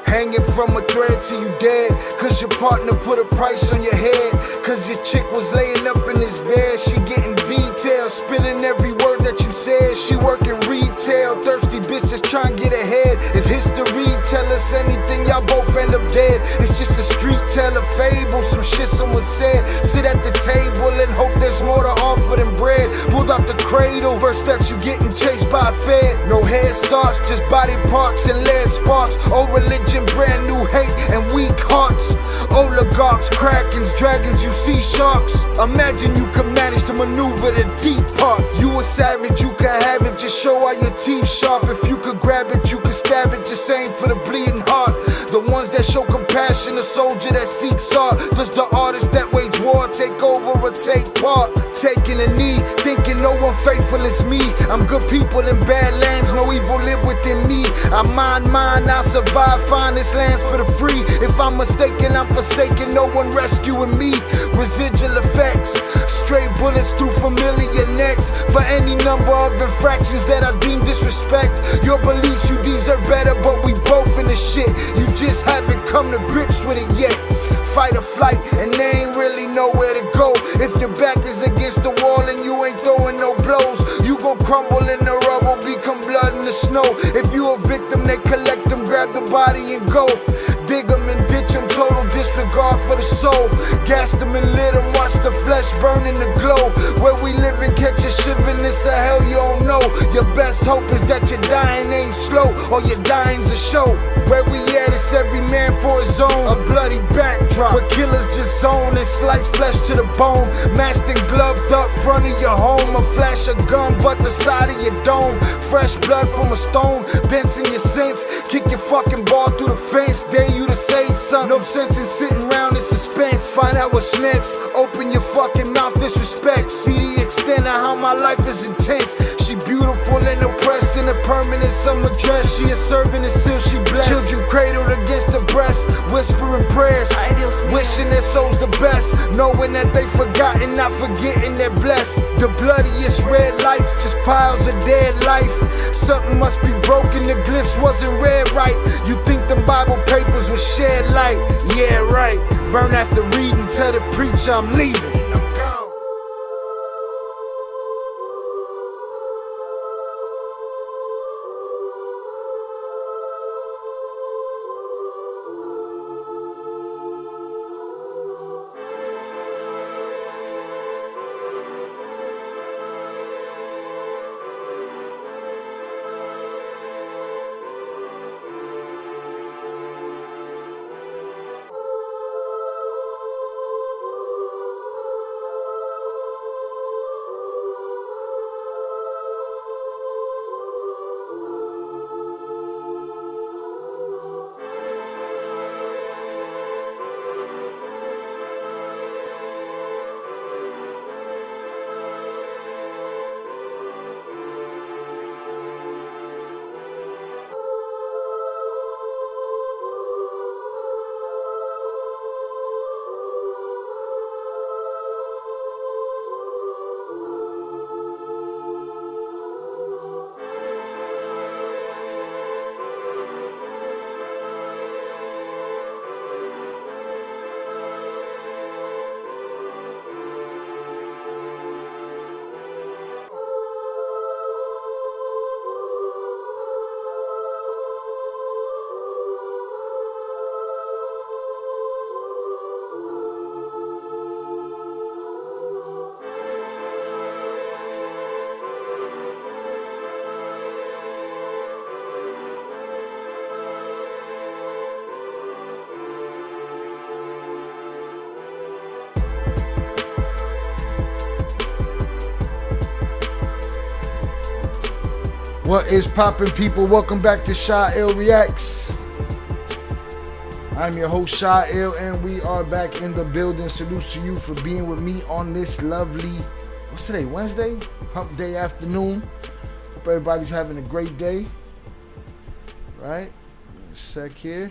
Hanging from a thread till you dead, cause your partner put a price on your head. Cause your chick was laying up in his bed. She getting details, spilling every word that you said. She working retail, thirsty bitch just trying to get ahead. If history tell us anything, y'all both end up dead. It's just a street tale, a fable, some shit someone said. Sit at the table and hope there's more to offer than bread. Pulled out the cradle, first steps you getting chased by a fed. No head starts, just body parts and lead sparks. Old religion, brand new hate and weak hearts. Oligarchs, krakens, dragons, you see sharks. Imagine you could manage to maneuver the deep parts. You a savage, you can have it, just show all your teeth sharp. If you could grab it, you could stab it, just aim for the bleeding heart. The ones that show compassion, a soldier that seeks art. Does the artist that wage war take over or take part? Taking a knee, thinking no one faithful is me. I'm good people in bad lands, no evil live within me. I mind mine, I'll survive, find this lands for the free. If I'm mistaken, I'm forsaken, no one rescuing me. Residual effects, straight bullets through familiar necks. For any number of infractions that I deem disrespect. Your beliefs, you deserve better, but we both in the shit. You just haven't come to grips with it yet. Fight or flight, and they ain't really nowhere to go. If your back is against the wall and you ain't throwing no blows, you gon' crumble in the rubble, become blood in the snow. If you a victim, they collect them, grab the body and go. Dig them and ditch them, total disregard for the soul. Gas them and lit them, watch the flesh burn in the glow. Where we live and catch a shivering, it's a hell you don't know. Your best hope is that your dying ain't slow, or your dying's a show. Where we at, it's every man for his own. A bloody backdrop, where killers just zone and slice flesh to the bone. Masked and gloved up front of your home. A flash of gun, but the side of your dome. Fresh blood from a stone, dents in your sense. Kick your fucking ball through the fence, dare you to say something. No sense in sitting around in suspense. Find out what's next, open your fucking mouth, disrespect. See the extent of how my life is intense. She beautiful and oppressed in a permanent summer dress. She a servant and still she blessed. Children cradled against her breast, whispering prayers, wishing their souls the best, knowing that they forgotten, not forgetting they're blessed. The bloodiest red lights, just piles of dead life. Something must be broken, the glyphs wasn't read right. You think them Bible papers will shed light? Yeah, right. Burn after reading, tell the preacher I'm leaving. What is poppin', people? Welcome back to Sha Ill Reacts. I'm your host, Sha Ill, and we are back in the building. Salutes to you for being with me on this lovely, what's today, Wednesday? Hump day afternoon. Hope everybody's having a great day. Right? Sec here.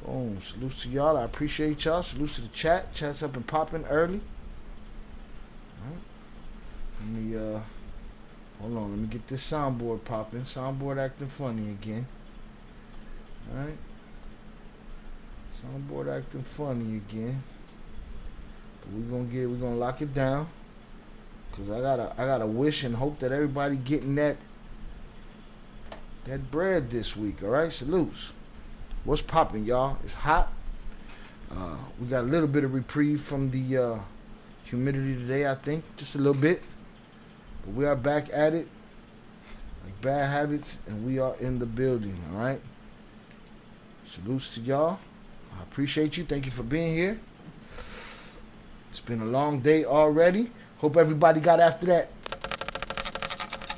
Boom. Salutes to y'all. I appreciate y'all. Salutes to the chat. Chat's up and popping early. Right. Let me, hold on, let me get this soundboard popping. Soundboard acting funny again. Alright. My board acting funny again. But we're gonna lock it down. Cause I gotta wish and hope that everybody getting that bread this week. All right, salutes. What's popping, y'all? It's hot. We got a little bit of reprieve from the humidity today, I think, just a little bit. But we are back at it, like bad habits, and we are in the building. All right. Salutes to y'all. I appreciate you. Thank you for being here. It's been a long day already. Hope everybody got after that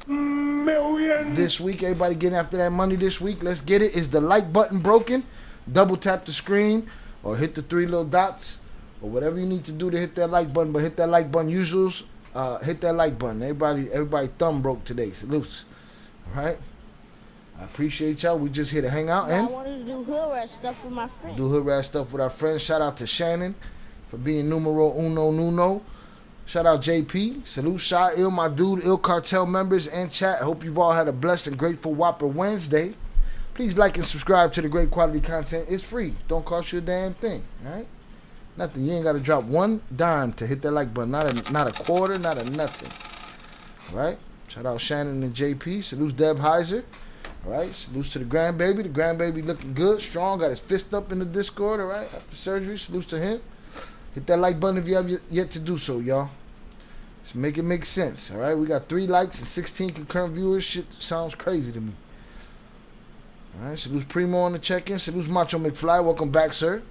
million this week. Everybody getting after that money this week. Let's get it. Is the like button broken? Double tap the screen or hit the 3 little dots or whatever you need to do to hit that like button. But hit that like button. Usuals, hit that like button. Everybody thumb broke today. Salutes. All right. I appreciate y'all. We just here to hang out and I wanted to do hood rat stuff with my friends. Do hood rat stuff with our friends. Shout out to Shannon for being numero uno. Shout out JP. Salute Shy Ill, my dude, Ill Cartel members and chat. Hope you've all had a blessed and grateful Whopper Wednesday. Please like and subscribe to the great quality content. It's free. Don't cost you a damn thing. All right? Nothing. You ain't got to drop one dime to hit that like button. Not a quarter, not a nothing. All right? Shout out Shannon and JP. Salute Deb Heiser. All right? Salutes to the grandbaby. The grandbaby looking good, strong. Got his fist up in the Discord. All right? After surgery. Salutes to him. Hit that like button if you have yet to do so, y'all. Let's make it make sense, all right? We got 3 likes and 16 concurrent viewers. Shit sounds crazy to me. All right, salute Primo on the check-in. Salute Macho McFly. Welcome back, sir.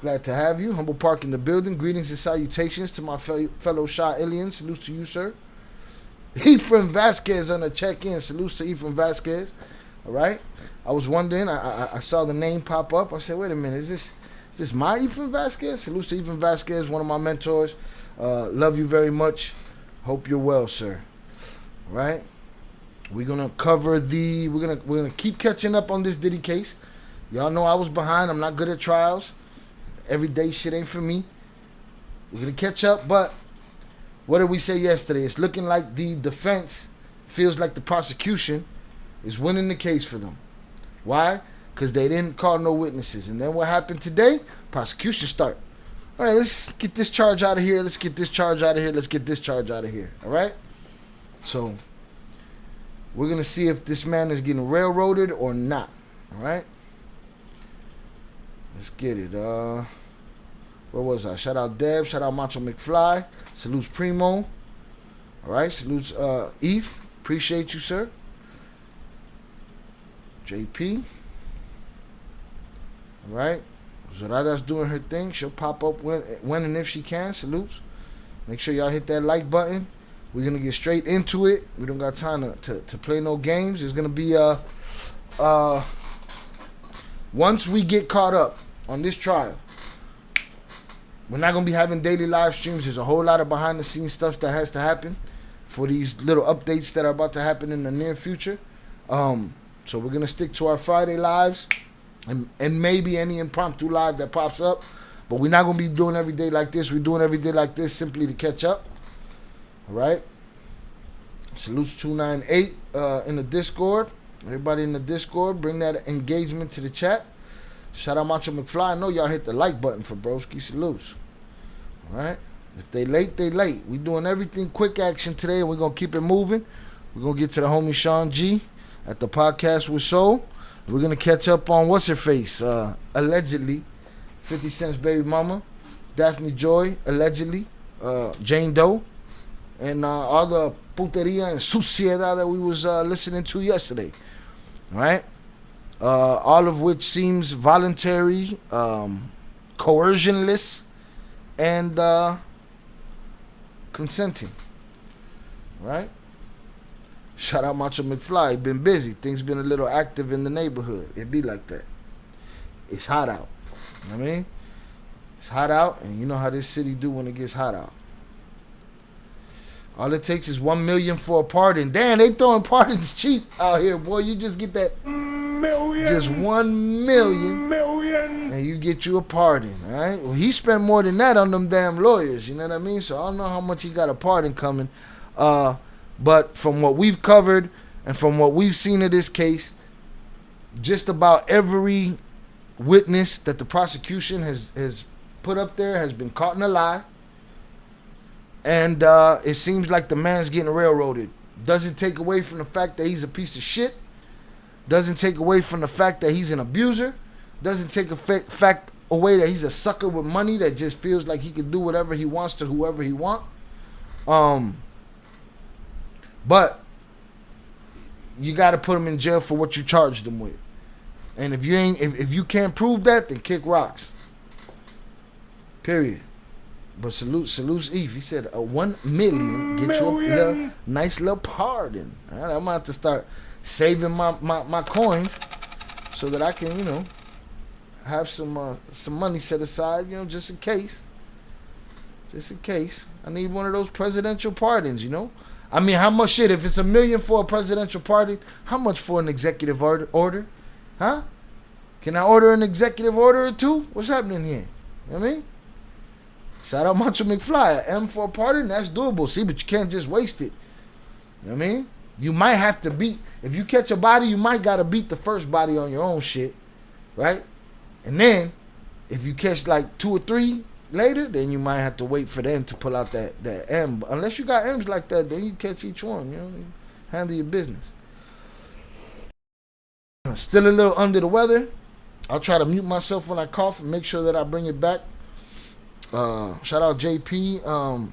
Glad to have you. Humble Park in the building. Greetings and salutations to my fellow Shy aliens. Salutes to you, sir. Ephraim Vasquez on the check-in. Salutes to Ephraim Vasquez. All right? I was wondering. I saw the name pop up. I said, wait a minute. Is this my Ephraim Vasquez? Salutes to Ephraim Vasquez, one of my mentors. Love you very much. Hope you're well, sir. All right? We're gonna cover we're gonna keep catching up on this Diddy case. Y'all know I was behind. I'm not good at trials. Everyday shit ain't for me. We're gonna catch up, but what did we say yesterday? It's looking like the defense feels like the prosecution is winning the case for them. Why? Because they didn't call no witnesses. And then what happened today? Prosecution start. All right, let's get this charge out of here. Let's get this charge out of here. Let's get this charge out of here. All right? So, we're going to see if this man is getting railroaded or not. All right? Let's get it. Where was I? Shout out Deb. Shout out Macho McFly. Salutes Primo. All right? Salutes Eve. Appreciate you, sir. JP. All right? Zorada's doing her thing. She'll pop up when and if she can. Salutes. Make sure y'all hit that like button. We're going to get straight into it. We don't got time to play no games. There's going to be once we get caught up on this trial, we're not going to be having daily live streams. There's a whole lot of behind the scenes stuff that has to happen for these little updates that are about to happen in the near future. So we're going to stick to our Friday lives. And maybe any impromptu live that pops up. But we're not going to be doing every day like this. We're doing every day like this simply to catch up. All right? Salutes 298 in the Discord. Everybody in the Discord, bring that engagement to the chat. Shout out Macho McFly. I know y'all hit the like button for Broski. Salutes. All right? If they late, they late. We doing everything quick action today, and we're going to keep it moving. We're going to get to the homie Sean G at the Podcast with Soul. We're going to catch up on what's-her-face, allegedly, 50 Cent's baby mama, Daphne Joy, allegedly, Jane Doe, and all the puteria and suciedad that we was listening to yesterday, all right? All of which seems voluntary, coercionless, and consenting, right? Shout out Macho McFly. He been busy. Things been a little active in the neighborhood. It be like that. It's hot out. You know what I mean? It's hot out, and you know how this city do when it gets hot out. All it takes is 1 million for a pardon. Damn, they throwing pardons cheap out here, boy. You just get that million. Just 1 million. And you get you a pardon, all right? Well, he spent more than that on them damn lawyers. You know what I mean? So I don't know how much he got a pardon coming. But from what we've covered and from what we've seen of this case, just about every witness that the prosecution has put up there has been caught in a lie. And it seems like the man's getting railroaded. Doesn't take away from the fact that he's a piece of shit. Doesn't take away from the fact that he's an abuser. Doesn't take fact away that he's a sucker with money that just feels like he can do whatever he wants to whoever he wants. But you got to put him in jail for what you charged him with. And if you can't prove that, then kick rocks. Period. But salutes Eve. He said a 1 million get you a nice little pardon. All right, I'm about to start saving my coins so that I can, have some money set aside, just in case. Just in case. I need one of those presidential pardons, I mean, how much shit? If it's $1 million for a presidential pardon, how much for an executive order? Huh? Can I order an executive order or two? What's happening here? You know what I mean? Shout out Macho McFly. M for a pardon, that's doable. See, but you can't just waste it. You know what I mean? You might have to beat, if you catch a body, you might got to beat the first body on your own shit. Right? And then, if you catch like 2 or 3 later, then you might have to wait for them to pull out that M. Unless you got M's like that, then you catch each one. Handle your business. Still a little under the weather. I'll try to mute myself when I cough and make sure that I bring it back. Shout out JP,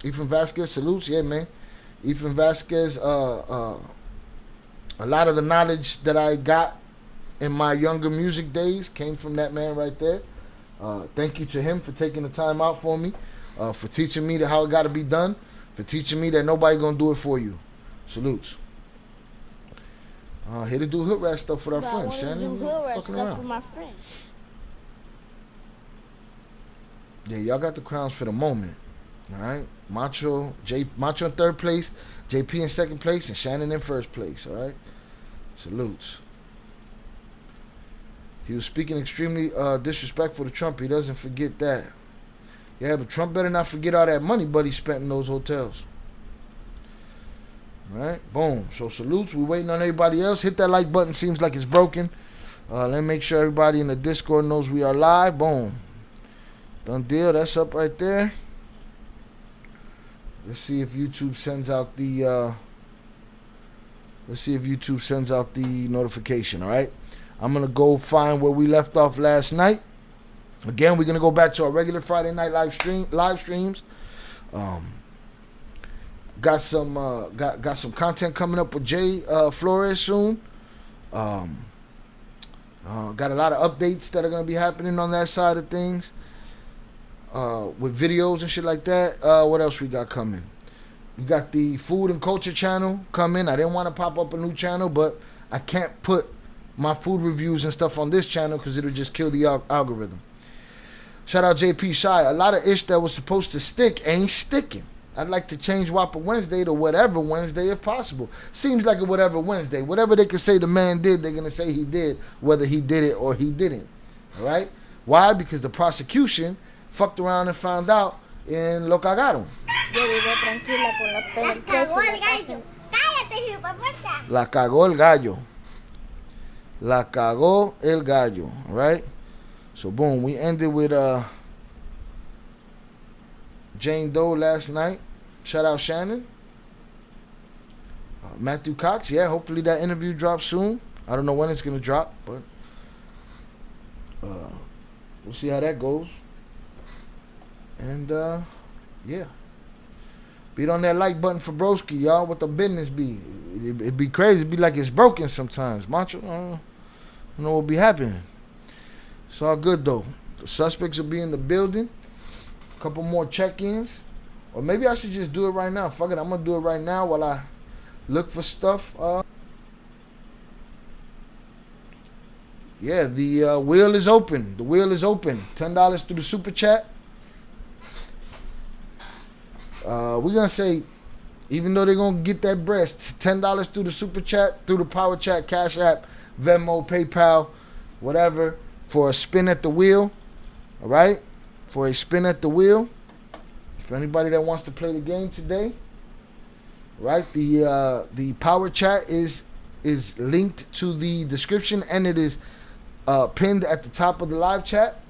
Ethan Vasquez, salutes, yeah, man. Ethan Vasquez, a lot of the knowledge that I got in my younger music days came from that man right there. Thank you to him for taking the time out for me, for teaching me how it got to be done, for teaching me that nobody gonna do it for you. Salutes. Here to do hood rat stuff with our friends, Shannon. Do hood rat Fucking stuff around. with my friends. Yeah, y'all got the crowns for the moment. All right, Macho in 3rd place, JP in 2nd place, and Shannon in 1st place. All right, salutes. He was speaking extremely disrespectful to Trump. He doesn't forget that. Yeah, but Trump better not forget all that money Buddy spent in those hotels. All right, boom. So salutes. We're waiting on everybody else. Hit that like button. Seems like it's broken. Let me make sure everybody in the Discord knows we are live. Boom. Done deal. That's up right there. Let's see if YouTube sends out the notification. All right. I'm gonna go find where we left off last night. Again, we're gonna go back to our regular Friday night live streams. Got some content coming up with Jay Flores soon. Got a lot of updates that are gonna be happening on that side of things. With videos and shit like that. What else we got coming? We got the food and culture channel coming. I didn't want to pop up a new channel, but I can't put my food reviews and stuff on this channel because it'll just kill the algorithm. Shout out JP Shy. A lot of ish that was supposed to stick ain't sticking. I'd like to change Whopper Wednesday to whatever Wednesday if possible. Seems like a whatever Wednesday. Whatever they can say the man did, they're going to say he did, whether he did it or he didn't. All right? Why? Because the prosecution fucked around and found out and lo cagaron. Yo vivo tranquila con los pelos. Cállate, hijuepuerta. La cagó el gallo. La cagó el gallo. All right? So, boom. We ended with Jane Doe last night. Shout out Shannon. Matthew Cox. Yeah, hopefully that interview drops soon. I don't know when it's going to drop, but we'll see how that goes. And, yeah. Beat on that like button for Broski, y'all. What the business be? It'd be crazy. It'd be like it's broken sometimes. Macho, I don't know what'll be happening. It's all good, though. The suspects will be in the building. A couple more check-ins. Or maybe I should just do it right now. Fuck it, I'm going to do it right now while I look for stuff. Yeah, the wheel is open. The wheel is open. $10 through the super chat. We're going to say, even though they're going to get that breast, $10 through the super chat, through the power chat, Cash App, Venmo, PayPal, whatever, for a spin at the wheel. All right? For a spin at the wheel. For anybody that wants to play the game today. Right? The power chat is linked to the description, and it is pinned at the top of the live chat.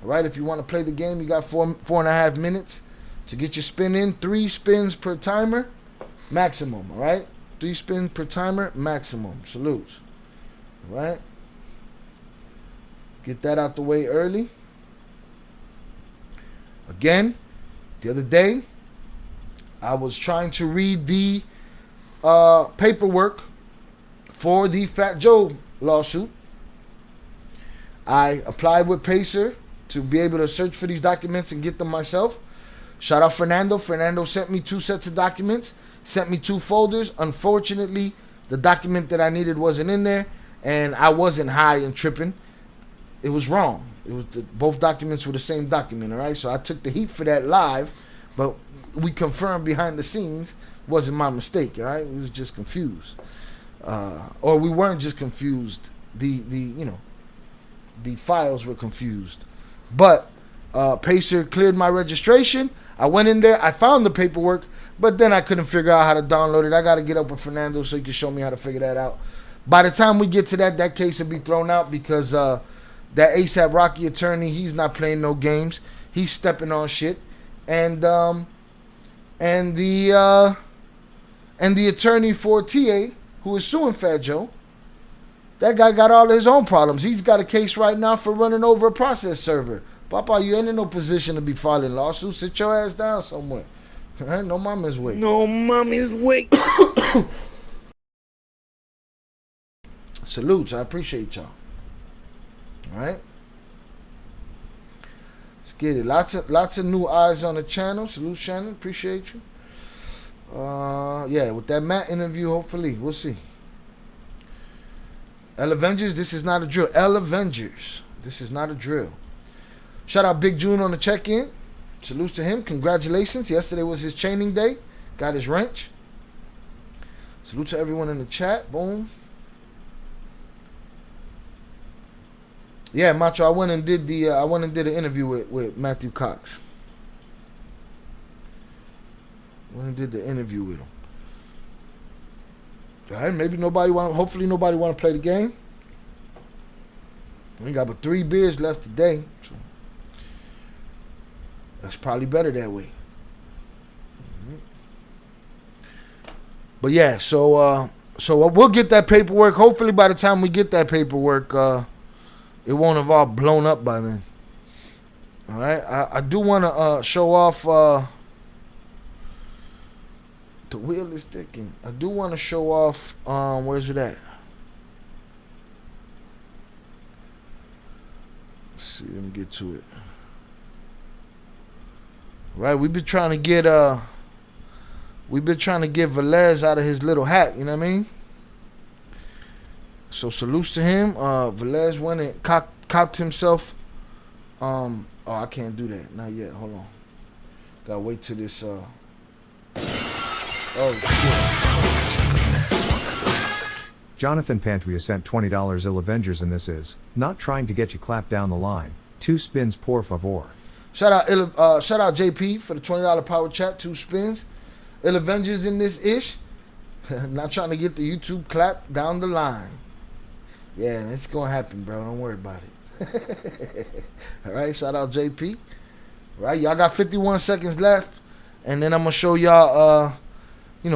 All right, if you want to play the game, you got 4.5 minutes to get your spin in. 3 spins per timer, maximum. All right, 3 spins per timer, maximum. Salutes. All right, get that out the way early. Again, the other day, I was trying to read the paperwork for the Fat Joe lawsuit. I applied with Pacer to be able to search for these documents and get them myself. Shout out Fernando. Fernando sent me 2 sets of documents, sent me 2 folders. Unfortunately, the document that I needed wasn't in there, and I wasn't high and tripping. It was wrong. It was both documents were the same document, all right? So I took the heat for that live, but we confirmed behind the scenes wasn't my mistake, all right? We was just confused. Or we weren't just confused. The files were confused. But Pacer cleared my registration. I went in there. I found the paperwork, but then I couldn't figure out how to download it. I got to get up with Fernando so he can show me how to figure that out. By the time we get to that case will be thrown out because that ASAP Rocky attorney, he's not playing no games. He's stepping on shit. And the attorney for TA, who is suing Fat Joe, that guy got all his own problems. He's got a case right now for running over a process server. Papa, you ain't in no position to be filing lawsuits. Sit your ass down somewhere. No mama's way. No mommy's way. Salutes. I appreciate y'all. All right. Let's get it. Lots of new eyes on the channel. Salute, Shannon. Appreciate you. Yeah, with that Matt interview, hopefully. We'll see. L Avengers, this is not a drill. L Avengers, this is not a drill. Shout out Big June on the check-in. Salutes to him. Congratulations. Yesterday was his chaining day. Got his wrench. Salute to everyone in the chat. Boom. Yeah, Macho, I went and did an interview with Matthew Cox. Went and did the interview with him. All right, hopefully nobody want to play the game. We got but 3 beers left today. So that's probably better that way. But yeah, so we'll get that paperwork. Hopefully by the time we get that paperwork, it won't have all blown up by then. All right, I do want to show off. The wheel is sticking. I do want to show off. Where's it at? Let's see. Let me get to it. Right, we've been trying to get Velez out of his little hat. You know what I mean? So salutes to him. Velez went and copped himself. Oh, I can't do that. Not yet. Hold on. Gotta wait till this. Oh, shit. Jonathan Pantria sent $20 Ill Avengers, and this is not trying to get you clapped down the line. 2 spins, por favor. Shout out JP for the $20 power chat. 2 spins. Ill Avengers in this ish. Not trying to get the YouTube clap down the line. Yeah, it's gonna happen, bro. Don't worry about it. All right, shout out JP. All right, y'all got 51 seconds left, and then I'm gonna show y'all. I be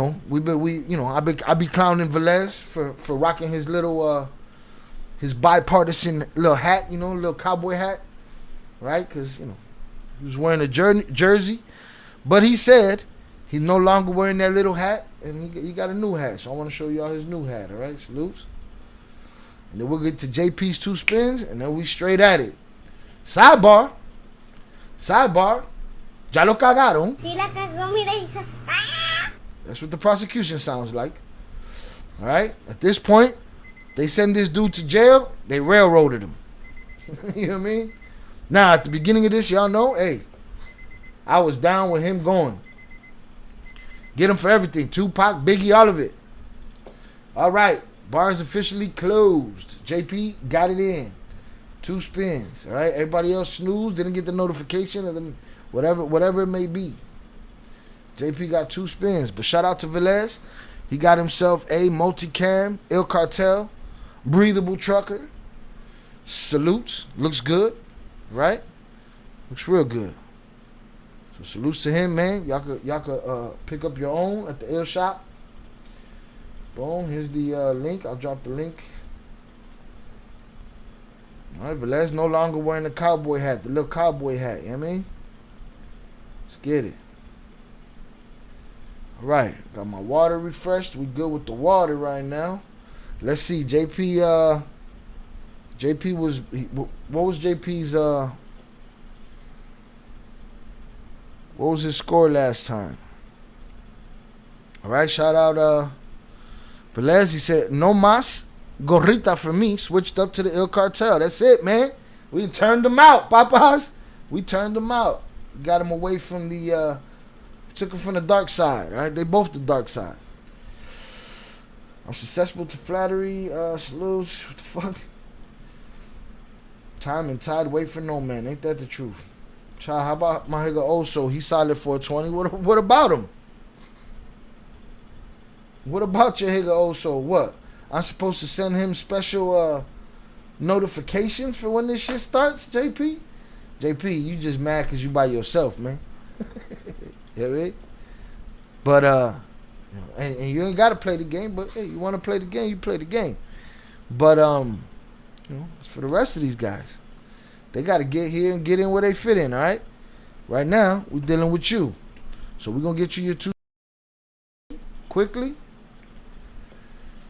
clowning Velez for rocking his little his bipartisan little hat, little cowboy hat, right? Because he was wearing a jersey, but he said he's no longer wearing that little hat, and he got a new hat. So I want to show y'all his new hat. All right, salutes. And then we'll get to JP's 2 spins, and then we straight at it. Sidebar. Ya lo cagaron. Si la cagó, mira, hizo. That's what the prosecution sounds like. All right? At this point, they send this dude to jail. They railroaded him. You know what I mean? Now, at the beginning of this, y'all know, hey, I was down with him going. Get him for everything. Tupac, Biggie, all of it. All right. Bar is officially closed. JP got it in. 2 spins. All right? Everybody else snoozed, didn't get the notification, and then whatever it may be. JP got 2 spins, but shout out to Velez. He got himself a multicam, Il Cartel, breathable trucker. salutes. Looks good, right? Looks real good. So salutes to him, man. Y'all could pick up your own at the Ill Shop. Boom. Here's the link. I'll drop the link. All right, Velez no longer wearing the cowboy hat, the little cowboy hat. You know what I mean? Let's get it. All right, got my water refreshed. We good with the water right now. Let's see, JP. JP was what was JP's what was his score last time? All right, shout out Velez. He said no mas gorrita for me. Switched up to the Il Cartel. That's it, man. We turned them out, papas. We turned them out. Got him away from the took him from the dark side. All right, they both the dark side. I'm susceptible to flattery. Salutes. What the fuck? Time and tide wait for no man. Ain't that the truth? Child, how about my nigga Oso? He's solid for a 20. What about him? What about your nigga Oso? What? I'm supposed to send him special notifications for when this shit starts, JP? JP, you just mad because you by yourself, man. You know what I mean? But, and you ain't got to play the game, but, hey, you want to play the game, you play the game. But, you know, it's for the rest of these guys. They got to get here and get in where they fit in, all right? Right now, we're dealing with you. So we're going to get you your 2 quickly.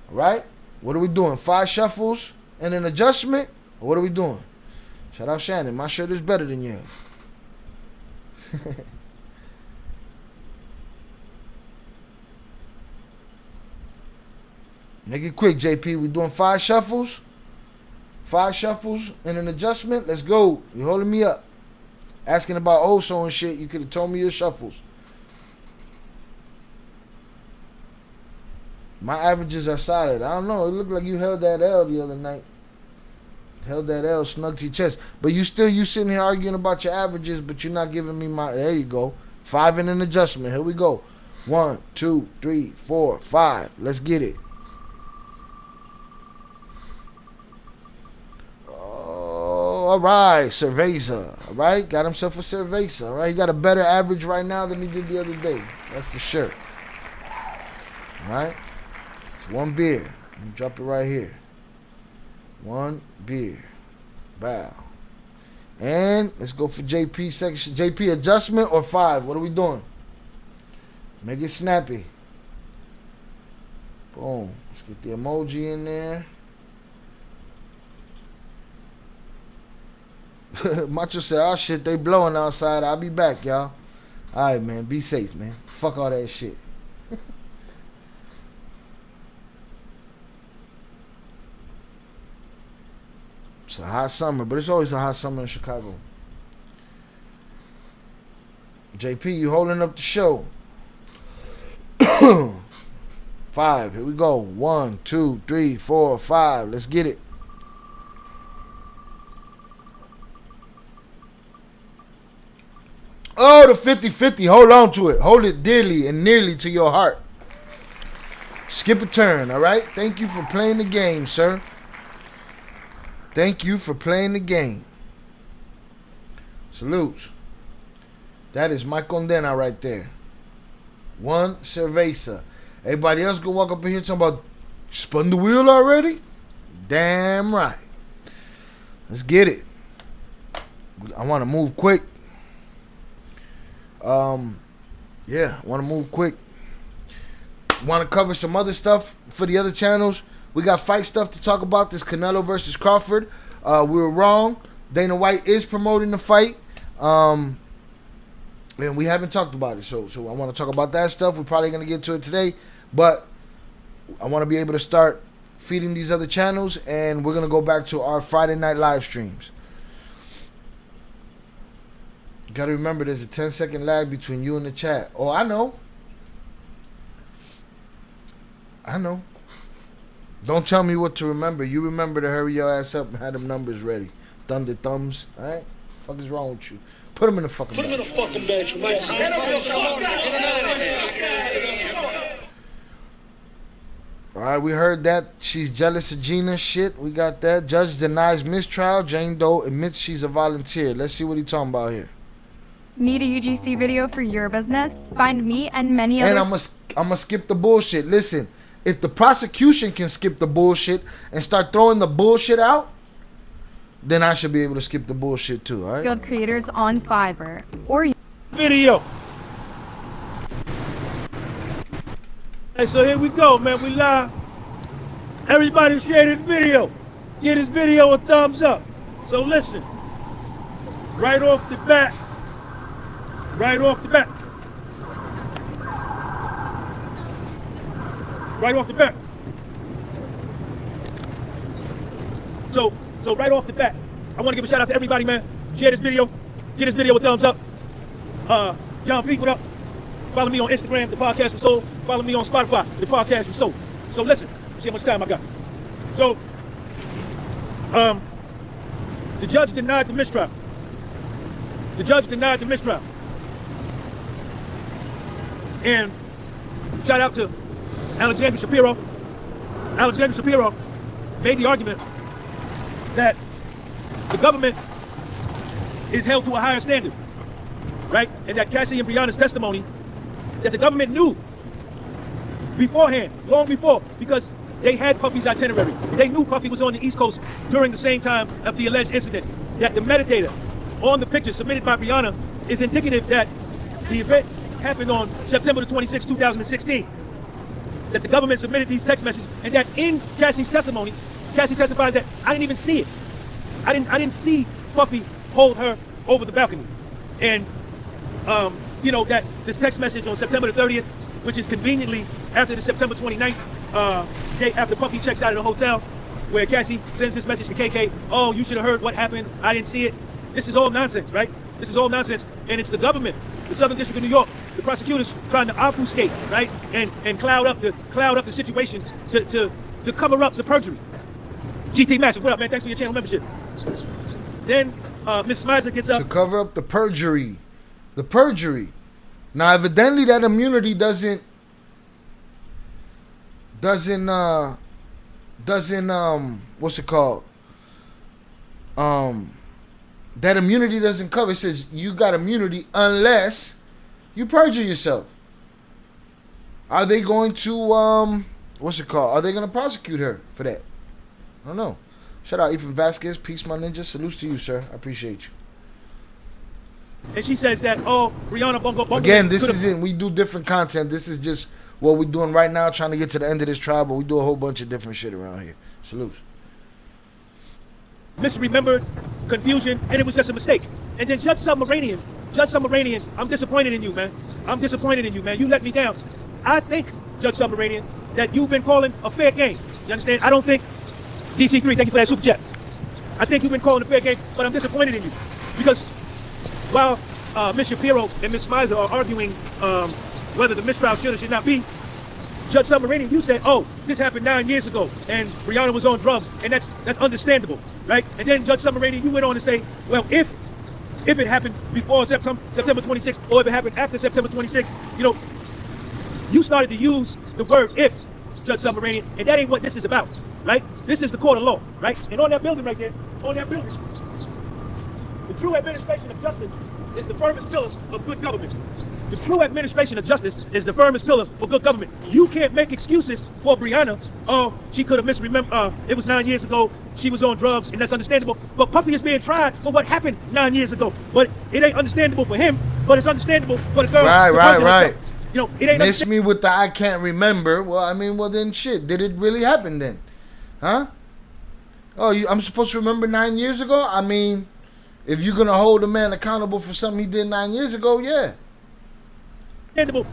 All right? What are we doing? 5 shuffles and an adjustment? Or what are we doing? Shout out Shannon. My shirt is better than yours. Make it quick, JP. We're doing 5 shuffles. 5 shuffles and an adjustment. Let's go. You're holding me up. Asking about Oso and shit. You could have told me your shuffles. My averages are solid. I don't know. It looked like you held that L the other night. Held that L snug to your chest. But you sitting here arguing about your averages, but you're not giving me my... There you go. 5 and an adjustment. Here we go. 1, 2, 3, 4, 5. Let's get it. All right, Cerveza. All right, got himself a Cerveza. All right, he got a better average right now than he did the other day. That's for sure. All right, it's 1 beer. Let me drop it right here. 1 beer. Bow. And let's go for JP section. JP adjustment or 5? What are we doing? Make it snappy. Boom. Let's get the emoji in there. Macho said, oh shit, they blowing outside. I'll be back, y'all. Alright, man. Be safe, man. Fuck all that shit. It's a hot summer, but it's always a hot summer in Chicago. JP, you holding up the show. 5. Here we go. 1, 2, 3, 4, 5. Let's get it. Oh, the 50-50. Hold on to it. Hold it dearly and nearly to your heart. Skip a turn, all right? Thank you for playing the game, sir. Thank you for playing the game. Salutes. That is my condena right there. 1 cerveza. Everybody else gonna walk up in here talking about spun the wheel already? Damn right. Let's get it. I want to move quick. Yeah, want to move quick. Want to cover some other stuff for the other channels. We got fight stuff to talk about. This Canelo versus Crawford. We were wrong. Dana White is promoting the fight. And we haven't talked about it. So I want to talk about that stuff. We're probably going to get to it today. But I want to be able to start feeding these other channels. And we're going to go back to our Friday night live streams. You got to remember there's a 10-second lag between you and the chat. Oh, I know. I know. Don't tell me what to remember. You remember to hurry your ass up and have them numbers ready. Thunder thumbs. All right? What the fuck is wrong with you? Put them in the fucking bag. Put them in the fucking bag, you might. All right, we heard that. She's jealous of Gina. Shit, we got that. Judge denies mistrial. Jane Doe admits she's a volunteer. Let's see what he's talking about here. Need a UGC video for your business? Find me and many And others. I'm gonna skip the bullshit. Listen, if the prosecution can skip the bullshit and start throwing the bullshit out, then I should be able to skip the bullshit too, all right? Skilled creators on Fiverr or Video. Hey, so here we go, man. We live. Everybody share this video. Give this video a thumbs up. So listen. Right off the bat. Right off the bat. Right off the bat. So right off the bat, I want to give a shout out to everybody, man. Share this video. Give this video a thumbs up. John P, what up? Follow me on Instagram, the podcast was sold. Follow me on Spotify, the podcast was sold. So listen, see how much time I got. So, the judge denied the mistrial. The judge denied the mistrial. And shout out to Alexandra Shapiro. Alexandra Shapiro made the argument that the government is held to a higher standard, right? And that Cassie and Breonna's testimony, that the government knew beforehand, long before, because they had Puffy's itinerary. They knew Puffy was on the East Coast during the same time of the alleged incident. That the metadata on the picture submitted by Breonna is indicative that the event happened on September the 26th, 2016. That the government submitted these text messages, and that in Cassie's testimony, Cassie testifies that I didn't even see it. I didn't see Puffy hold her over the balcony. And you know, that this text message on September the 30th, which is conveniently after the September 29th, day after Puffy checks out of the hotel, where Cassie sends this message to KK, oh, you should have heard what happened, I didn't see it. This is all nonsense, right? This is all nonsense, and it's the government, the Southern District of New York, the prosecutors trying to obfuscate, right? And cloud up the situation to cover up the perjury. GT Massive, what up, man? Thanks for your channel membership. Then Ms. Smizer gets up To cover up the perjury. The perjury. Now, evidently that immunity doesn't what's it called? That immunity doesn't cover. It says you got immunity unless you perjure yourself. Are they going to what's it called? Are they going to prosecute her for that? I don't know. Shout out Ethan Vasquez. Peace, my ninja. Salutes to you, sir. I appreciate you. and she says that, oh, Breonna Bungo. Again, this isn't, we do different content. This is just what we're doing right now, trying to get to the end of this trial, but we do a whole bunch of different shit around here. Salutes. misremembered, confusion, and it was just a mistake. And then Judge Submarinian, I'm disappointed in you, man. I'm disappointed in you, man. You let me down. I think, Judge Submarinian, that you've been calling a fair game. You understand? I don't think, DC3, thank you for that super chat. I think you've been calling a fair game, but I'm disappointed in you. Because while Ms. Shapiro and Ms. Smizer are arguing whether the mistrial should or should not be, Judge Submarinian, you said, oh, this happened 9 years ago, and Breonna was on drugs, and that's understandable, right? And then Judge Submarinian, you went on to say, well, if it happened before September 26th, or if it happened after September 26th, you know, you started to use the word if, Judge Submarinian, and that ain't what this is about, right? This is the court of law, right? And on that building right there, on that building, the true administration of justice is the firmest pillar of good government. The true administration of justice is the firmest pillar for good government. You can't make excuses for Breonna. Oh, she could have misremembered. It was 9 years ago. She was on drugs, and that's understandable. But Puffy is being tried for what happened 9 years ago. But it ain't understandable for him. But it's understandable for the girl. Right. You know, it ain't. Miss me with the I can't remember. Well, I mean, well then, shit. Did it really happen then? Huh? Oh, I'm supposed to remember 9 years ago? I mean, if you're gonna hold a man accountable for something he did 9 years ago, yeah.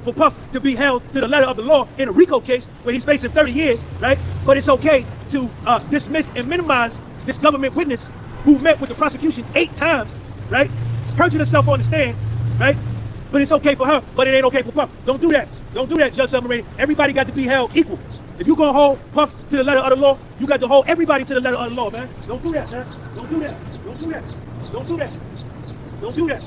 For Puff to be held to the letter of the law in a RICO case where he's facing 30 years, right? But it's okay to dismiss and minimize this government witness who met with the prosecution 8 times, right? Perjured herself on the stand, right? But it's okay for her, but it ain't okay for Puff. Don't do that. Don't do that, Judge Submarinian. Everybody got to be held equal. If you're gonna hold Puff to the letter of the law, you got to hold everybody to the letter of the law, man. Don't do that, man. Don't do that. Don't do that. Don't do that. Don't do that.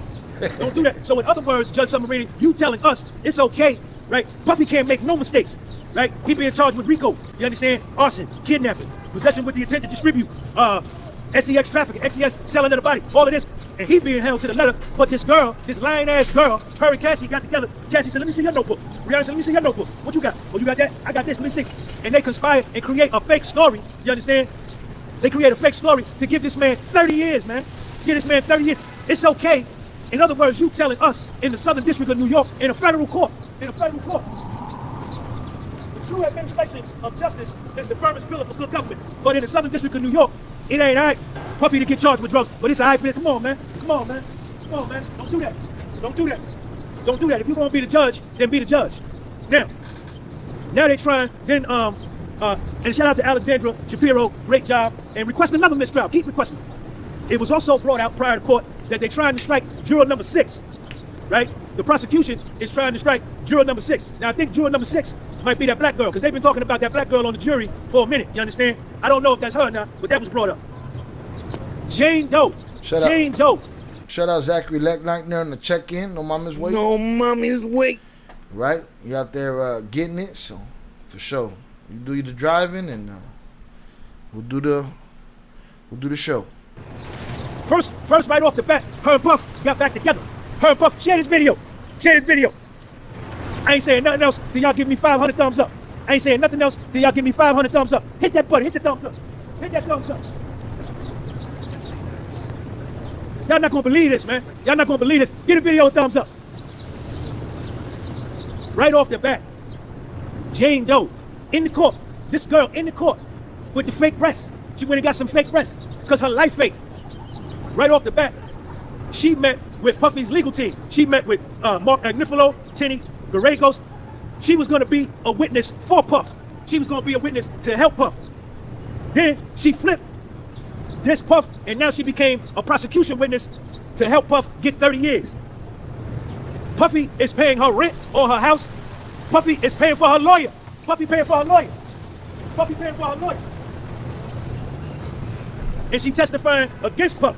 Don't do that. So in other words, Judge Submarinian, you telling us it's okay right? Puffy can't make no mistakes, right? He being charged with RICO, you understand? Arson, kidnapping, possession with the intent to distribute, SEX trafficking, SEX selling of the body, all of this. And he being held to the letter. But this girl, this lying ass girl, her and Cassie got together. Cassie said, let me see your notebook. Rihanna said, let me see your notebook. What you got? Oh, you got that? I got this, let me see. And they conspire and create a fake story, you understand? They create a fake story to give this man 30 years, man. Give this man 30 years. It's okay. In other words, you telling us in the Southern District of New York, in a federal court, the true administration of justice is the firmest pillar for good government. But in the Southern District of New York, it ain't all right. Puffy to get charged with drugs, but it's all right for it. Come on, man. Come on, man. Come on, man. Don't do that. Don't do that. Don't do that. If you're gonna be the judge, then be the judge. Now they trying, then and shout out to Alexandra Shapiro, great job, and request another mistrial. Keep requesting. It was also brought out prior to court that they're trying to strike juror number 6, right? The prosecution is trying to strike juror number 6. Now I think juror number 6 might be that black girl, because they've been talking about that black girl on the jury for a minute, you understand? I don't know if that's her or not, but that was brought up. Jane Doe. Jane Doe. Shout out Zachary Lecknight on the check-in. No mama's wait. No mommy's wait. Right? You out there getting it, so for sure. You do the driving and we'll do the show. First, right off the bat, her and Puff got back together. Her and Puff, share this video. Share this video. I ain't saying nothing else till y'all give me 500 thumbs up. I ain't saying nothing else till y'all give me 500 thumbs up. Hit that button, hit the thumbs up. Hit that thumbs up. Y'all not gonna believe this, man. Y'all not gonna believe this. Get a video a thumbs up. Right off the bat, Jane Doe in the court. This girl in the court with the fake breasts. She went and got some fake breasts because her life fake. Right off the bat, she met with Puffy's legal team. She met with Mark Agnifilo, Tenny Garagos. She was gonna be a witness for Puff. She was gonna be a witness to help Puff. Then she flipped this Puff, and now she became a prosecution witness to help Puff get 30 years. Puffy is paying her rent on her house. Puffy is paying for her lawyer. Puffy paying for her lawyer. Puffy paying for her lawyer. And she testifying against Puff.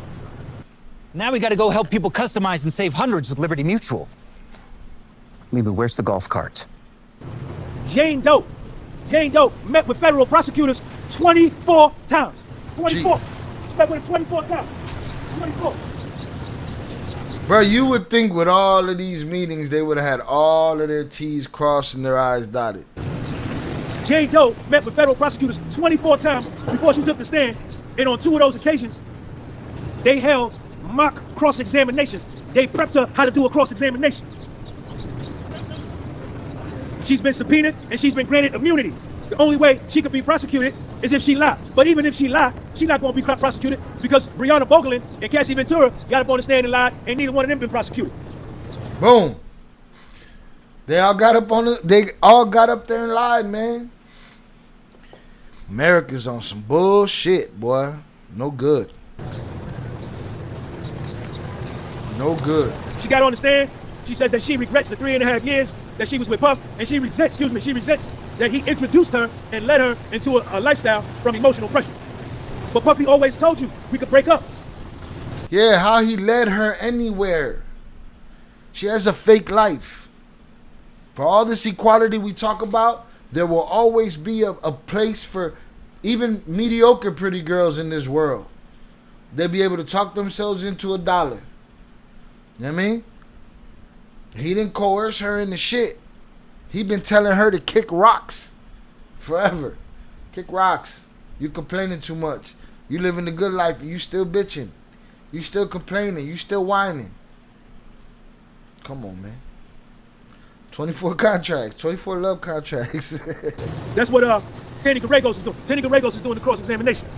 Now we gotta go help people customize and save hundreds with Liberty Mutual. Liba, where's the golf cart? Jane Doe met with federal prosecutors 24 times. 24. Jeez. Met with him 24 times. 24. Bro, you would think with all of these meetings, they would have had all of their T's crossed and their I's dotted. Jane Doe met with federal prosecutors 24 times before she took the stand. And on 2 of those occasions, they held mock cross-examinations. They prepped her how to do a cross-examination. She's been subpoenaed and she's been granted immunity. The only way she could be prosecuted is if she lied. But even if she lied, she's not going to be prosecuted because Breonna Bogelin and Cassie Ventura got up on the stand and lied, and neither one of them been prosecuted. Boom. They all got up there and lied, man. America's on some bullshit, boy. No good. No good. She got on the stand. She says that she regrets the 3.5 years that she was with Puff, and she resents that he introduced her and led her into a lifestyle from emotional pressure. But Puffy always told you we could break up. Yeah, how he led her anywhere. She has a fake life. For all this equality we talk about, there will always be a place for even mediocre pretty girls in this world. They'll be able to talk themselves into $1. You know what I mean? He didn't coerce her into shit. He been telling her to kick rocks forever. Kick rocks. You complaining too much. You living the good life, and you still bitching. You still complaining. You still whining. Come on, man. 24 contracts. 24 love contracts. That's what Tenny Garagos is doing. Tenny Garagos is doing the cross-examination.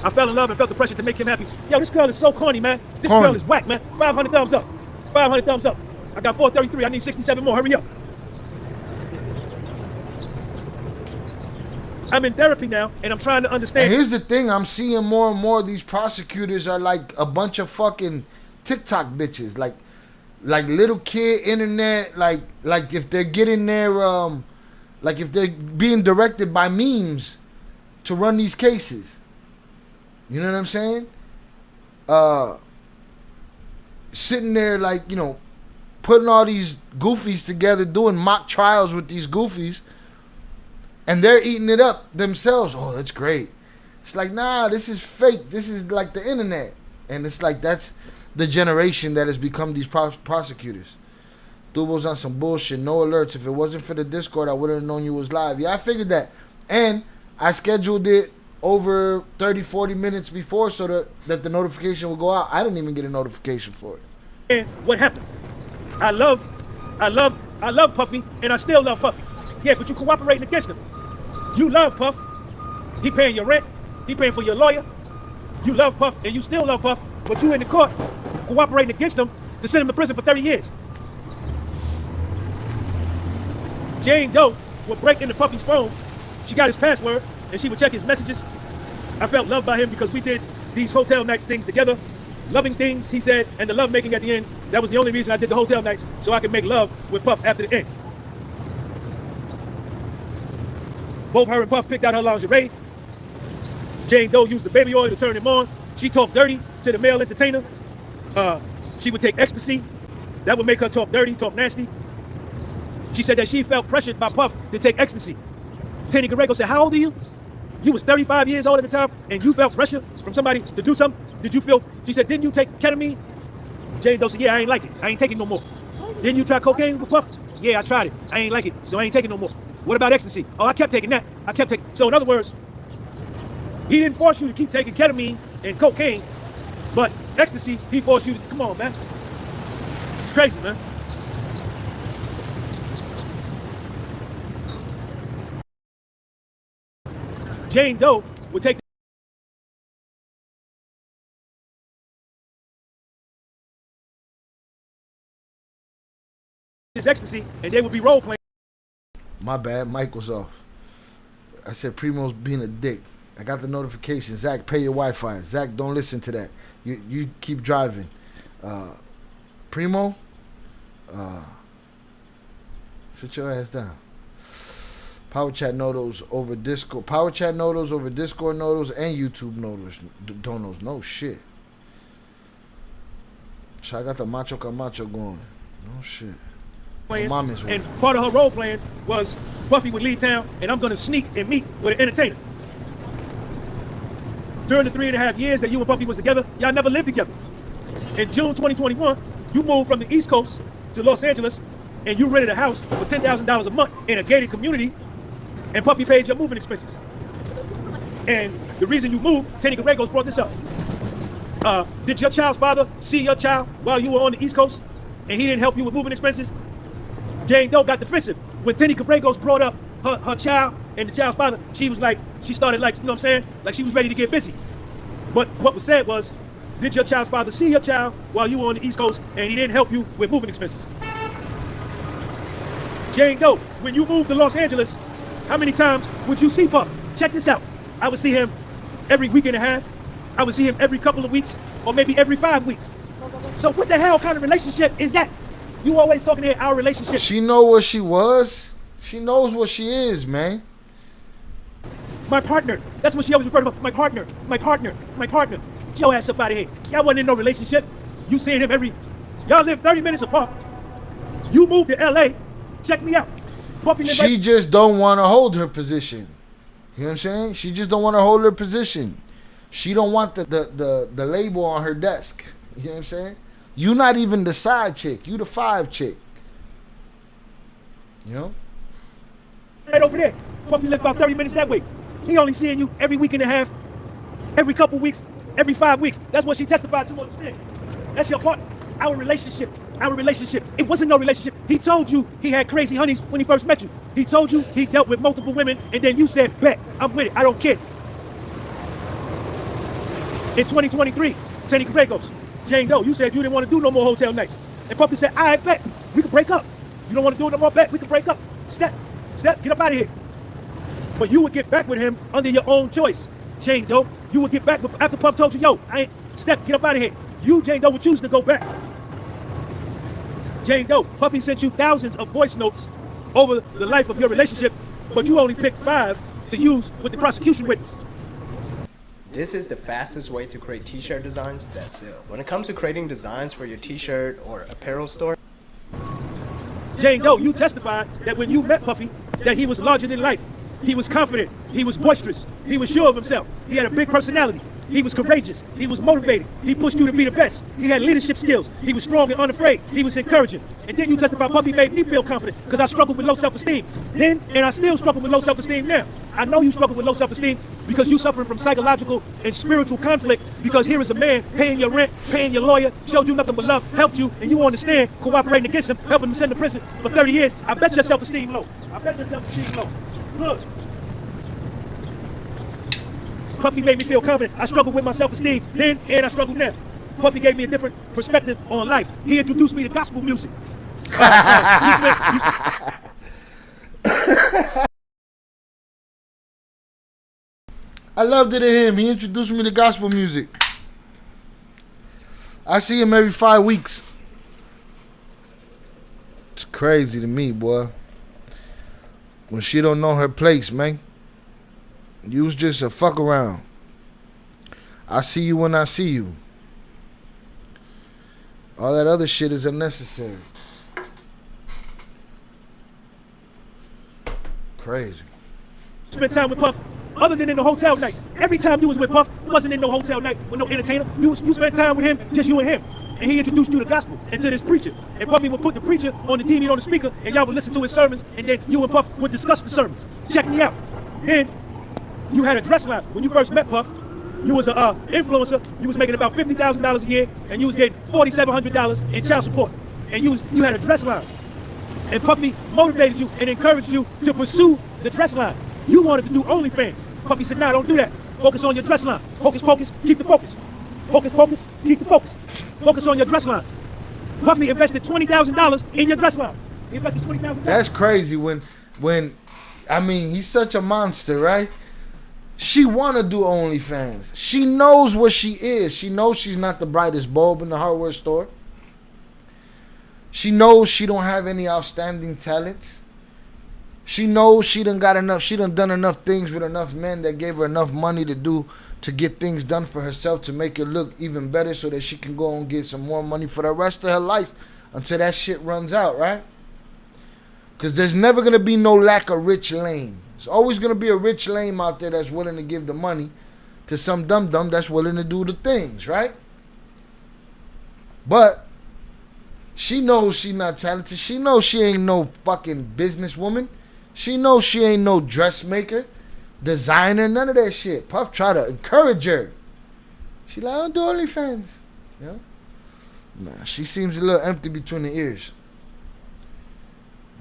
I fell in love and felt the pressure to make him happy. Yo, this girl is so corny, man. This girl is whack, man. 500 thumbs up. 500 thumbs up. I got 433. I need 67 more. Hurry up. I'm in therapy now, and I'm trying to understand. And here's the thing. I'm seeing more and more of these prosecutors are like a bunch of fucking TikTok bitches. Like little kid internet. Like if they're getting their, like if they're being directed by memes to run these cases. You know what I'm saying? Sitting there like, you know, putting all these goofies together, doing mock trials with these goofies, and they're eating it up themselves. Oh, that's great. It's like, nah, this is fake. This is like the internet. And it's like, that's the generation that has become these prosecutors. Dubo's on some bullshit. No alerts. If it wasn't for the Discord, I wouldn't have known you was live. Yeah, I figured that. And I scheduled it over 30, 40 minutes before so that the notification would go out. I didn't even get a notification for it. And what happened? I love Puffy, and I still love Puffy. Yeah, but you cooperating against him. You love Puff. He paying your rent. He paying for your lawyer. You love Puff, and you still love Puff, but you in the court cooperating against him to send him to prison for 30 years. Jane Doe would break into Puffy's phone. She got his password, and she would check his messages. I felt loved by him because we did these hotel nights things together. Loving things, he said, and the love making at the end. That was the only reason I did the hotel nights, so I could make love with Puff after the end. Both her and Puff picked out her lingerie. Jane Doe used the baby oil to turn him on. She talked dirty to the male entertainer. She would take ecstasy. That would make her talk dirty, talk nasty. She said that she felt pressured by Puff to take ecstasy. Tanny Garego said, how old are you? You was 35 years old at the time, and you felt pressure from somebody to do something? Did you feel, she said, didn't you take ketamine? Jane Doe said, yeah, I ain't like it. I ain't taking no more. Didn't you try cocaine with Puff? Yeah, I tried it. I ain't like it, so I ain't taking no more. What about ecstasy? Oh, I kept taking that. I kept taking, so in other words, he didn't force you to keep taking ketamine and cocaine, but ecstasy, he forced you to, come on, man. It's crazy, man. Jane Doe would take this ecstasy and they would be role playing. My bad, mic was off. I said Primo's being a dick. I got the notification. Zach, pay your Wi-Fi. Zach, don't listen to that. You keep driving. Primo, sit your ass down. Power chat nodos over Discord. Power chat nodos over Discord nodos and YouTube nodos. Donos. No shit. So I got the Macho Camacho going. No shit. And part of her role playing was Puffy would leave town and I'm gonna sneak and meet with an entertainer. During the 3.5 years that you and Puffy was together, y'all never lived together. In June 2021, you moved from the East Coast to Los Angeles and you rented a house for $10,000 a month in a gated community, and Puffy paid your moving expenses. And the reason you moved, Tanny Garregos brought this up. Did your child's father see your child while you were on the East Coast and he didn't help you with moving expenses? Jane Doe got defensive. When Tanny Garregos brought up her child and the child's father, she was like, she started like, you know what I'm saying? Like she was ready to get busy. But what was said was, did your child's father see your child while you were on the East Coast and he didn't help you with moving expenses? Jane Doe, when you moved to Los Angeles, how many times would you see Puff? Check this out. I would see him every week and a half. I would see him every couple of weeks, or maybe every 5 weeks. So what the hell kind of relationship is that? You always talking about our relationship. She know what she was. She knows what she is, man. My partner. That's what she always referred to. My partner. My partner. My partner. Get your ass up out of here. Y'all wasn't in no relationship. You seeing him every... Y'all live 30 minutes apart. You moved to L.A. Check me out. She just don't want to hold her position. You know what I'm saying? She just don't want to hold her position. She don't want the label on her desk. You know what I'm saying? You not even the side chick. You the 5 chick. You know? Right over there. Puffy lives about 30 minutes that way. He only seeing you every week and a half, every couple weeks, every 5 weeks. That's what she testified to on the stand. That's your partner. Our relationship. Our relationship. It wasn't no relationship. He told you he had crazy honeys when he first met you. He told you he dealt with multiple women, and then you said, bet, I'm with it. I don't care. In 2023, Tanny Garregos, Jane Doe, you said you didn't want to do no more hotel nights. And Puffy said, I bet, we can break up. You don't want to do it no more, bet, we can break up. Step, get up out of here. But you would get back with him under your own choice. Jane Doe, you would get back with, after Puff told you, yo, Step, get up out of here. You, Jane Doe, would choose to go back. Jane Doe, Puffy sent you thousands of voice notes over the life of your relationship, but you only picked 5 to use with the prosecution witness. This is the fastest way to create t-shirt designs that sell. When it comes to creating designs for your t-shirt or apparel store, Jane Doe, you testified that when you met Puffy, that he was larger than life. He was confident. He was boisterous. He was sure of himself. He had a big personality. He was courageous. He was motivated. He pushed you to be the best. He had leadership skills. He was strong and unafraid. He was encouraging. And then you testified Puffy made me feel confident because I struggled with low self-esteem then, and I still struggle with low self-esteem now. I know you struggle with low self-esteem because you're suffering from psychological and spiritual conflict because here is a man paying your rent, paying your lawyer, showed you nothing but love, helped you, and you understand cooperating against him, helping him send to prison for 30 years. I bet your self-esteem low. I bet your self-esteem low. Look. Puffy made me feel confident. I struggled with my self-esteem then, and I struggle now. Puffy gave me a different perspective on life. He introduced me to gospel music. I loved it in him. He introduced me to gospel music. I see him every 5 weeks. It's crazy to me, boy. When she don't know her place, man. You was just a fuck around. I see you when I see you. All that other shit is unnecessary. Crazy. Spent time with Puff other than in the hotel nights. Every time you was with Puff, it wasn't in no hotel night with no entertainer. You spent time with him, just you and him. And he introduced you to gospel and to this preacher. And Puffy would put the preacher on the TV and on the speaker, and y'all would listen to his sermons, and then you and Puff would discuss the sermons. Check me out. Then you had a dress line. When you first met Puff, you was an influencer. You was making about $50,000 a year, and you was getting $4,700 in child support. And you had a dress line. And Puffy motivated you and encouraged you to pursue the dress line. You wanted to do OnlyFans. Puffy said, nah, don't do that. Focus on your dress line. Focus, focus, keep the focus. Focus, focus, keep the focus. Focus on your dress line. Puffy invested $20,000 in your dress line. He invested $20,000. That's crazy when I mean, he's such a monster, right? She want to do OnlyFans. She knows what she is. She knows she's not the brightest bulb in the hardware store. She knows she don't have any outstanding talents. She knows she done done enough things with enough men that gave her enough money to get things done for herself to make her look even better so that she can go and get some more money for the rest of her life until that shit runs out, right? Because there's never going to be no lack of rich lame. There's always going to be a rich lame out there that's willing to give the money to some dum-dum that's willing to do the things, right? But she knows she's not talented. She knows she ain't no fucking businesswoman. She knows she ain't no dressmaker, designer, none of that shit. Puff try to encourage her. She like, I don't do OnlyFans. Yeah? Nah, she seems a little empty between the ears.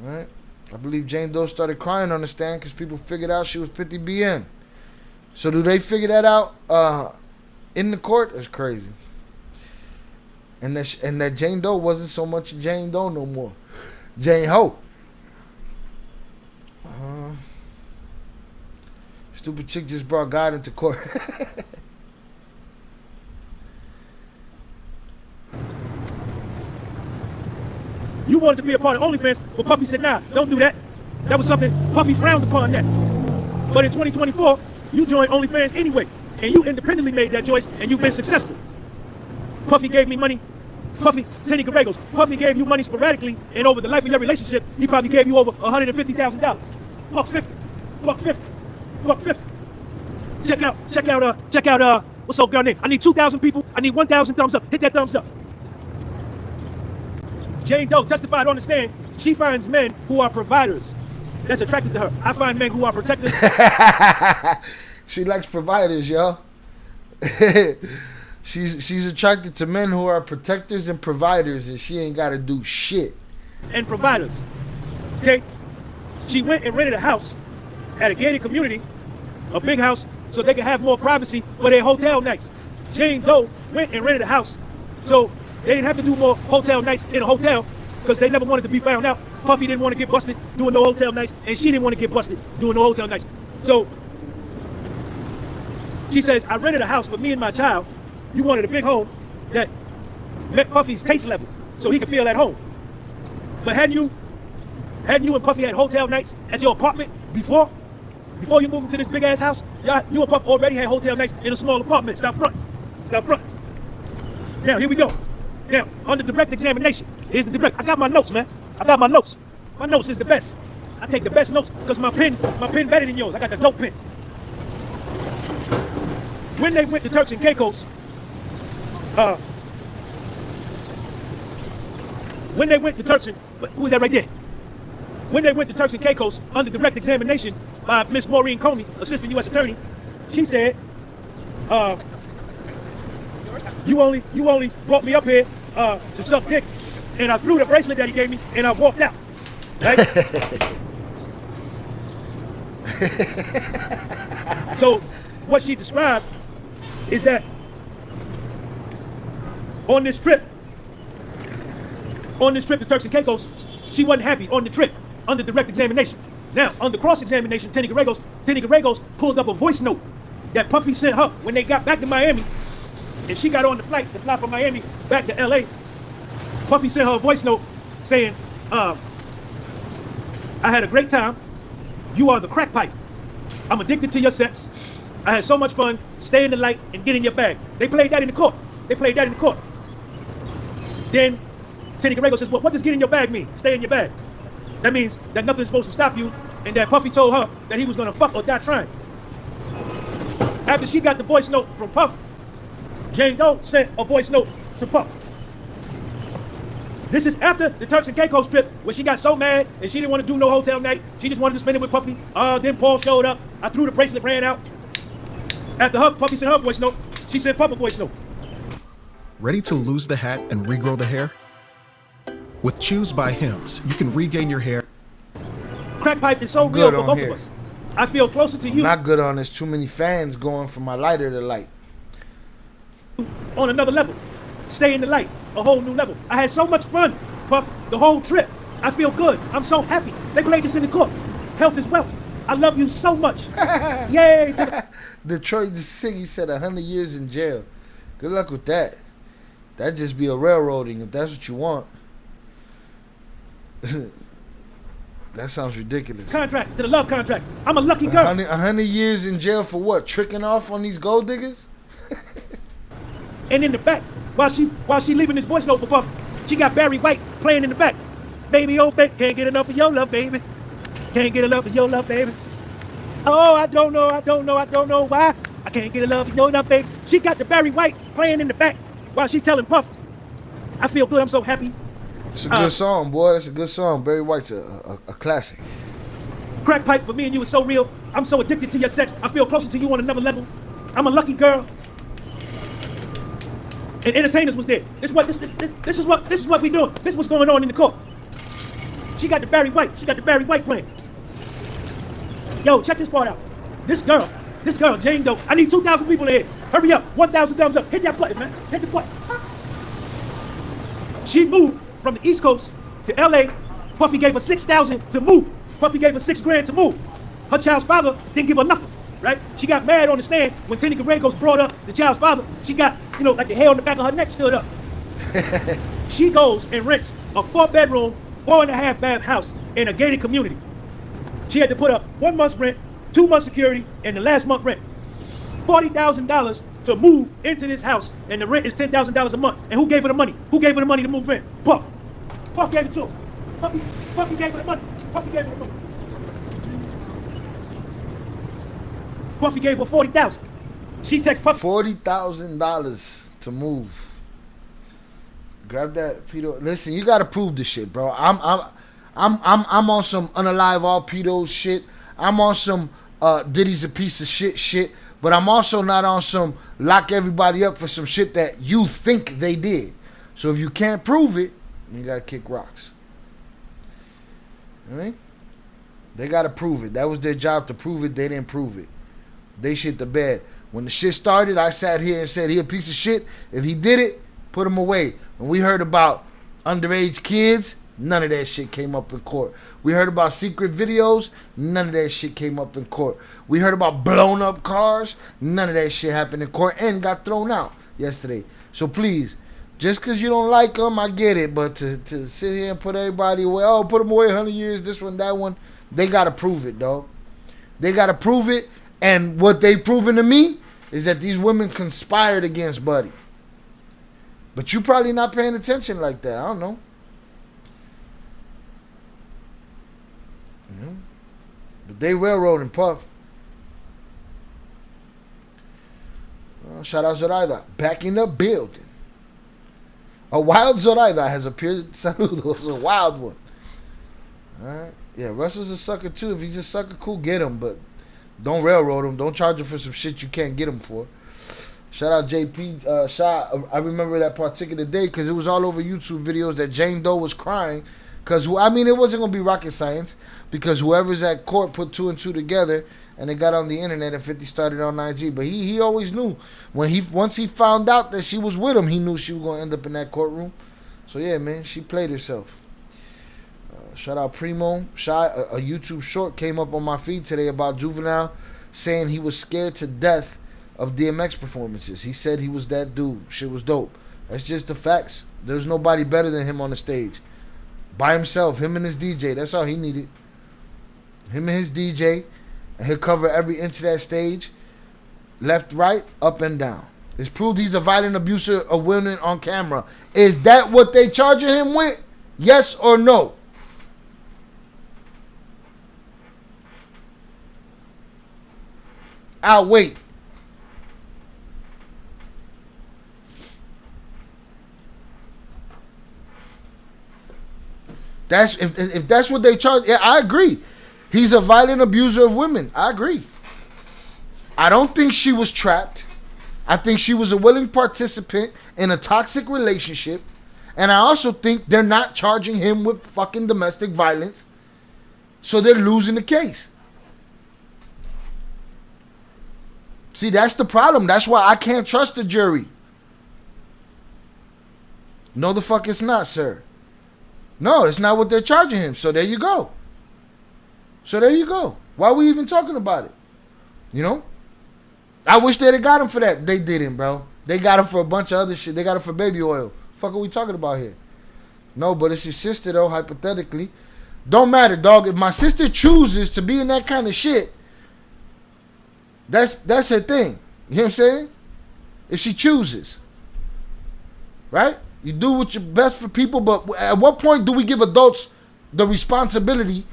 Right? I believe Jane Doe started crying on the stand because people figured out she was 50 BN. So do they figure that out in the court? That's crazy. And that Jane Doe wasn't so much Jane Doe no more. Jane Ho. Stupid chick just brought God into court. You wanted to be a part of OnlyFans, but Puffy said, nah, don't do that. That was something Puffy frowned upon that. But in 2024, you joined OnlyFans anyway, and you independently made that choice, and you've been successful. Puffy gave me money. Puffy, Tenny Garregos, Puffy gave you money sporadically, and over the life of your relationship, he probably gave you over $150,000. $150. Check out, what's up, girl name? I need 2,000 people. I need 1,000 thumbs up. Hit that thumbs up. Jane Doe testified on the stand. She finds men who are providers that's attracted to her. I find men who are protectors. She likes providers, y'all. She's attracted to men who are protectors and providers, and she ain't got to do shit. And providers. Okay? She went and rented a house at a gated community, a big house, so they could have more privacy for their hotel nights. Jane Doe went and rented a house, so they didn't have to do more hotel nights in a hotel because they never wanted to be found out. Puffy didn't want to get busted doing no hotel nights, and she didn't want to get busted doing no hotel nights. So she says, I rented a house for me and my child. You wanted a big home that met Puffy's taste level so he could feel at home. But hadn't you and Puffy had hotel nights at your apartment before you moved into this big ass house? You and Puff already had hotel nights in a small apartment. Stop front. Now, here we go. Now, under direct examination, here's the direct. I got my notes, man. I got my notes. My notes is the best. I take the best notes because my pen better than yours. I got the dope pen. When they went to Turks and Caicos, when they went to Turks and, who is that right there? When they went to Turks and Caicos under direct examination by Miss Maureen Comey, Assistant U.S. Attorney, she said, you only brought me up here to suck dick, and I threw the bracelet that he gave me, and I walked out. Right? So what she described is that on this trip to Turks and Caicos, she wasn't happy on the trip under direct examination. Now, under cross-examination, Tenny Gallegos pulled up a voice note that Puffy sent her when they got back to Miami, and she got on the flight to fly from Miami back to LA. Puffy sent her a voice note saying, I had a great time. You are the crack pipe. I'm addicted to your sex. I had so much fun. Stay in the light and get in your bag. They played that in the court. Then Tenny Gallegos says, well, what does get in your bag mean? Stay in your bag. That means that nothing's supposed to stop you, and that Puffy told her that he was gonna fuck or die trying. After she got the voice note from Puff, Jane Doe sent a voice note to Puff. This is after the Turks and Caicos trip where she got so mad and she didn't want to do no hotel night. She just wanted to spend it with Puffy. Then Paul showed up. I threw the bracelet, ran out. After Puffy sent her voice note, she sent Puff a voice note. Ready to lose the hat and regrow the hair? With Choose by Hims, you can regain your hair. Crack pipe is so real for both of us. I feel closer to you. Not good on this. Too many fans going from my lighter to light. On another level. Stay in the light. A whole new level. I had so much fun, Puff, the whole trip. I feel good. I'm so happy. They played this in the court. Health is wealth. I love you so much. Yay. Detroit Siggy said 100 years in jail. Good luck with that. That'd just be a railroading if that's what you want. That sounds ridiculous. Contract to the love contract. I'm a lucky girl. 100 years in jail for what? Tricking off on these gold diggers? And in the back, while she leaving this voice note for Puff, she got Barry White playing in the back. Baby, oh, baby, can't get enough of your love, baby. Can't get enough of your love, baby. Oh, I don't know why. I can't get enough of your love, baby. She got the Barry White playing in the back while she telling Puff, I feel good, I'm so happy. It's a good song, boy. It's a good song. Barry White's a classic. Crack pipe for me and you is so real. I'm so addicted to your sex. I feel closer to you on another level. I'm a lucky girl. And entertainers was there. This is what we doing. This is what's going on in the court. She got the Barry White playing. Yo, check this part out. This girl, Jane Doe. I need 2,000 people in here. Hurry up. 1,000 thumbs up. Hit that button, man. Hit the button. She moved from the East Coast to LA. Puffy gave her 6,000 to move. Puffy gave her $6,000 to move. Her child's father didn't give her nothing, right? She got mad on the stand when Tenny Gallegos brought up the child's father. She got, like the hair on the back of her neck stood up. She goes and rents a 4-bedroom, 4.5-bath house in a gated community. She had to put up 1 month's rent, 2 months security, and the last month rent. $40,000 to move into this house, and the rent is $10,000 a month. And who gave her the money? Who gave her the money to move in? Puff. Puff gave it to her. Puffy gave her the money. Puffy gave her the money. Puffy gave her $40,000. She texts Puffy $40,000 to move. Grab that, pedo. Listen, you gotta prove this shit, bro. I'm on some unalive all pedos shit. I'm on some Diddy's a piece of shit. But I'm also not on some lock everybody up for some shit that you think they did. So if you can't prove it, you gotta kick rocks. You know what I mean? They gotta prove it. That was their job to prove it. They didn't prove it. They shit the bed. When the shit started, I sat here and said, he a piece of shit. If he did it, put him away. When we heard about underage kids, none of that shit came up in court. We heard about secret videos. None of that shit came up in court. We heard about blown up cars. None of that shit happened in court and got thrown out yesterday. So please, just because you don't like them, I get it. But to sit here and put everybody away, put them away 100 years, this one, that one, they got to prove it, dog. They got to prove it. And what they proven to me is that these women conspired against Buddy. But you probably not paying attention like that. I don't know. They railroading Puff. Shout out Zoraida. Back in the building. A wild Zoraida has appeared. Saludos. A wild one. Alright. Yeah, Russell's a sucker too. If he's a sucker, cool, get him. But don't railroad him. Don't charge him for some shit you can't get him for. Shout out JP. I remember that particular day because it was all over YouTube videos that Jane Doe was crying. Because, I mean, it wasn't going to be rocket science. Because whoever's at court put 2 and 2 together. And they got on the internet and 50 started on IG. But he always knew. Once he found out that she was with him, he knew she was going to end up in that courtroom. So, yeah, man, she played herself. Shout out Primo. A YouTube short came up on my feed today about Juvenile saying he was scared to death of DMX performances. He said he was that dude. Shit was dope. That's just the facts. There's nobody better than him on the stage. By himself, him and his DJ. That's all he needed. Him and his DJ. And he'll cover every inch of that stage. Left, right, up, and down. It's proved he's a violent abuser of women on camera. Is that what they charging him with? Yes or no? I'll wait. That's if that's what they charge. Yeah, I agree. He's a violent abuser of women. I agree. I don't think she was trapped. I think she was a willing participant in a toxic relationship. And I also think they're not charging him with fucking domestic violence. So they're losing the case. See, that's the problem. That's why I can't trust the jury. No, the fuck it's not, sir. No, it's not what they're charging him. So there you go. Why are we even talking about it? You know? I wish they'd have got him for that. They didn't, bro. They got him for a bunch of other shit. They got him for baby oil. Fuck are we talking about here? No, but it's your sister, though, hypothetically. Don't matter, dog. If my sister chooses to be in that kind of shit, that's her thing. You know what I'm saying? If she chooses. Right? You do what's your best for people, but at what point do we give adults the responsibility,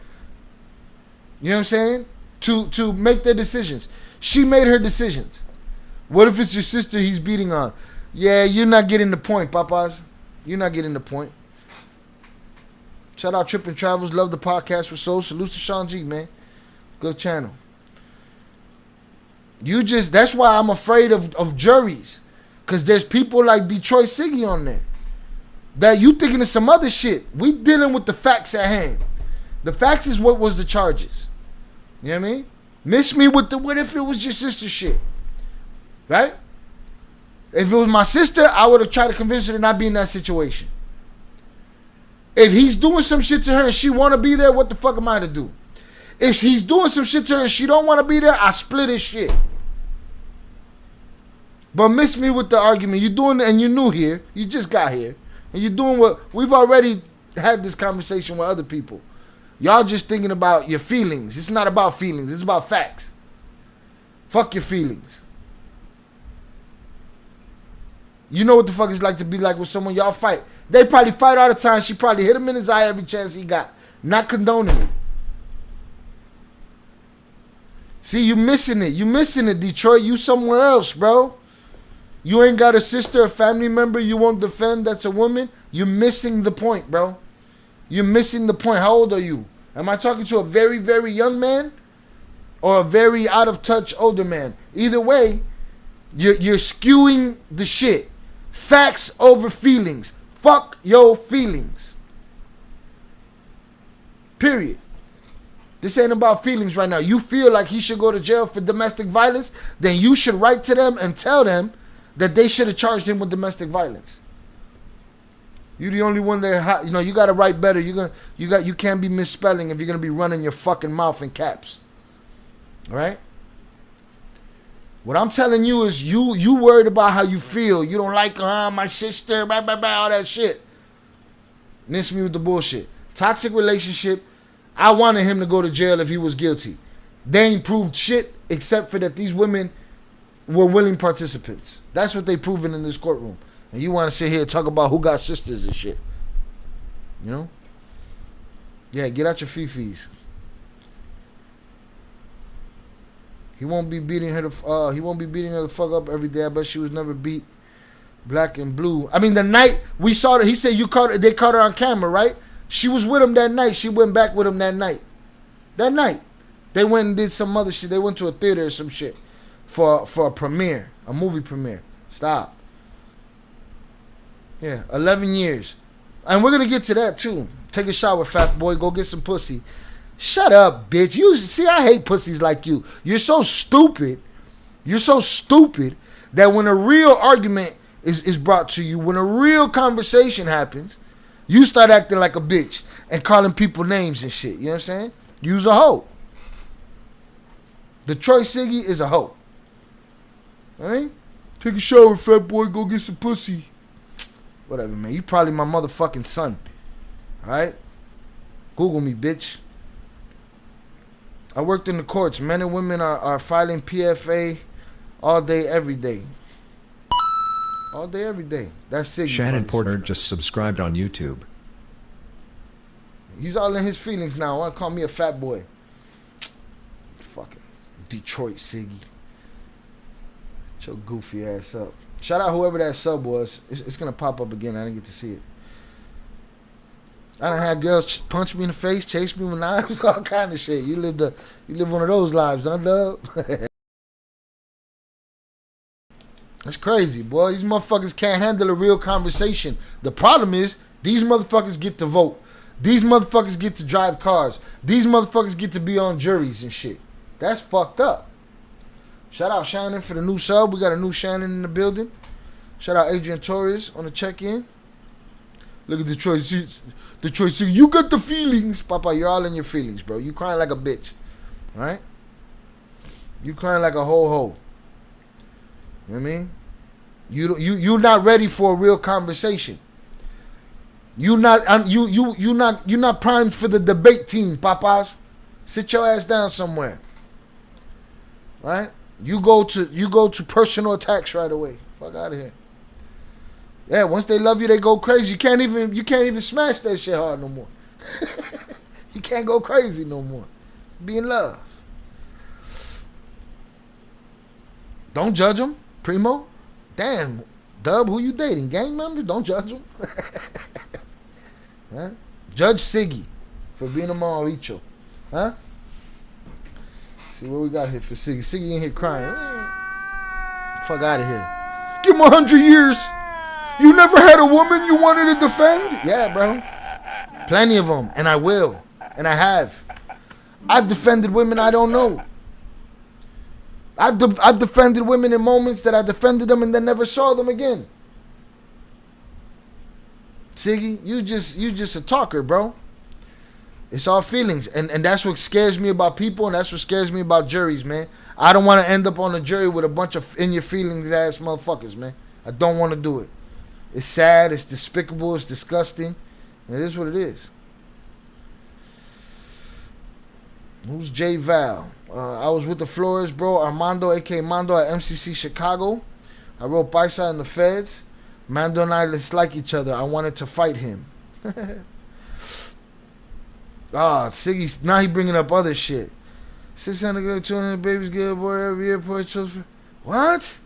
you know what I'm saying, to make their decisions? She made her decisions. What if it's your sister he's beating on? Yeah, you're not getting the point, papas. You're not getting the point. Shout out Trippin' Travels. Love the podcast for Soul. Salute to Sean G, man. Good channel. That's why I'm afraid of juries. Because there's people like Detroit Siggy on there. That you thinking of some other shit. We dealing with the facts at hand. The facts is what was the charges. You know what I mean? Miss me with the what if it was your sister shit. Right? If it was my sister, I would have tried to convince her to not be in that situation. If he's doing some shit to her and she want to be there, what the fuck am I to do? If he's doing some shit to her and she don't want to be there, I split his shit. But miss me with the argument. You doing, and you're new here. You just got here. And you're doing what, we've already had this conversation with other people. Y'all just thinking about your feelings. It's not about feelings. It's about facts. Fuck your feelings. You know what the fuck it's like to be like with someone y'all fight. They probably fight all the time. She probably hit him in his eye every chance he got. Not condoning it. See, you missing it. You missing it, Detroit. You somewhere else, bro. You ain't got a sister, a family member you won't defend that's a woman. You're missing the point, bro. You're missing the point. How old are you? Am I talking to a very, very young man? Or a very out of touch older man? Either way, you're skewing the shit. Facts over feelings. Fuck your feelings. Period. This ain't about feelings right now. You feel like he should go to jail for domestic violence, then you should write to them and tell them that they should have charged him with domestic violence. You're the only one that you got to write better. You can't be misspelling if you're gonna be running your fucking mouth in caps. All right? What I'm telling you is you worried about how you feel. You don't like my sister, blah, blah, blah, all that shit. Miss me with the bullshit. Toxic relationship. I wanted him to go to jail if he was guilty. They ain't proved shit except for that these women were willing participants. That's what they proven in this courtroom. And you want to sit here and talk about who got sisters and shit. You know? Yeah, get out your fifis. He won't be beating her the fuck up every day. I bet she was never beat. Black and blue. I mean, the night we saw her, he said they caught her on camera, right? She was with him that night. She went back with him that night. That night. They went and did some other shit. They went to a theater or some shit for a premiere, a movie premiere. Stop. Yeah, 11 years. And we're going to get to that too. Take a shower, fat boy. Go get some pussy. Shut up, bitch. You see, I hate pussies like you. You're so stupid. You're so stupid that when a real argument is brought to you, when a real conversation happens, you start acting like a bitch and calling people names and shit. You know what I'm saying? You's a hoe. Detroit Siggy is a hoe. Alright? Take a shower, fat boy. Go get some pussy. Whatever, man. You probably my motherfucking son. Alright? Google me, bitch. I worked in the courts. Men and women are filing PFA all day, every day. All day, every day. That's Siggy. Shannon Porter just subscribed on YouTube. He's all in his feelings now. Want to call me a fat boy. Fucking Detroit Siggy. Shut your goofy ass up. Shout out whoever that sub was. It's going to pop up again. I didn't get to see it. I done had girls punch me in the face, chase me with knives, all kind of shit. You live one of those lives, huh, dub? That's crazy, boy. These motherfuckers can't handle a real conversation. The problem is, these motherfuckers get to vote. These motherfuckers get to drive cars. These motherfuckers get to be on juries and shit. That's fucked up. Shout out Shannon for the new sub. We got a new Shannon in the building. Shout out Adrian Torres on the check-in. Look at Detroit City. You got the feelings. Papa, you're all in your feelings, bro. You crying like a bitch. Alright? You crying like a ho-ho. You know what I mean? You're not ready for a real conversation. You're not primed for the debate team, papas. Sit your ass down somewhere. Right? You go to personal attacks right away. Fuck out of here. Yeah, once they love you, they go crazy. You can't even smash that shit hard no more. You can't go crazy no more. Be in love. Don't judge them, Primo. Damn, Dub, who you dating? Gang members? Don't judge them. Huh? Judge Siggy for being a Mauricio. Huh? See what we got here for Siggy. Siggy in here crying. Fuck out of here. Give him 100 years. You never had a woman you wanted to defend? Yeah, bro. Plenty of them. And I will. And I have. I've defended women I don't know. I've defended women in moments that I defended them and then never saw them again. Siggy, you just a talker, bro. It's all feelings. And that's what scares me about people, and that's what scares me about juries, man. I don't want to end up on a jury with a bunch of in-your-feelings ass motherfuckers, man. I don't want to do it. It's sad, it's despicable, it's disgusting. And it is what it is. Who's J Val? I was with the Flores, bro. Armando, a.k.a. Mando, at MCC Chicago. I wrote Paisa in the Feds. Mando and I dislike each other. I wanted to fight him. Siggy, now he bringing up other shit. 600 good, 200 babies good, boy, every airport children. What?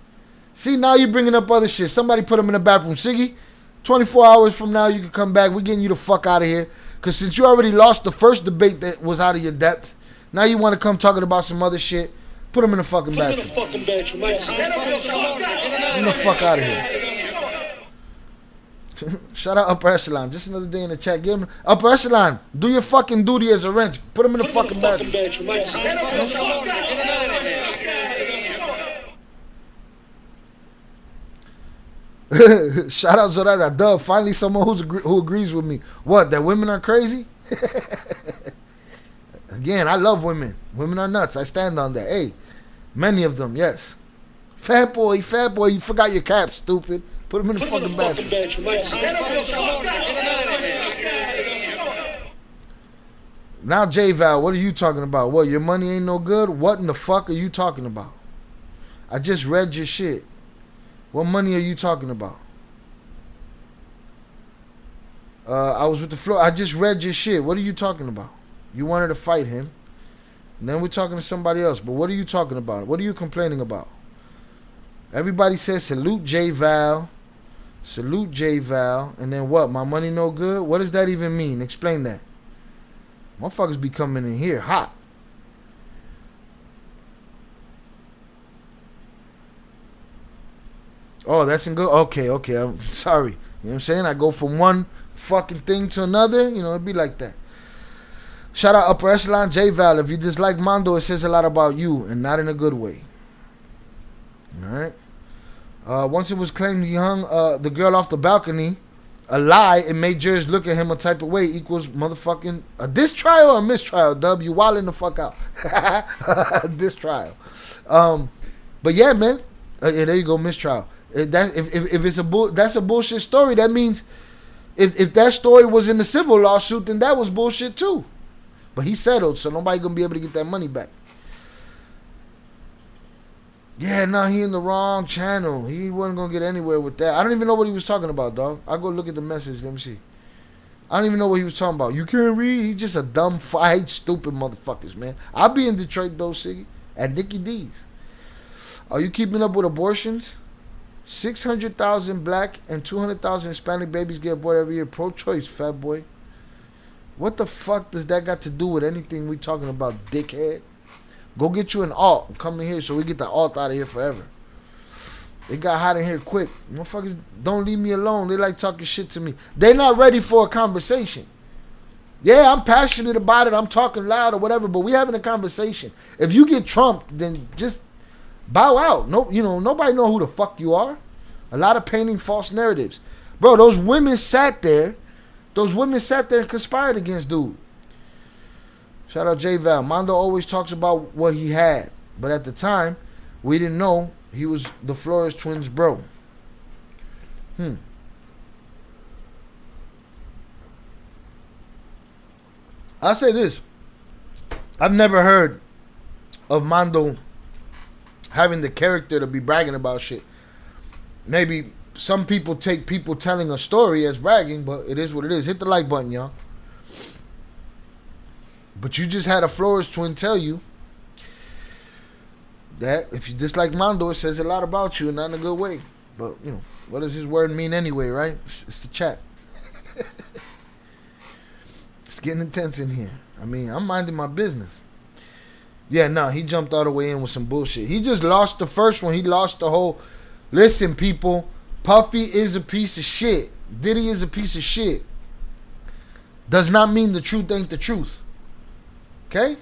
See, now you're bringing up other shit. Somebody put him in the bathroom. Siggy, 24 hours from now, you can come back. We're getting you the fuck out of here. Because since you already lost the first debate that was out of your depth, now you want to come talking about some other shit. Put him in the fucking bathroom. Get him the fuck out of here. Shout out Upper Echelon. Just another day in the chat. Give him Upper Echelon. Do your fucking duty as a wrench. Put him in the fucking bathroom. Shout out Zorada. Dub. Finally someone who agrees with me. What? That women are crazy? Again, I love women. Women are nuts. I stand on that. Hey, many of them, yes. Fat boy, you forgot your cap, stupid. Put him in the fucking bathroom. Now, J Val, what are you talking about? What, your money ain't no good? What in the fuck are you talking about? I just read your shit. What money are you talking about? I was with the floor. I just read your shit. What are you talking about? You wanted to fight him. And then we're talking to somebody else. But what are you talking about? What are you complaining about? Everybody says salute J Val. Salute J Val. And then what? My money no good? What does that even mean? Explain that. Motherfuckers be coming in here hot. Oh, that's in good. Okay. I'm sorry. You know what I'm saying? I go from one fucking thing to another. You know, it'd be like that. Shout out Upper Echelon J Val. If you dislike Mondo, it says a lot about you and not in a good way. Alright. Once it was claimed he hung the girl off the balcony, a lie, it made jurors look at him a type of way equals motherfucking a diss trial or a mistrial. W, wildin' the fuck out. Diss trial. But yeah, man. Yeah, there you go, mistrial. If it's that's a bullshit story. That means if that story was in the civil lawsuit, then that was bullshit too. But he settled, so nobody gonna be able to get that money back. Yeah, no, he in the wrong channel. He wasn't gonna get anywhere with that. I don't even know what he was talking about, dog. I'll go look at the message. Let me see. I don't even know what he was talking about. You can't read. He's just a dumb, stupid motherfuckers, man. I'll be in Detroit, though, Siggy, at Dickie D's. Are you keeping up with abortions? 600,000 black and 200,000 Hispanic babies get aborted every year. Pro-choice, fat boy. What the fuck does that got to do with anything we talking about, dickhead? Go get you an alt and come in here so we get the alt out of here forever. It got hot in here quick. Motherfuckers don't leave me alone. They like talking shit to me. They not ready for a conversation. Yeah, I'm passionate about it. I'm talking loud or whatever, but we having a conversation. If you get trumped, then just bow out. No, you know, nobody know who the fuck you are. A lot of painting false narratives. Bro, those women sat there. Those women sat there and conspired against dude. Shout out J Val. Mondo always talks about what he had. But at the time, we didn't know he was the Flores twins bro. I'll say this. I've never heard of Mondo having the character to be bragging about shit. Maybe some people take people telling a story as bragging, but it is what it is. Hit the like button, y'all. But you just had a Flores twin tell you that if you dislike Mondo, it says a lot about you and not in a good way. But, you know, what does his word mean anyway, right? It's the chat. It's getting intense in here. I mean, I'm minding my business. Yeah, no, he jumped all the way in with some bullshit. He just lost the first one. He lost the whole... Listen, people, Puffy is a piece of shit. Diddy is a piece of shit. Does not mean the truth ain't the truth. Okay?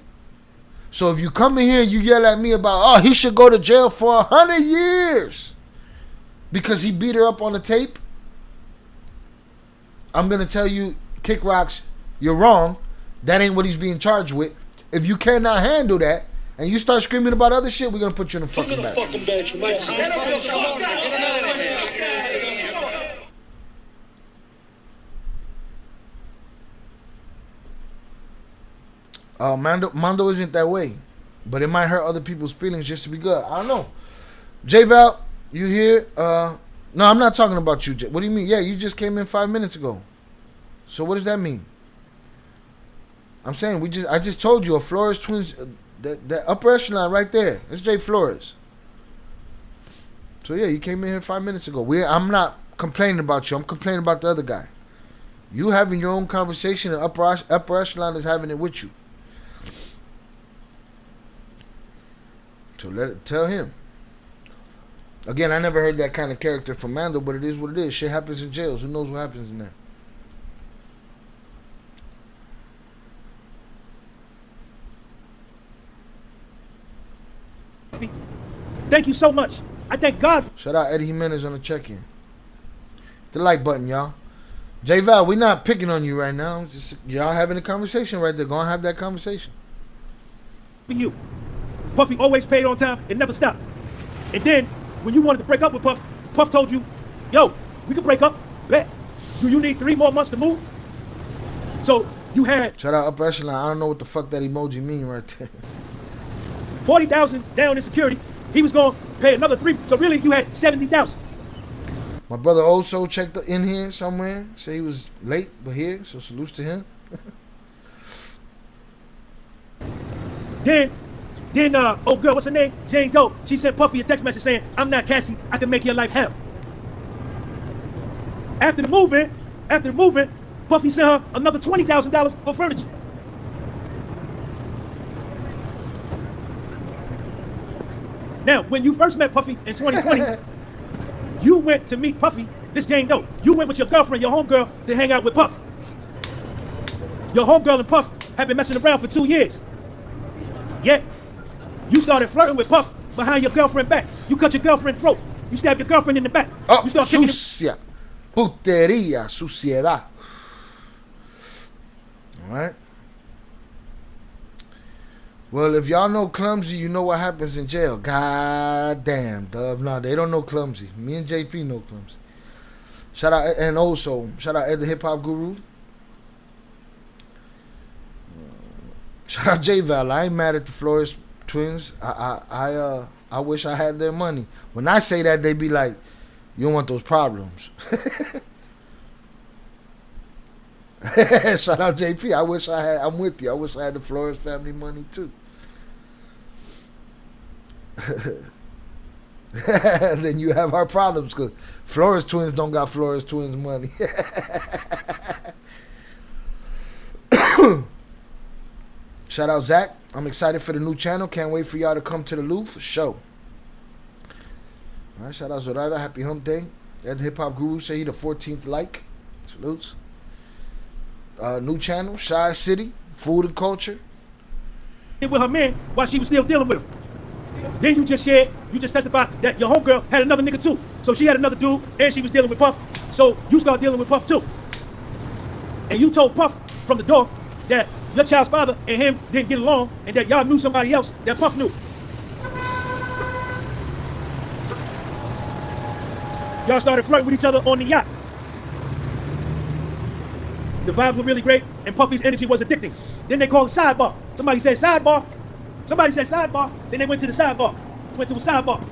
So if you come in here and you yell at me about, oh, he should go to jail for 100 years because he beat her up on the tape, I'm going to tell you, Kick Rocks, you're wrong. That ain't what he's being charged with. If you cannot handle that and you start screaming about other shit, we're going to put you in the fucking back. Mondo isn't that way, but it might hurt other people's feelings just to be good. I don't know. J Val, you here? No, I'm not talking about you. What do you mean? Yeah, you just came in 5 minutes ago. So what does that mean? I'm saying I just told you a Flores twins, that upper echelon right there. It's Jay Flores. So yeah, you came in here 5 minutes ago. I'm not complaining about you. I'm complaining about the other guy. You having your own conversation, and upper echelon is having it with you. So tell him. Again, I never heard that kind of character from Mando, but it is what it is. Shit happens in jails. Who knows what happens in there? Thank you so much. I thank God. Shout out Eddie Jimenez on the check-in. The like button, y'all. J Val, we're not picking on you right now. Just y'all having a conversation right there. Go and have that conversation. For you. Puffy always paid on time and never stopped. And then, when you wanted to break up with Puff, Puff told you, yo, we can break up. Bet. Do you need 3 more months to move? So, you had... Shout out Upper Echelon. I don't know what the fuck that emoji mean right there. 40,000 down in security. He was going to pay another 3. So, really, you had 70,000. My brother also checked in here somewhere. Say he was late, but here. So, salutes to him. Then oh girl, what's her name? Jane Doe. She sent Puffy a text message saying, "I'm not Cassie. I can make your life hell." After the moving, Puffy sent her another $20,000 for furniture. Now, when you first met Puffy in 2020, you went to meet Puffy, this Jane Doe. You went with your girlfriend, your homegirl, to hang out with Puff. Your homegirl and Puff have been messing around for 2 years. Yet, you started flirting with Puff behind your girlfriend's back. You cut your girlfriend's throat. You stabbed your girlfriend in the back. Oh, You start kicking sucia. Putería, suciedad. Alright? Well, if y'all know Clumsy, you know what happens in jail. God damn, Dub. No, they don't know Clumsy. Me and JP know Clumsy. Shout out, and also, shout out Ed the Hip Hop Guru. Shout out J-Val. I ain't mad at the Flores twins. I wish I had their money. When I say that, they be like, you don't want those problems. Shout out JP. I'm with you. I wish I had the Flores family money too. Then you have our problems because Flores twins don't got Flores twins money. Shout out Zach. I'm excited for the new channel. Can't wait for y'all to come to the Louvre for sure. All right, shout out Zorada. Happy hump day. That Hip Hop Guru say he the 14th like. Salutes. New channel, Shy City, food and culture. with her man while she was still dealing with him. Then you just testified that your homegirl had another nigga too. So she had another dude and she was dealing with Puff. So you start dealing with Puff too. And you told Puff from the door that your child's father and him didn't get along and that y'all knew somebody else that Puff knew. Y'all started flirting with each other on the yacht. The vibes were really great and Puffy's energy was addicting. Then they called a sidebar. Somebody said sidebar. Then they went to the sidebar. Went to a sidebar.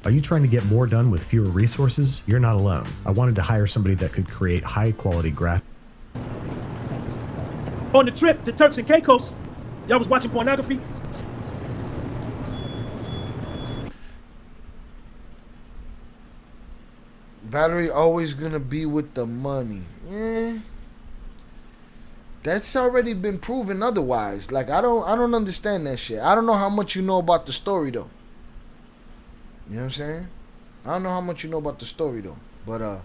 Are you trying to get more done with fewer resources? You're not alone. I wanted to hire somebody that could create high quality graphics. On the trip to Turks and Caicos, y'all was watching pornography. Valerie always gonna be with the money. That's already been proven otherwise. Like I don't understand that shit. I don't know how much you know about the story though. You know what I'm saying? I don't know how much you know about the story though. But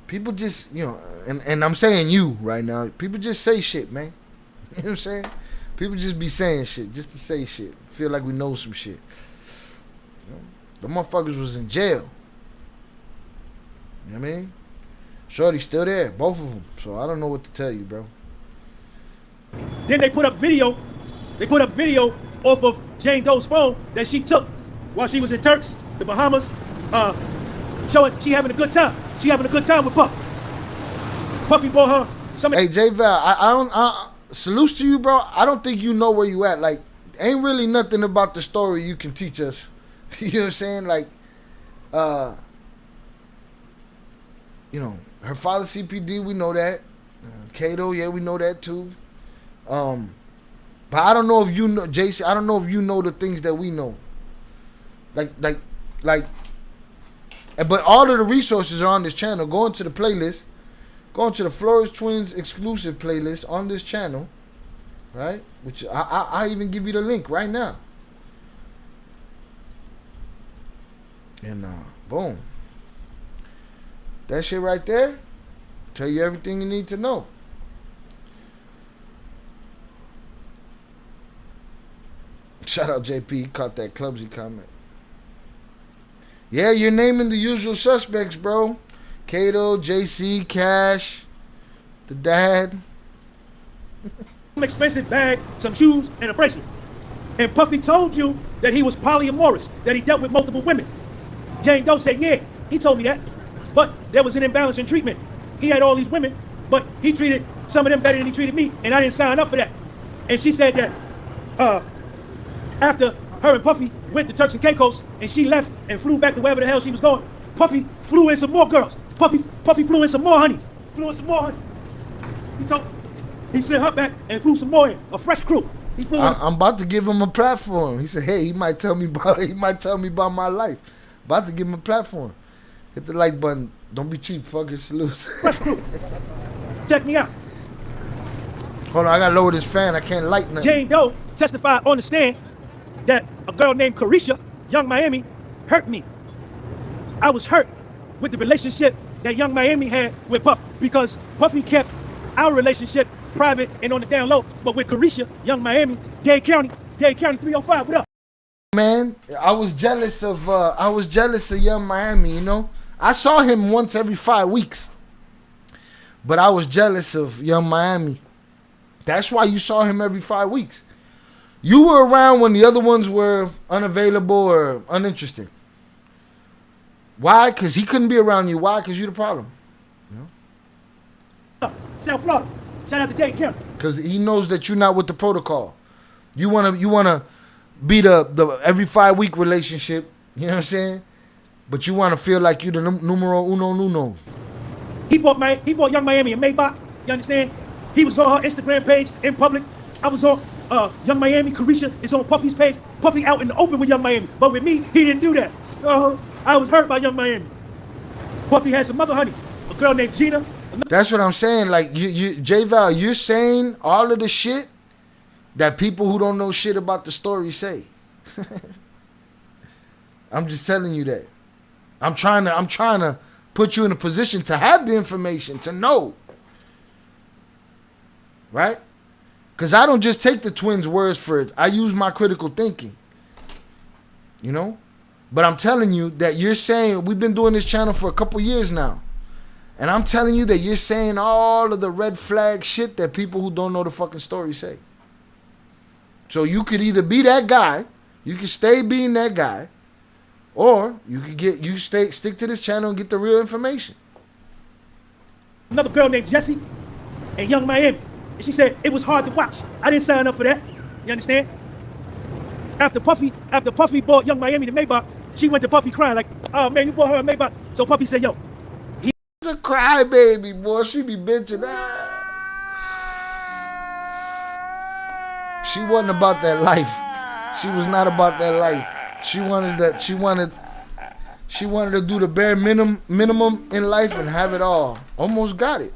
people just, you know, and I'm saying you right now, people just say shit, man. You know what I'm saying? People just be saying shit just to say shit. Feel like we know some shit. You know? The motherfuckers was in jail. You know what I mean? Shorty's still there, both of them. So I don't know what to tell you, bro. Then they put up video. They put up video off of Jane Doe's phone that she took while she was in Turks, the Bahamas, showing she having a good time. She having a good time with Puff. Puffy bought her some. Hey J Val, I salute to you, bro. I don't think you know where you at. Like, ain't really nothing about the story you can teach us. You know what I'm saying? Like, you know, her father CPD, we know that. Kato, yeah, we know that too. But I don't know if you know, JC, I don't know if you know the things that we know. Like, but all of the resources are on this channel. Go into the playlist. Go into the Flores Twins exclusive playlist on this channel. Right? Which I even give you the link right now. And boom. That shit right there tell you everything you need to know. Shout out JP, he caught that clumsy comment. Yeah, you're naming the usual suspects, bro. Kato, JC, Cash, the dad. Some expensive bag, some shoes, and a bracelet. And Puffy told you that he was polyamorous, that he dealt with multiple women. Jane Doe said, yeah, he told me that. But there was an imbalance in treatment. He had all these women, but he treated some of them better than he treated me, and I didn't sign up for that. And she said that after her and Puffy went to Turks and Caicos, and she left and flew back to wherever the hell she was going, Puffy flew in some more girls. Puffy flew in some more honeys. He sent her back and flew some more in, a fresh crew. He flew with I'm about to give him a platform. He said, "Hey, he might tell me about my life." About to give him a platform. Hit the like button. Don't be cheap, fucker. Salute. Check me out. Hold on, I gotta lower this fan. I can't light nothing. Jane Doe testified on the stand that a girl named Carisha, Young Miami, hurt me. I was hurt with the relationship that Young Miami had with Puff because Puffy kept our relationship private and on the down low. But with Carisha, Young Miami, Dade County 305, what up? Man, I was jealous of Young Miami, you know? I saw him once every 5 weeks. But I was jealous of Young Miami. That's why you saw him every 5 weeks. You were around when the other ones were unavailable or uninteresting. Why? Because he couldn't be around you. Why? Because you're the problem. You know? South Florida. Shout out to Dade County. Because he knows that you're not with the protocol. You wanna be the every 5 week relationship. You know what I'm saying? But you wanna feel like you're the numero uno. He bought Young Miami a Maybach. You understand? He was on her Instagram page in public. I was on Young Miami. Carisha is on Puffy's page. Puffy out in the open with Young Miami. But with me, he didn't do that. I was hurt by Young Miami. Puffy had some other honeys. A girl named Gina. That's what I'm saying. Like, J-Val, you're saying all of the shit that people who don't know shit about the story say. I'm just telling you that. I'm trying to put you in a position to have the information, to know. Right? Because I don't just take the twins' words for it. I use my critical thinking. You know? But I'm telling you that you're saying, we've been doing this channel for a couple years now. And I'm telling you that you're saying all of the red flag shit that people who don't know the fucking story say. So you could either be that guy, you can stay being that guy, or you could stick to this channel and get the real information. Another girl named Jessie and Young Miami. And she said it was hard to watch. I didn't sign up for that. You understand? After Puffy bought Young Miami the Maybach, she went to Puffy crying like, "Oh man, you bought her a Maybach." So Puffy said, "Yo, he's a crybaby, boy. She be bitching that. She wasn't about that life. She was not about that life. She wanted to do the bare minimum in life and have it all. Almost got it.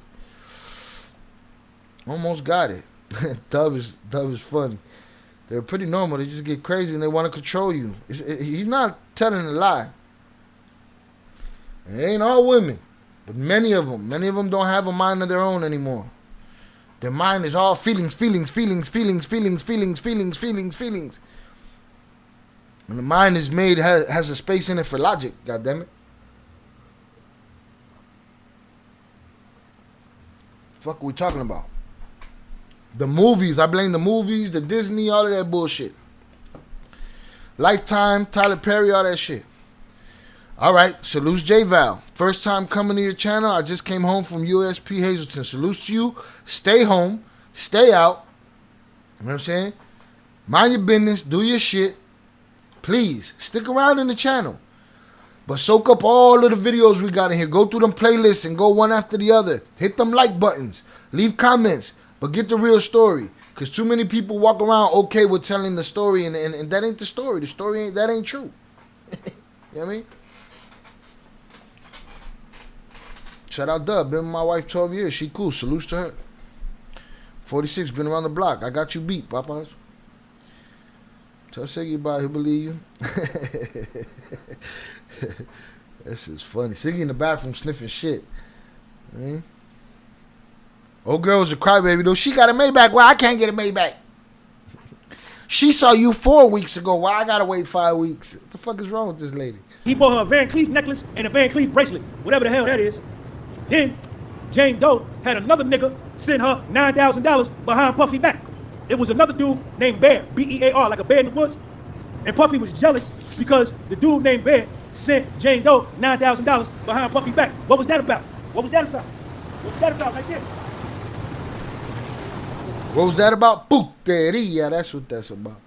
Dub is funny. They're pretty normal. They just get crazy and they want to control you. He's not telling a lie. It ain't all women, but many of them don't have a mind of their own anymore. Their mind is all feelings. And the mind is made, has a space in it for logic, goddammit. Fuck are we talking about? The movies, I blame the movies, the Disney, all of that bullshit. Lifetime, Tyler Perry, all that shit. Alright, salutes J-Val. First time coming to your channel, I just came home from USP Hazleton. Salutes to you. Stay home, stay out. You know what I'm saying? Mind your business, do your shit. Please, stick around in the channel. But soak up all of the videos we got in here. Go through them playlists and go one after the other. Hit them like buttons. Leave comments. But get the real story. Because too many people walk around okay with telling the story. And that ain't the story. The story ain't true. You know what I mean? Shout out Dub. Been with my wife 12 years. She cool. Salutes to her. 46. Been around the block. I got you beat, Popeyes. Tell Siggy about it. He'll believe you. That shit's funny. Siggy in the bathroom sniffing shit. Mm-hmm. Old girl was a crybaby though. She got a Maybach. Why I can't get a Maybach? She saw you 4 weeks ago. Why I gotta wait 5 weeks? What the fuck is wrong with this lady? He bought her a Van Cleef necklace and a Van Cleef bracelet, whatever the hell that is. Then Jane Doe had another nigga send her $9,000 behind Puffy back. It was another dude named Bear, B-E-A-R, like a bear in the woods. And Puffy was jealous because the dude named Bear sent Jane Doe $9,000 behind Puffy back. What was that about? What was that about right there? What was that about? Puteria. That's what that's about.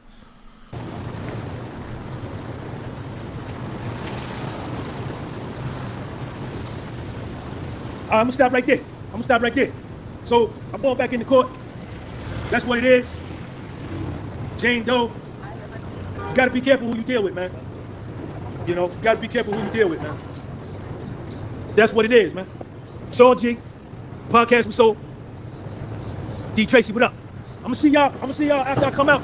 I'm gonna stop right there. So I'm going back in the court. That's what it is. Jane Doe, you gotta be careful who you deal with, man. You know, you gotta be careful who you deal with, man. That's what it is, man. Sean G, podcast with Soul. D Tracy, what up? I'm gonna see y'all after I come out.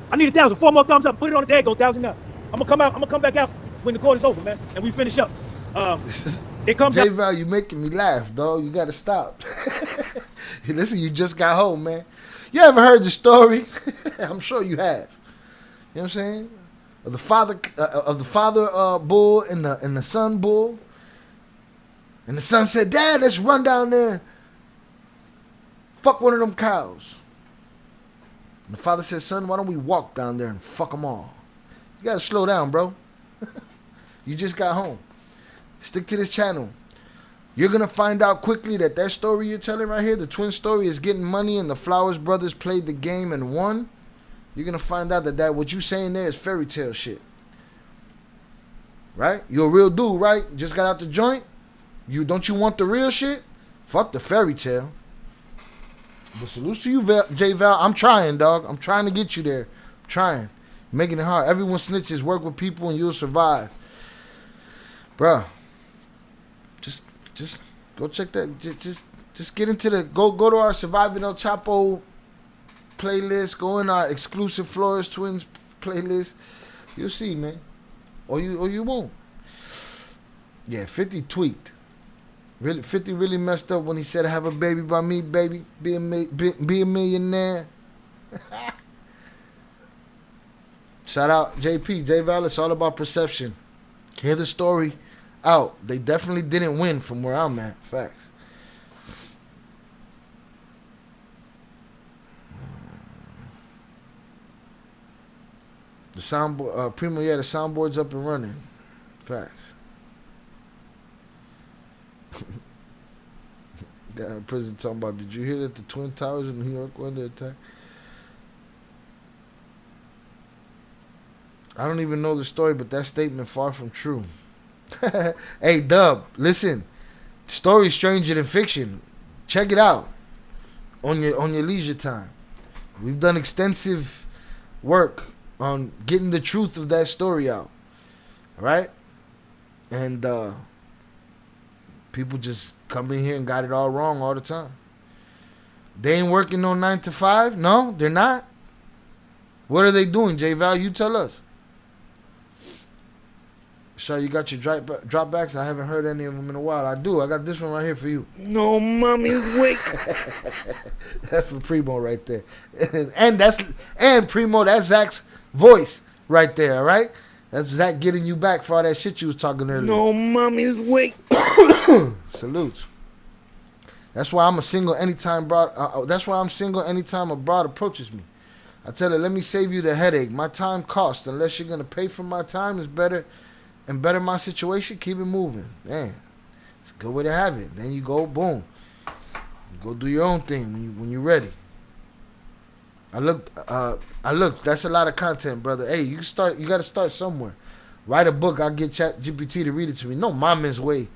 I need 1,000. 4 more thumbs up. Put it on the day. Go 1,000 now. I'm gonna come back out when the court is over, man, and we finish up. It comes J out. Val, you making me laugh, dog. You gotta stop. Listen, you just got home, man. You ever heard the story? I'm sure you have. You know what I'm saying? Of the father bull and the son bull. And the son said, "Dad, let's run down there. Fuck one of them cows." And the father said, "Son, why don't we walk down there and fuck them all?" You gotta slow down, bro. You just got home. Stick to this channel. You're gonna find out quickly that story you're telling right here, the twin story, is getting money and the Flowers brothers played the game and won. You're gonna find out that what you saying there is fairy tale shit. Right? You're a real dude, right? Just got out the joint. Don't you want the real shit? Fuck the fairy tale. But salute to you, J Val. I'm trying, dog. I'm trying to get you there. I'm trying. Making it hard. Everyone snitches. Work with people and you'll survive. Bruh. Just go check that. Just get into the go to our Surviving El Chapo playlist. Go in our exclusive Flores Twins playlist. You'll see, man. Or you won't. Yeah, 50 tweaked. Really, 50 really messed up when he said, "Have a baby by me, baby. Be a millionaire." Shout out JP, J Val. It's all about perception. Hear the story out. They definitely didn't win from where I'm at. Facts. The soundboard, Primo, yeah, the soundboard's up and running. Facts. Yeah, prison talking about, did you hear that the Twin Towers in New York were under attack? I don't even know the story, but that statement far from true. Hey, Dub, listen. Story stranger than fiction. Check it out on your leisure time. We've done extensive work on getting the truth of that story out. All right? And people just come in here and got it all wrong all the time. They ain't working on 9 to 5? No, they're not. What are they doing, J Val? You tell us. Shaw, you got your dropbacks? I haven't heard any of them in a while. I do. I got this one right here for you. No, mommy's wait. That's for Primo right there. And Primo, that's Zach's voice right there, all right? That's Zach getting you back for all that shit you was talking earlier. No, mommy's wait. Salutes. That's why I'm a single anytime that's why I'm single anytime a broad approaches me. I tell her, let me save you the headache. My time costs. Unless you're gonna pay for my time, it's better and better my situation. Keep it moving. Man, it's a good way to have it. Then you go boom. You go do your own thing when you're ready. I looked. That's a lot of content, brother. Hey, you got to start somewhere. Write a book. I'll get ChatGPT to read it to me. No mama's way.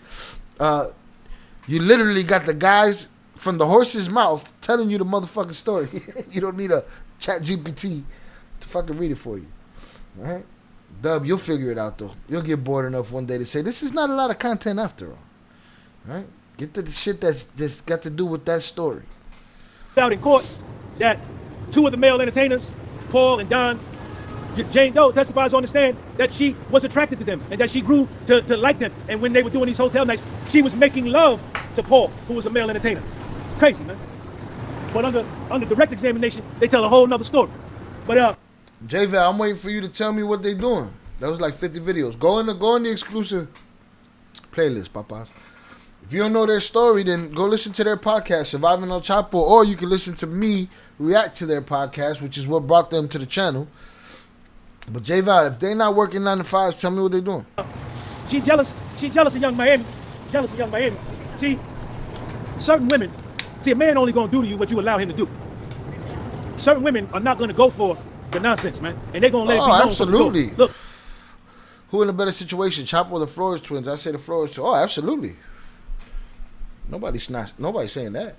You literally got the guys from the horse's mouth telling you the motherfucking story. You don't need a ChatGPT to fucking read it for you. All right? Dub, you'll figure it out, though. You'll get bored enough one day to say, this is not a lot of content after all. All right? Get to the shit that's got to do with that story. Out in court that 2 of the male entertainers, Paul and Don, Jane Doe testifies on the stand that she was attracted to them and that she grew to like them. And when they were doing these hotel nights, she was making love to Paul, who was a male entertainer. Crazy, man. But under direct examination, they tell a whole nother story. But J-Val, I'm waiting for you to tell me what they doing. That was like 50 videos. Go in the exclusive playlist, papas. If you don't know their story, then go listen to their podcast, Surviving El Chapo, or you can listen to me react to their podcast, which is what brought them to the channel. But J-Val, if they're not working 9 to 5s, tell me what they're doing. She's jealous of Young Miami. Jealous of Young Miami. See, certain women, a man only gonna do to you what you allow him to do. Certain women are not gonna go for the nonsense, man, and they're gonna let it be known. Absolutely. Look, who in a better situation, Chapo or the Flores twins? I say the Flores twins. Oh, absolutely. Nobody's saying that.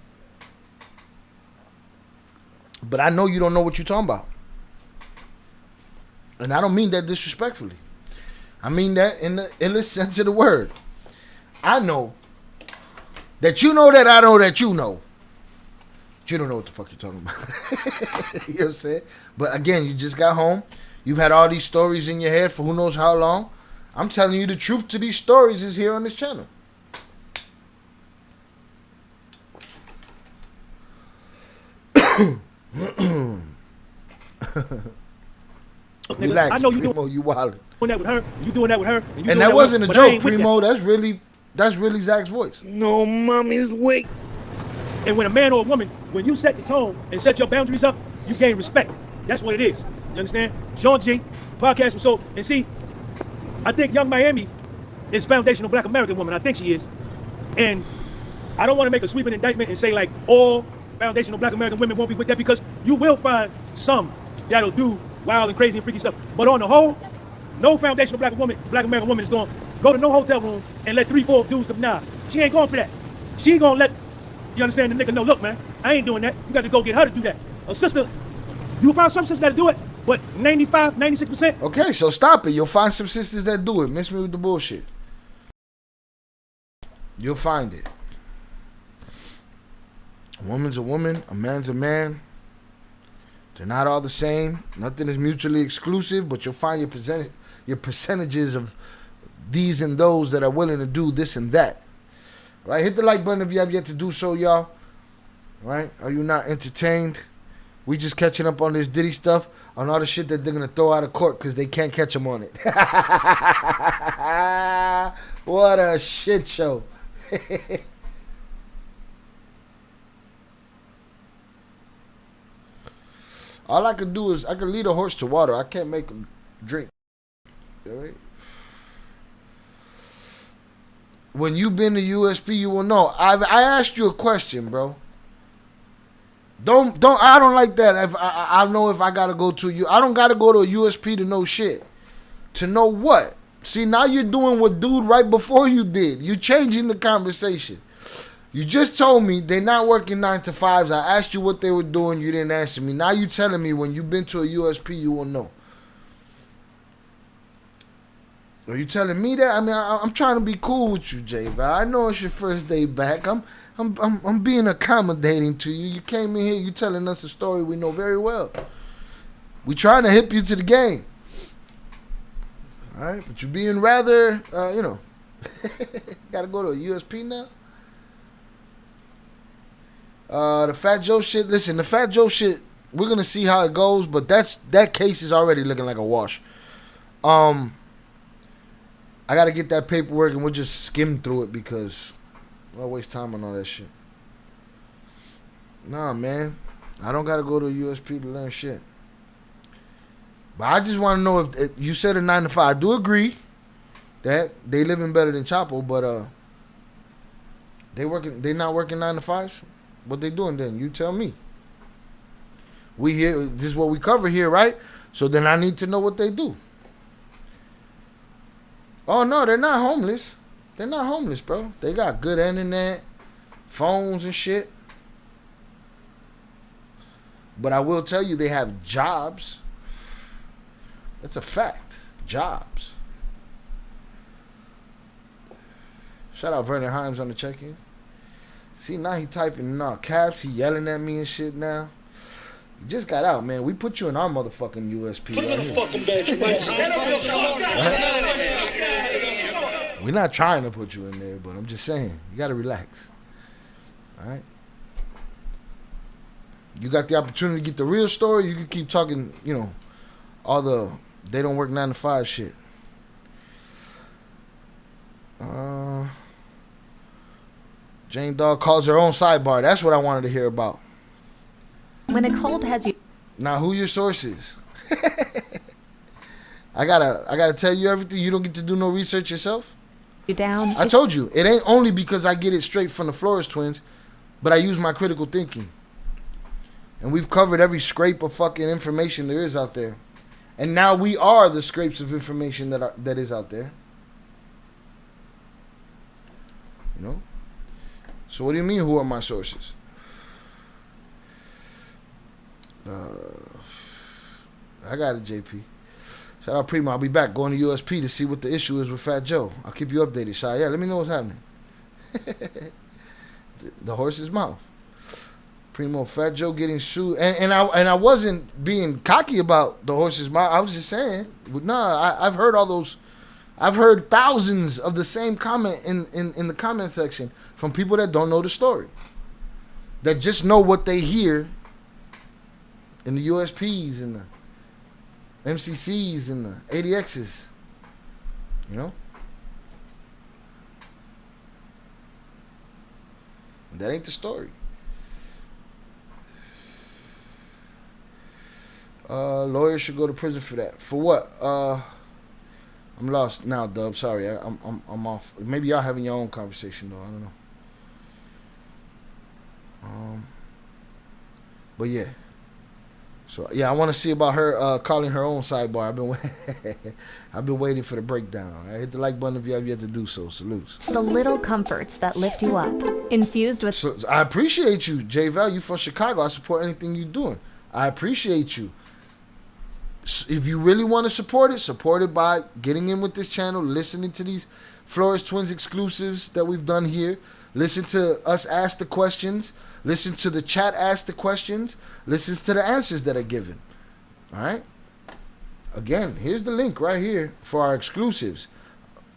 But I know you don't know what you're talking about. And I don't mean that disrespectfully. I mean that in the illest sense of the word. I know that you know that I know that you know. But you don't know what the fuck you're talking about. You know what I'm saying? But again, you just got home. You've had all these stories in your head for who knows how long. I'm telling you the truth to these stories is here on this channel. Relax, I know you Primo, you wildin'. Doing that with her. You doing that with her. And that wasn't a joke, Primo. That's really Zach's voice. No, mommy's weak. And when a man or a woman, when you set the tone and set your boundaries up, you gain respect. That's what it is. You understand? Sean G, podcast with Soul. And see, I think Young Miami is foundational Black American woman. I think she is. And I don't want to make a sweeping indictment and say like all foundational Black American women won't be with that, because you will find some that'll do wild and crazy and freaky stuff. But on the whole, no foundational Black American woman is going to go to no hotel room and let 3-4 dudes come. Nah, she ain't going for that. She ain't going to let, you understand, the nigga know, look, man, I ain't doing that. You got to go get her to do that. A sister, you'll find some sisters that'll do it, but 95, 96%. Okay, so stop it. You'll find some sisters that do it. Miss me with the bullshit. You'll find it. A woman's a woman, a man's a man. They're not all the same. Nothing is mutually exclusive, but you'll find your percentages of these and those that are willing to do this and that. Right? Hit the like button if you have yet to do so, y'all. Right? Are you not entertained? We just catching up on this Diddy stuff, on all the shit that they're going to throw out of court because they can't catch him on it. What a shit show. All I can do is I can lead a horse to water. I can't make him drink. Right? When you've been to USP, you will know. I asked you a question, bro. Don't. I don't like that. If I know if I gotta go to you, I don't gotta go to a USP to know shit. To know what? See, now you're doing what dude right before you did. You changing the conversation. You just told me they're not working 9 to 5s. I asked you what they were doing. You didn't answer me. Now you telling me when you've been to a USP, you will know. Are you telling me that? I mean, I'm trying to be cool with you, Jay. I know it's your first day back. I'm being accommodating to you. You came in here. You telling us a story we know very well. We trying to hip you to the game. All right, but you're being rather, got to go to a USP now. The Fat Joe shit. Listen, the Fat Joe shit. We're gonna see how it goes, but that case is already looking like a wash. I gotta get that paperwork, and we'll just skim through it because I'll waste time on all that shit. Nah, man, I don't gotta go to a USP to learn shit. But I just want to know if you said a 9 to 5. I do agree that they living better than Chapo, but they not working 9 to 5s. What they doing then? You tell me. We here. This is what we cover here, right? So then I need to know what they do. Oh no, they're not homeless. They're not homeless, bro. They got good internet, phones and shit. But I will tell you, they have jobs. That's a fact. Jobs. Shout out Vernon Himes on the check-in. See, now he typing in all caps. He yelling at me and shit now. You just got out, man. We put you in our motherfucking USP right here. We're not trying to put you in there, but I'm just saying. You got to relax. All right? You got the opportunity to get the real story. You can keep talking, all the they don't work 9 to 5 shit. Jane Dog calls her own sidebar. That's what I wanted to hear about. When a cold has you. Now, who your sources? I gotta tell you everything. You don't get to do no research yourself. You down? I told you it ain't only because I get it straight from the Flores twins, but I use my critical thinking. And we've covered every scrape of fucking information there is out there, and now we are the scrapes of information that is out there. So what do you mean? Who are my sources? I got it, JP. Shout out Primo. I'll be back going to USP to see what the issue is with Fat Joe. I'll keep you updated, Shy. Yeah, let me know what's happening. The horse's mouth. Primo, Fat Joe getting sued. And I wasn't being cocky about the horse's mouth. I was just saying, I've heard all those. I've heard thousands of the same comment in the comment section from people that don't know the story. That just know what they hear in the USPs and the MCCs and the ADXs. You know? And that ain't the story. Lawyers should go to prison for that. For what? I'm lost now, Dub. Sorry, I'm off. Maybe y'all having your own conversation though. I don't know. But yeah. So yeah, I want to see about her calling her own sidebar. I've been waiting for the breakdown. Right? Hit the like button if you have yet to do so. Salutes. It's the little comforts that lift you up. Infused with. So I appreciate you, J Val. You from Chicago. I support anything you're doing. I appreciate you. If you really want to support it by getting in with this channel, listening to these Flores Twins exclusives that we've done here. Listen to us ask the questions. Listen to the chat ask the questions. Listen to the answers that are given. All right? Again, here's the link right here for our exclusives.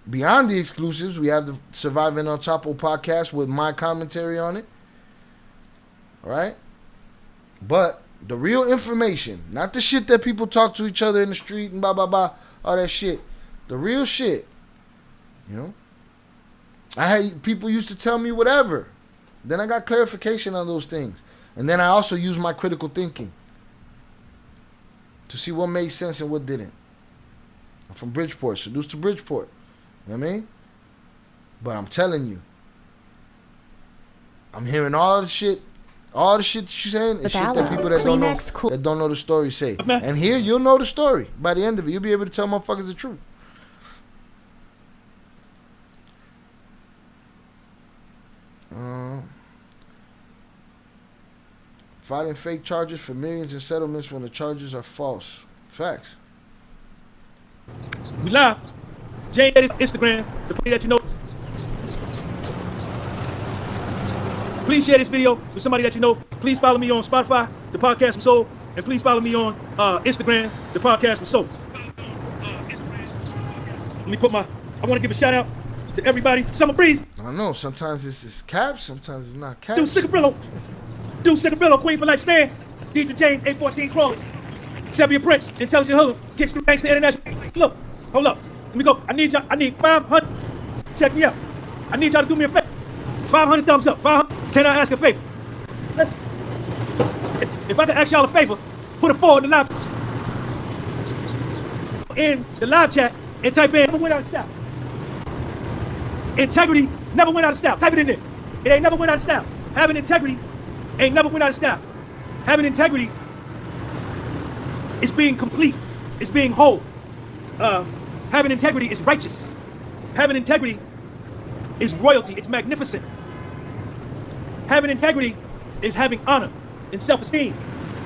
Beyond the exclusives, we have the Surviving El Chapo podcast with my commentary on it. All right? But the real information, not the shit that people talk to each other in the street and blah, blah, blah, all that shit. The real shit, you know? I had people used to tell me whatever. Then I got clarification on those things. And then I also use my critical thinking to see what made sense and what didn't. I'm from Bridgeport, seduced to Bridgeport. You know what I mean? But I'm telling you, I'm hearing all the shit she's saying is shit that people that don't know the story say. And here, you'll know the story. By the end of it, you'll be able to tell motherfuckers the truth. Filing fake charges for millions in settlements when the charges are false. Facts. We live. Jane Instagram, the way that you know. Please share this video with somebody that you know. Please follow me on Spotify, the podcast from Soul, and please follow me on Instagram, the podcast from Soul. Let me I want to give a shout out to everybody. Summer Breeze. I don't know. Sometimes it's caps, sometimes it's not caps. Dude Cigarillo, Queen for Life Stand. Deidre Jane, 814 Crawlers. Xavier Prince, Intelligent Hood. Kicks through Gangsta International. Look, hold up. Let me go. I need 500. Check me out. I need y'all to do me a favor. 500 thumbs up. 500. Can I ask a favor? If I can ask y'all a favor, put a 4 in the live chat and type in never went out of style. Integrity never went out of style. Type it in there. It ain't never went out of style. Having integrity ain't never went out of style. Having integrity is being complete. It's being whole. Having integrity is righteous. Having integrity is royalty. It's magnificent. Having integrity is having honor and self-esteem,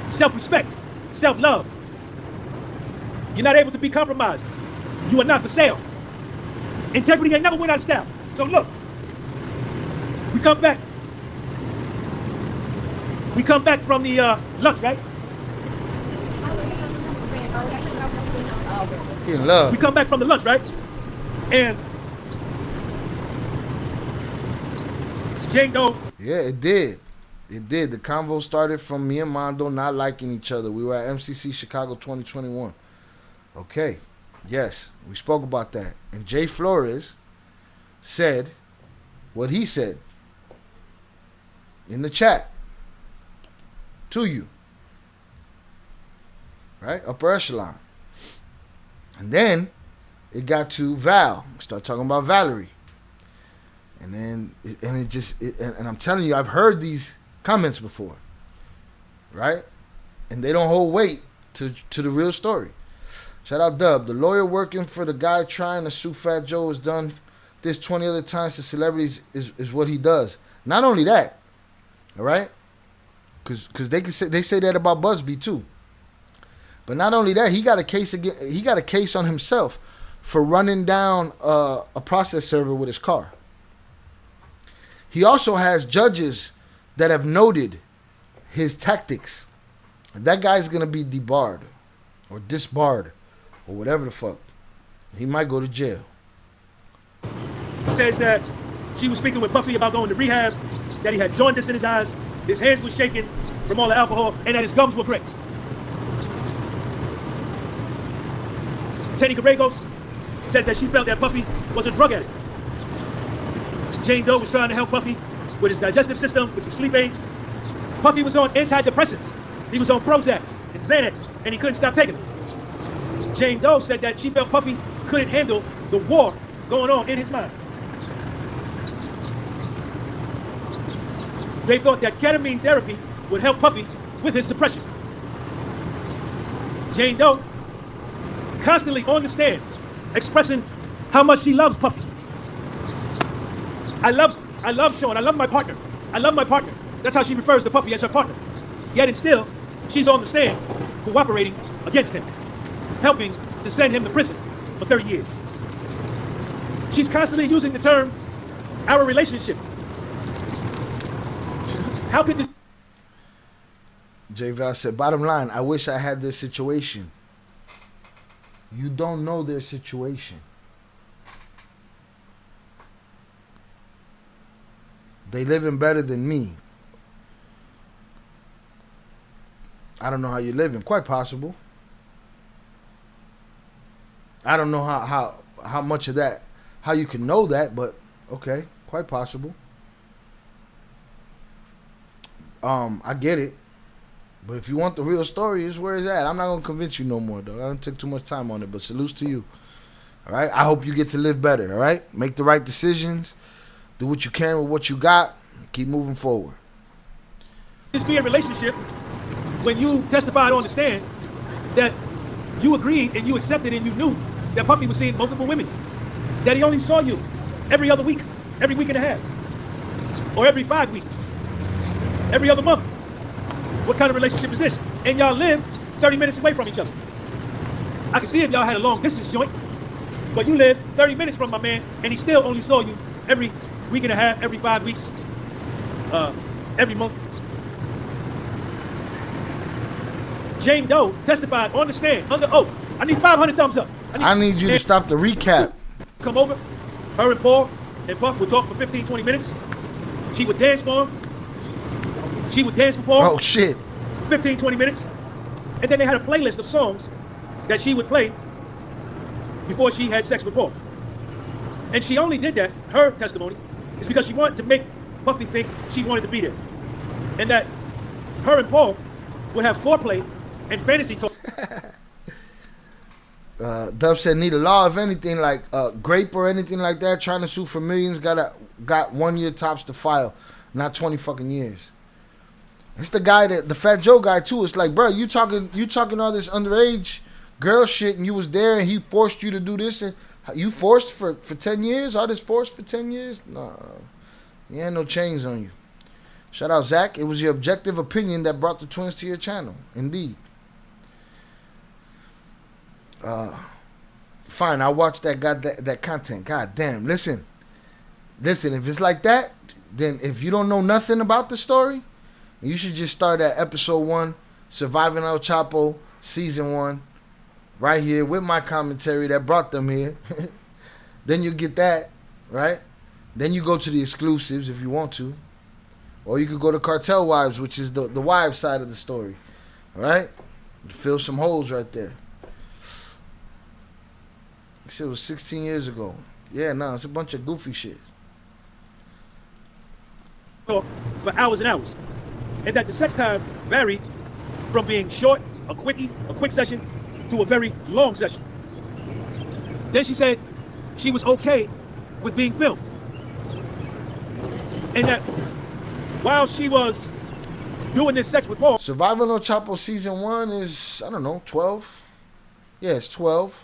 self-respect, self-love. You're not able to be compromised. You are not for sale. Integrity ain't never went out of style. So look, we come back from the lunch, right? In love. We come back from the lunch, right? And Jane Doe. Yeah, it did. It did. The convo started from me and Mondo not liking each other. We were at MCC Chicago 2021. Okay. Yes, we spoke about that. And Jay Flores said what he said in the chat to you. Right? Upper echelon. And then it got to Val. We started talking about Valerie. And then, and I'm telling you, I've heard these comments before. Right? And they don't hold weight to the real story. Shout out Dub. The lawyer working for the guy trying to sue Fat Joe has done this 20 other times to celebrities is what he does. Not only that, all right? Because they say that about Busby too. But not only that, he got a case on himself for running down a process server with his car. He also has judges that have noted his tactics. That guy's gonna be debarred or disbarred or whatever the fuck. He might go to jail. Says that she was speaking with Puffy about going to rehab, that he had jaundice in his eyes, his hands were shaking from all the alcohol, and that his gums were gray. Teddy Gallegos says that she felt that Puffy was a drug addict. Jane Doe was trying to help Puffy with his digestive system, with some sleep aids. Puffy was on antidepressants. He was on Prozac and Xanax, and he couldn't stop taking them. Jane Doe said that she felt Puffy couldn't handle the war going on in his mind. They thought that ketamine therapy would help Puffy with his depression. Jane Doe constantly on the stand expressing how much she loves Puffy. I love Sean. I love my partner. I love my partner. That's how she refers to Puffy, as her partner. Yet and still, she's on the stand cooperating against him, helping to send him to prison for 30 years. She's constantly using the term, our relationship. How could this... J Val said, bottom line, I wish I had their situation. You don't know their situation. They living better than me. I don't know how you're living. Quite possible. I don't know how much of that, how you can know that, but okay, quite possible. I get it. But if you want the real story, is where it's at. I'm not gonna convince you no more, though. I don't take too much time on it, but salutes to you. All right. I hope you get to live better. All right. Make the right decisions. Do what you can with what you got. Keep moving forward. This be a relationship when you testified on the stand that you agreed and you accepted and you knew that Puffy was seeing multiple women, that he only saw you every other week, every week and a half, or every 5 weeks, every other month. What kind of relationship is this? And y'all live 30 minutes away from each other. I can see if y'all had a long distance joint, but you live 30 minutes from my man, and he still only saw you every week and a half, every 5 weeks, every month. Jane Doe testified on the stand under oath. I need 500 thumbs up. I need you to stop the recap. Come over. Her and Paul and Puff would talk for 15, 20 minutes. She would dance for him. She would dance for Paul. Oh, shit. 15, 20 minutes. And then they had a playlist of songs that she would play before she had sex with Paul. And she only did that, her testimony, is because she wanted to make Puffy think she wanted to be there. And that her and Paul would have foreplay and fantasy talk. Dub said, need a law if anything, like grape or anything like that, trying to sue for millions, got 1 year tops to file, not 20 fucking years. It's the guy the Fat Joe guy too. It's like, bro, you talking all this underage girl shit, and you was there, and he forced you to do this, and you forced for 10 years, all this forced for 10 years. Nah, you ain't no chains on you. Shout out Zach. It was your objective opinion that brought the twins to your channel. Indeed. Fine, I'll watch that content. God damn. Listen, if it's like that, then if you don't know nothing about the story, you should just start at episode 1, Surviving El Chapo, season 1, right here with my commentary that brought them here. Then you get that, right? Then you go to the exclusives if you want to. Or you could go to Cartel Wives, which is the wives side of the story. All right? Fill some holes right there. He said it was 16 years ago. Yeah, no, it's a bunch of goofy shit. For hours and hours. And that the sex time varied from being short, a quick session, to a very long session. Then she said she was okay with being filmed. And that while she was doing this sex with Paul. Surviving El Chapo season 1 is, I don't know, 12? Yeah, it's 12.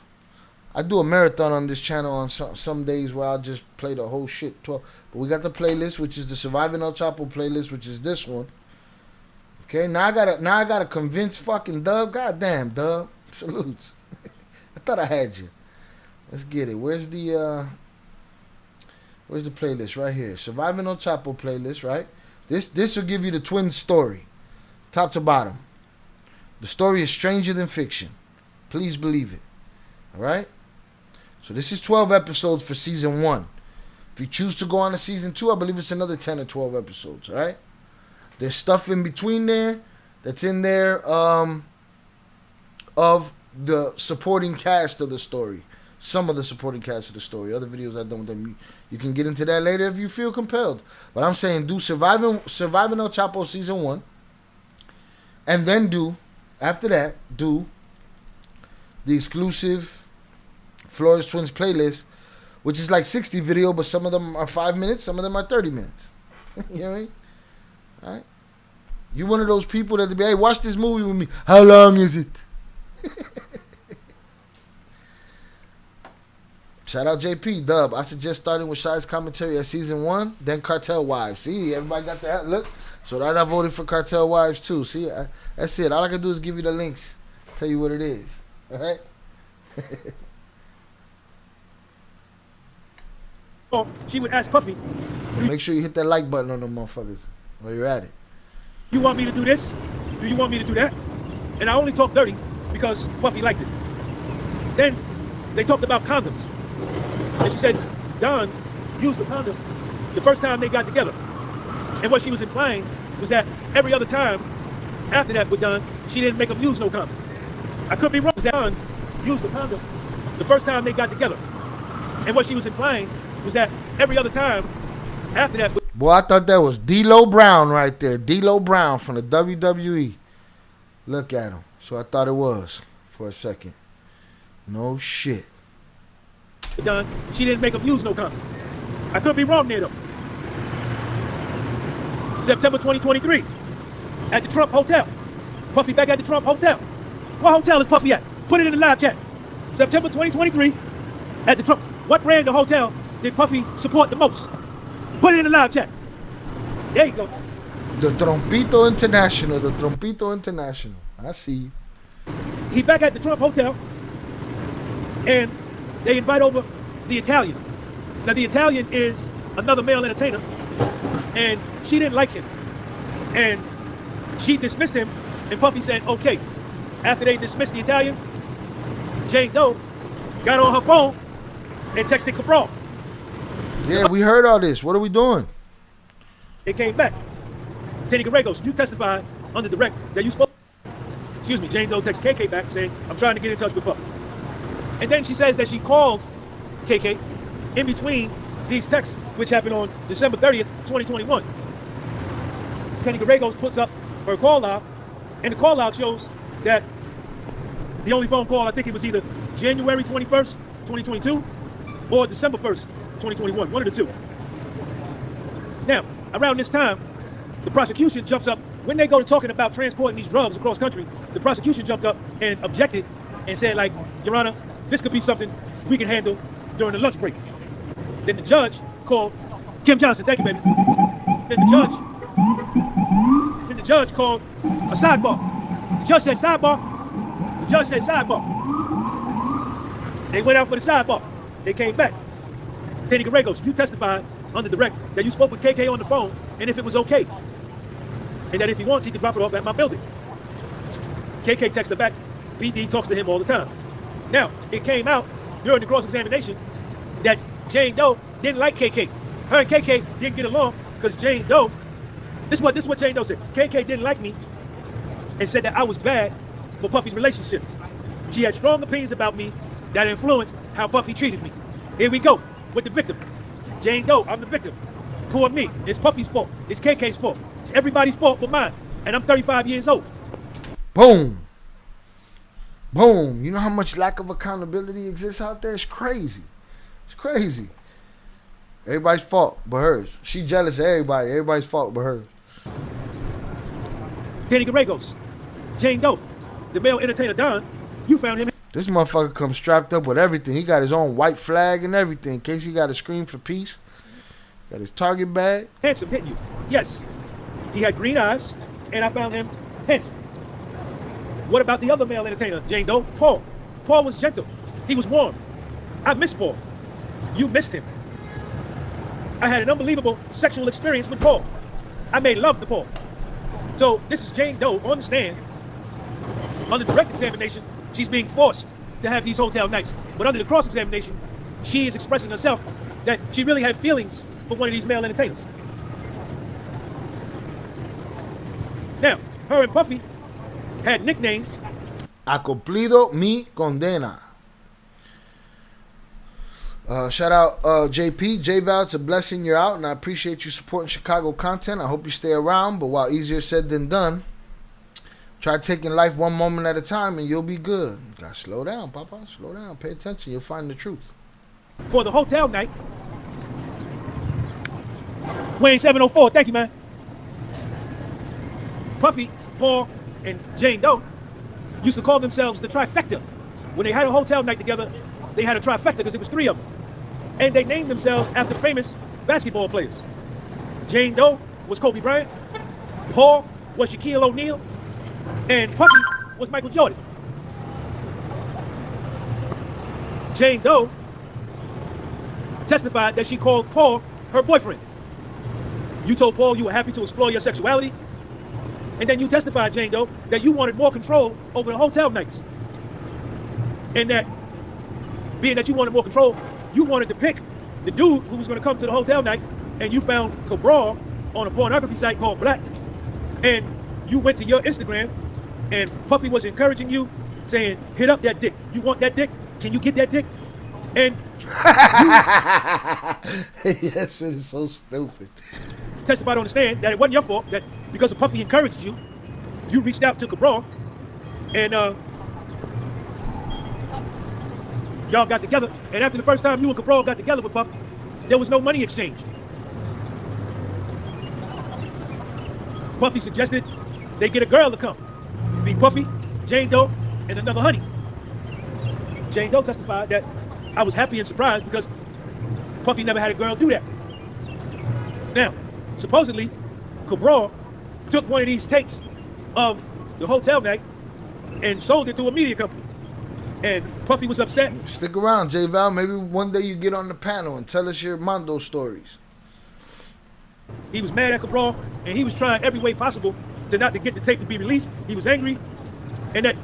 I do a marathon on this channel on some days where I'll just play the whole shit, 12. But we got the playlist, which is the Surviving El Chapo playlist, which is this one. Okay, now I gotta convince fucking Dub. God damn, Dub. Salutes. I thought I had you. Let's get it. Where's the playlist? Right here. Surviving El Chapo playlist, right? This will give you the twin story. Top to bottom. The story is stranger than fiction. Please believe it. Alright? So this is 12 episodes for season 1. If you choose to go on to season 2, I believe it's another 10 or 12 episodes, alright? There's stuff in between there that's in there of the supporting cast of the story. Some of the supporting cast of the story. Other videos I've done with them. You can get into that later if you feel compelled. But I'm saying do Surviving El Chapo season 1. And then after that, do the exclusive Flores Twins playlist, which is like 60 video, but some of them are 5 minutes, some of them are 30 minutes. You know what I mean? All right? You one of those people that be, hey, watch this movie with me. How long is it? Shout out JP, Dub. I suggest starting with Shy's commentary at season 1, then Cartel Wives. See, everybody got that look. So I voted for Cartel Wives too. See, that's it. All I can do is give you the links, tell you what it is. All right? She would ask Puffy. Make sure you hit that like button on them motherfuckers while you're at it. You want me to do this? Do you want me to do that? And I only talked dirty because Puffy liked it. Then they talked about condoms. And she says Don used the condom the first time they got together. And what she was implying was that every other time after that with Don, she didn't make him use no condom. I could be wrong. Don used the condom the first time they got together. And what she was implying was that every other time after that. Boy, I thought that was D'Lo Brown right there. D'Lo Brown from the WWE. Look at him. So I thought it was for a second. No shit. Done. She didn't make him use no condom. I could be wrong there though. September 2023 at the Trump Hotel. Puffy back at the Trump Hotel. What hotel is Puffy at? Put it in the live chat. September 2023 at the Trump. What brand of hotel did Puffy support the most? Put it in the live chat. There you go. The Trompito International. The Trompito International. I see you. He back at the Trump Hotel. And they invite over the Italian. Now the Italian is another male entertainer. And she didn't like him. And she dismissed him. And Puffy said, okay. After they dismissed the Italian, Jane Doe got on her phone and texted Cabral. Yeah, we heard all this. What are we doing? They came back. Teddy Garregos, you testified under direct that you spoke. Excuse me, Jane Doe texted KK back saying, I'm trying to get in touch with Puff. And then she says that she called KK in between these texts, which happened on December 30th, 2021. Teddy Garregos puts up her call out, and the call out shows that the only phone call, I think it was either January 21st, 2022, or December 1st, 2021, one of the two. Now, around this time, the prosecution jumps up. When they go to talking about transporting these drugs across country, the prosecution jumped up and objected and said, like, Your Honor, this could be something we can handle during the lunch break. Then the judge called Kim Johnson, thank you, baby. Then the judge called a sidebar. The judge said sidebar. The judge said sidebar. They went out for the sidebar. They came back. Teddy Garregos, you testified under direct that you spoke with KK on the phone and if it was okay. And that if he wants, he can drop it off at my building. KK texts her back. PD talks to him all the time. Now, it came out during the cross-examination that Jane Doe didn't like KK. Her and KK didn't get along because Jane Doe, this is what Jane Doe said. KK didn't like me and said that I was bad for Puffy's relationship. She had strong opinions about me that influenced how Puffy treated me. Here we go with the victim. Jane Doe, I'm the victim. Poor me. It's Puffy's fault. It's KK's fault. It's everybody's fault but mine. And I'm 35 years old. Boom. Boom. You know how much lack of accountability exists out there? It's crazy. It's crazy. Everybody's fault but hers. She jealous of everybody. Everybody's fault but hers. Teddy Garregos, Jane Doe, the male entertainer Don, you found him. This motherfucker comes strapped up with everything. He got his own white flag and everything in case he got to scream for peace. Got his target bag. Handsome, didn't you? Yes. He had green eyes, and I found him handsome. What about the other male entertainer, Jane Doe? Paul. Paul was gentle. He was warm. I miss Paul. You missed him. I had an unbelievable sexual experience with Paul. I made love to Paul. So this is Jane Doe on the stand. Under direct examination, she's being forced to have these hotel nights. But under the cross-examination, she is expressing herself that she really had feelings for one of these male entertainers. Now, her and Puffy had nicknames. Ha cumplido mi condena. Shout out JP. J-Val, it's a blessing you're out, and I appreciate you supporting Chicago content. I hope you stay around, but while easier said than done, try taking life one moment at a time and you'll be good. You gotta slow down, Papa. Slow down. Pay attention. You'll find the truth. For the hotel night, Wayne 704, thank you, man. Puffy, Paul, and Jane Doe used to call themselves the trifecta. When they had a hotel night together, they had a trifecta because it was 3 of them. And they named themselves after famous basketball players. Jane Doe was Kobe Bryant, Paul was Shaquille O'Neal, and Puffy was Michael Jordan. Jane Doe testified that she called Paul her boyfriend. You told Paul you were happy to explore your sexuality, and then you testified, Jane Doe, that you wanted more control over the hotel nights. And that, being that you wanted more control, you wanted to pick the dude who was going to come to the hotel night, and you found Cabral on a pornography site called Black, and you went to your Instagram, and Puffy was encouraging you, saying, hit up that dick. You want that dick? Can you get that dick? And That shit is so stupid. testified on the stand that it wasn't your fault, that because of Puffy encouraged you, you reached out to Cabral, and y'all got together. And after the first time you and Cabral got together with Puffy, there was no money exchange. Puffy suggested they get a girl to come. It'd be Puffy, Jane Doe, and another honey. Jane Doe testified that I was happy and surprised because Puffy never had a girl do that. Now, supposedly, Cabral took one of these tapes of the hotel night and sold it to a media company. And Puffy was upset. Stick around, J-Val. Maybe one day you get on the panel and tell us your Mondo stories. He was mad at Cabral, and he was trying every way possible to not to get the tape to be released. He was angry, and that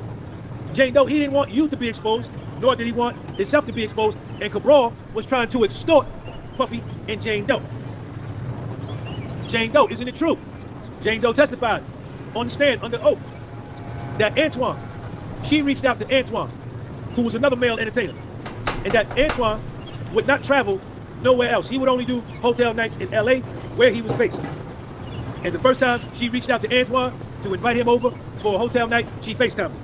Jane Doe, he didn't want you to be exposed, nor did he want himself to be exposed, and Cabral was trying to extort Puffy and Jane Doe. Jane Doe, isn't it true? Jane Doe testified on the stand under oath that Antoine, she reached out to Antoine, who was another male entertainer, and that Antoine would not travel nowhere else. He would only do hotel nights in LA, where he was based. And the first time she reached out to Antoine to invite him over for a hotel night, she FaceTimed him.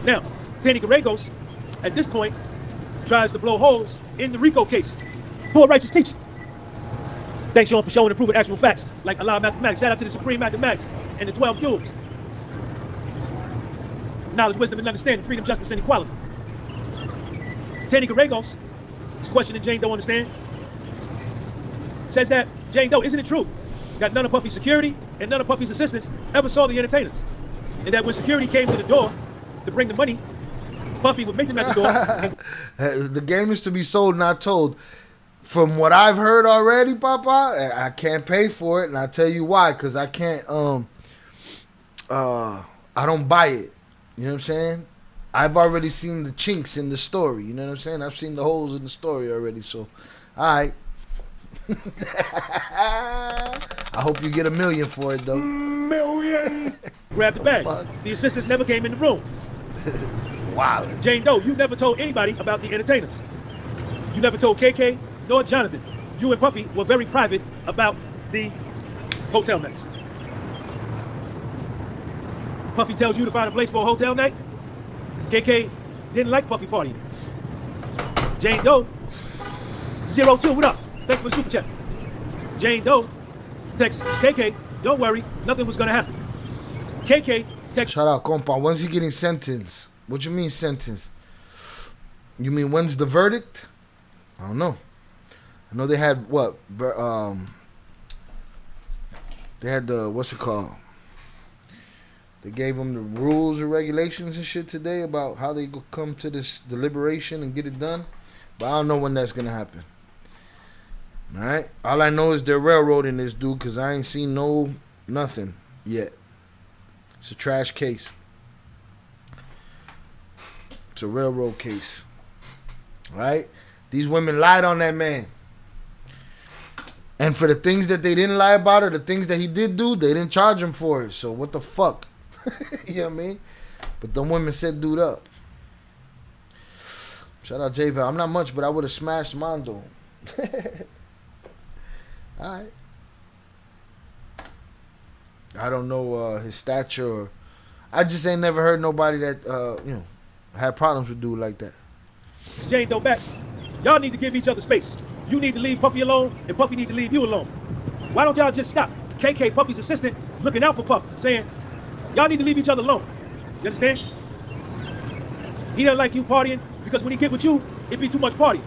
Now, Tanny Gallegos, at this point, tries to blow holes in the RICO case. Poor righteous teacher. Thanks, Sean, for showing and proving actual facts, like Allah Mathematics. Shout out to the Supreme Mathematics and the 12 Jewels. Knowledge, wisdom, and understanding, freedom, justice, and equality. Tanny Gallegos is questioning Jane Doe on the stand. Says that, Jane Doe, isn't it true that none of Puffy's security and none of Puffy's assistants ever saw the entertainers? And that when security came to the door to bring the money, Puffy would meet them at the door. The game is to be sold, not told. From what I've heard already, Papa, I can't pay for it, and I'll tell you why. Because I can't, I don't buy it. You know what I'm saying? I've already seen the chinks in the story. You know what I'm saying? I've seen the holes in the story already. So, all right. I hope you get $1 million for it, though. Million! Grab the bag. Fuck. The assistants never came in the room. Wow. Jane Doe, you never told anybody about the entertainers. You never told KK nor Jonathan. You and Puffy were very private about the hotel nights. Puffy tells you to find a place for a hotel night. KK didn't like Puffy partying. Jane Doe, 02, what up? Thanks for the super chat. Jane Doe texts KK, don't worry, nothing was gonna happen. KK texts. Shout out, compa. When's he getting sentenced? What you mean sentenced? You mean when's the verdict? I don't know. I know they had what? They had the, what's it called? They gave them the rules or regulations and shit today about how they go come to this deliberation and get it done. But I don't know when that's gonna happen. All right. All I know is they're railroading this dude because I ain't seen nothing yet. It's a trash case. It's a railroad case. All right. These women lied on that man. And for the things that they didn't lie about or the things that he did do, they didn't charge him for it. So what the fuck? You know what I mean? But them women set dude up. Shout out J-Val. I'm not much, but I would have smashed Mondo. Alright. I don't know his stature. Or, I just ain't never heard nobody that had problems with dude like that. Jane Doe back. Y'all need to give each other space. You need to leave Puffy alone, and Puffy need to leave you alone. Why don't y'all just stop? KK, Puffy's assistant, looking out for Puff, saying, y'all need to leave each other alone. You understand? He doesn't like you partying because when he get with you, it be too much partying.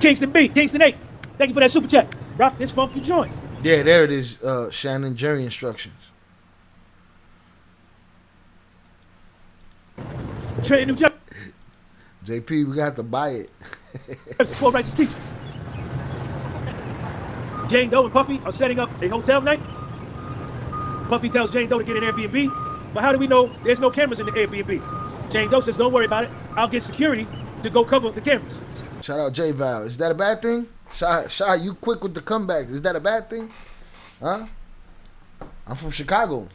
Kingston B, Kingston 8. Thank you for that super chat. Rock this funky joint. Yeah, there it is. Shannon Jerry instructions. Trent, New Jersey. JP, we got to buy it. Poor righteous teacher. Jane Doe and Puffy are setting up a hotel night. Puffy tells Jane Doe to get an Airbnb, but how do we know there's no cameras in the Airbnb? Jane Doe says, don't worry about it. I'll get security to go cover the cameras. Shout out J-Val. Is that a bad thing? Shot, you quick with the comebacks. Is that a bad thing? Huh? I'm from Chicago.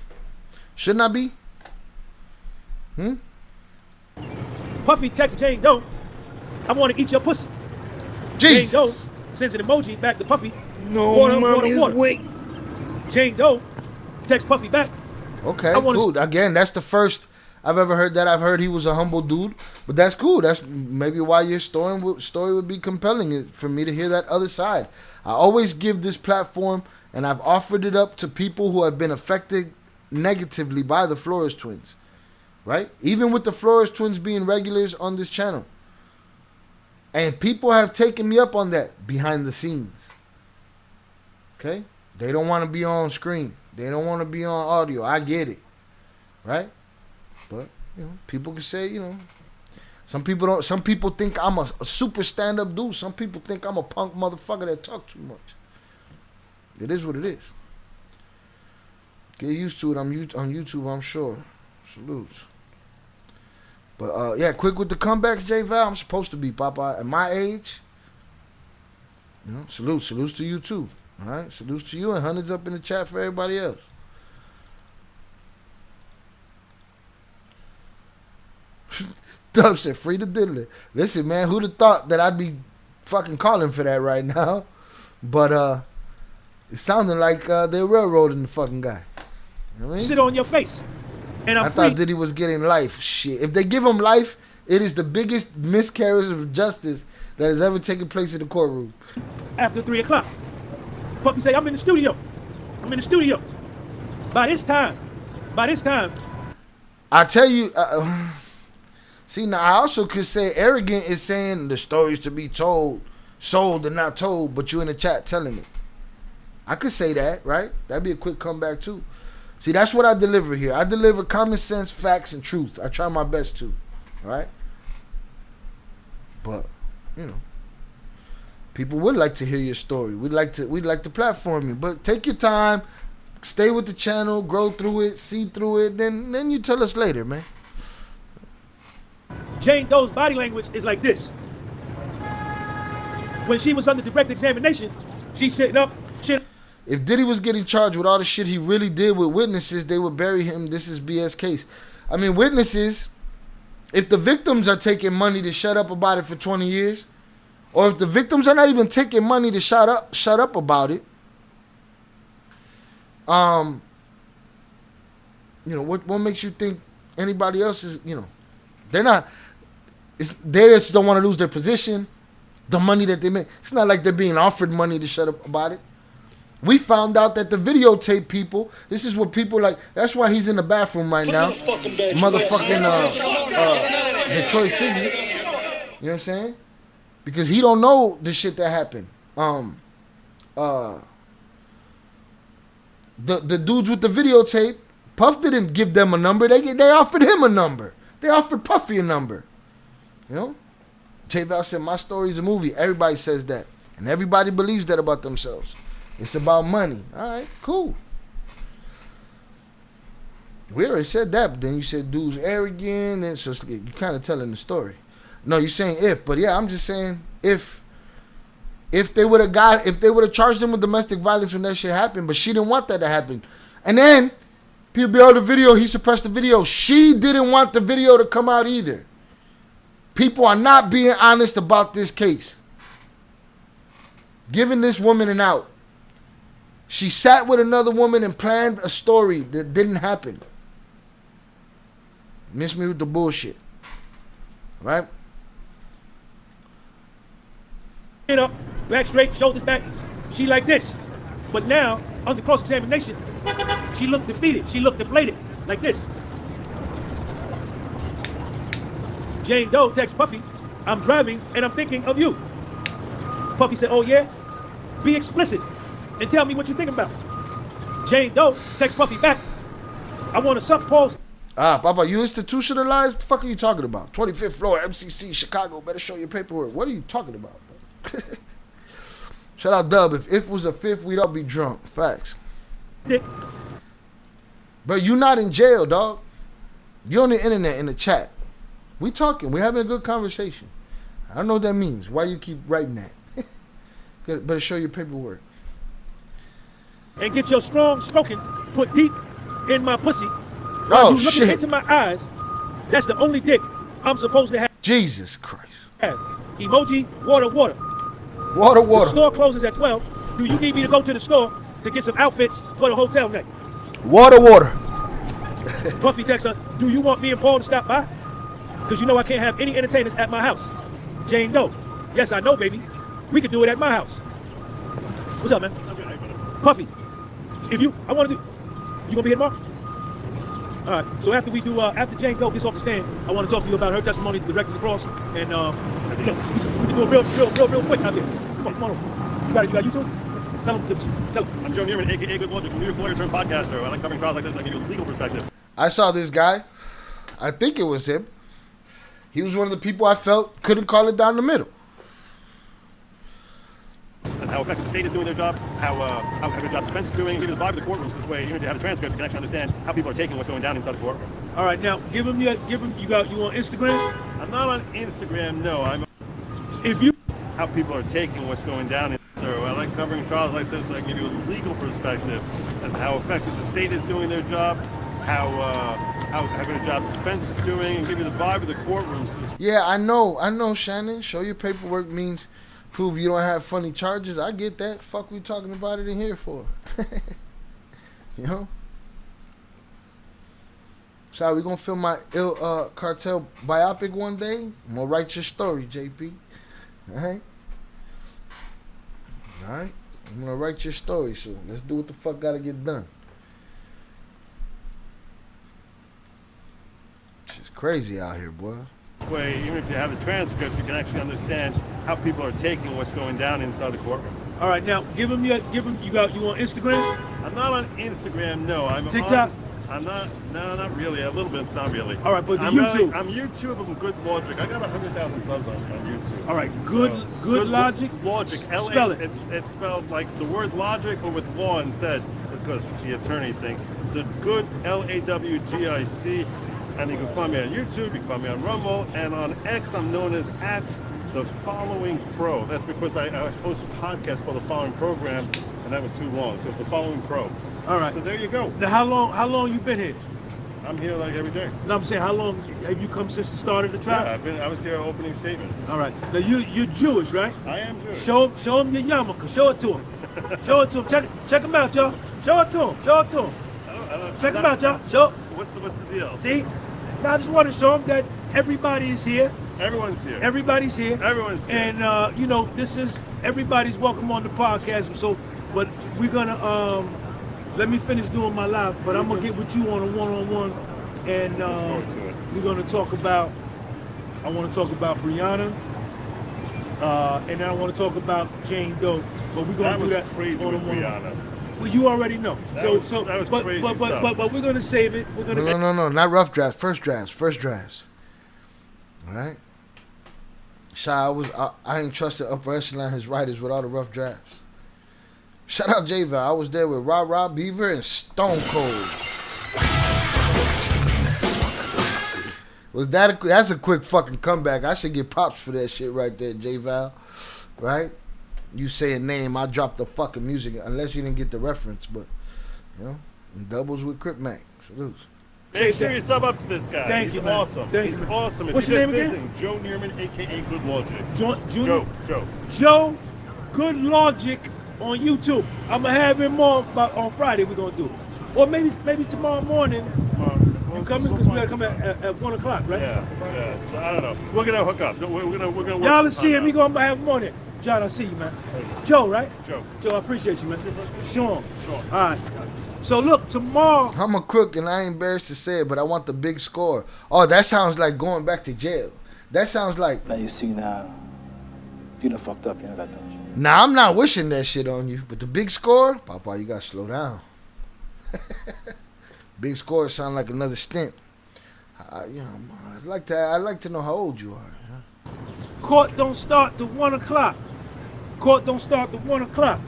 Shouldn't I be? Puffy texts Jane Doe, I want to eat your pussy. Jesus. Jane Doe sends an emoji back to Puffy. No, water. Wait. Jane Doe texts Puffy back. Okay, cool. Again, that's the first I've ever heard that. I've heard he was a humble dude, but that's cool. That's maybe why your story would be compelling, is for me to hear that other side. I always give this platform, and I've offered it up to people who have been affected negatively by the Flores twins, right? Even with the Flores twins being regulars on this channel. And people have taken me up on that behind the scenes. Okay? They don't want to be on screen. They don't want to be on audio. I get it. Right? But, people can say, some people don't. Some people think I'm a super stand-up dude. Some people think I'm a punk motherfucker that talk too much. It is what it is. Get used to it. I'm on YouTube, I'm sure. Salutes. But yeah, quick with the comebacks, J-Val. I'm supposed to be, Papa. At my age, salutes to you too. All right, salutes to you, and hundreds up in the chat for everybody else. Dub said, free the diddler. Listen, man, who'd have thought that I'd be fucking calling for that right now? But it sounded like they're railroading the fucking guy. You know what I mean? Sit on your face. And I thought Diddy was getting life. Shit. If they give him life, it is the biggest miscarriage of justice that has ever taken place in the courtroom. After 3 o'clock. Puffy say, I'm in the studio. By this time. I tell you, see, now I also could say arrogant is saying the stories to be told, sold and not told, but you in the chat telling it. I could say that, right? That'd be a quick comeback too. See, that's what I deliver here. I deliver common sense, facts, and truth. I try my best to, right? But, people would like to hear your story. We'd like to platform you. But take your time, stay with the channel, grow through it, see through it, then you tell us later, man. Jane Doe's body language is like this. When she was under direct examination, she's sitting up, If Diddy was getting charged with all the shit he really did with witnesses, they would bury him. This is BS case. I mean, witnesses, if the victims are taking money to shut up about it for 20 years, or if the victims are not even taking money to shut up about it, what makes you think anybody else is, they're not, they just don't want to lose their position, the money that they make. It's not like they're being offered money to shut up about it. We found out that the videotape people, this is what people like, that's why he's in the bathroom right now. Motherfucking Detroit City. You know what I'm saying? Because he don't know the shit that happened. the dudes with the videotape, Puff didn't give them a number. They offered him a number. They offered Puffy a number. You know? J Val said, my story's a movie. Everybody says that. And everybody believes that about themselves. It's about money. All right, cool. We already said that, but then you said dude's arrogant, and so you're kind of telling the story. No, you're saying if, but yeah, I'm just saying if they would have charged him with domestic violence when that shit happened, but she didn't want that to happen. And then people be on the video, he suppressed the video. She didn't want the video to come out either. People are not being honest about this case. Giving this woman an out. She sat with another woman and planned a story that didn't happen. Miss me with the bullshit. Right? You know, back straight, shoulders back. She like this. But now, under cross-examination, she looked defeated. She looked deflated. Like this. Jane Doe texts Puffy, I'm driving and I'm thinking of you. Puffy said, oh yeah? Be explicit and tell me what you think about. Jane Doe texts Puffy back, I want to suck Paul's. Papa, you institutionalized? What the fuck are you talking about? 25th floor, MCC, Chicago, better show your paperwork. What are you talking about? Shout out Dub. If it was a fifth, we'd all be drunk. Facts. Dick. But you not in jail, dog. You on the internet in the chat. We talking. We having a good conversation. I don't know what that means. Why you keep writing that? Better show your paperwork. And get your strong stroking put deep in my pussy. Oh, you looking shit. into my eyes. That's the only dick I'm supposed to have. Jesus Christ. Emoji, water, water. Water, water. The store closes at 12. Do you need me to go to the store to get some outfits for the hotel night? Water, water. Puffy texts her, do you want me and Paul to stop by? Because you know I can't have any entertainers at my house. Jane Doe. Yes, I know, baby. We could do it at my house. What's up, man? Puffy, I want to do, you gonna be here tomorrow? All right, so after we do, after Jane Doe gets off the stand, I want to talk to you about her testimony directly across, and, we can do it real quick out there. Come on over. You got YouTube? Tell them. I'm Joe Newman, a.k.a. Good Logic, New York lawyer turned podcaster. I like covering trials like this. I give you a legal perspective. I saw this guy. I think it was him. He was one of the people I felt couldn't call it down the middle. That's how effective the state is doing their job, how good job the defense is doing, give you the vibe of the courtrooms. This way, even if you have a transcript, you can actually understand how people are taking what's going down inside the courtroom. All right, now you on Instagram? I'm not on Instagram, no. How people are taking what's going down. So I like covering trials like this so I can give you a legal perspective as to how effective the state is doing their job, how good a job the defense is doing, and give you the vibe of the courtrooms. Yeah, I know, Shannon. Show your paperwork means prove you don't have funny charges. I get that. Fuck we talking about it in here for? You know? So we gonna film my Cartel biopic one day. I'm gonna write your story, JP. Alright? Alright? I'm gonna write your story, so let's do what the fuck gotta get done. It's crazy out here, boy. This way, even if you have a transcript, you can actually understand how people are taking what's going down inside the courtroom. All right, now you on Instagram? I'm not on Instagram, no. I'm TikTok? Not really. A little bit, not really. All right, but YouTube. I'm YouTube. I'm Good Logic. I got 100,000 subs on YouTube. All right, good Logic. Logic. Spell it. It's spelled like the word logic, but with law instead, because the attorney thing. So Good LAWGIC. And you can find me on YouTube, you can find me on Rumble, and on X I'm known as @TheFollowingPro. That's because I host a podcast called The Following Program, and that was too long, so it's The Following Pro. All right. So there you go. Now how long you been here? I'm here like every day. No, I'm saying how long have you come since the start of the trial? Yeah, I was here opening statements. All right. Now you're Jewish, right? I am Jewish. Show him your yarmulke. Show it to him. Show it to him. Check him out, y'all. Show it to him. Check him out, y'all. Show. What's the deal? See? Now I just want to show him that everybody is here. Everyone's here. Everybody's here. Everyone's here. And this is everybody's welcome on the podcast. So, but we're gonna let me finish doing my live. But I'm gonna get with you on a one-on-one, and we're gonna talk about. I want to talk about Brianna, and then I want to talk about Jane Doe. But we're gonna do that crazy on with a one. Brianna. Well, you already know. That was crazy stuff. But we're gonna save it. We're gonna No, not rough drafts. First drafts. All right. I ain't trusted upper echelon his writers with all the rough drafts. Shout out J-Val. I was there with Rob Beaver and Stone Cold. That's a quick fucking comeback. I should get props for that shit right there, J-Val. Right? You say a name, I drop the fucking music unless you didn't get the reference, but you know, doubles with Crip Mac. Salutes. Make sure you sub up to this guy. Thank He's you, man. awesome. Thank He's you. awesome. What's If your you're name just again? visiting, Joe Neerman, aka Good Logic. Joe, Good Logic on YouTube. I'm gonna have him on Friday. We're gonna do it, or maybe tomorrow morning. You coming? Because we gotta come at 1 o'clock, right? Yeah. So I don't know. We're gonna hook up. We're gonna work. Y'all will see him. We gonna have him on there. John, I'll see you, man. Joe, right? Joe, I appreciate you, man. Sean. All right. So look, tomorrow. I'm a crook and I ain't embarrassed to say it, but I want the big score. Oh, that sounds like going back to jail. That sounds like. Now you see now, you done fucked up. You know that, don't you? Nah, I'm not wishing that shit on you, but the big score, Papa, you gotta slow down. Big score sound like another stint. I'd like to know how old you are. Huh? Court don't start till 1 o'clock. Court don't start till 1 o'clock.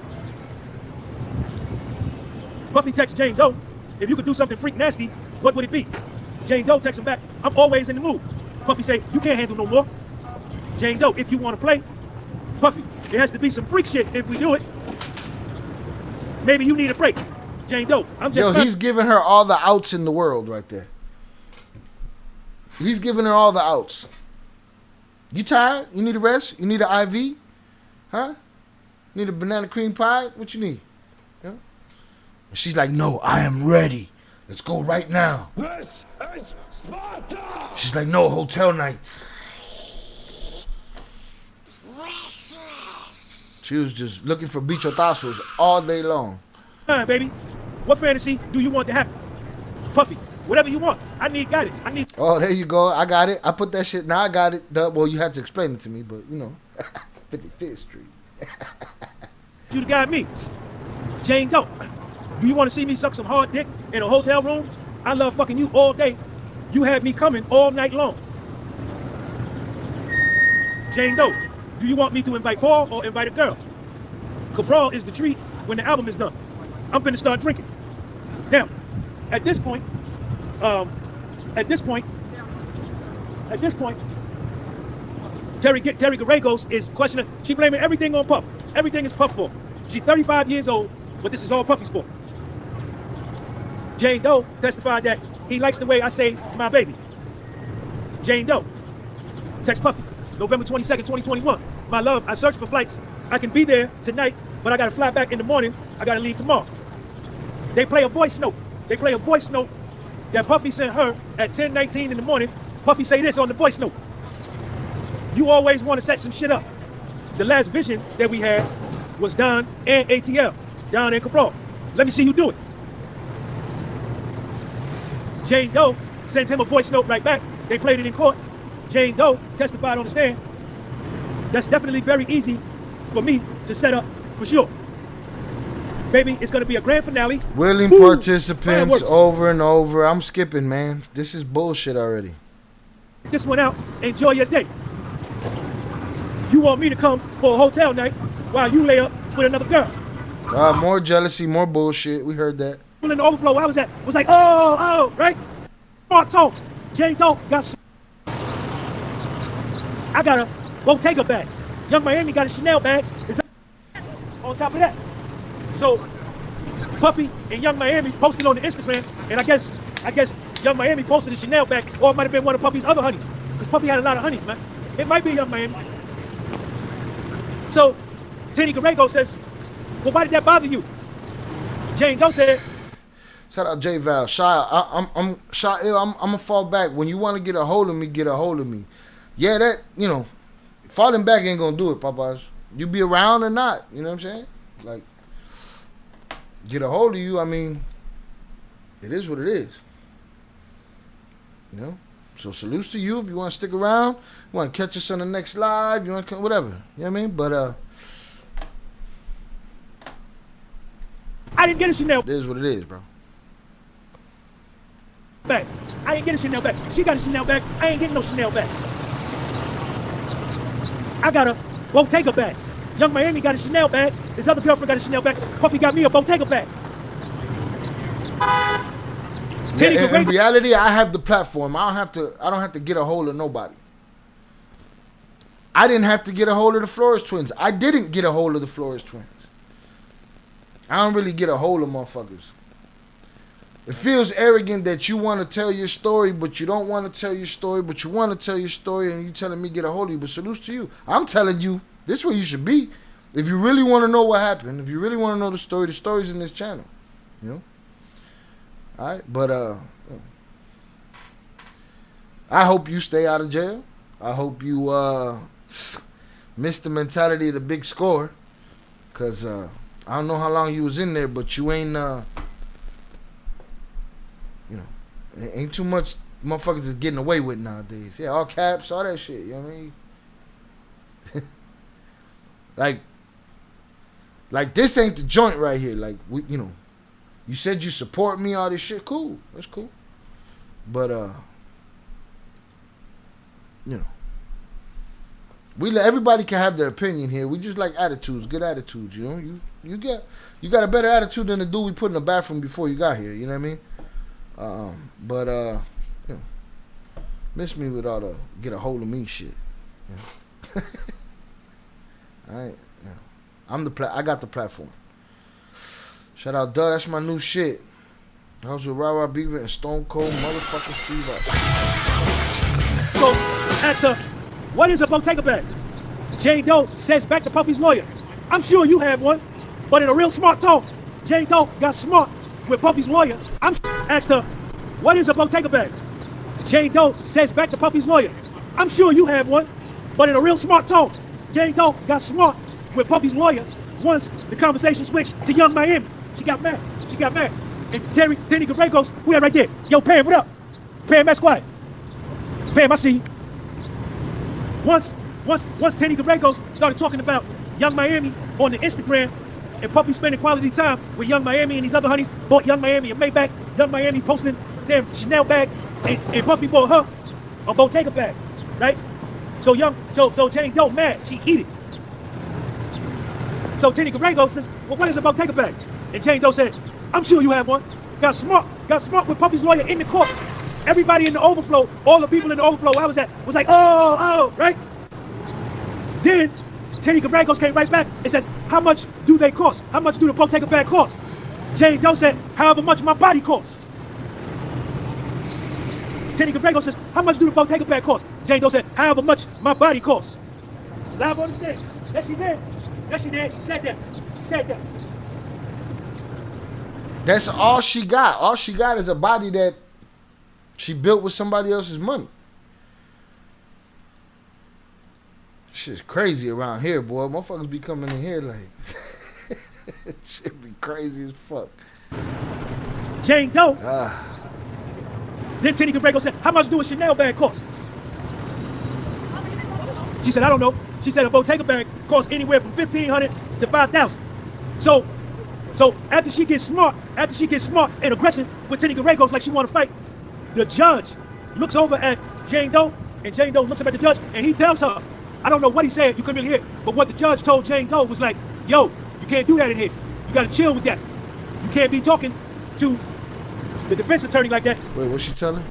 Puffy texts Jane Doe, if you could do something freak nasty, what would it be? Jane Doe texts him back, I'm always in the mood. Puffy say, you can't handle no more. Jane Doe, if you want to play, Puffy, there has to be some freak shit if we do it. Maybe you need a break. Jane Doe, I'm just... Yo, he's giving her all the outs in the world right there. He's giving her all the outs. You tired? You need a rest? You need an IV? Huh? You need a banana cream pie? What you need? Yeah? She's like, no, I am ready. Let's go right now. This is Sparta! She's like, no, hotel nights. She was just looking for bichotazos all day long. Baby, what fantasy do you want to happen? Puffy, whatever you want. I need guidance. Oh, there you go. I got it. I put that shit. Now I got it. Well, you had to explain it to me, but you know, 55th Street. You to guide me. Jane Doe, do you want to see me suck some hard dick in a hotel room? I love fucking you all day. You had me coming all night long. Jane Doe, do you want me to invite Paul or invite a girl? Cabral is the treat when the album is done. I'm finna start drinking. Now, at this point, Terry Garagos is questioning. She blaming everything on Puff. Everything is Puff for. She's 35 years old, but this is all Puffy's fault. Jane Doe testified that he likes the way I say my baby. Jane Doe, text Puffy, November 22nd, 2021. My love, I searched for flights. I can be there tonight, but I gotta fly back in the morning. I gotta leave tomorrow. They play a voice note. That Puffy sent her at 10:19 in the morning. Puffy say this on the voice note. You always want to set some shit up. The last vision that we had was Don and ATL, Don and Cabral. Let me see you do it. Jane Doe sends him a voice note right back. They played it in court. Jane Doe testified on the stand. That's definitely very easy for me to set up for sure. Baby, it's going to be a grand finale. Willing Ooh, participants fireworks. over and over. I'm skipping, man. This is bullshit already. This one out. Enjoy your day. You want me to come for a hotel night while you lay up with another girl. More jealousy, more bullshit. We heard that. In the overflow, where I was at, was like, oh, right? Smart tone. Jane Doe got I got a Bottega bag. Young Miami got a Chanel bag. It's on top of that. So Puffy and Young Miami posted on the Instagram, and I guess Young Miami posted a Chanel bag, or it might have been one of Puffy's other honeys. Because Puffy had a lot of honeys, man. It might be Young Miami. So Tenny Garego says, well, why did that bother you? Jane Doe said, shout out J Val. I'm gonna fall back. When you want to get a hold of me, get a hold of me. Yeah, that, you know, falling back ain't gonna do it, Papas. You be around or not, you know what I'm saying? Like, get a hold of you, I mean, it is what it is. You know? So salutes to you if you want to stick around. You want to catch us on the next live, you want to come, whatever. You know what I mean? But I didn't get a Chanel It is what it is, bro. bag. I ain't getting a Chanel bag. She got a Chanel bag. I ain't getting no Chanel bag. I got a Bottega bag. Young Miami got a Chanel bag. His other girlfriend got a Chanel bag. Puffy got me a Bottega bag. Yeah, in reality, I have the platform. I don't have to get a hold of nobody. I didn't have to get a hold of the Flores twins. I didn't get a hold of the Flores twins. I don't really get a hold of motherfuckers. It feels arrogant that you want to tell your story, but you don't want to tell your story, but you want to tell your story, and you telling me get a hold of you. But salute to you. I'm telling you, this is where you should be. If you really want to know what happened, if you really want to know the story's in this channel. You know? Alright, but I hope you stay out of jail. I hope you miss the mentality of the big score. Cause I don't know how long you was in there, but you ain't ain't too much motherfuckers is getting away with nowadays. Yeah, all caps, all that shit, you know what I mean? like this ain't the joint right here. Like we, you said you support me, all this shit. Cool. That's cool. But we let everybody can have their opinion here. We just like attitudes, good attitudes, you know. You got a better attitude than the dude we put in the bathroom before you got here, you know what I mean? Miss me with all the get a hold of me shit. You know? I got the platform. Shout out Doug, that's my new shit. I was with Rah Beaver and Stone Cold motherfucking Steve Austin. So, ask her, what is a Bottega bag? Jane Doe says back to Puffy's lawyer, I'm sure you have one, but in a real smart tone. Jane Doe got smart with Puffy's lawyer. Asked her, what is a Bottega bag? Jane Doe says back to Puffy's lawyer, I'm sure you have one, but in a real smart tone. Jane Doe got smart with Puffy's lawyer. Once the conversation switched to Young Miami, she got mad. And Danny Garregos, who that right there? Yo, Pam, what up? Pam, that's quiet. Pam, I see you. Once Danny Garregos started talking about Young Miami on the Instagram, and Puffy spending quality time with Young Miami and these other honeys, bought Young Miami a Maybach, Young Miami posting their Chanel bag, and Puffy bought her a Bottega bag, right? So Jane Doe mad, she heated. So Danny Garregos says, well, what is a Bottega bag? And Jane Doe said, I'm sure you have one. Got smart with Puffy's lawyer in the court. Everybody in the overflow, all the people in the overflow I was at, was like, oh, right? Then Danny Garregos came right back and says, how much do they cost? How much do the Bottega bag cost? Jane Doe said, however much my body costs. Danny Garregos says, how much do the Bottega bag cost? Jane Doe said, however much my body costs. Live on the stage. Yes, she did. She said that. That's all she got. All she got is a body that she built with somebody else's money. Shit's crazy around here, boy. Motherfuckers be coming in here like shit be crazy as fuck. Jane Doe. Then Danny Garregos said, how much do a Chanel bag cost? She said, I don't know. She said a Bottega bag costs anywhere from $1,500 to $5,000. So after she gets smart and aggressive with Danny Garregos like she want to fight, the judge looks over at Jane Doe, and Jane Doe looks up at the judge, and he tells her, I don't know what he said, you couldn't really hear, but what the judge told Jane Doe was like, yo, you can't do that in here. You gotta chill with that. You can't be talking to the defense attorney like that. Wait, what's she telling?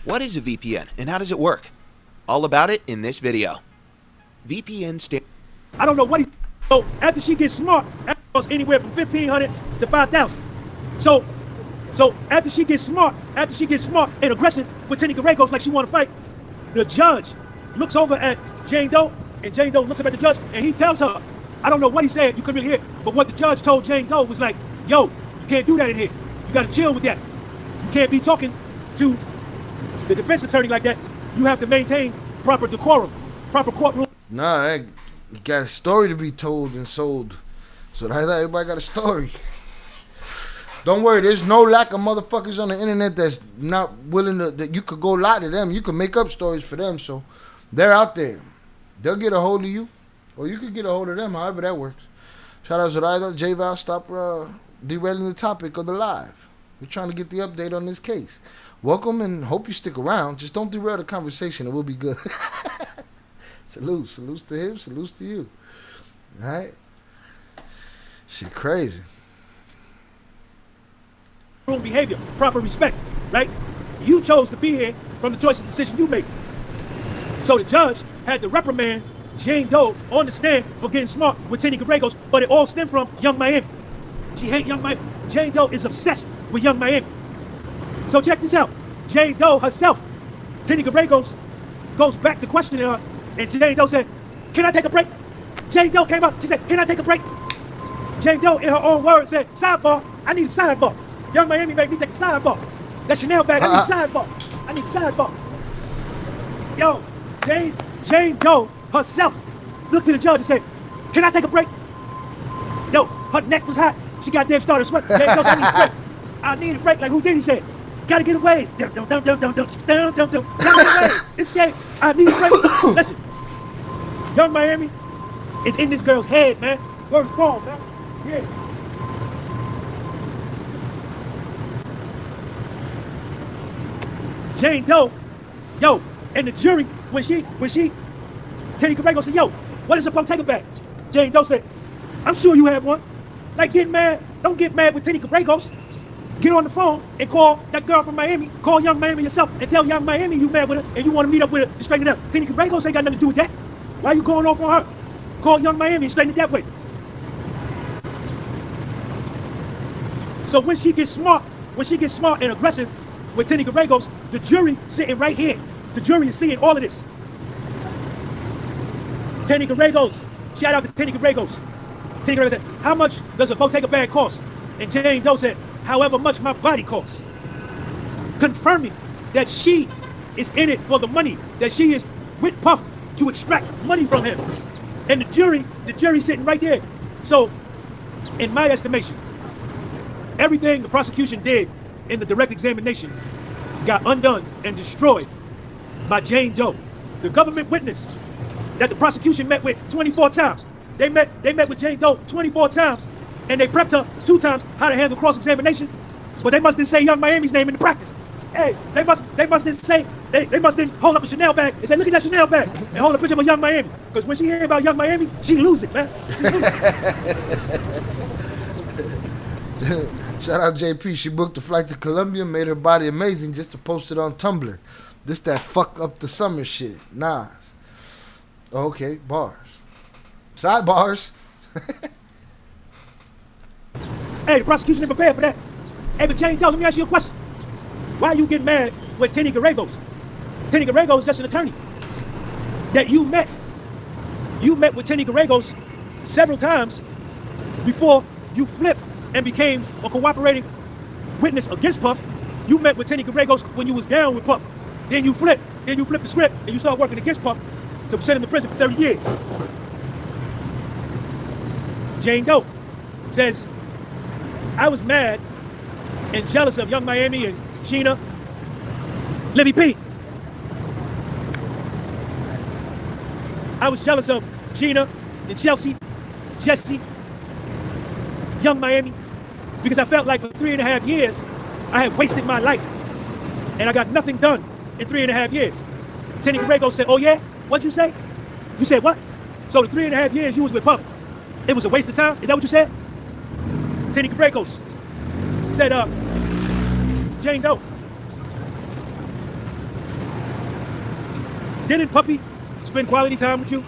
What is a VPN and how does it work? All about it in this video. VPN I don't know what he. So after she gets smart, it costs anywhere from $1,500 to $5,000. So after she gets smart and aggressive with Danny Garregos like she want to fight, the judge looks over at Jane Doe, and Jane Doe looks up at the judge, and he tells her, I don't know what he said, you couldn't really hear, but what the judge told Jane Doe was like, yo, you can't do that in here. You gotta chill with that. You can't be talking to the defense attorney like that. You have to maintain proper decorum, proper courtroom. Nah, you got a story to be told and sold. So that's how everybody got a story. Don't worry, there's no lack of motherfuckers on the internet that's not willing to, that you could go lie to them. You could make up stories for them. So they're out there. They'll get a hold of you. Or you could get a hold of them, however that works. Shout out Zoraida, J-Val, stop derailing the topic of the live. We're trying to get the update on this case. Welcome and hope you stick around. Just don't derail the conversation. It will be good. Salutes to him. Salutes to you. All right. Shit crazy. Behavior, proper respect, right? You chose to be here from the choice and decision you made. So the judge had to reprimand Jane Doe on the stand for getting smart with Tenny Gallegos, but it all stemmed from Young Miami. She hate Young Miami. Jane Doe is obsessed with Young Miami. So check this out. Jane Doe herself, Tenny Gallegos, goes back to questioning her, and Jane Doe said, "Can I take a break?" Jane Doe came up. She said, "Can I take a break?" Jane Doe, in her own words, said, "Sidebar. I need a sidebar. Young Miami made me take a sidebar. That Chanel bag, I need a sidebar. I need a sidebar." Yo, Jane Doe herself looked to the judge and said, "Can I take a break?" Yo, her neck was hot. She goddamn started sweating. Jane Doe said, "I need a break. I need a break," like who Diddy said. "Gotta get away. Gotta get away. Escape. I need a break." Listen, Young Miami is in this girl's head, man. Word is born, man. Yeah. Jane Doe, yo, and the jury, when she, Tenny Gallegos said, "Yo, what is a Bottega bag?" Jane Doe said, "I'm sure you have one." Like, get mad, don't get mad with Tenny Gallegos. Get on the phone and call that girl from Miami, call Young Miami yourself, and tell Young Miami you mad with her and you want to meet up with her and straighten it up. Tenny Gallegos ain't got nothing to do with that. Why you going off on her? Call Young Miami and straighten it that way. So when she gets smart and aggressive with Tenny Gallegos, the jury sitting right here. The jury is seeing all of this. Tenny Gallegos, shout out to Tenny Gallegos. Tenny Gallegos said, "How much does a Bottega bag cost?" And Jane Doe said, "However much my body costs." Confirming that she is in it for the money, that she is with Puff to extract money from him. And the jury sitting right there. So, in my estimation, everything the prosecution did in the direct examination got undone and destroyed by Jane Doe, the government witness that the prosecution met with 24 times. They met with Jane Doe 24 times, and they prepped her 2 times how to handle cross-examination, but they must didn't say Young Miami's name in the practice. Hey, they must didn't say, they must didn't hold up a Chanel bag and say, "Look at that Chanel bag," and hold a picture of a Young Miami. Because when she hear about Young Miami, she lose it, man. Shout out JP. She booked a flight to Colombia, made her body amazing just to post it on Tumblr. This that fuck up the summer shit. Nas. Okay, bars. Sidebars. Hey, the prosecution ain't prepared for that. Hey, but Jane Doe, let me ask you a question. Why you get mad with Tenny Gallegos? Tenny Gallegos is just an attorney that you met. You met with Tenny Gallegos several times before you flipped and became a cooperating witness against Puff. You met with Tenny Gallegos when you was down with Puff. Then you flipped the script and you start working against Puff to send him to prison for 30 years. Jane Doe says, "I was mad and jealous of Young Miami and Sheena, Livy P. I was jealous of Gina and Chelsea, Jesse, Young Miami, because I felt like for 3.5 years, I had wasted my life. And I got nothing done in 3.5 years." Tenny Gallegos said, "Oh yeah? What'd you say?" You said what? So the 3.5 years you was with Puff, it was a waste of time? Is that what you said? Tenny Gallegos said, "Jane Doe, didn't Puffy spend quality time with you?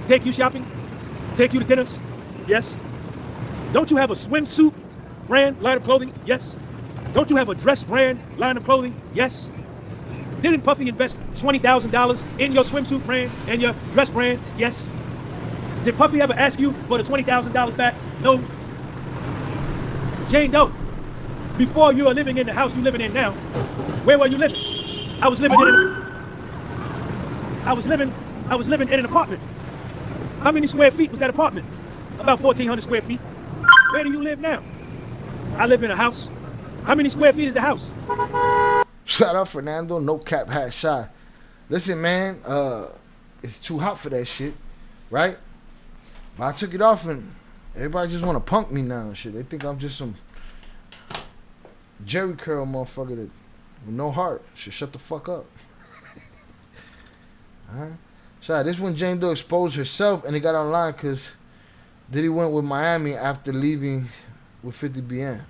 Take you shopping? Take you to dinners? Yes. Don't you have a swimsuit brand line of clothing? Yes. Don't you have a dress brand line of clothing? Yes. Didn't Puffy invest $20,000 in your swimsuit brand and your dress brand? Yes. Did Puffy ever ask you for the $20,000 back? No. Jane Doe, before you were living in the house you're living in now, where were you living? I was living in an apartment. How many square feet was that apartment? About 1,400 square feet. Where do you live now? I live in a house. How many square feet is the house? Shout out Fernando, no cap hat shy. Listen, man, it's too hot for that shit, right? But I took it off and Everybody just want to punk me now and shit. They think I'm just some Jerry curl motherfucker that with no heart. Should shut the fuck up. Alright. So this one Jane Doe exposed herself and it got online because Diddy went with Miami after leaving with 50 BN.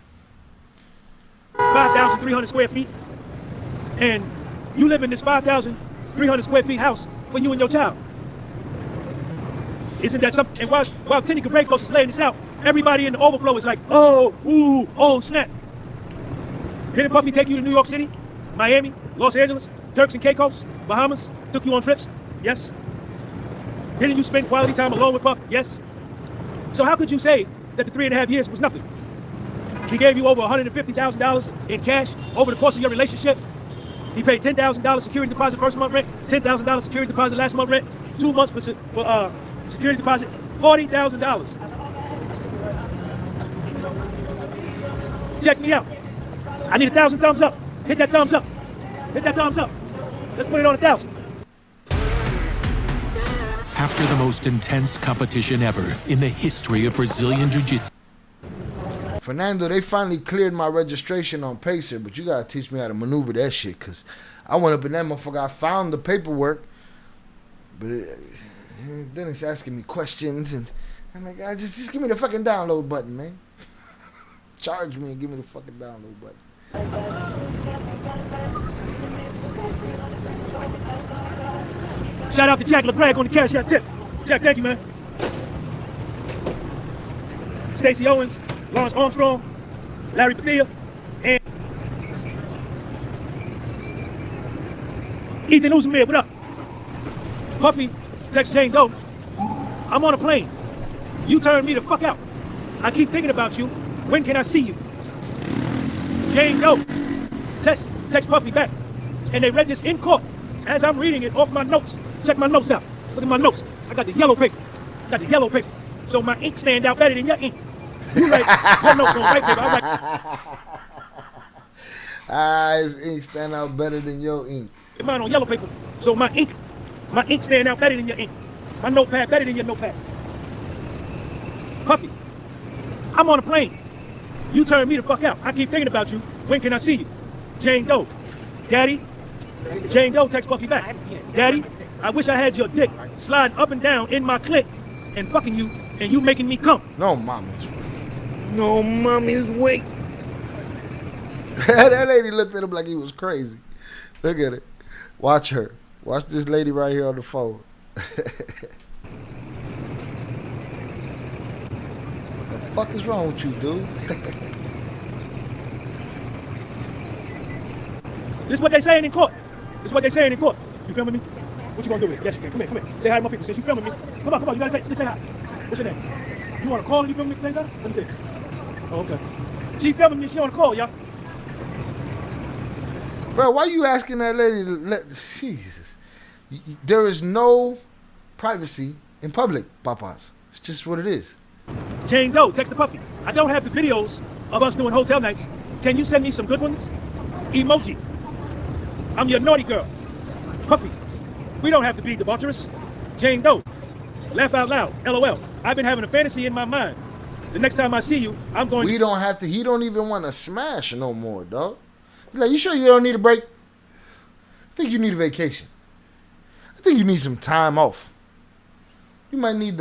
5,300 square feet, and you live in this 5,300 square feet house for you and your child. Isn't that something? And while Tenny Cabracos is laying this out, everybody in the overflow is like, oh, ooh, oh, snap. Didn't Puffy take you to New York City, Miami, Los Angeles, Turks and Caicos, Bahamas? Took you on trips? Yes. Didn't you spend quality time alone with Puff? Yes. So how could you say that the 3.5 years was nothing? He gave you over $150,000 in cash over the course of your relationship. He paid $10,000 security deposit first month rent, $10,000 security deposit last month rent, 2 months for security deposit, $40,000. Check me out. I need 1,000 thumbs up. Hit that thumbs up. Hit that thumbs up. Let's put it on 1,000. After the most intense competition ever in the history of Brazilian Jiu-Jitsu. Fernando, they finally cleared my registration on Pacer, but you gotta teach me how to maneuver that shit, cause I went up in that motherfucker, I found the paperwork, but then it's asking me questions, and I'm like, just give me the fucking download button, man. Charge me and give me the fucking download button. Shout out to Jack LeBrag on the Cash App tip. Jack, thank you, man. Stacey Owens, Lawrence Armstrong, Larry Padilla, and Ethan Uzumir, what up? Puffy, text Jane Doe. I'm on a plane. You turned me the fuck out. I keep thinking about you. When can I see you? Jane Doe. Text Puffy back. And they read this in court as I'm reading it off my notes. Check my notes out. Look at my notes. I got the yellow paper. So my ink stand out better than your ink. You write your notes on white paper. I write. His ink stand out better than your ink. Mine on yellow paper. So my ink stand out better than your ink. My notepad better than your notepad. Puffy, I'm on a plane. You turned me the fuck out. I keep thinking about you. When can I see you? Jane Doe. Daddy. Jane Doe text Puffy back. Daddy, I wish I had your dick sliding up and down in my clit and fucking you and you making me come. No, mommy's weak. That lady looked at him like he was crazy. Look at it. Watch her. Watch this lady right here on the phone. The fuck is wrong with you, dude? This is what they saying in court. You filming me? What you gonna do with it? Yes, you can. Come here. Say hi to my people. Since you filming me. Come on. You gotta say hi. What's your name? You wanna call and you filming me at the same time? Let me see. Oh, okay. She filming me. She on a call, y'all. Bro, why you asking that lady to let... Jesus. There is no privacy in public, papas. It's just what it is. Jane Doe, text the Puffy. I don't have the videos of us doing hotel nights. Can you send me some good ones? Emoji. I'm your naughty girl. Puffy. We don't have to be debaucherous. Jane Doe. Laugh out loud. LOL. I've been having a fantasy in my mind. The next time I see you, I'm going... We don't have to... He don't even want to smash no more, dog. Like, you sure you don't need a break? I think you need a vacation. I think you need some time off. You might need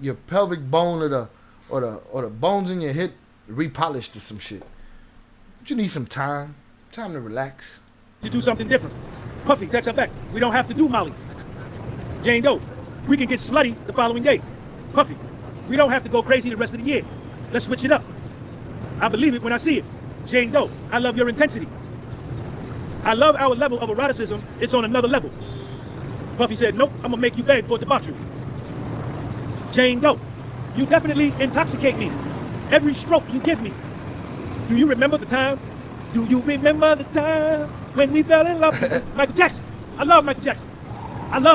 your pelvic bone or the bones in your hip repolished or some shit. But you need some time to relax. You do something different. Puffy, text her back. We don't have to do Molly. Jane Doe, we can get slutty the following day. Puffy, we don't have to go crazy the rest of the year. Let's switch it up. I believe it when I see it. Jane Doe, I love your intensity. I love our level of eroticism. It's on another level. Puffy said, nope, I'm gonna make you beg for debauchery. Jane Doe, you definitely intoxicate me. Every stroke you give me. Do you remember the time? Do you remember the time when we fell in love with Michael Jackson? I love Michael Jackson. And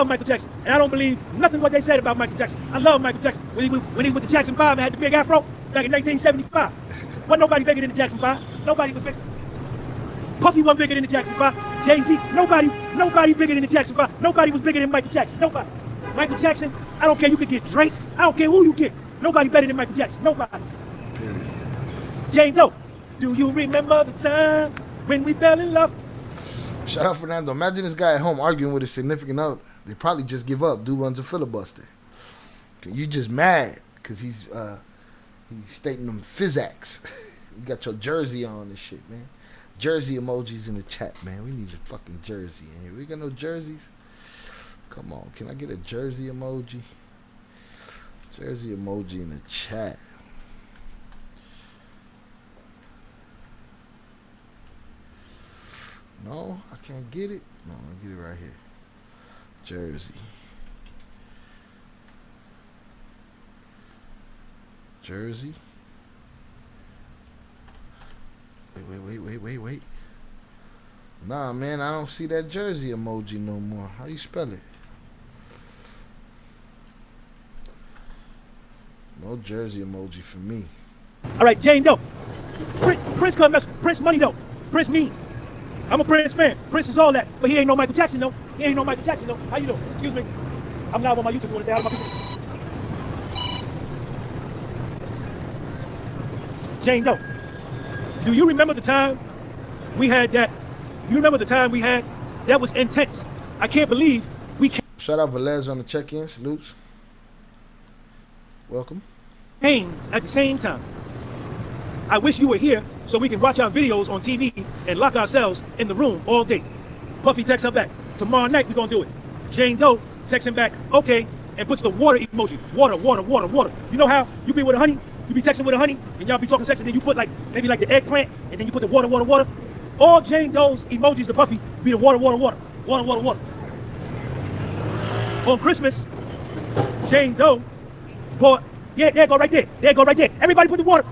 I don't believe nothing what they said about Michael Jackson. I love Michael Jackson. When he was with the Jackson 5 and had the big afro back in 1975. Wasn't nobody bigger than the Jackson 5. Nobody was bigger. Puffy wasn't bigger than the Jackson 5. Jay-Z, nobody bigger than the Jackson 5. Nobody was bigger than Michael Jackson. Nobody. Michael Jackson, I don't care, you could get Drake. I don't care who you get. Nobody better than Michael Jackson. Nobody. Jane Doe, do you remember the time when we fell in love? Shout out Fernando. Imagine this guy at home arguing with his significant other. They probably just give up. Dude runs a filibuster. You just mad because he's stating them physics. You got your jersey on and shit, man. Jersey emojis in the chat, man. We need a fucking jersey in here. We got no jerseys? Come on. Can I get a jersey emoji? Jersey emoji in the chat. No, I can't get it. No, I'll get it right here. Jersey. Jersey. Wait. Nah, man, I don't see that jersey emoji no more. How you spell it? No jersey emoji for me. All right, Jane Doe. Prince couldn't mess. Prince money though. Prince mean. I'm a Prince fan. Prince is all that, but he ain't no Michael Jackson though. He ain't no Michael Jackson though. How you doing? Excuse me. I'm live on my YouTube. You want to say hi to my people? Jane Doe. Do you remember the time we had that? You remember the time we had? That was intense. I can't believe we came. Shout out Velez on the check-in. Salutes. Welcome. At the same time. I wish you were here so we can watch our videos on TV and lock ourselves in the room all day. Puffy texts her back. Tomorrow night we're gonna do it. Jane Doe texts him back, okay, and puts the water emoji. Water. You know how you be with a honey? You be texting with a honey, and y'all be talking sex, and then you put maybe the eggplant, and then you put the water. All Jane Doe's emojis to Puffy be the water. On Christmas, Jane Doe bought, yeah, there go right there. Everybody put the water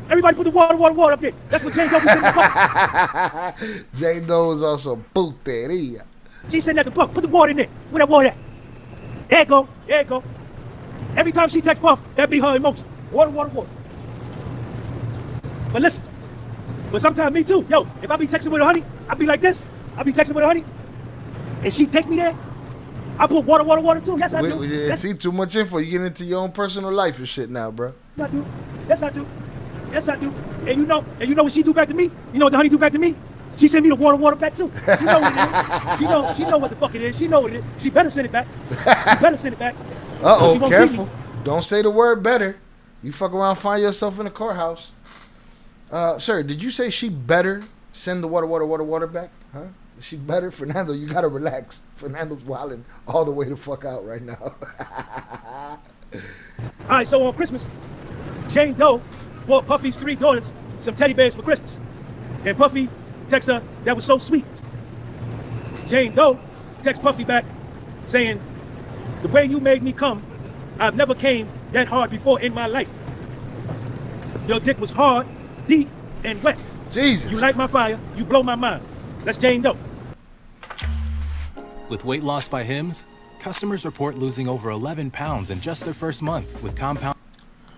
up there. That's what Jane Doe be sending to Puffy. Jane Doe is also puteria. She sent that to Puff. Put the water in there. Where that water at? There it go. Every time she texts Puff, that be her emoji. Water. But listen, sometimes me too. Yo, if I be texting with a honey, I be like this. I be texting with a honey, and she take me there. I put water too. Yes, I do. Yeah, see, too much info. You get into your own personal life and shit now, bro. Yes, I do. And you know what she do back to me? You know what the honey do back to me? She send me the water back too. She know what it is. She know what the fuck it is. She know what it is. She better send it back. Uh-oh, careful. Don't say the word better. You fuck around, find yourself in the courthouse. Sir, did you say she better send the water back? Huh? She better? Fernando, you gotta relax. Fernando's wilding all the way the fuck out right now. All right, so on Christmas, Jane Doe bought Puffy's 3 daughters some teddy bears for Christmas. And Puffy texts her, that was so sweet. Jane Doe texts Puffy back saying, the way you made me come, I've never came that hard before in my life. Your dick was hard, deep, and wet. Jesus. You light my fire, you blow my mind. That's Jane Doe. With weight loss by Hims, customers report losing over 11 pounds in just their first month with compound.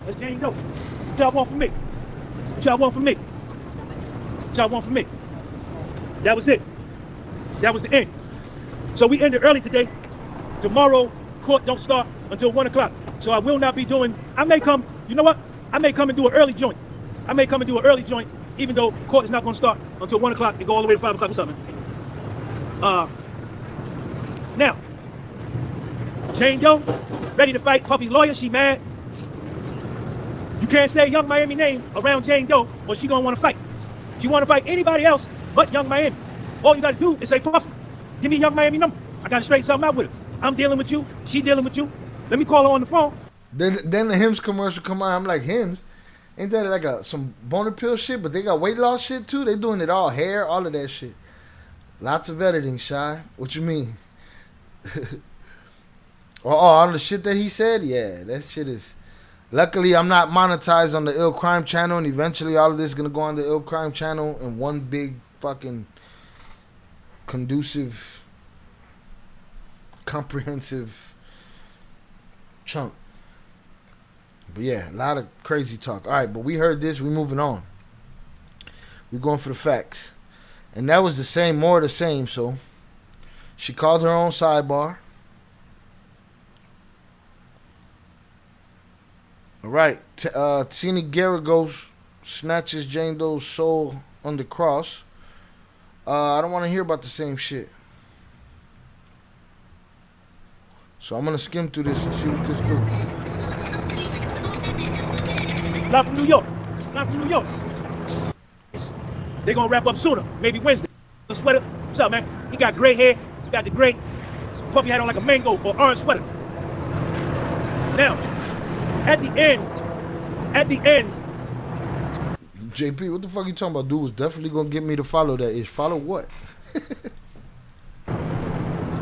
That's Jane Doe. What y'all want from me? That was it. That was the end. So we ended early today. Tomorrow, court don't start until 1 o'clock. So I will not be doing, I may come, you know what? I may come and do an early joint. Even though court is not going to start until 1 o'clock and go all the way to 5 o'clock. What's up, man? Now, Jane Doe, ready to fight Puffy's lawyer. She mad. You can't say Young Miami name around Jane Doe or she going to want to fight. She want to fight anybody else but Young Miami. All you got to do is say, Puffy, give me Young Miami number. I got to straighten something out with her. I'm dealing with you. She dealing with you. Let me call her on the phone. Then the Hims commercial come on. I'm like, Hims? Ain't that like some boner pill shit? But they got weight loss shit too. They doing it all, hair, all of that shit. Lots of editing, Shy. What you mean? on the shit that he said? Yeah, that shit is... Luckily, I'm not monetized on the Ill Crime channel, and eventually all of this is going to go on the Ill Crime channel in one big fucking conducive, comprehensive chunk. But yeah, a lot of crazy talk. All right, but we heard this. We moving on. We're going for the facts. And that was the same, more of the same. So she called her own sidebar. All Right. Tina Garagos snatches Jane Doe's soul on the cross. I don't want to hear about the same shit. So I'm going to skim through this and see what this do. Not from New York. Not from New York. They're going to wrap up sooner. Maybe Wednesday. The sweater. What's up, man? He got gray hair. He got the gray. Puffy had on like a mango or orange sweater. Now, at the end, JP, what the fuck you talking about? Dude was definitely gonna get me to follow that ish. Follow what?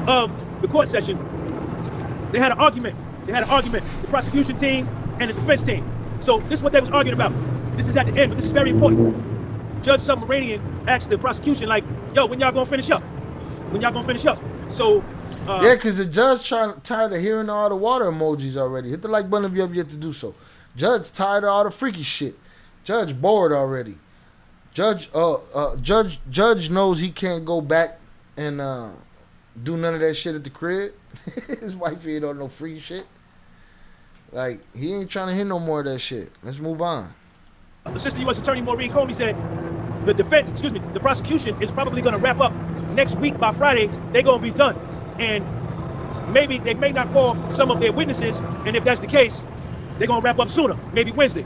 of the court session, they had an argument. The prosecution team and the defense team. So this is what they was arguing about. This is at the end, but this is very important. Judge Submarinian asked the prosecution, like, yo, when y'all gonna finish up? When y'all gonna finish up? So yeah, because the judge tired of hearing all the water emojis already. Hit the like button if you have yet to do so. Judge tired of all the freaky shit. Judge bored already. Judge knows he can't go back and do none of that shit at the crib. His wife ain't on no free shit. Like, he ain't trying to hear no more of that shit. Let's move on. Assistant U.S. Attorney Maureen Comey said the prosecution is probably going to wrap up next week. By Friday, they're going to be done. And maybe they may not call some of their witnesses, and if that's the case, they're going to wrap up sooner, maybe Wednesday.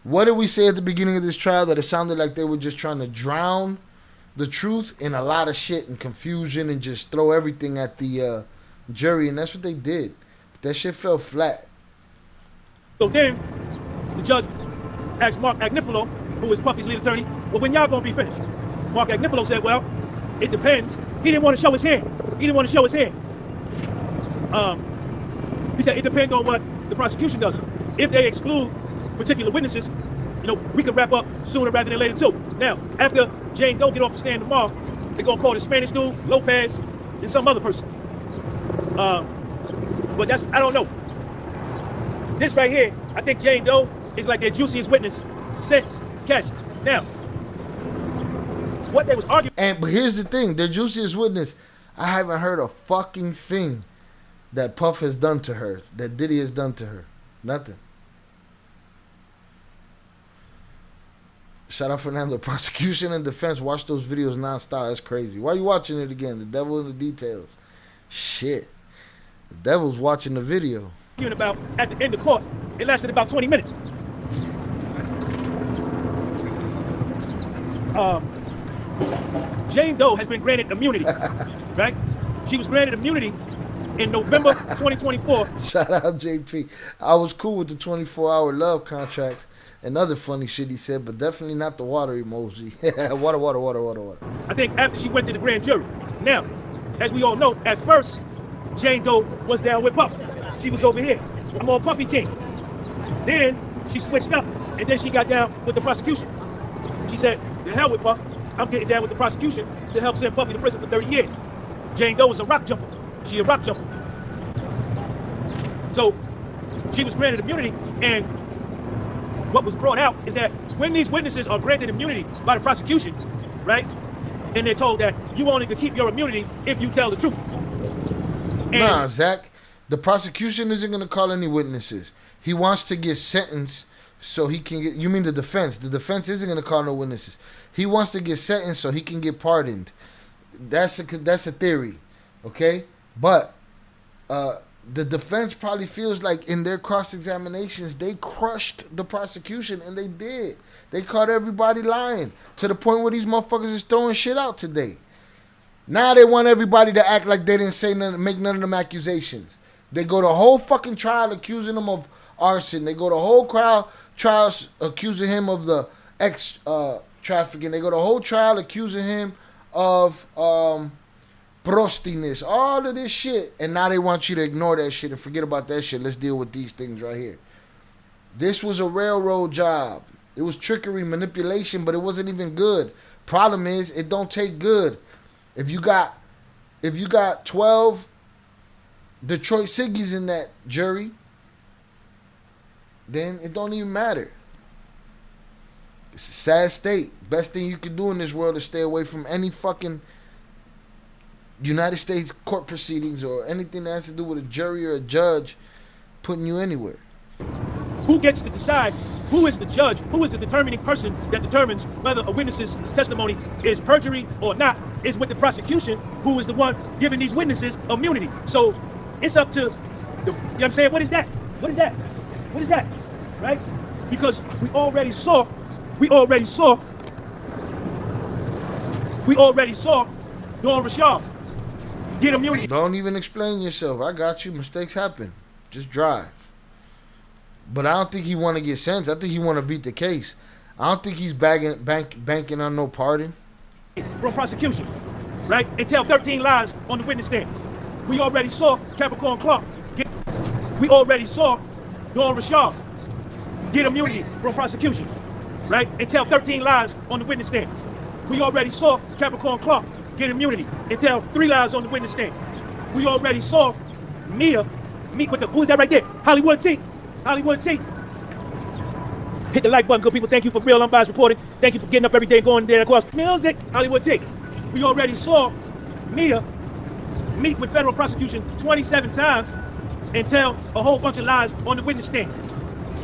What did we say at the beginning of this trial? That it sounded like they were just trying to drown the truth in a lot of shit and confusion and just throw everything at the jury, and that's what they did. But that shit fell flat. So then, the judge asked Mark Agnifilo, who is Puffy's lead attorney, well, when y'all gonna be finished? Mark Agnifilo said, well, it depends. He didn't want to show his hand. He said it depends on what the prosecution does. If they exclude particular witnesses, we could wrap up sooner rather than later too. Now, after Jane Doe get off the stand tomorrow, they're gonna call the Spanish dude, Lopez, and some other person. But that's, I don't know. This right here, I think Jane Doe is like their juiciest witness since Cassie. Now, what they was arguing. But here's the thing, their juiciest witness, I haven't heard a fucking thing that Puff has done to her, that Diddy has done to her. Nothing. Shout out Fernando. Prosecution and defense watch those videos nonstop. That's crazy. Why are you watching it again? The devil in the details. Shit. The devil's watching the video. About at the end of court, it lasted about 20 minutes. Jane Doe has been granted immunity, right? She was granted immunity in November 2024. Shout out JP. I was cool with the 24-hour love contracts and other funny shit he said, but definitely not the water emoji. water. I think after she went to the grand jury. Now, as we all know, at first, Jane Doe was down with Puff. She was over here. I'm on Puffy team. Then she switched up, and then she got down with the prosecution. She said, the hell with Puff. I'm getting down with the prosecution to help send Puffy to prison for 30 years. Jane Doe is a rock jumper. She a rock jumper. So she was granted immunity, and what was brought out is that when these witnesses are granted immunity by the prosecution, right, and they're told that you only can keep your immunity if you tell the truth. Nah, Zach. The prosecution isn't going to call any witnesses. He wants to get sentenced so he can get... You mean the defense. The defense isn't going to call no witnesses. He wants to get sentenced so he can get pardoned. That's a theory, okay? But the defense probably feels like in their cross-examinations, they crushed the prosecution, and they did. They caught everybody lying to the point where these motherfuckers is throwing shit out today. Now they want everybody to act like they didn't say nothing, make none of them accusations. They go the whole fucking trial accusing him of arson. They go the whole trial accusing him of the trafficking. They go the whole trial accusing him of prostiness. All of this shit. And now they want you to ignore that shit and forget about that shit. Let's deal with these things right here. This was a railroad job. It was trickery, manipulation, but it wasn't even good. Problem is, it don't take good. If you got 12 Detroit Siggies in that jury, then it don't even matter. It's a sad state. Best thing you can do in this world is stay away from any fucking United States court proceedings or anything that has to do with a jury or a judge putting you anywhere. who gets to decide who is the judge, who is the determining person that determines whether a witness's testimony is perjury or not, is with the prosecution, who is the one giving these witnesses immunity. So it's up to, you know what I'm saying? What is that? What is that? What is that? Right? Because we already saw Dawn Rashad get immunity. Don't even explain yourself. I got you. Mistakes happen. Just drive. But I don't think he want to get sentenced. I think he want to beat the case. I don't think he's banking on no pardon. From prosecution, right? And tell 13 lies on the witness stand. We already saw Capricorn Clark we already saw Dawn Rashad get immunity from prosecution, right? And tell 13 lies on the witness stand. We already saw Capricorn Clark get immunity and tell 3 lies on the witness stand. We already saw Mia meet with who's that right there? Hollywood T. Hollywood T. Hit the like button, good people. Thank you for real unbiased reporting. Thank you for getting up every day and going there across music. Hollywood T. We already saw Mia meet with federal prosecution 27 times and tell a whole bunch of lies on the witness stand.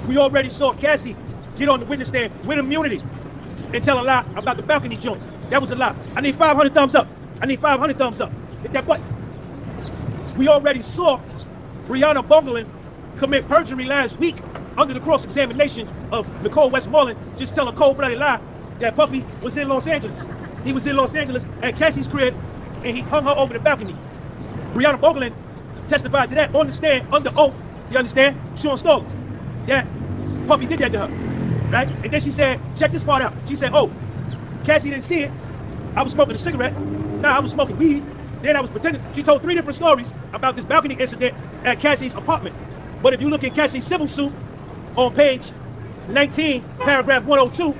We already saw Cassie get on the witness stand with immunity and tell a lie about the balcony joint. That was a lie. I need 500 thumbs up. I need 500 thumbs up. Hit that button. We already saw Brianna Bungling commit perjury last week under the cross-examination of Nicole Westmoreland, just tell a cold-blooded lie that Puffy was in Los Angeles. He was in Los Angeles at Cassie's crib, and he hung her over the balcony. Brianna Bungling testified to that on the stand, under oath, you understand, Sean Stallings, that Puffy did that to her, right? And then she said, check this part out. She said, oh, Cassie didn't see it. I was smoking a cigarette. Nah, I was smoking weed. Then I was pretending. She told 3 different stories about this balcony incident at Cassie's apartment. But if you look in Cassie's civil suit on page 19, paragraph 102,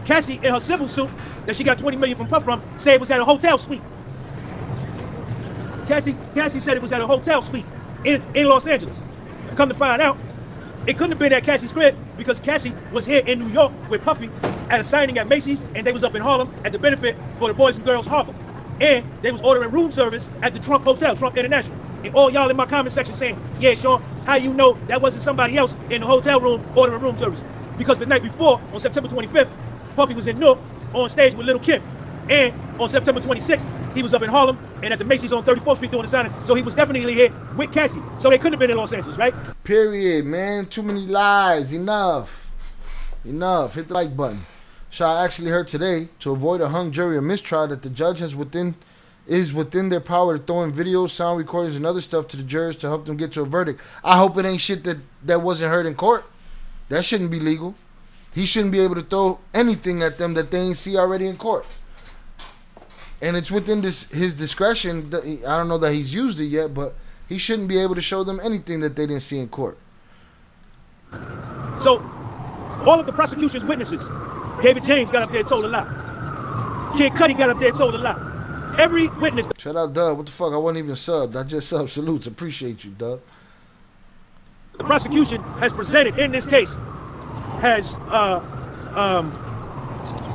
Cassie in her civil suit that she got $20 million from Puff from said it was at a hotel suite. Cassie said it was at a hotel suite in Los Angeles. Come to find out, it couldn't have been at Cassie's crib because Cassie was here in New York with Puffy at a signing at Macy's, and they was up in Harlem at the benefit for the Boys and Girls Harbor. And they was ordering room service at the Trump Hotel, Trump International. And all y'all in my comment section saying, yeah, Sean, how you know that wasn't somebody else in the hotel room ordering room service? Because the night before, on September 25th, Puffy was in Newark on stage with Lil' Kim. And on September 26th, he was up in Harlem and at the Macy's on 34th Street doing the signing. So he was definitely here with Cassie. So they couldn't have been in Los Angeles, right? Period, man. Too many lies. Enough. Enough. Hit the like button. So I actually heard today, to avoid a hung jury or mistrial, that the judge is within their power to throw in videos, sound recordings, and other stuff to the jurors to help them get to a verdict. I hope it ain't shit that wasn't heard in court. That shouldn't be legal. He shouldn't be able to throw anything at them that they ain't see already in court. And it's within his discretion. I don't know that he's used it yet, but he shouldn't be able to show them anything that they didn't see in court. So all of the prosecution's witnesses, David James got up there and told a lie. Kid Cudi got up there and told a lie. Every witness. Shout out, Doug. What the fuck? I wasn't even subbed. I just subbed. Salutes. Appreciate you, Doug. The prosecution has presented in this case has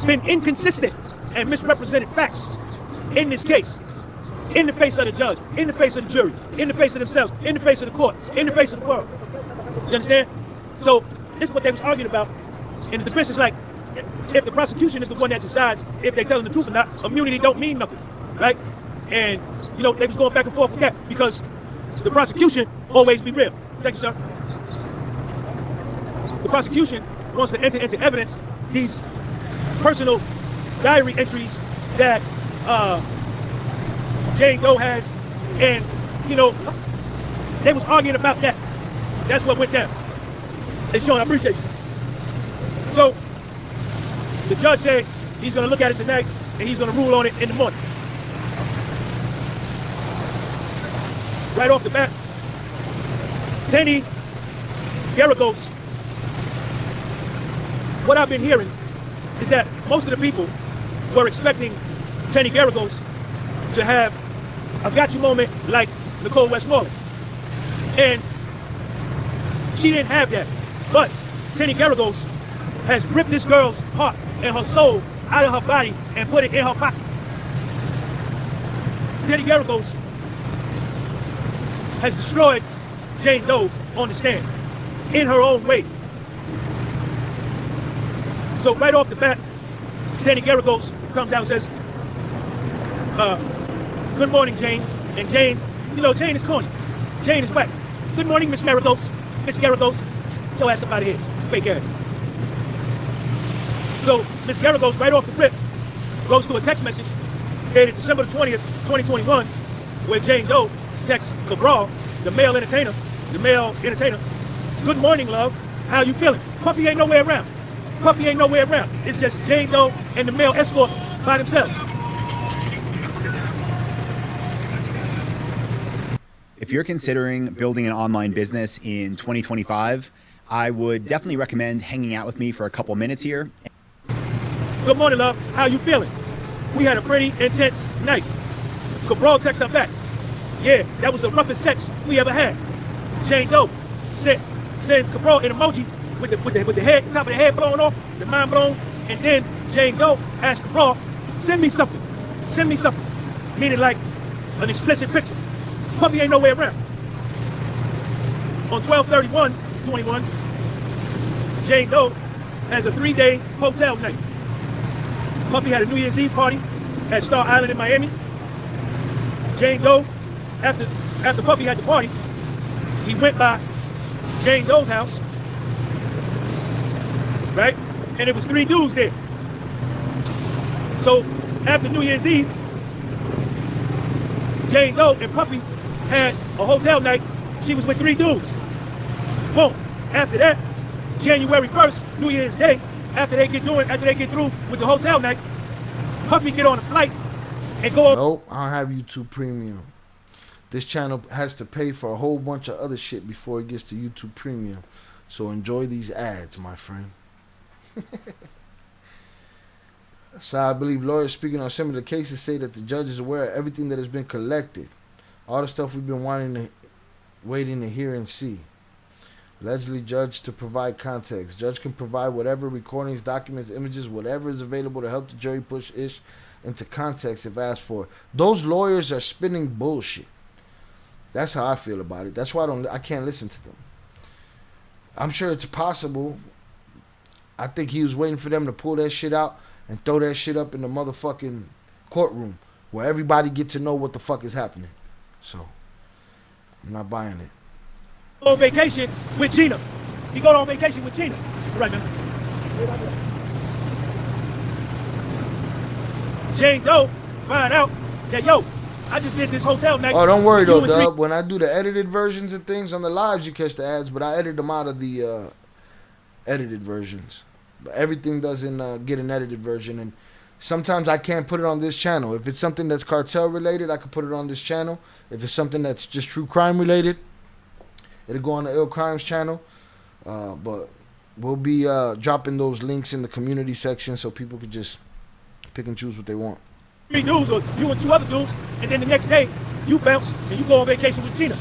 been inconsistent and misrepresented facts in this case, in the face of the judge, in the face of the jury, in the face of themselves, in the face of the court, in the face of the world. You understand? So this is what they was arguing about. And the defense is like, if the prosecution is the one that decides if they're telling the truth or not, immunity don't mean nothing, right? And, you know, they was going back and forth with that because the prosecution always be real. Thank you, sir. The prosecution wants to enter into evidence these personal diary entries that Jane Doe has, and, you know, they was arguing about that. That's what went down. And Sean, I appreciate you. So, the judge said he's going to look at it tonight and he's going to rule on it in the morning. Right off the bat, Tenny Garagos, what I've been hearing is that most of the people were expecting Tenny Garagos to have a gotcha moment like Nicole Westmoreland. And she didn't have that. But Tenny Garagos has ripped this girl's heart and her soul out of her body and put it in her pocket. Tenny Garagos has destroyed Jane Doe on the stand in her own way. So right off the bat, Danny Garagos comes out and says, good morning, Jane. And Jane, you know, Jane is corny. Jane is whack. Good morning, Miss Garagos. Miss Garagos, your ass up out of here. Fake ass. So Miss Garagos, right off the rip, goes to a text message dated December 20th, 2021, where Jane Doe texts Cabral, the male entertainer, good morning, love. How you feeling? Puffy ain't nowhere around. Puffy ain't nowhere around. It's just Jane Doe and the male escort by themselves. If you're considering building an online business in 2025, I would definitely recommend hanging out with me for a couple minutes here. Good morning, love. How you feeling? We had a pretty intense night. Cabral texts her back. Yeah, that was the roughest sex we ever had. Jane Doe sends Cabral an emoji with the head, top of the head blown off, the mind blown, and then Jane Doe asks Cabral, send me something. Send me something. Meaning like an explicit picture. Puffy ain't nowhere around. On 12/31/21, Jane Doe has a 3-day hotel night. Puffy had a New Year's Eve party at Star Island in Miami. Jane Doe, after Puffy had the party, he went by Jane Doe's house, right? And it was 3 dudes there. So after New Year's Eve, Jane Doe and Puffy had a hotel night. She was with 3 dudes. Boom. After that, January 1st, New Year's Day, after they get through with the hotel night, Puffy get on a flight and go. Nope, I don't have YouTube Premium. This channel has to pay for a whole bunch of other shit before it gets to YouTube Premium. So enjoy these ads, my friend. So I believe lawyers speaking on similar cases say that the judge is aware of everything that has been collected. All the stuff we've been waiting to hear and see. Allegedly judge to provide context. Judge can provide whatever recordings, documents, images, whatever is available to help the jury push ish into context if asked for. Those lawyers are spinning bullshit. That's how I feel about it. That's why I can't listen to them. I'm sure it's possible. I think he was waiting for them to pull that shit out and throw that shit up in the motherfucking courtroom where everybody get to know what the fuck is happening. So, I'm not buying it. On vacation with Gina. He go on vacation with Gina. Right, man. Jane Doe find out that, yo, I just did this hotel night. Oh, don't worry though, Dub. When I do the edited versions and things on the lives, you catch the ads, but I edit them out of the edited versions. But everything doesn't get an edited version, and sometimes I can't put it on this channel. If it's something that's cartel related, I can put it on this channel. If it's something that's just true crime related, it'll go on the Ill Crimes channel. But we'll be dropping those links in the community section so people can just pick and choose what they want. 3 dudes, or you and 2 other dudes, and then the next day, you bounce and you go on vacation with Gina.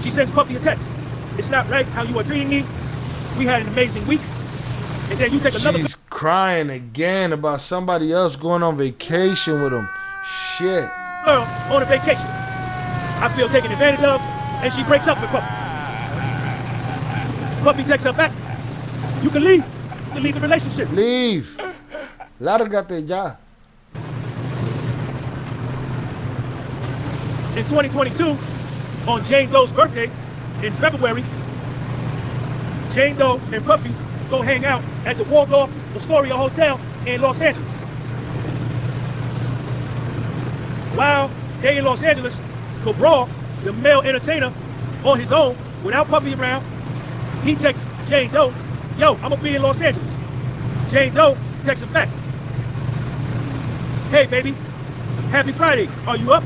She sends Puffy a text. It's not right how you are treating me. We had an amazing week. And then you take another. She's crying again about somebody else going on vacation with him. Shit. Girl on a vacation. I feel taken advantage of, and she breaks up with Puffy. Puffy texts her back. You can leave. You can leave the relationship. Leave. Lárgate ya. In 2022, on Jane Doe's birthday, in February, Jane Doe and Puffy go hang out at the Waldorf Astoria Hotel in Los Angeles. While they in Los Angeles, Cabral, the male entertainer, on his own, without Puffy around, he texts Jane Doe, yo, I'm gonna be in Los Angeles. Jane Doe texts him back. Hey baby, happy Friday, are you up?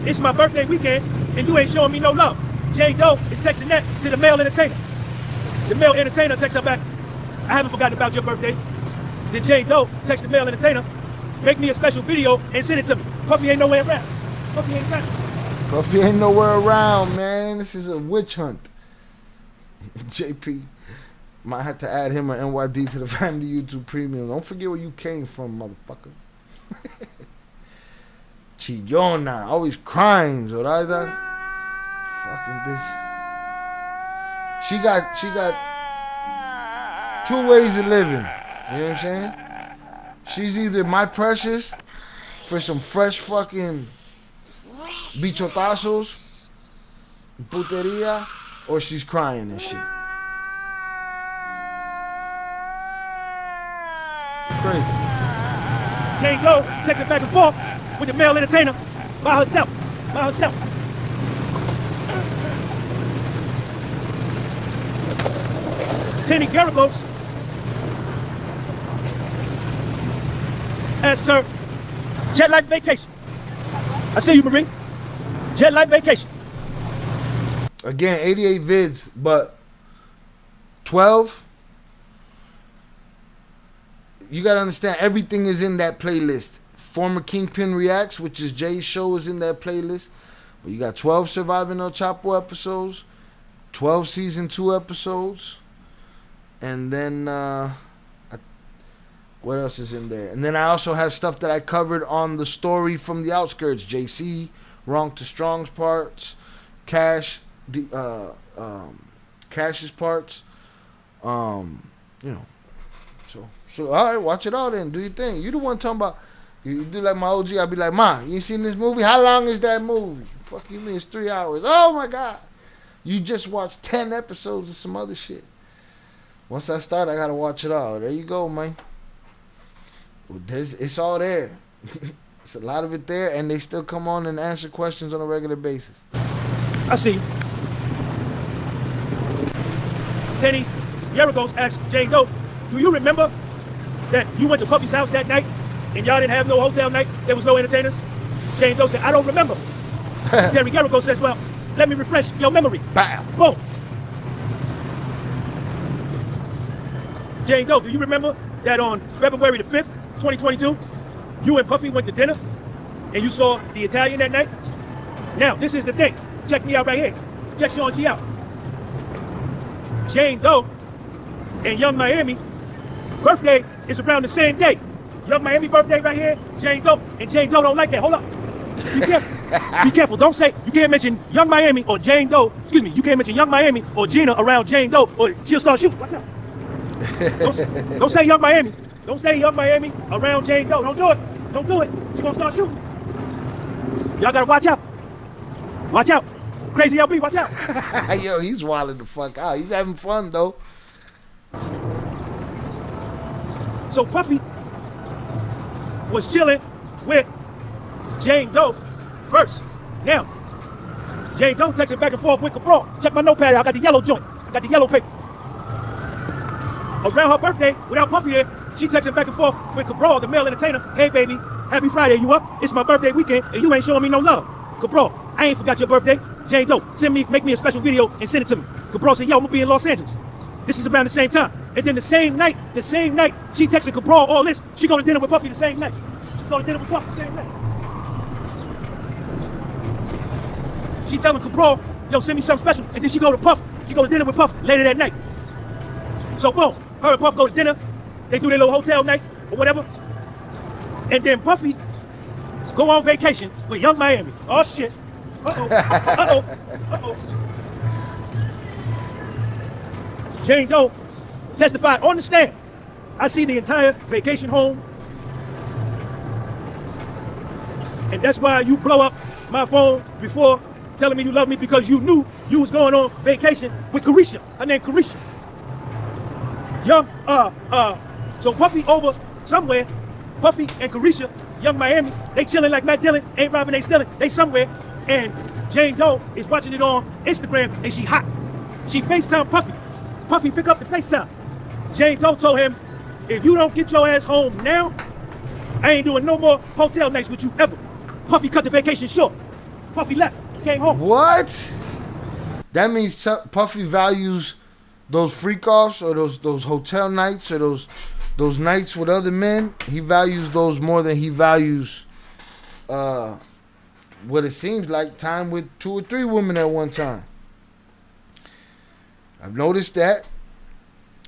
It's my birthday weekend, and you ain't showing me no love. Jane Doe is texting that to the male entertainer. The male entertainer texts her back, I haven't forgotten about your birthday. Then Jane Doe texts the male entertainer, make me a special video and send it to me. Puffy ain't nowhere around. Puffy ain't around. Puffy ain't nowhere around, man. This is a witch hunt. JP might have to add him an NYD to the family YouTube Premium. Don't forget where you came from, motherfucker. Chillona, always crying, Zoraida. Fucking bitch. She got 2 ways of living. You know what I'm saying? She's either my precious for some fresh fucking bichotazos, puteria, or she's crying and shit. Crazy. Jane Doe texting back and forth with the male entertainer by herself. Tenny Garagos asked her, jet life vacation. I see you, Marie. Jet life vacation. Again, 88 vids, but 12. You gotta understand, everything is in that playlist. Former Kingpin Reacts, which is Jay's show, is in that playlist. But you got 12 Surviving El Chapo episodes, 12 Season 2 episodes, and then what else is in there? And then I also have stuff that I covered on the story from the outskirts. JC, Wrong to Strong's parts, Cash's parts, you know. So all right, watch it all then. Do your thing. You the one talking about. You do like my OG. I'll be like, Ma, you ain't seen this movie? How long is that movie? Fuck you mean it's 3 hours? Oh my God. You just watched 10 episodes of some other shit. Once I start, I gotta watch it all. There you go, man. Well, it's all there. It's a lot of it there, and they still come on and answer questions on a regular basis. I see. Tenny Garagos asked Jane Doe, do you remember that you went to Puffy's house that night and y'all didn't have no hotel night? There was no entertainers? Jane Doe said, I don't remember. Terry Garagos says, well, let me refresh your memory. Bam. Boom. Jane Doe, do you remember that on February the 5th, 2022, you and Puffy went to dinner and you saw the Italian that night? Now, this is the thing. Check me out right here. Check Sean G out. Jane Doe and Young Miami birthday is around the same day. Young Miami birthday right here, Jane Doe, and Jane Doe don't like that. Hold up. Be careful. Be careful. Don't say, you can't mention Young Miami or Jane Doe. Excuse me, you can't mention Young Miami or Gina around Jane Doe or she'll start shooting. Watch out. Don't say Young Miami. Don't say Young Miami around Jane Doe. Don't do it. Don't do it. She's gonna start shooting. Y'all gotta watch out. Watch out. Crazy LB, watch out. Yo, he's wilding the fuck out. He's having fun though. So Puffy was chilling with Jane Doe first. Now, Jane Doe texting back and forth with Cabral. Check my notepad out. I got the yellow joint. I got the yellow paper. Around her birthday, without Puffy there, she texting back and forth with Cabral, the male entertainer. Hey, baby, happy Friday. You up? It's my birthday weekend, and you ain't showing me no love. Cabral, I ain't forgot your birthday. Jane Doe, make me a special video and send it to me. Cabral said, yo, I'm gonna be in Los Angeles. This is around the same time. And then the same night, she texted Cabral all this. She go to dinner with Puffy the same night. She go to dinner with Puffy the same night. She telling Cabral, yo, send me something special. And then she go to Puff. She go to dinner with Puff later that night. So boom, her and Puff go to dinner. They do their little hotel night or whatever. And then Puffy go on vacation with Young Miami. Oh shit. Uh-oh. Uh-oh. Uh-oh. Jane Doe testified on the stand. I see the entire vacation home. And that's why you blow up my phone before telling me you love me, because you knew you was going on vacation with Carisha. Her name Carisha. So Puffy over somewhere. Puffy and Carisha, Young Miami, they chilling like Matt Dillon, ain't robbing, they stealing, they somewhere. And Jane Doe is watching it on Instagram and she hot. She FaceTime Puffy. Puffy pick up the FaceTime. Jane Doe told him, if you don't get your ass home now, I ain't doing no more hotel nights with you ever. Puffy cut the vacation short. Puffy left, came home. What? That means Puffy values those freak offs or those hotel nights or those nights with other men. He values those more than he values what it seems like time with 2 or 3 women at one time. I've noticed that.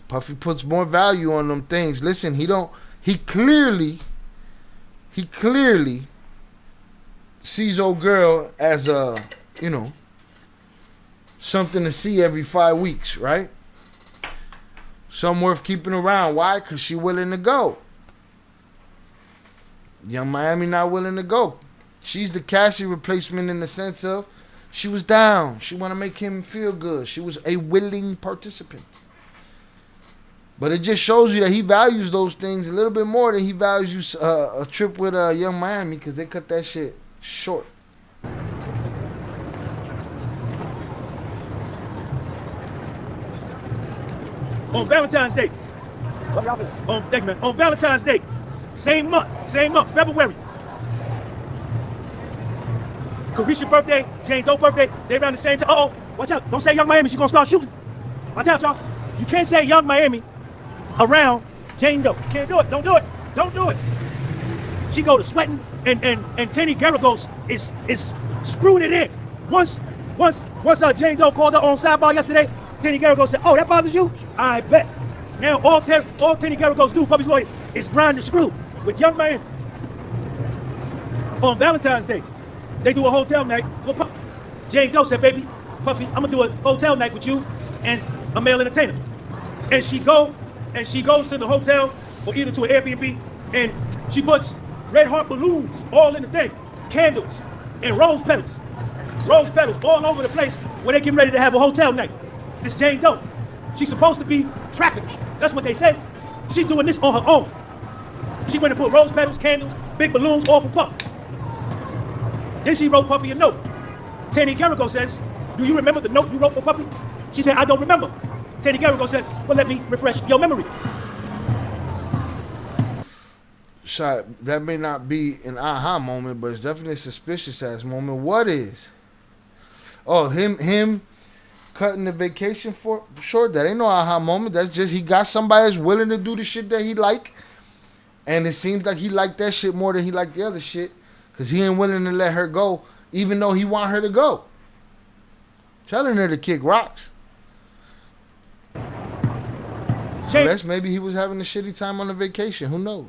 Puffy puts more value on them things. Listen, he clearly sees old girl as a, something to see every 5 weeks, right? Some worth keeping around. Why? Because she willing to go. Young Miami not willing to go. She's the Cassie replacement in the sense of she was down. She want to make him feel good. She was a willing participant. But it just shows you that he values those things a little bit more than he values a trip with Young Miami, because they cut that shit short. On Valentine's Day. Thank you, man. On Valentine's Day. Same month, February. Carisha's birthday, Jane Doe's birthday, they around the same time. Uh-oh, watch out. Don't say Young Miami, she's gonna start shooting. Watch out, y'all. You can't say Young Miami around Jane Doe. You can't do it. Don't do it. Don't do it. She go to sweating, and Tenny Garagos is screwing it in. Once Jane Doe called her on sidebar yesterday, Tenny Garagos said, "Oh, that bothers you? I bet." Now all Tenny Garagos do, Puffy's lawyer, is grind the screw with Young Miami. On Valentine's Day, they do a hotel night for Puffy. Jane Doe said, "Baby, Puffy, I'm gonna do a hotel night with you and a male entertainer." And she goes to the hotel or either to an Airbnb, and she puts red heart balloons all in the thing, candles and rose petals all over the place where they getting ready to have a hotel night. This Jane Doe, she's supposed to be trafficked. That's what they say. She's doing this on her own. She went and put rose petals, candles, big balloons all for Puffy. Then she wrote Puffy a note. Tenny Garagos says, "Do you remember the note you wrote for Puffy?" She said, "I don't remember." Tenny Garagos said, "Well, let me refresh your memory." Shot, that may not be an aha moment, but it's definitely a suspicious ass moment. What is? Oh, him cutting the vacation for short. That ain't no aha moment. That's just he got somebody that's willing to do the shit that he like, and it seems like he liked that shit more than he liked the other shit, because he ain't willing to let her go, even though he want her to go. Telling her to kick rocks. Unless maybe he was having a shitty time on the vacation. Who knows?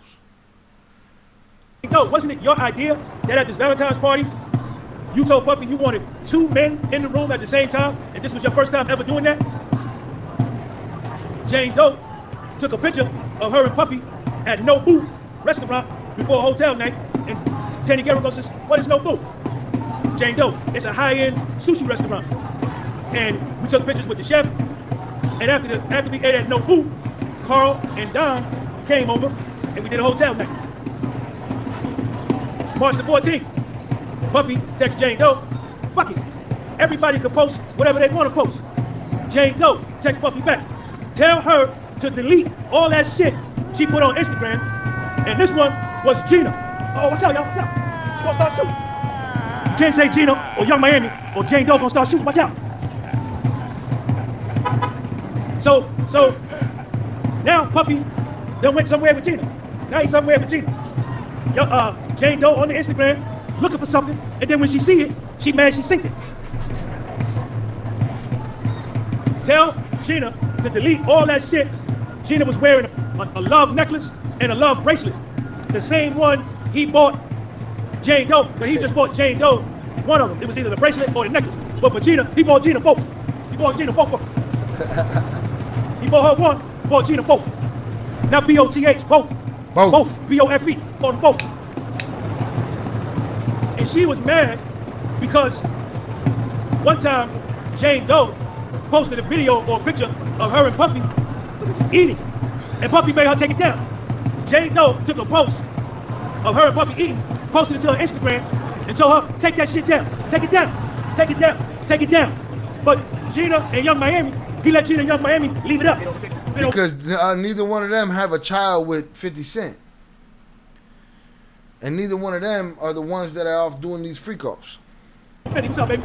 No, wasn't it your idea that at this Valentine's party, you told Puffy you wanted 2 men in the room at the same time, and this was your first time ever doing that? Jane Doe took a picture of her and Puffy at Nobu restaurant before a hotel night, and Tenny Garagos says, "What is Nobu?" Jane Doe, it's a high-end sushi restaurant. And we took pictures with the chef, and after we ate at Nobu, Carl and Don came over, and we did a hotel night. March the 14th, Puffy texts Jane Doe, "Fuck it, everybody can post whatever they want to post." Jane Doe texts Puffy back, "Tell her to delete all that shit she put on Instagram." And this one was Gina. Oh, watch out, y'all. Watch out. She gonna start shooting. You can't say Gina or Young Miami or Jane Doe gonna start shooting. Watch out. So now Puffy done went somewhere with Gina. Now he's somewhere with Gina. Jane Doe on the Instagram looking for something, and then when she see it, she mad she synced it. Tell Gina to delete all that shit. Gina was wearing a love necklace and a love bracelet, the same one he bought Jane Doe, but he just bought Jane Doe one of them. It was either the bracelet or the necklace. But for Gina, he bought Gina both. He bought Gina both of them. He bought her one, bought Gina both. Not B-O-T-H, both. Both. B-O-F-E, bought them both. And she was mad because one time Jane Doe posted a video or a picture of her and Puffy eating, and Puffy made her take it down. Jane Doe took a post of her and Puffy eating, posted it to her Instagram, and told her, "Take that shit down, take it down, take it down, take it down." But Gina and Young Miami, he let Gina and Young Miami leave it up. Because neither one of them have a child with 50 Cent. And neither one of them are the ones that are off doing these freak offs. What's up, baby?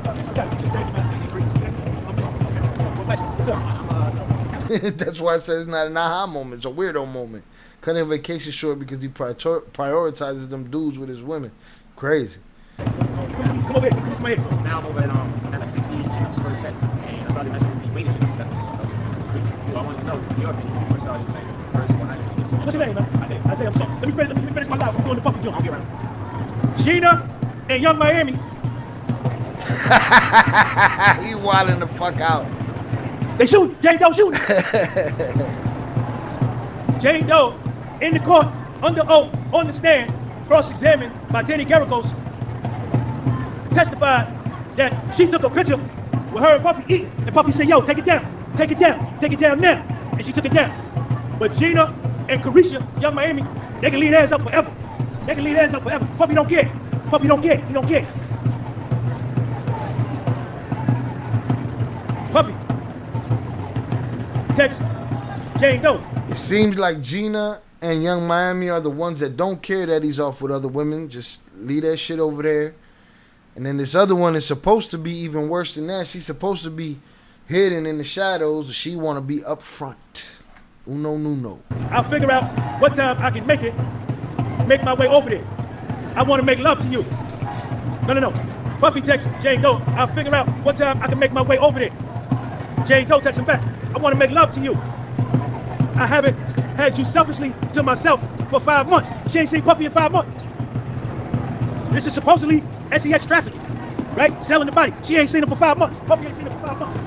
That's why I said it's not an aha moment. It's a weirdo moment. Cutting vacation short because he prioritizes them dudes with his women. Crazy. Come over here. Come here. Now I'm over at 60 chips for a set. And I started messing with these waiting chips. I want to know your opinion before starting the first 100. What's your name, man? I say I'm sorry. Let me finish my life. I'm doing the Puffy jump. I'll be around. Gina and Young Miami. He wilding the fuck out. They shoot. Jane Doe shooting. Jane Doe, in the court, under oath, on the stand, cross-examined by Danny Garagos, testified that she took a picture with her and Puffy eating, and Puffy said, yo, take it down now, and she took it down. But Gina and Carisha, Young Miami, they can leave theirs up forever. Puffy don't care. He don't care. Puffy, text Jane Doe. It seems like Gina and Young Miami are the ones that don't care that he's off with other women. Just leave that shit over there. And then this other one is supposed to be even worse than that. She's supposed to be hidden in the shadows. She want to be up front. Uno. I'll figure out what time I can make my way over there. I want to make love to you. No. Puffy texts Jane Doe. I'll figure out what time I can make my way over there. Jane Doe texts him back. I want to make love to you. I haven't had you selfishly to myself for 5 months. She ain't seen Puffy in 5 months. This is supposedly SEX trafficking, right? Selling the body. She ain't seen him for 5 months. Puffy ain't seen him for 5 months.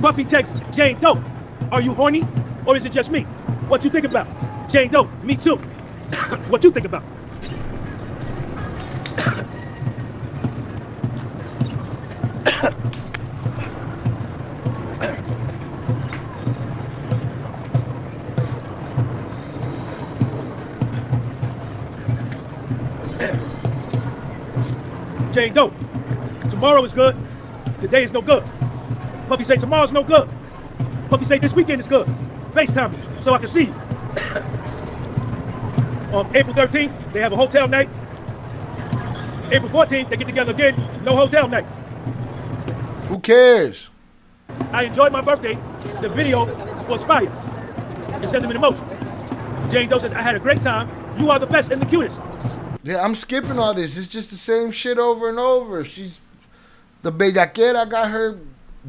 Puffy texts Jane Doe. Are you horny or is it just me? What you think about? Jane Doe, me too. What you think about? Jane Doe, tomorrow is good, today is no good. Puffy say tomorrow's no good. Puffy say this weekend is good. FaceTime me so I can see you. On April 13th, they have a hotel night. April 14th, they get together again, no hotel night. Who cares? I enjoyed my birthday. The video was fire. It says them in emoji. Jane Doe says, I had a great time. You are the best and the cutest. Yeah, I'm skipping all this. It's just the same shit over and over. She's the bellaquera got her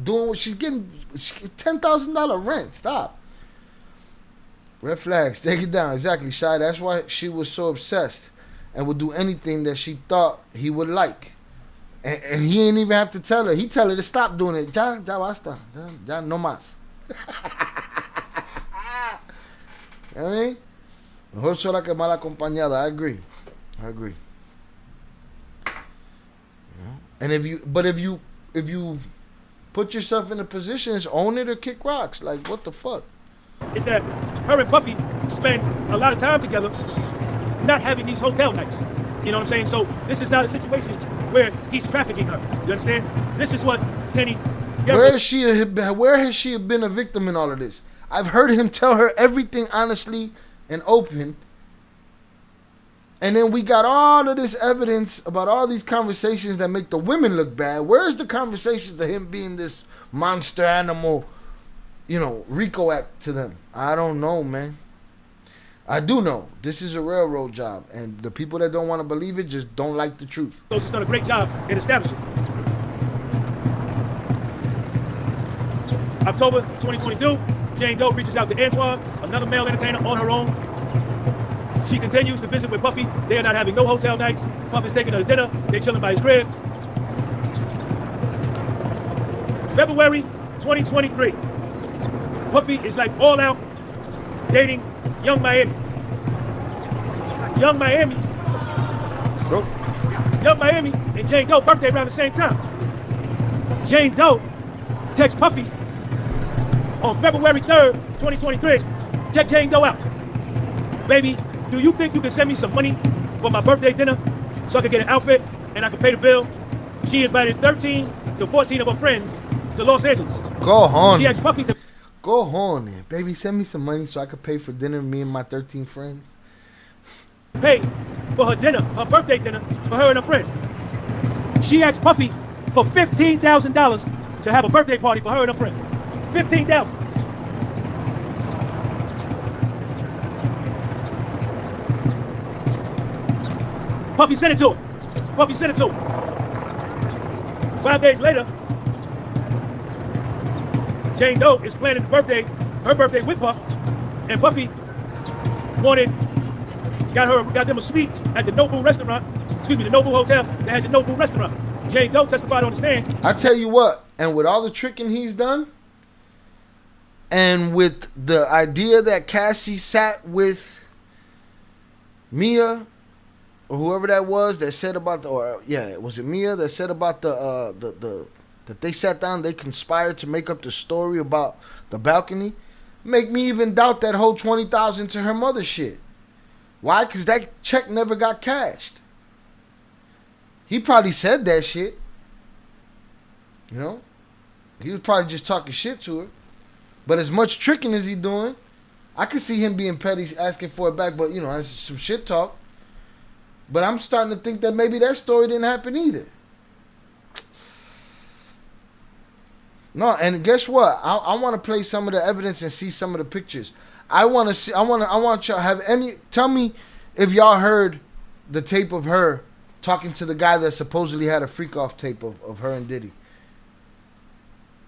doing what she's getting. $10,000 rent. Stop. Red flags. Take it down. Exactly, Shy. That's why she was so obsessed and would do anything that she thought he would like. And he didn't even have to tell her. He tell her to stop doing it. Ya basta. Ya no más. You know what I mean? Mejor sola que mal acompañada. I agree. Yeah. And if you put yourself in a position, it's own it or kick rocks. Like, what the fuck? It's that her and Puffy spend a lot of time together not having these hotel nights. You know what I'm saying? So this is not a situation where he's trafficking her. You understand? This is what Tenny... Where has she been a victim in all of this? I've heard him tell her everything honestly and open. And then we got all of this evidence about all these conversations that make the women look bad. Where's the conversations of him being this monster animal, RICO act to them? I don't know, man. I do know. This is a railroad job. And the people that don't want to believe it just don't like the truth. She's done a great job in establishing. October 2022, Jane Doe reaches out to Antoine, another male entertainer, on her own. She continues to visit with Puffy. They are not having no hotel nights. Puffy's taking her to dinner. They're chilling by his crib. February 2023. Puffy is like all out dating Young Miami. Young Miami and Jane Doe birthday around the same time. Jane Doe texts Puffy on February 3rd, 2023. Check Jane Doe out. Baby, do you think you can send me some money for my birthday dinner so I can get an outfit and I can pay the bill? She invited 13 to 14 of her friends to Los Angeles. Go on. She asked Puffy to... Go on, man. Baby, send me some money so I can pay for dinner, me and my 13 friends. Pay for her dinner, her birthday dinner, for her and her friends. She asked Puffy for $15,000 to have a birthday party for her and her friends. $15,000. Puffy sent it to her. 5 days later, Jane Doe is planning her birthday with Puff, and Puffy got them a suite at the Nobu restaurant, the Nobu hotel. They had the Nobu restaurant. Jane Doe testified on the stand. I tell you what, and with all the tricking he's done, And with the idea that Cassie sat with Mia or whoever that was that said about was it Mia that said about the that they sat down, they conspired to make up the story about the balcony, make me even doubt that whole 20,000 to her mother shit. Why? Because that check never got cashed. He probably said that shit. You know? He was probably just talking shit to her. But as much tricking as he doing, I could see him being petty, asking for it back, but, you know, that's some shit talk. But I'm starting to think that maybe that story didn't happen either. No, and guess what? I want to play some of the evidence and see some of the pictures. I want y'all have tell me if y'all heard the tape of her talking to the guy that supposedly had a freak off tape of her and Diddy.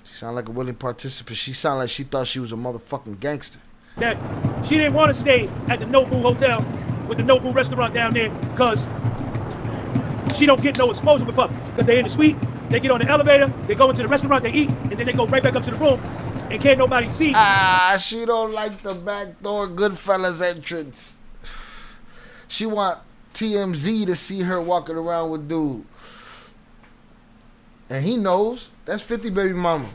She sounded like a willing participant. She sounded like she thought she was a motherfucking gangster. That she didn't want to stay at the Nobu Hotel with the Nobu restaurant down there because she don't get no exposure with Puff. Because they in the suite, they get on the elevator, they go into the restaurant, they eat, and then they go right back up to the room and can't nobody see. She don't like the backdoor Goodfellas entrance. She want TMZ to see her walking around with dude. And he knows. That's 50 baby mama.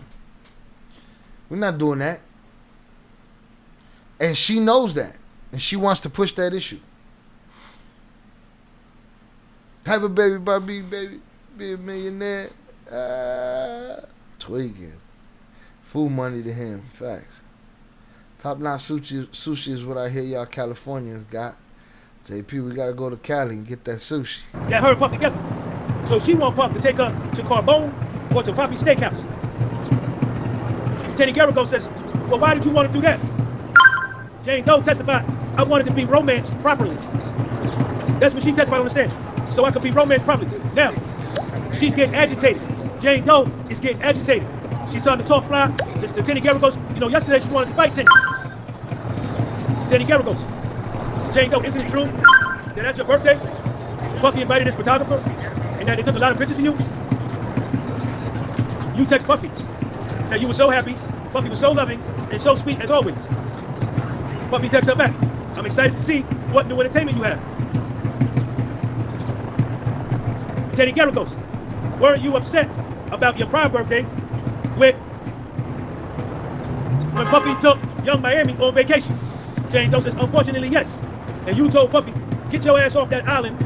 We're not doing that. And she knows that. And she wants to push that issue. Have a baby by me, baby. Be a millionaire. Tweaking. Food money to him. Facts. Top notch sushi is what I hear y'all Californians got. JP, we gotta go to Cali and get that sushi. That her and Puff together. So she want Puff to take her to Carbone or to Poppy Steakhouse. Teddy Garrigo says, well, why did you want to do that? Jane Doe testified, I wanted to be romanced properly. That's what she testified on the stand. So I could be romanced properly. Now, she's getting agitated. Jane Doe is getting agitated. She's starting to talk fly to Teddy Garrigos. You know, yesterday she wanted to fight Teddy. Teddy Garrigos. Jane Doe, isn't it true that at your birthday, Puffy invited his photographer and that they took a lot of pictures of you? You text Puffy. Now you were so happy. Puffy was so loving and so sweet as always. Puffy texts her back. I'm excited to see what new entertainment you have. Teddy Garrigos, weren't you upset about your prior birthday when Puffy took Young Miami on vacation? Jane Doe says, unfortunately, yes. And you told Puffy, get your ass off that island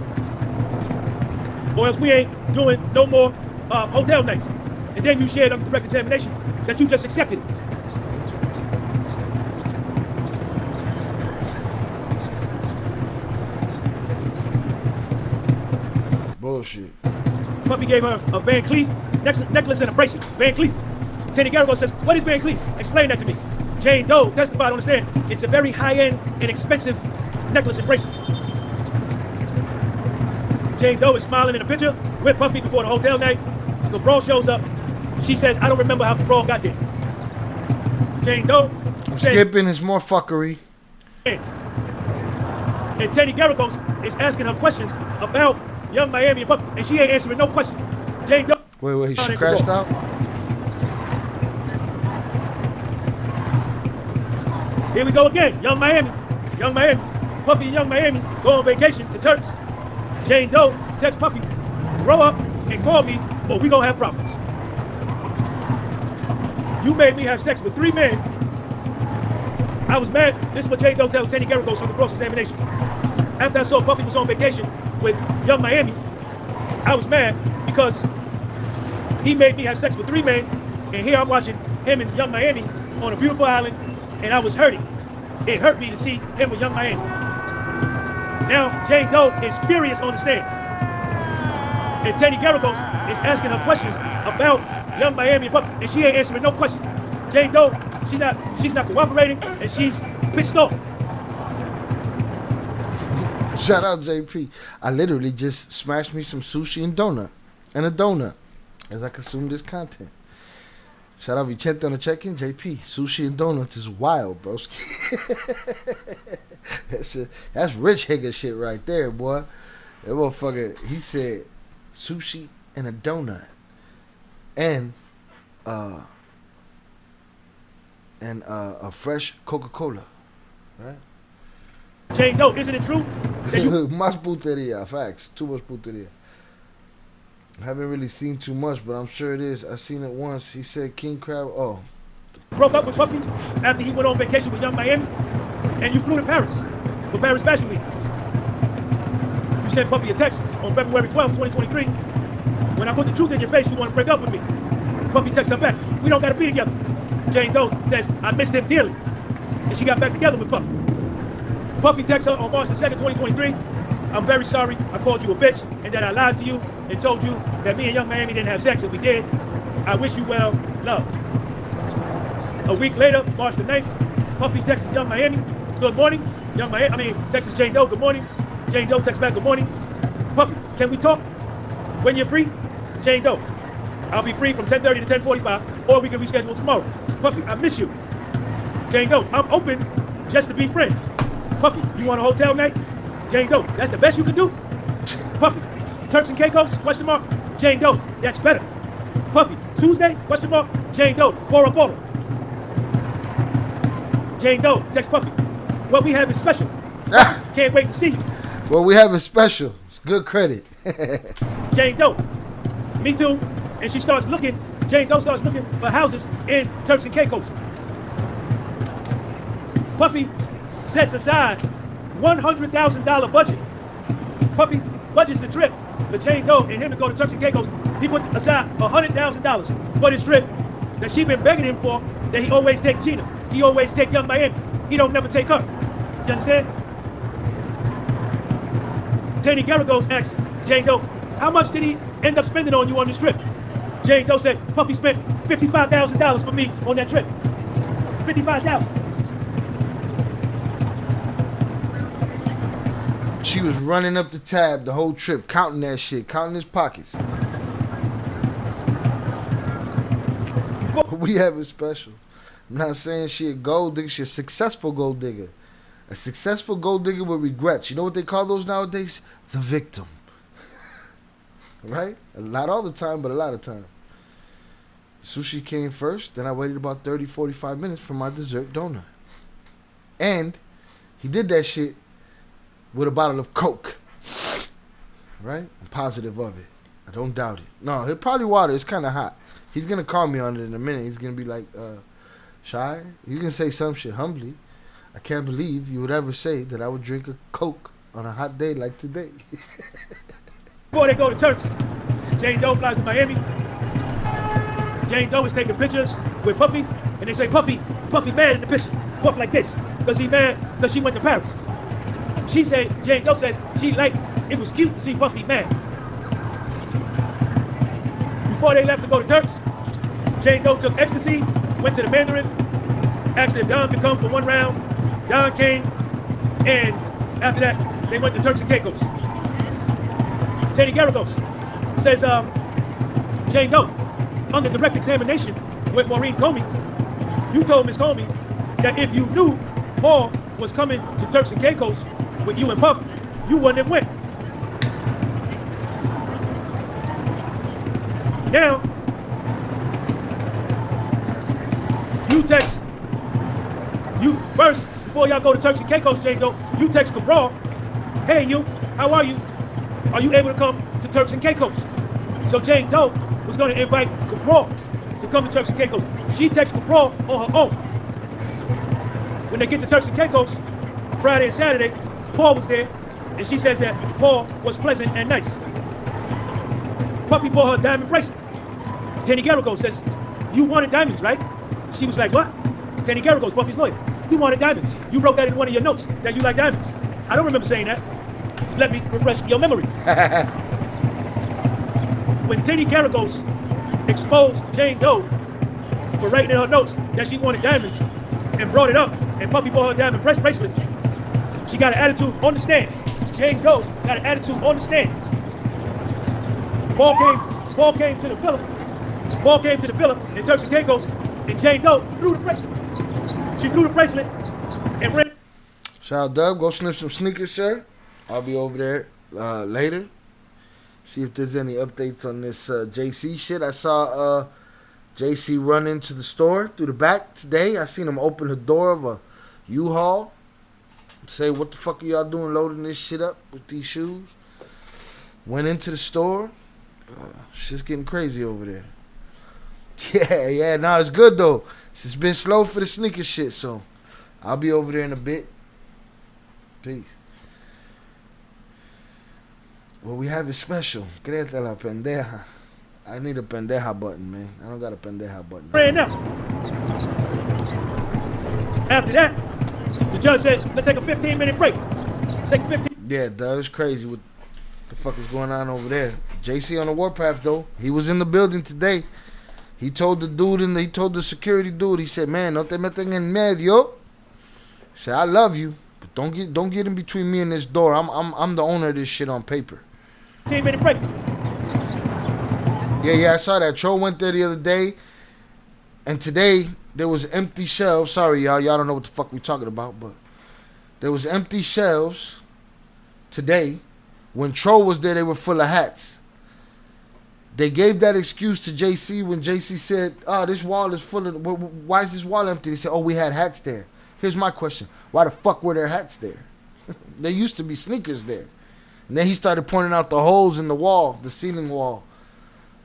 or else we ain't doing no more hotel nights. And then you shared under direct examination that you just accepted it. Bullshit. Puffy gave her a Van Cleef necklace and a bracelet. Van Cleef. Teddy Garrigo says, what is Van Cleef? Explain that to me. Jane Doe testified on the stand. It's a very high-end and expensive necklace and bracelet. Jane Doe is smiling in a picture with Puffy before the hotel night. The brawl shows up. She says, I don't remember how the brawl got there. Jane Doe says, skipping is more fuckery. And Teddy Garrigos is asking her questions about Young Miami and Puffy, and she ain't answering no questions. Jane Doe. Wait, she crashed out? Here we go again. Young Miami. Puffy and Young Miami go on vacation to Turks. Jane Doe texts Puffy, grow up and call me or we gonna have problems. You made me have sex with 3 men. I was mad. This is what Jane Doe tells Teddy Garrigos on the cross-examination. After I saw Puffy was on vacation with Young Miami, I was mad because he made me have sex with 3 men, and here I'm watching him and Young Miami on a beautiful island, and I was hurting. It hurt me to see him with Young Miami. Now Jane Doe is furious on the stand, and Teddy Garrigos is asking her questions about Young Miami and Puffy, and she ain't answering no questions. Jane Doe, she's not cooperating, and she's pissed off. Shout out JP. I literally just smashed me some sushi and a donut as I consume this content. Shout out Vicente on the check-in. JP, sushi and donuts is wild, bro. That's rich Higger shit right there, boy. That motherfucker, he said sushi and a donut. And and a fresh Coca-Cola, right? Jane Doe, isn't it true that you Más putería, facts. Too much putería. I haven't really seen too much, but I'm sure it is. I seen it once. He said King Crab. Oh, broke up with Puffy after he went on vacation with Young Miami, and you flew to Paris for Paris Fashion Week? You sent Puffy a text on February 12th, 2023. When I put the truth in your face, you want to break up with me. Puffy texts her back, we don't got to be together. Jane Doe says, I missed him dearly. And she got back together with Puffy. Puffy texts her on March the 2nd, 2023. I'm very sorry I called you a bitch and that I lied to you and told you that me and Young Miami didn't have sex, and we did. I wish you well, love. A week later, March the 9th, Puffy texts Young Miami, good morning. Texts Jane Doe, good morning. Jane Doe texts back, good morning. Puffy, can we talk? When you're free? Jane Doe, I'll be free from 10:30 to 10:45, or we can reschedule tomorrow. Puffy, I miss you. Jane Doe, I'm open just to be friends. Puffy, you want a hotel night? Jane Doe, that's the best you can do? Puffy, Turks and Caicos? Question mark. Jane Doe, that's better. Puffy, Tuesday? Question mark. Jane Doe, Bora Bora. Jane Doe, text Puffy. What we have is special. Can't wait to see you. What we have is special. It's good credit. Jane Doe, me too. And she starts looking, Jane Doe starts looking for houses in Turks and Caicos. Puffy sets aside $100,000 budget. Puffy budgets the trip for Jane Doe and him to go to Turks and Caicos. He put aside $100,000 for this trip that she been begging him for, that he always take Gina. He always take Young Miami. He don't never take her. You understand? Teddy Garagos asks Jane Doe, how much did he end up spending on you on this trip? Jane Doe said, Puffy spent $55,000 for me on that trip. $55,000. She was running up the tab the whole trip, counting that shit, counting his pockets. We have it special. I'm not saying she a gold digger. She a successful gold digger. A successful gold digger with regrets. You know what they call those nowadays? The victim. Right? Not all the time, but a lot of time. Sushi came first. Then I waited about 30, 45 minutes for my dessert donut. And he did that shit with a bottle of Coke. Right? I'm positive of it. I don't doubt it. No, he'll probably water. It's kind of hot. He's going to call me on it in a minute. He's going to be like, Shy? He's going to say some shit humbly. I can't believe you would ever say that I would drink a Coke on a hot day like today. Before they go to Turks, Jane Doe flies to Miami. Jane Doe is taking pictures with Puffy, and they say, Puffy mad in the picture. Puff like this, because he mad because she went to Paris. She said, Jane Doe says, it was cute to see Puffy mad. Before they left to go to Turks, Jane Doe took ecstasy, went to the Mandarin, asked if Don could come for one round. Don came, and after that, they went to Turks and Caicos. Teddy Garagos says, Jane Doe, under direct examination with Maureen Comey, you told Miss Comey that if you knew Paul was coming to Turks and Caicos with you and Puff, you wouldn't have went. Now, first, before y'all go to Turks and Caicos, Jane Doe, you text Cabral, hey you, how are you? Are you able to come to Turks and Caicos? So Jane Doe was going to invite Cabral to come to Turks and Caicos. She texts Cabral on her own. When they get to Turks and Caicos, Friday and Saturday, Paul was there, and she says that Paul was pleasant and nice. Puffy bought her a diamond bracelet. Teddy Garagos says, you wanted diamonds, right? She was like, what? Teddy Garagos, Puffy's lawyer. You wanted diamonds. You wrote that in one of your notes, that you like diamonds. I don't remember saying that. Let me refresh your memory. When Teddy Garagos exposed Jane Doe for writing in her notes that she wanted diamonds and brought it up, and Puffy bought her a diamond bracelet, she got an attitude on the stand. Jane Doe got an attitude on the stand. Paul came to the villa. Paul came to the villa in Turks and Caicos, and Jane Doe threw the bracelet. She threw the bracelet and ran. Shout out Dub, go sniff some sneakers, sir. I'll be over there later. See if there's any updates on this JC shit. I saw JC run into the store through the back today. I seen him open the door of a U-Haul. Say, what the fuck are y'all doing loading this shit up with these shoes? Went into the store. Shit's getting crazy over there. Yeah, no, it's good though. It's been slow for the sneaker shit, so I'll be over there in a bit. Peace. What we have is special. Créete la pendeja. I need a pendeja button, man. I don't got a pendeja button. Right now. After that, the judge said, let's take a 15-minute break. Let's take a 15. Yeah, that was crazy. What the fuck is going on over there? JC on the warpath though. He was in the building today. He told the dude he told the security dude. He said, "Man, no te meten en medio." He said, "I love you, but don't get in between me and this door. I'm the owner of this shit on paper." 15-minute break. Yeah, I saw that. Tro went there the other day, and today there was empty shelves. Sorry, y'all don't know what the fuck we talking about, but there was empty shelves today. When Tro was there, they were full of hats. They gave that excuse to JC when JC said, "Oh, this wall is full of. Why is this wall empty?" They said, "Oh, we had hats there." Here's my question: why the fuck were there hats there? There used to be sneakers there. And then he started pointing out the holes in the wall, the ceiling wall.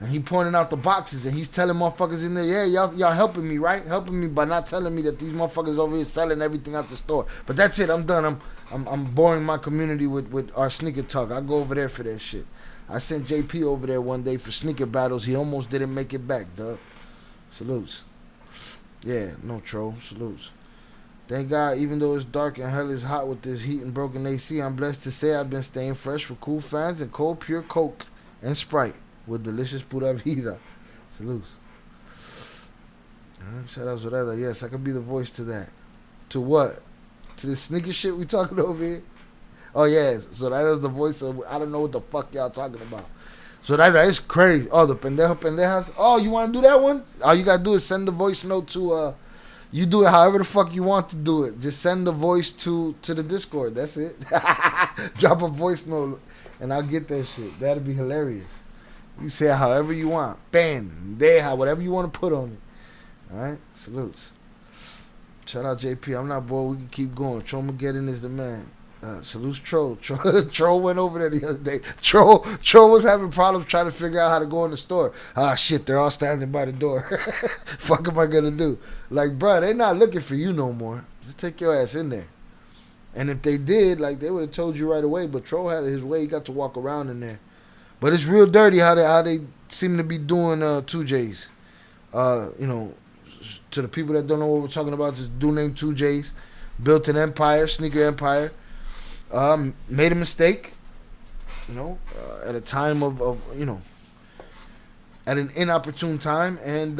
And he pointed out the boxes, and he's telling motherfuckers in there, "Yeah, y'all helping me, right? Helping me by not telling me that these motherfuckers over here selling everything out the store." But that's it. I'm done. I'm boring my community with our sneaker talk. I go over there for that shit. I sent JP over there one day for sneaker battles. He almost didn't make it back, dog. Salutes. Yeah, no troll. Salutes. Thank God, even though it's dark and hell is hot with this heat and broken AC, I'm blessed to say I've been staying fresh with cool fans and cold pure Coke and Sprite with delicious pura vida. Salutes. Shout out Zoreda. Yes, I could be the voice to that. To what? To the sneaker shit we talking over here? Oh, yes. Zoreda's the voice of... I don't know what the fuck y'all talking about. Zoreda, it's crazy. Oh, the pendejas. Oh, you want to do that one? All you got to do is send the voice note to... You do it however the fuck you want to do it. Just send the voice to the Discord. That's it. Drop a voice note and I'll get that shit. That'll be hilarious. You say it however you want. Pendeja, whatever you want to put on it. Alright? Salutes. Shout out JP. I'm not bored. We can keep going. Tromageddon is the man. Salutes Troll. Troll went over there the other day. Troll was having problems trying to figure out how to go in the store. Ah, shit, they're all standing by the door. Fuck am I gonna do? Like, bruh, they not looking for you no more. Just take your ass in there. And if they did, like, they would have told you right away. But Troll had it his way. He got to walk around in there. But it's real dirty how they seem to be doing 2Js. You know, to the people that don't know what we're talking about, this dude named 2Js built an empire, sneaker empire. Made a mistake, you know, at a time of you know, at an inopportune time, and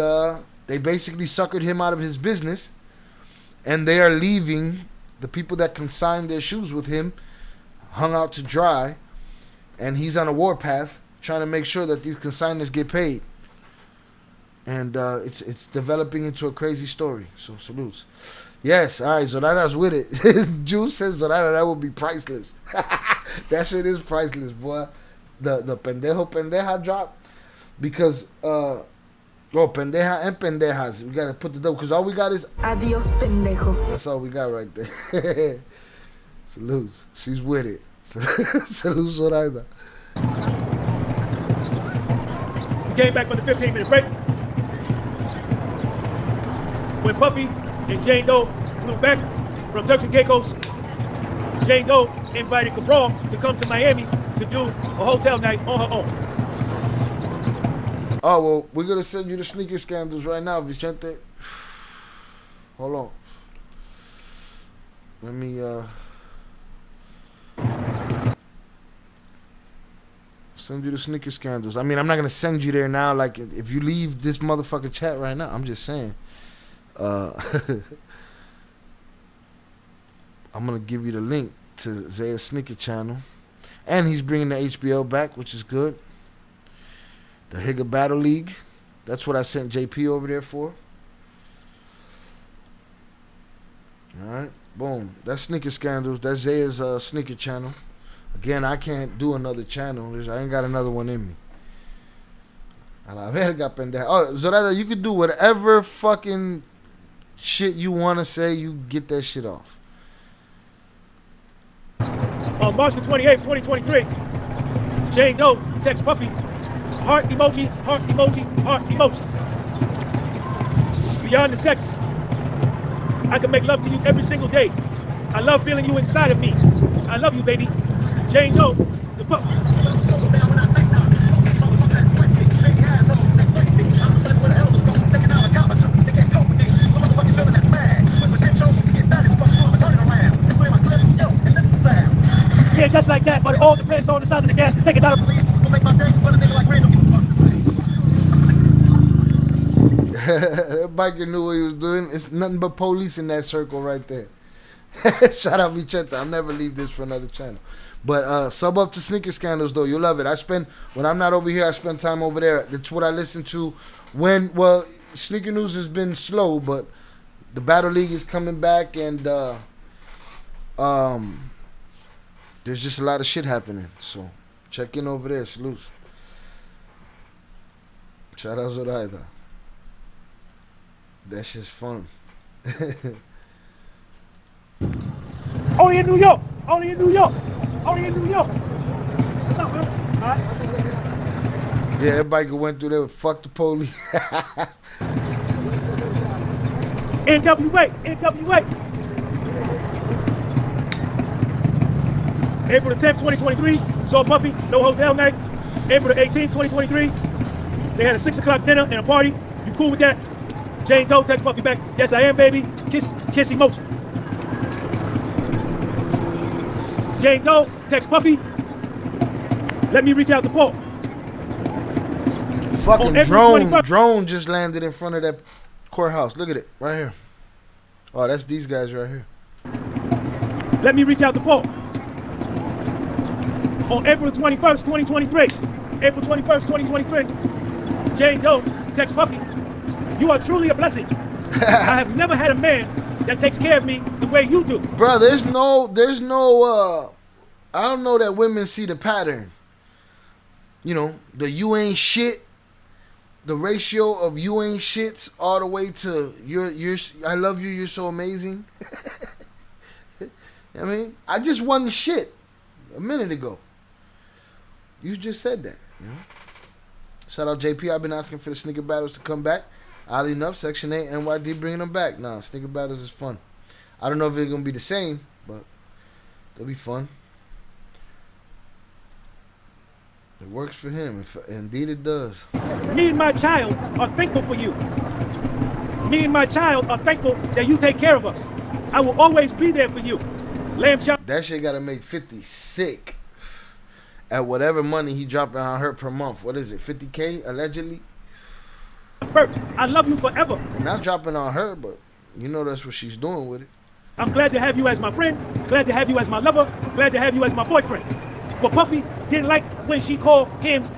they basically suckered him out of his business, and they are leaving the people that consigned their shoes with him hung out to dry, and he's on a warpath trying to make sure that these consigners get paid, and it's developing into a crazy story. So salutes. Yes, all right, Zorada's with it. Juice says Zorada, that would be priceless. That shit is priceless, boy. The pendeja drop. Because, pendeja and pendejas. We got to put the double, because all we got is... Adios, pendejo. That's all we got right there. Salutes. She's with it. Salutes, Zorada. Came back from the 15-minute break. When Puffy and Jane Doe flew back from Turks and Caicos, Jane Doe invited Cabral to come to Miami to do a hotel night on her own. Oh, well, we're going to send you the sneaker scandals right now, Vicente. Hold on. Let me, send you the sneaker scandals. I mean, I'm not going to send you there now. Like, if you leave this motherfucking chat right now, I'm just saying. I'm gonna give you the link to Zaya's sneaker channel, and he's bringing the HBO back, which is good. The Higa Battle League, that's what I sent JP over there for. All right, boom. That's sneaker scandals. That's Zaya's sneaker channel. Again, I can't do another channel. I ain't got another one in me. A la verga, pendeja. Oh, Zorada, you could do whatever fucking shit you want to say. You get that shit off. On March the 28th, 2023, Jane Doe texts Puffy, heart emoji, heart emoji, heart emoji. Beyond the sex, I can make love to you every single day. I love feeling you inside of me. I love you, baby. Jane Doe, the Puffy. Yeah, just like that, but all depends on the size of the gas. Take it out of That biker knew what he was doing. It's nothing but police in that circle right there. Shout out Vicheta. I'll never leave this for another channel. But sub up to Sneaker Scandals though. You'll love it. When I'm not over here, I spend time over there. That's what I listen to when, well, Sneaker News has been slow, but the Battle League is coming back and there's just a lot of shit happening. So check in over there. Salutes. Shout out Zoraida. That shit's fun. Only in New York. Only in New York. Only in New York. What's up, man? All right. Yeah, everybody went through there. Fuck the police. NWA. NWA. April the 10th, 2023, saw Puffy, no hotel night. April the 18th, 2023, they had a 6 o'clock dinner and a party. You cool with that? Jane Doe texts Puffy back, yes I am, baby. Kiss emoji. Jane Doe texts Puffy, let me reach out to Paul. Fucking drone just landed in front of that courthouse. Look at it, right here. Oh, that's these guys right here. Let me reach out to Paul. On April 21st, 2023, April 21st, 2023, Jane Doe texts Puffy, you are truly a blessing. I have never had a man that takes care of me the way you do. Bro, there's no, I don't know that women see the pattern. You know, the you ain't shit, the ratio of you ain't shits all the way to you're I love you, you're so amazing. I mean, I just won shit a minute ago. You just said that, you know. Shout out JP. I've been asking for the sneaker battles to come back. Oddly enough, Section 8 NYD bringing them back. Nah, sneaker battles is fun. I don't know if it's gonna be the same, but it'll be fun. It works for him. Indeed, it does. Me and my child are thankful for you. Me and my child are thankful that you take care of us. I will always be there for you. Lamb chop. That shit gotta make 50 sick. At whatever money he dropping on her per month. What is it, 50K allegedly? Bert, I love you forever. Not dropping on her, but you know that's what she's doing with it. I'm glad to have you as my friend, glad to have you as my lover, glad to have you as my boyfriend. But Puffy didn't like when she called him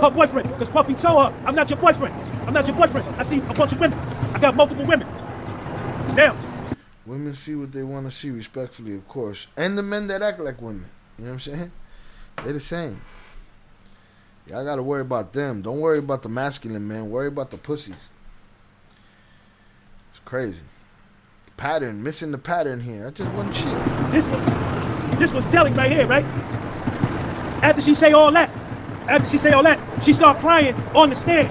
her boyfriend, because Puffy told her, I'm not your boyfriend. I'm not your boyfriend. I see a bunch of women. I got multiple women. Now. Women see what they want to see, respectfully, of course. And the men that act like women. You know what I'm saying? They're the same. Y'all gotta worry about them. Don't worry about the masculine men. Worry about the pussies. It's crazy. Pattern. Missing the pattern here. I just want shit. This was telling right here, right? After she say all that, she start crying on the stand.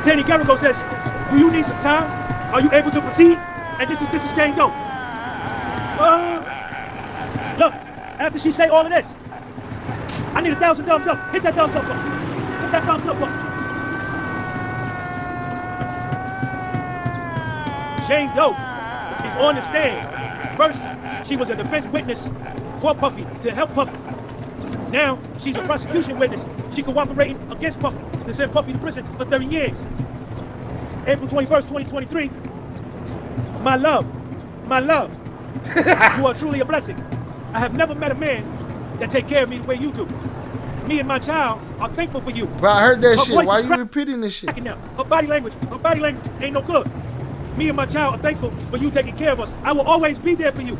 Sandy Garrigo says, do you need some time? Are you able to proceed? And this is Jane Doe. Look, after she say all of this, I need 1,000 thumbs up. Hit that thumbs up button. Hit that thumbs up button. Jane Doe is on the stand. First, she was a defense witness for Puffy to help Puffy. Now, she's a prosecution witness. She cooperating against Puffy to send Puffy to prison for 30 years. April 21st, 2023. My love, you are truly a blessing. I have never met a man that take care of me the way you do. Me and my child are thankful for you. Bro, I heard that shit. Why are you repeating this shit? Her body language ain't no good. Me and my child are thankful for you taking care of us. I will always be there for you.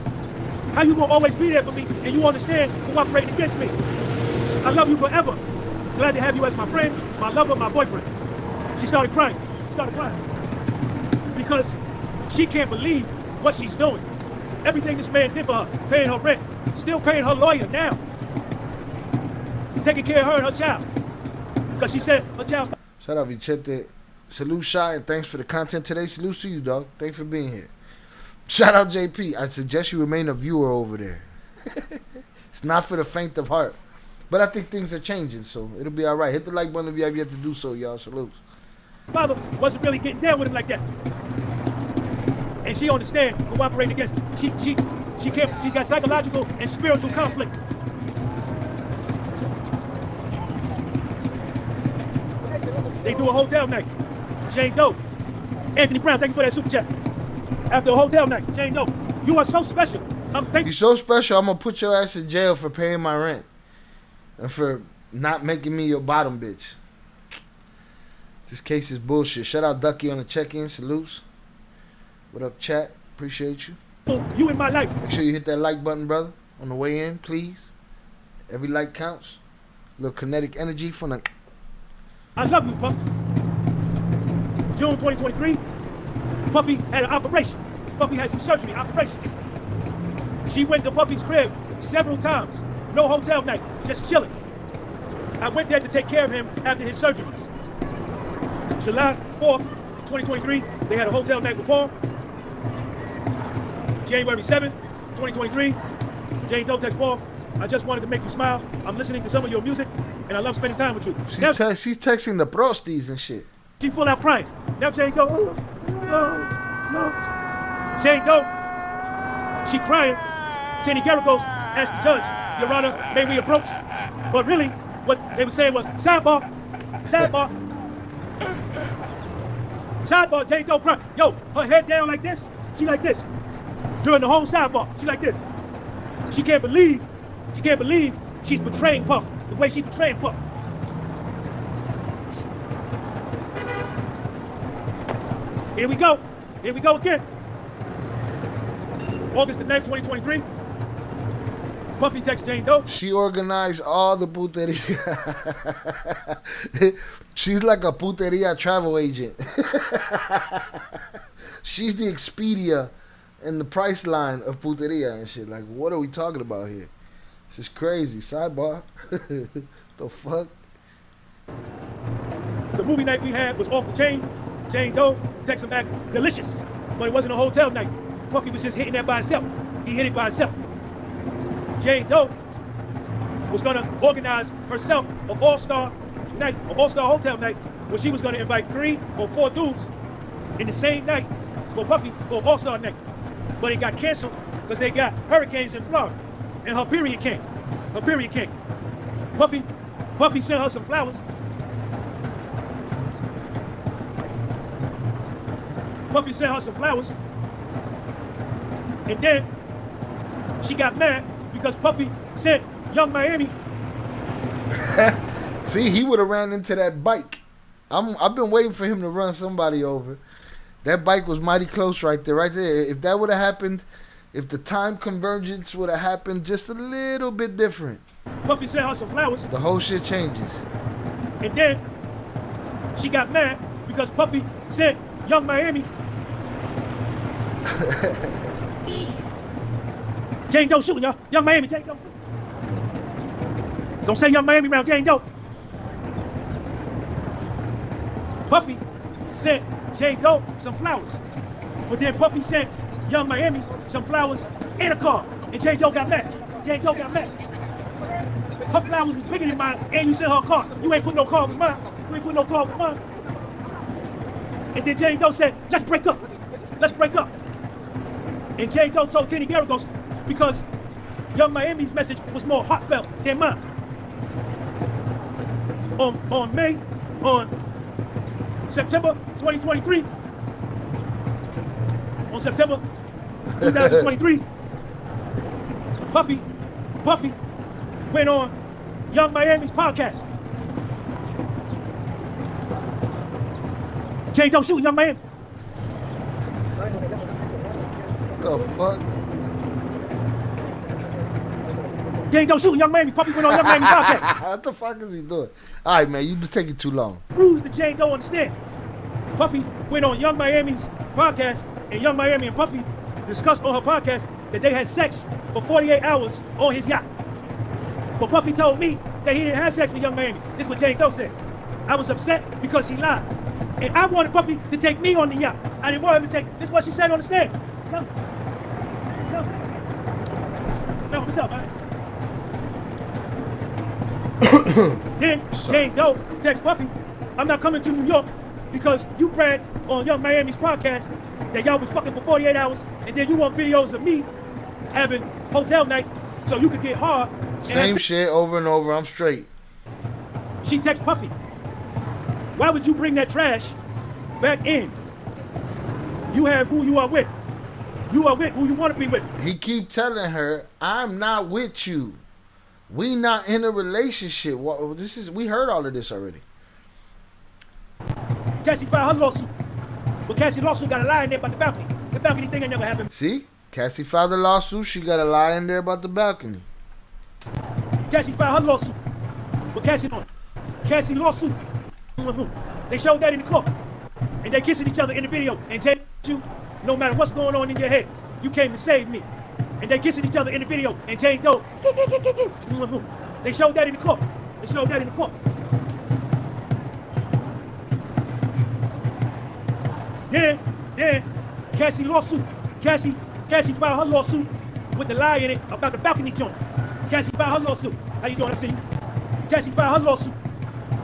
How you gonna always be there for me and you understand cooperating against me? I love you forever. Glad to have you as my friend, my lover, my boyfriend. She started crying. Because she can't believe what she's doing. Everything this man did for her, paying her rent, still paying her lawyer now, taking care of her and her child. Because she said her child's... Shout out Vichete. Salute Shy and thanks for the content today. Salute to you, dog. Thanks for being here. Shout out JP. I suggest you remain a viewer over there. It's not for the faint of heart. But I think things are changing, so it'll be all right. Hit the like button if you have yet to do so, y'all. Salute. Father wasn't really getting down with him like that. And she understand cooperating against him. She's got psychological and spiritual conflict. They do a hotel night. Jane Doe. Anthony Brown, thank you for that super chat. After a hotel night, Jane Doe, you are so special. You're so special, I'm gonna put your ass in jail for paying my rent. And for not making me your bottom bitch. This case is bullshit. Shout out Ducky on the check-in. Salutes. What up, chat? Appreciate you. You in my life. Make sure you hit that like button, brother, on the way in, please. Every like counts. Little kinetic energy from the... I love you, Puff. June 2023, Puffy had an operation. Puffy had some surgery, operation. She went to Puffy's crib several times. No hotel night, just chilling. I went there to take care of him after his surgeries. July 4th, 2023, they had a hotel night with Paul. January 7th, 2023, Jane Doe texts Paul, I just wanted to make you smile. I'm listening to some of your music, and I love spending time with you. She's texting the prosties and shit. She full out crying. Now Jane Doe, Jane Doe, she crying. Tenny Garagos asked the judge, Your Honor, may we approach? But really, what they were saying was, sidebar, Jane Doe crying. Yo, her head down like this, she like this. During the whole sidebar, she like this. She can't believe she's betraying Puff the way she betrayed Puff. Here we go again. August the 9th, 2023. Puffy texts Jane Doe. She organized all the puteria. She's like a puteria travel agent. She's the Expedia and the Priceline of puteria and shit. Like, what are we talking about here? This is crazy. Sidebar. The fuck? The movie night we had was off the chain. Jane Doe texts him back, delicious. But it wasn't a hotel night. Puffy was just hitting that by himself. He hit it by himself. Jane Doe was gonna organize herself an all-star night, an all-star hotel night, where she was gonna invite 3 or 4 dudes in the same night for Puffy for an all-star night. But it got canceled because they got hurricanes in Florida. And her period came. Puffy sent her some flowers. And then she got mad because Puffy sent Young Miami. See, he would have ran into that bike. I've been waiting for him to run somebody over. That bike was mighty close right there. If that would have happened, if the time convergence would have happened just a little bit different. Puffy sent her some flowers. The whole shit changes. And then she got mad because Puffy sent Young Miami. Jane Doe shooting, y'all. Young Miami, Jane Doe. Don't say Young Miami around Jane Doe. Puffy sent Jane Doe some flowers. But then Puffy sent Young Miami some flowers in a car. And Jane Doe got mad. Her flowers was bigger than mine, and you sent her a car. You ain't put no car with mine. And then Jane Doe said, let's break up. And Jane Doe told Tenny Garagos because Young Miami's message was more heartfelt than mine. On September 2023, on September 2023, Puffy went on Young Miami's podcast. Jane Doe shooting Young Miami. The fuck? Jane Doe shooting Young Miami. Puffy went on Young Miami podcast. What the fuck is he doing? All right, man, you just taking too long. Proves the Jane Doe understand. Puffy went on Young Miami's podcast, and Young Miami and Puffy discussed on her podcast that they had sex for 48 hours on his yacht. But Puffy told me that he didn't have sex with Young Miami. This is what Jane Doe said. I was upset because she lied. And I wanted Puffy to take me on the yacht. I didn't want him to take, this is what she said on the stand. Come. No, what's up, man? Then Jane Doe texts Puffy, I'm not coming to New York because you bragged on Young Miami's podcast that y'all was fucking for 48 hours, and then you want videos of me having hotel night so you could get hard. Same shit over and over. I'm straight. She texts Puffy, why would you bring that trash back in? You have who you are with. You are with who you want to be with. He keep telling her, I'm not with you. We not in a relationship. We heard all of this already. Cassie filed her lawsuit. But Cassie lawsuit got a lie in there about the balcony. The balcony thing ain't never happened. See? Cassie filed a lawsuit. She got a lie in there about the balcony. Cassie filed her lawsuit. But Cassie lawsuit. They showed that in the court. And they kissing each other in the video. And Jay, you, no matter what's going on in your head, you came to save me. And they kissing each other in the video. And Jane Doe. They showed that in the court. They showed that in the court. Then Cassie lawsuit. Cassie filed her lawsuit with the lie in it about the balcony joint. Cassie filed her lawsuit. How you doing? I see you. Cassie filed her lawsuit.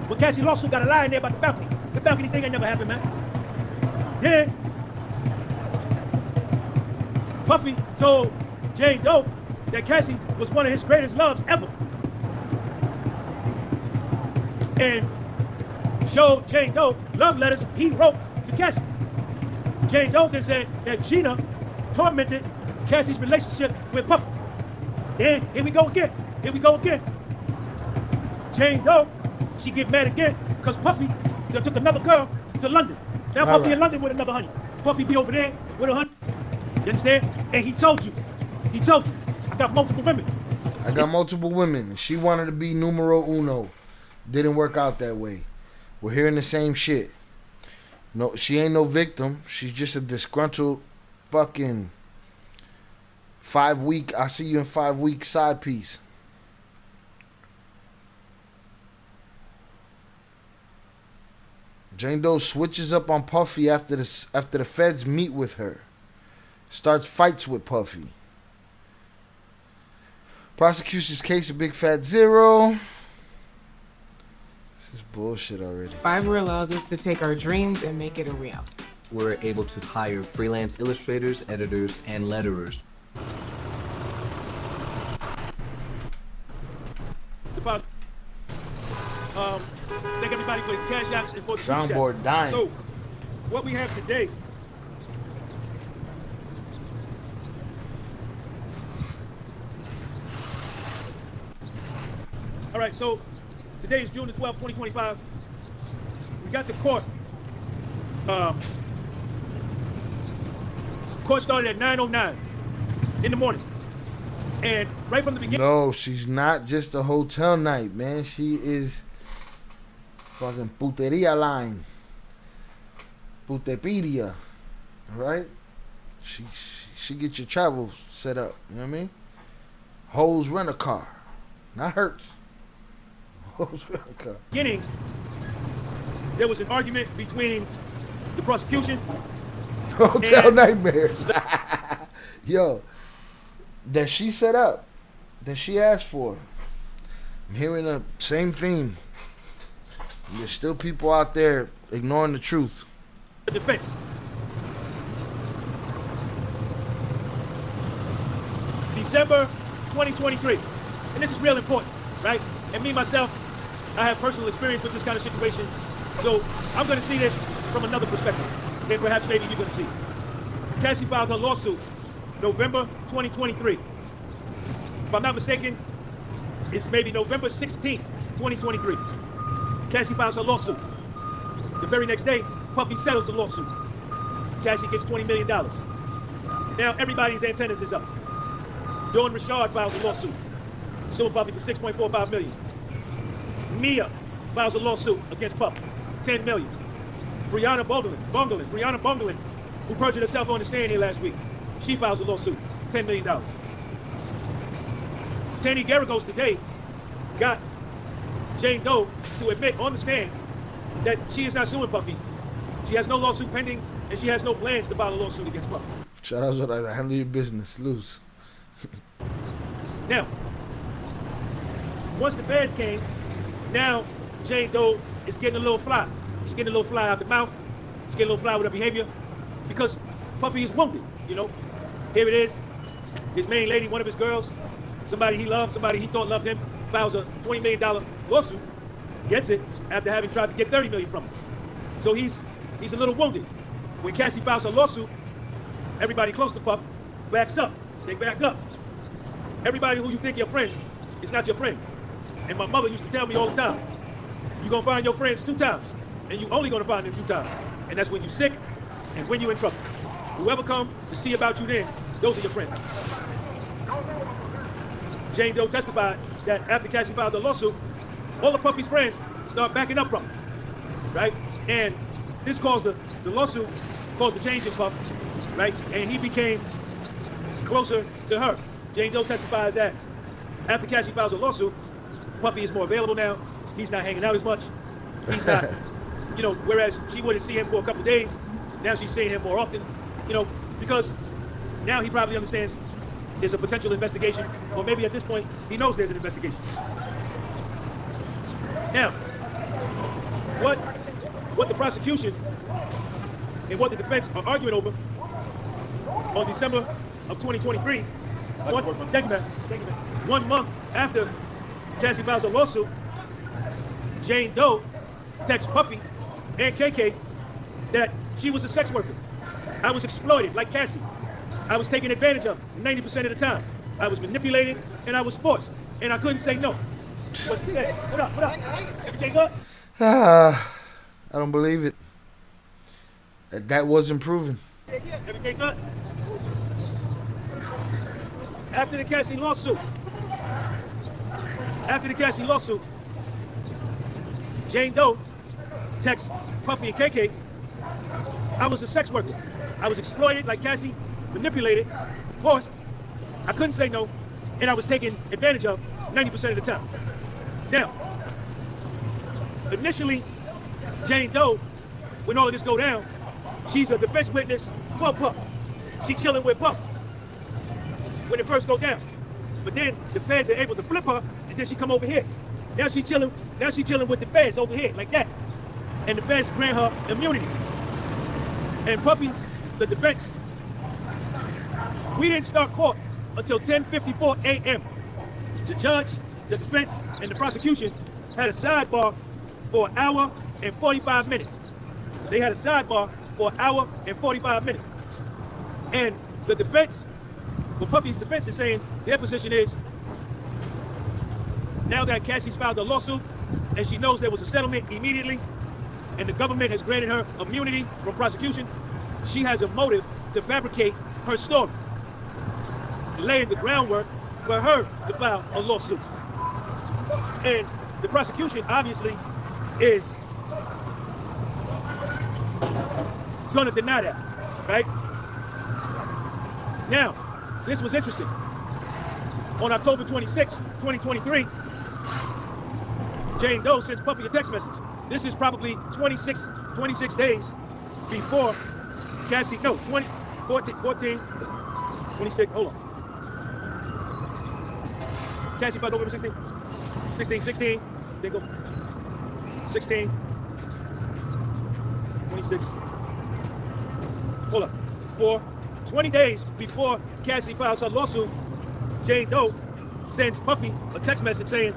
But Cassie lawsuit got a lie in there about the balcony. The balcony thing ain't never happened, man. Then Puffy told Jane Doe that Cassie was one of his greatest loves ever. And showed Jane Doe love letters he wrote to Cassie. Jane Doe then said that Gina tormented Cassie's relationship with Puffy. Then here we go again. Jane Doe, she get mad again because Puffy took another girl to London. Now Puffy in London with another honey. Puffy be over there with a honey. You understand? And he told you, I got multiple women. And she wanted to be numero uno. Didn't work out that way. We're hearing the same shit. No, she ain't no victim. She's just a disgruntled fucking 5 week, I see you in 5 week side piece. Jane Doe switches up on Puffy after the feds meet with her. Starts fights with Puffy. Prosecution's case of Big Fat Zero. This is bullshit already. Fiverr allows us to take our dreams and make it a reality. We're able to hire freelance illustrators, editors, and letterers. Thank everybody for the cash apps and for the soundboard dying. So, what we have today. All right, so today is June the 12th, 2025. We got to court. Court started at 9:09 in the morning. And right from the beginning. No, she's not just a hotel night, man. She is fucking puteria line. Putepedia. Right? She get your travel set up. You know what I mean? Hoes rent a car. Not Hertz. Hoes rent a car. Beginning, there was an argument between the prosecution. Hotel nightmares. Yo. That she set up. That she asked for. I'm hearing the same theme. There's still people out there ignoring the truth. The defense. December 2023. And this is real important, right? And me, myself, I have personal experience with this kind of situation. So I'm going to see this from another perspective than perhaps maybe you're going to see. Cassie filed her lawsuit November 2023. If I'm not mistaken, it's maybe November 16th, 2023. Cassie files her lawsuit. The very next day, Puffy settles the lawsuit. Cassie gets $20 million. Now everybody's antennas is up. Dawn Richard files a lawsuit. suing Puffy for $6.45 million. Mia files a lawsuit against Puff, $10 million. Brianna Bungolin, who perjured herself on the stand here last week, she files a lawsuit, $10 million. Tanny Garagos today got Jane Doe to admit on the stand that she is not suing Puffy. She has no lawsuit pending, and she has no plans to file a lawsuit against Puffy. Shout out to handle your business, loose. Now, once the feds came, now Jane Doe is getting a little fly. She's getting a little fly out the mouth. She's getting a little fly with her behavior because Puffy is wounded, you know. Here it is. His main lady, one of his girls, somebody he loved, somebody he thought loved him, files a $20 million lawsuit, gets it after having tried to get $30 million from him. So he's a little wounded. When Cassie files a lawsuit, everybody close to Puff backs up. They back up. Everybody who you think your friend is not your friend. And my mother used to tell me all the time, you're gonna find your friends 2 times, and you only gonna find them 2 times. And that's when you're sick and when you're in trouble. Whoever come to see about you then, those are your friends. Jane Doe testified that after Cassie filed the lawsuit, all of Puffy's friends start backing up from him, right? And this caused the lawsuit caused the change in Puff, right? And he became closer to her. Jane Doe testifies that after Cassie files a lawsuit, Puffy is more available now. He's not hanging out as much. He's not, you know, whereas she wouldn't see him for a couple days, now she's seeing him more often, you know, because now he probably understands there's a potential investigation, or maybe at this point, he knows there's an investigation. Now, what the prosecution and what the defense are arguing over on December of 2023, 1 month after Cassie files a lawsuit, Jane Doe texts Puffy and KK that she was a sex worker. I was exploited like Cassie. I was taken advantage of 90% of the time. I was manipulated and I was forced, and I couldn't say no. What she said? What up? Everything good? I don't believe it. That wasn't proven. Everything good? After the Cassie lawsuit, Jane Doe texts Puffy and KK, I was a sex worker. I was exploited like Cassie, manipulated, forced. I couldn't say no, and I was taken advantage of 90% of the time. Now, initially, Jane Doe, when all of this go down, she's a defense witness for Puff. She chilling with Puff when it first go down. But then the feds are able to flip her, and then she come over here. Now she chilling with the feds over here, like that. And the feds grant her immunity. And Puffy's, the defense, we didn't start court until 10:54 a.m. The judge, the defense, and the prosecution had a sidebar for an hour and 45 minutes. They had a sidebar for an hour and 45 minutes. And the defense, well, Puffy's defense is saying their position is, now that Cassie's filed a lawsuit and she knows there was a settlement immediately and the government has granted her immunity from prosecution, she has a motive to fabricate her story, laying the groundwork for her to file a lawsuit. And the prosecution obviously is gonna deny that, right? Now, this was interesting. On October 26, 2023, Jane Doe sends Puffy a text message. This is probably 26 days before Cassie, 14, 26, hold on. Cassie filed November 16, then go 16, 26, hold up, 20 days before Cassie files her lawsuit, Jane Doe sends Puffy a text message saying,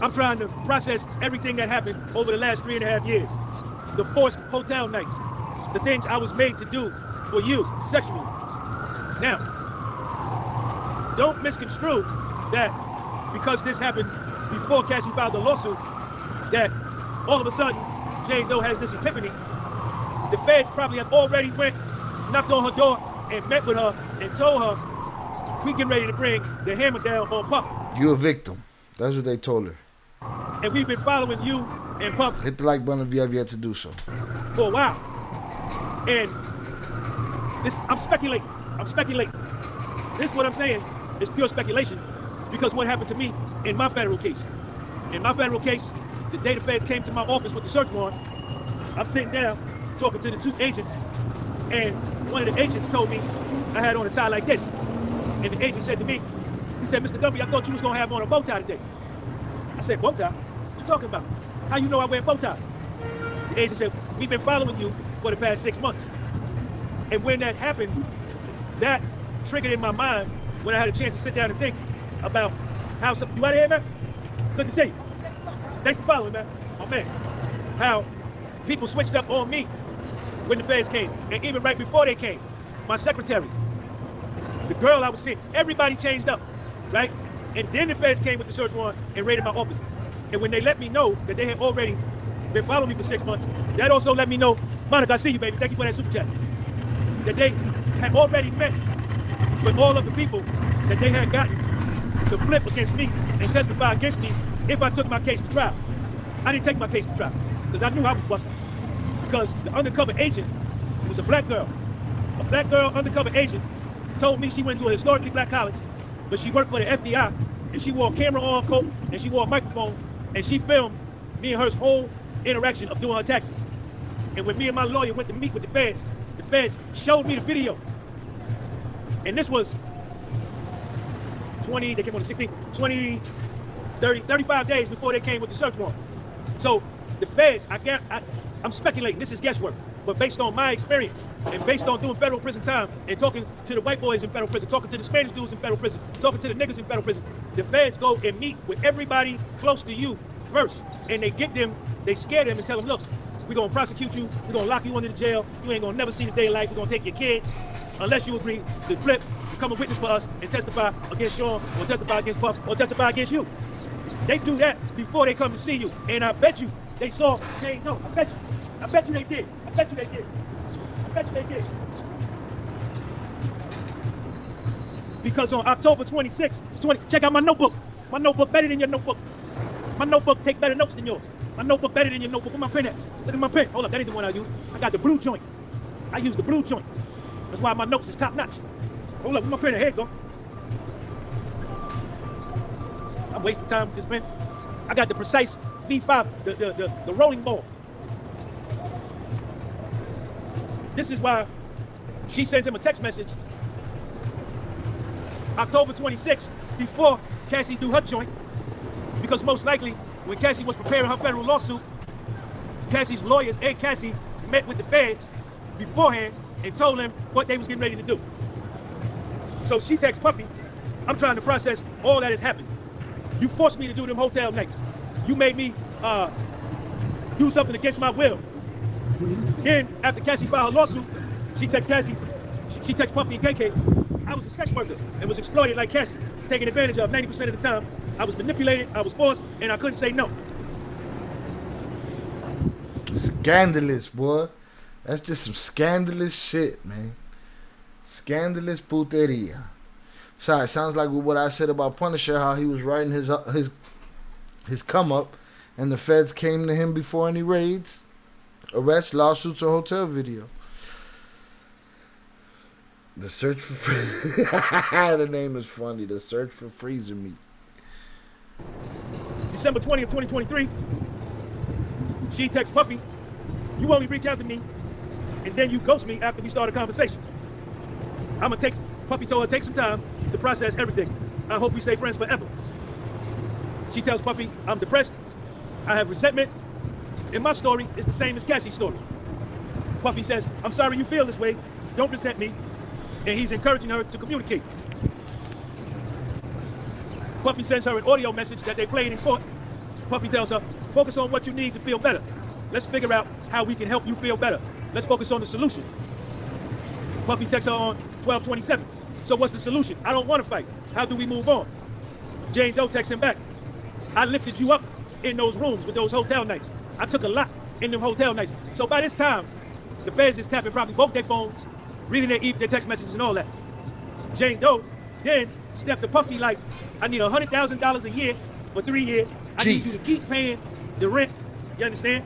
I'm trying to process everything that happened over the last 3.5 years. The forced hotel nights, the things I was made to do for you sexually. Now, don't misconstrue that because this happened before Cassie filed the lawsuit, that all of a sudden Jane Doe has this epiphany. The feds probably have already knocked on her door and met with her and told her, we getting ready to bring the hammer down on Puff. You a victim. That's what they told her. And we've been following you and Puff. Hit the like button if you have yet to do so. For a while. And this, I'm speculating. This is what I'm saying. It's pure speculation because what happened to me in my federal case. In my federal case, the day the feds came to my office with the search warrant, I'm sitting down talking to the 2 agents, and one of the agents told me I had on a tie like this. And the agent said to me, he said, Mr. Gumby, I thought you was gonna have on a bow tie today. I said, bow tie? What you talking about? How you know I wear bow ties? The agent said, we've been following you for the past 6 months. And when that happened, that triggered in my mind when I had a chance to sit down and think about how some, you out of here, man? Good to see you. Thanks for following, man. Oh, man. How people switched up on me when the feds came. And even right before they came, my secretary, the girl I was seeing, everybody changed up, right? And then the feds came with the search warrant and raided my office. And when they let me know that they had already been following me for 6 months, that also let me know, Monica, I see you, baby. Thank you for that super chat. That they had already met with all of the people that they had gotten to flip against me and testify against me if I took my case to trial. I didn't take my case to trial because I knew I was busted. Because the undercover agent was a black girl. A black girl undercover agent told me she went to a historically black college, but she worked for the FBI, and she wore a camera-on coat, and she wore a microphone, and she filmed me and her whole interaction of doing her taxes. And when me and my lawyer went to meet with the feds showed me the video. And this was 20, they came on the 16th, 20, 30, 35 days before they came with the search warrant. So the feds, I'm speculating, this is guesswork, but based on my experience and based on doing federal prison time and talking to the white boys in federal prison, talking to the Spanish dudes in federal prison, talking to the niggas in federal prison, the feds go and meet with everybody close to you first, and they scare them and tell them, look, we're gonna prosecute you, we're gonna lock you under the jail, you ain't gonna never see the daylight, we're gonna take your kids, unless you agree to flip, become a witness for us, and testify against Sean, or testify against Puff, or testify against you. They do that before they come to see you, and I bet you they saw, I bet you they did. I bet you they did. Because on October 26th, check out my notebook. My notebook better than your notebook. My notebook take better notes than yours. My notebook better than your notebook. Where my pen at? Look at my pen. Hold up, that ain't the one I use. I got the blue joint. I use the blue joint. That's why my notes is top notch. Hold up, where my pen at? Here you go. I'm wasting time with this pen. I got the precise V5, the rolling ball. This is why she sends him a text message October 26th before Cassie do her joint, because most likely when Cassie was preparing her federal lawsuit, Cassie's lawyers and Cassie met with the feds beforehand and told them what they was getting ready to do. So she texts Puffy, I'm trying to process all that has happened. You forced me to do them hotel nights. You made me do something against my will. Then, after Cassie filed her lawsuit, she texts Cassie, she texts Puffy and KK, I was a sex worker and was exploited like Cassie, taken advantage of 90% of the time. I was manipulated, I was forced, and I couldn't say no. Scandalous, boy. That's just some scandalous shit, man. Scandalous puteria. Sorry, sounds like what I said about Punisher, how he was writing his come up, and the feds came to him before any raids, arrests, lawsuits, or hotel video. The search for the name is funny. The search for freezer meat. December 20th, 2023, she texts Puffy, you only reach out to me, and then you ghost me after we start a conversation. Puffy told her take some time to process everything. I hope we stay friends forever. She tells Puffy, I'm depressed, I have resentment, and my story is the same as Cassie's story. Puffy says, I'm sorry you feel this way, don't resent me, and he's encouraging her to communicate. Puffy sends her an audio message that they played in court. Puffy tells her, focus on what you need to feel better. Let's figure out how we can help you feel better. Let's focus on the solution. Puffy texts her on 12/27. So what's the solution? I don't want to fight. How do we move on? Jane Doe texts him back. I lifted you up in those rooms with those hotel nights. I took a lot in them hotel nights. So by this time, the feds is tapping probably both their phones, reading their text messages and all that. Jane Doe then stepped to Puffy like, I need $100,000 a year for 3 years. I need you to keep paying the rent. You understand?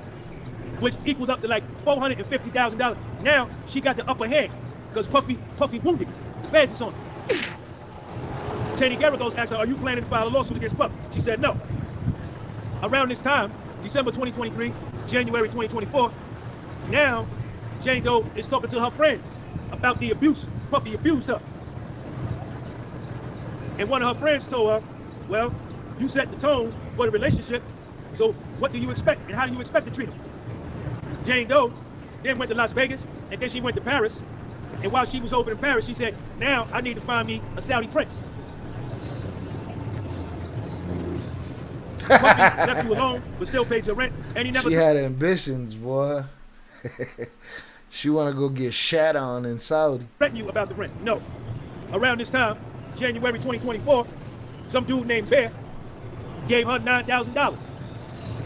Which equals up to like $450,000. Now she got the upper hand because Puffy wounded. The feds is on her. Teddy Garagos asked her, "Are you planning to file a lawsuit against Puff?" She said no. Around this time, December 2023, January 2024, now Jane Doe is talking to her friends about the abuse. Puffy abused her. And one of her friends told her, "Well, you set the tone for the relationship, so what do you expect and how do you expect to treat him?" Jane Doe then went to Las Vegas and then she went to Paris. And while she was over in Paris, she said, "Now I need to find me a Saudi prince." Puffy left you alone, but still paid your rent, and he never. She had ambitions, boy. She want to go get shat on in Saudi. Threaten you about the rent? No. Around this time, January 2024, some dude named Bear gave her $9,000.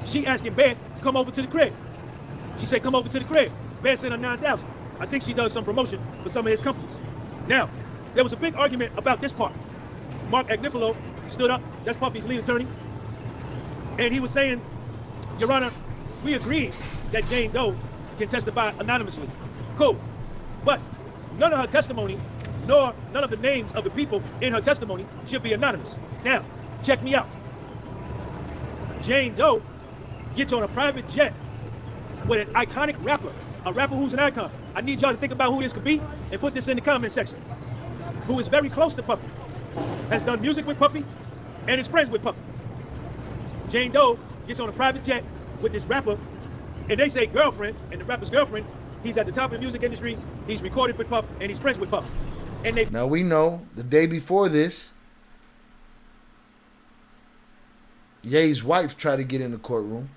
She asked him, "Bear, come over to the crib." She said, "Come over to the crib." Bear sent her $9,000. I think she does some promotion for some of his companies. Now, there was a big argument about this part. Mark Agnifilo stood up, that's Puffy's lead attorney, and he was saying, "Your Honor, we agreed that Jane Doe can testify anonymously. Cool. But none of her testimony, nor none of the names of the people in her testimony should be anonymous." Now, check me out. Jane Doe gets on a private jet with an iconic rapper, a rapper who's an icon. I need y'all to think about who this could be and put this in the comment section. Who is very close to Puffy, has done music with Puffy, and is friends with Puffy. Jane Doe gets on a private jet with this rapper, and they say girlfriend, and the rapper's girlfriend, he's at the top of the music industry, he's recorded with Puff, and he's friends with Puff. And they now we know the day before this, Ye's wife tried to get in the courtroom.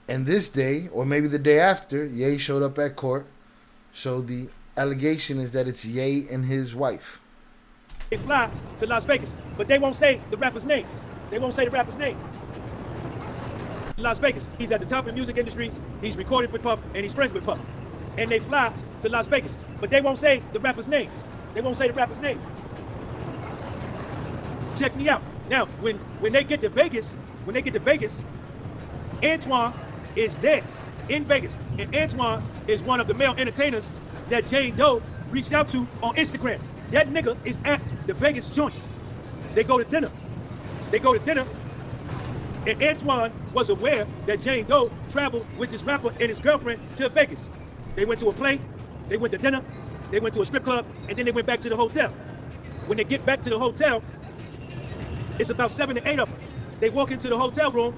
And this day, or maybe the day after, Ye showed up at court. So the allegation is that it's Ye and his wife. They fly to Las Vegas, but they won't say the rapper's name. They won't say the rapper's name. Las Vegas, he's at the top of the music industry, he's recorded with Puff, and he's friends with Puff. And they fly to Las Vegas, but they won't say the rapper's name. They won't say the rapper's name. Check me out. Now, when they get to Vegas, Antoine is there in Vegas. And Antoine is one of the male entertainers that Jane Doe reached out to on Instagram. That nigga is at the Vegas joint. They go to dinner. And Antoine was aware that Jane Doe traveled with this rapper and his girlfriend to Vegas. They went to a play, they went to dinner, they went to a strip club, and then they went back to the hotel. When they get back to the hotel, it's about 7 to 8 of them. They walk into the hotel room,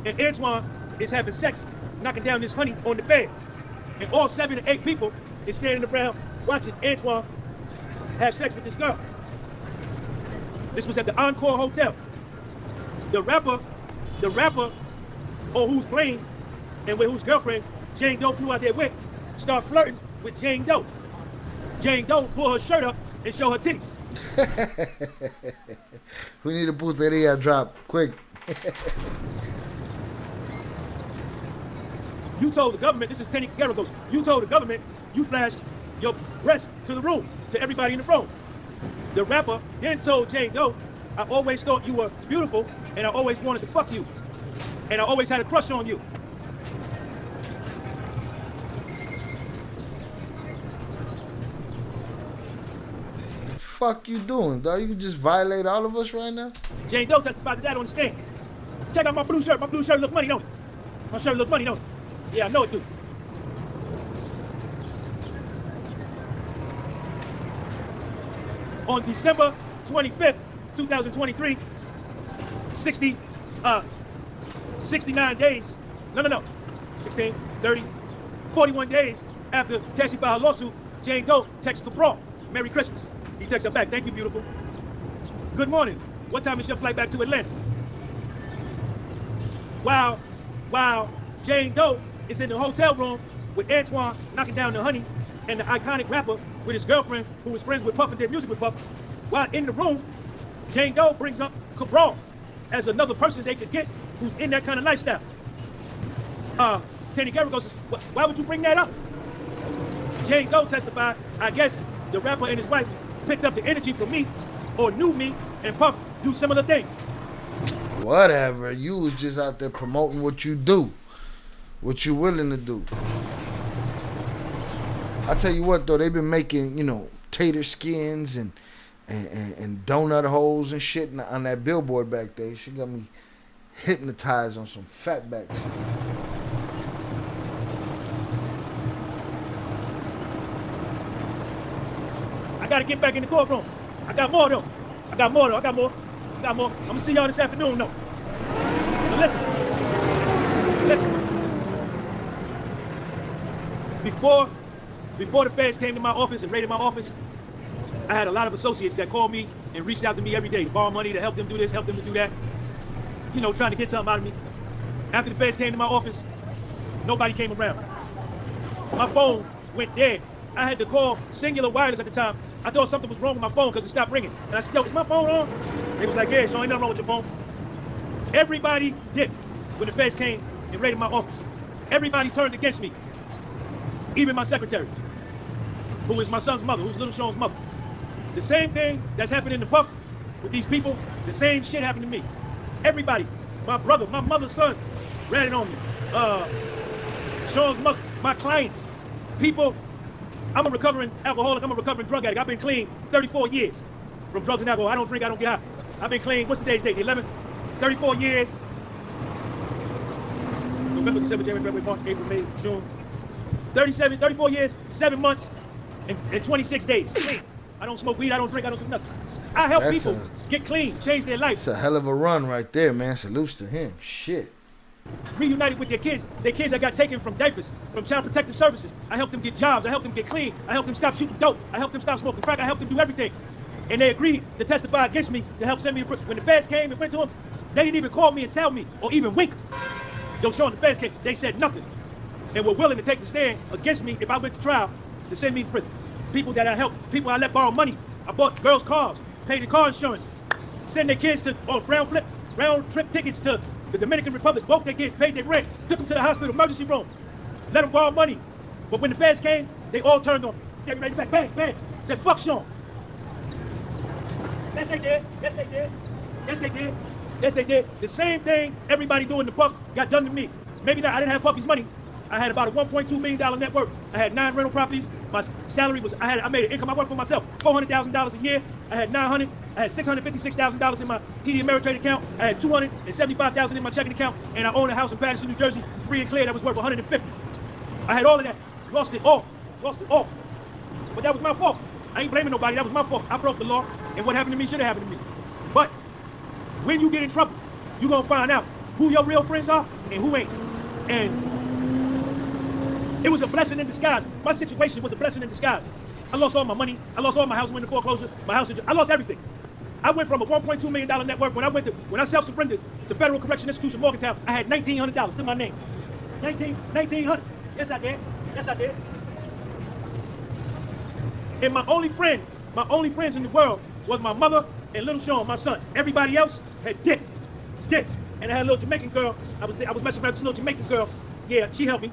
and Antoine is having sex, knocking down this honey on the bed. And all 7 to 8 people is standing around watching Antoine have sex with this girl. This was at the Encore Hotel. The rapper on whose plane and with whose girlfriend Jane Doe flew out there with, start flirting with Jane Doe. Jane Doe pull her shirt up and show her titties. We need a puteria drop, quick. You told the government, this is Teddy Garagos, you told the government you flashed your breast to the room, to everybody in the room. The rapper then told Jane Doe, "I always thought you were beautiful, and I always wanted to fuck you, and I always had a crush on you." Fuck you doing, dog? You just violate all of us right now? Jane Doe testified to that on the stand. Check out my blue shirt. My blue shirt look money, don't it? My shirt look money, don't it? Yeah, I know it do. On December 25th, 2023, 69 days, no, 16, 30, 41 days after Cassie filed her lawsuit, Jane Doe texts Cabral, "Merry Christmas." He texts her back, "Thank you, beautiful. Good morning. What time is your flight back to Atlanta?" While Jane Doe is in the hotel room with Antoine knocking down the honey and the iconic rapper with his girlfriend who was friends with Puff and did music with Puff. While in the room, Jane Doe brings up Cabral as another person they could get who's in that kind of lifestyle. Teddy Garagos says, "Why would you bring that up?" Jane Doe testified, "I guess the rapper and his wife picked up the energy from me or knew me and Puff do similar things." Whatever. You was just out there promoting what you do. What you willing to do. I tell you what though, they've been making, you know, tater skins and donut holes and shit on that billboard back there. She got me hypnotized on some fatback shit. I gotta get back in the courtroom. I got more though. I got more. I'm gonna see y'all this afternoon though. Now listen. Before the feds came to my office and raided my office, I had a lot of associates that called me and reached out to me every day to borrow money, to help them do this, help them to do that. You know, trying to get something out of me. After the feds came to my office, nobody came around. My phone went dead. I had to call Singular Wireless at the time. I thought something was wrong with my phone because it stopped ringing. And I said, yo, is my phone on? They was like, yeah, Sean, ain't nothing wrong with your phone. Everybody dipped when the feds came and raided my office. Everybody turned against me. Even my secretary, who is my son's mother, who's Little Sean's mother. The same thing that's happened in the Puff with these people, the same shit happened to me. Everybody, my brother, my mother's son, ratted on me. Sean's mother, my clients, people. I'm a recovering alcoholic, I'm a recovering drug addict. I've been clean 34 years from drugs and alcohol. I don't drink, I don't get high. I've been clean, what's today's date, the 11th? 34 years. November, December, January, February, March, April, May, June. 34 years, 7 months, and 26 days. Clean. I don't smoke weed, I don't drink, I don't do nothing. I help people get clean, change their life. It's a hell of a run right there, man. Salutes to him. Shit. Reunited with their kids that got taken from diapers, from child protective services. I helped them get jobs, I helped them get clean, I helped them stop shooting dope, I helped them stop smoking crack, I helped them do everything. And they agreed to testify against me to help send me a prison. When the feds came and went to them, they didn't even call me and tell me, or even wink. Yo, Sean, the feds came, they said nothing. And were willing to take the stand against me if I went to trial to send me to prison. People that I helped, people I let borrow money. I bought girls' cars, paid the car insurance, send their kids to round trip tickets to the Dominican Republic. Both their kids paid their rent, took them to the hospital emergency room, let them borrow money. But when the feds came, they all turned on me. Everybody back, bang, bang. Said, fuck Sean. Yes, they did. Yes, they did. Yes, they did. Yes, they did. The same thing everybody doing the Puff got done to me. Maybe not, I didn't have Puffy's money. I had about a $1.2 million net worth. I had 9 rental properties. My salary was, I made an income. I worked for myself, $400,000 a year. I had $656,000 in my TD Ameritrade account. I had $275,000 in my checking account. And I owned a house in Patterson, New Jersey, free and clear, that was worth $150,000. I had all of that. Lost it all. But that was my fault. I ain't blaming nobody. That was my fault. I broke the law. And what happened to me should have happened to me. But when you get in trouble, you're going to find out who your real friends are and who ain't. And it was a blessing in disguise. My situation was a blessing in disguise. I lost all my money. I lost all my house, went into foreclosure. I lost everything. I went from a $1.2 million net worth. When I self-surrendered to Federal Correction Institution, Morgantown, I had $1,900 to my name. $1,900. Yes, I did. Yes, I did. And my only friends in the world was my mother and Little Sean, my son. Everybody else had dipped. And I had a little Jamaican girl. I was messing around with this little Jamaican girl. Yeah, she helped me.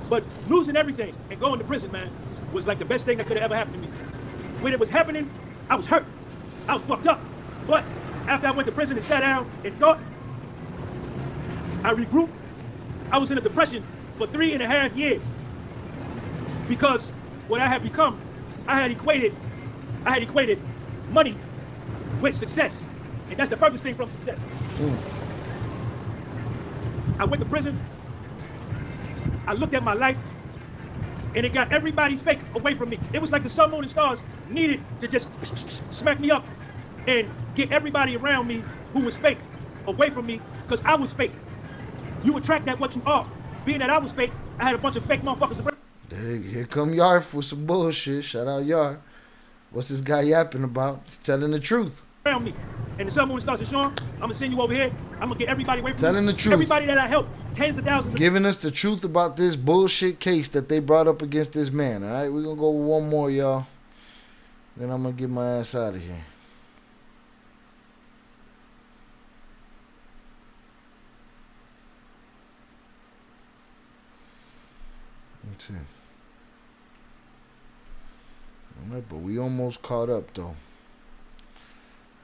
But losing everything and going to prison, man, was like the best thing that could have ever happened to me. When it was happening, I was hurt. I was fucked up. But after I went to prison and sat down and thought, I regrouped. I was in a depression for 3.5 years. Because what I had become, I had equated money with success. And that's the furthest thing from success. I went to prison. I looked at my life, and it got everybody fake away from me. It was like the sun, moon, and stars needed to just smack me up and get everybody around me who was fake away from me, because I was fake. You attract that what you are. Being that I was fake, I had a bunch of fake motherfuckers around. Here come Yar for some bullshit. Shout out Yar. What's this guy yapping about? He's telling the truth. Around me. And the sun, moon, and stars said, Sean, I'm going to send you over here. I'm going to get everybody away from telling me. The truth. Everybody that I helped. Tens of thousands. Giving us the truth about this bullshit case that they brought up against this man. All right, we're going to go with one more, y'all. Then I'm going to get my ass out of here. Let's see. All right, but we almost caught up, though,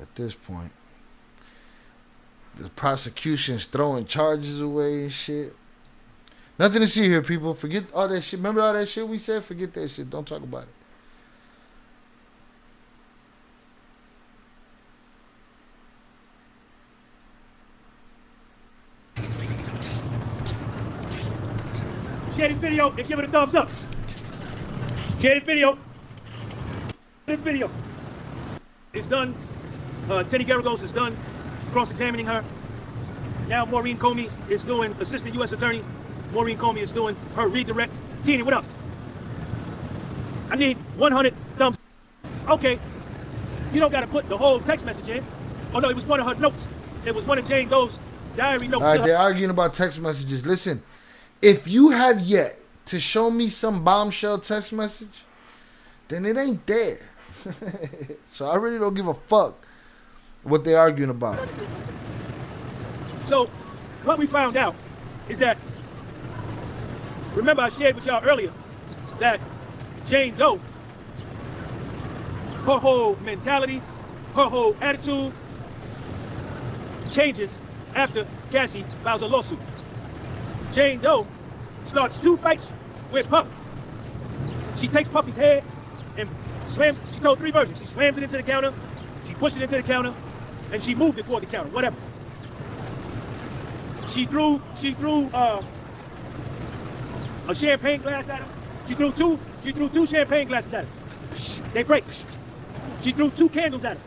at this point. The prosecution's throwing charges away and shit. Nothing to see here, people. Forget all that shit. Remember all that shit we said? Forget that shit. Don't talk about it. Share this video and give it a thumbs up. Share this video. This video. It's done. Teddy Garagos is done cross-examining her. Now Maureen Comey is doing Assistant U.S. Attorney. Maureen Comey is doing her redirect. Keenan, what up? I need 100 thumbs. Okay. You don't got to put the whole text message in. Oh, no, it was one of her notes. It was one of Jane Doe's diary notes. All right, they're arguing about text messages. Listen, if you have yet to show me some bombshell text message, then it ain't there. So I really don't give a fuck what they're arguing about. So, what we found out is that, remember I shared with y'all earlier that Jane Doe, her whole mentality, her whole attitude changes after Cassie files a lawsuit. Jane Doe starts 2 fights with Puff. She takes Puffy's head and slams, she told 3 versions. She slams it into the counter, she pushed it into the counter, and she moved it toward the counter, whatever. She threw a champagne glass at him. She threw two champagne glasses at him. They break. She threw 2 candles at him.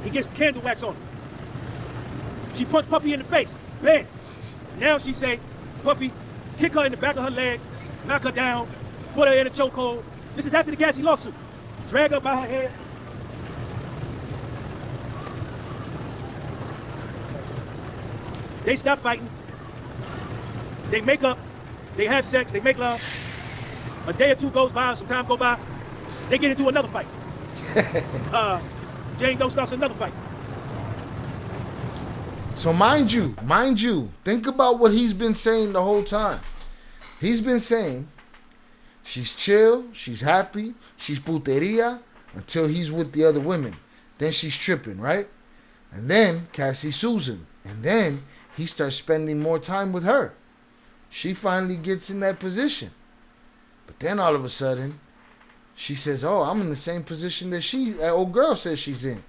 He gets the candle wax on him. She punched Puffy in the face. Bam. Now she say, Puffy, kick her in the back of her leg, knock her down, put her in a chokehold. This is after the Cassie lawsuit. Drag her by her hair. They stop fighting. They make up. They have sex. They make love. A day or 2 goes by. Some time go by. They get into another fight. Jane Doe starts another fight. So mind you, think about what he's been saying the whole time. He's been saying she's chill, she's happy, she's puteria until he's with the other women. Then she's tripping, right? And then Cassie sues him. And then he starts spending more time with her. She finally gets in that position. But then all of a sudden, she says, oh, I'm in the same position that old girl says she's in.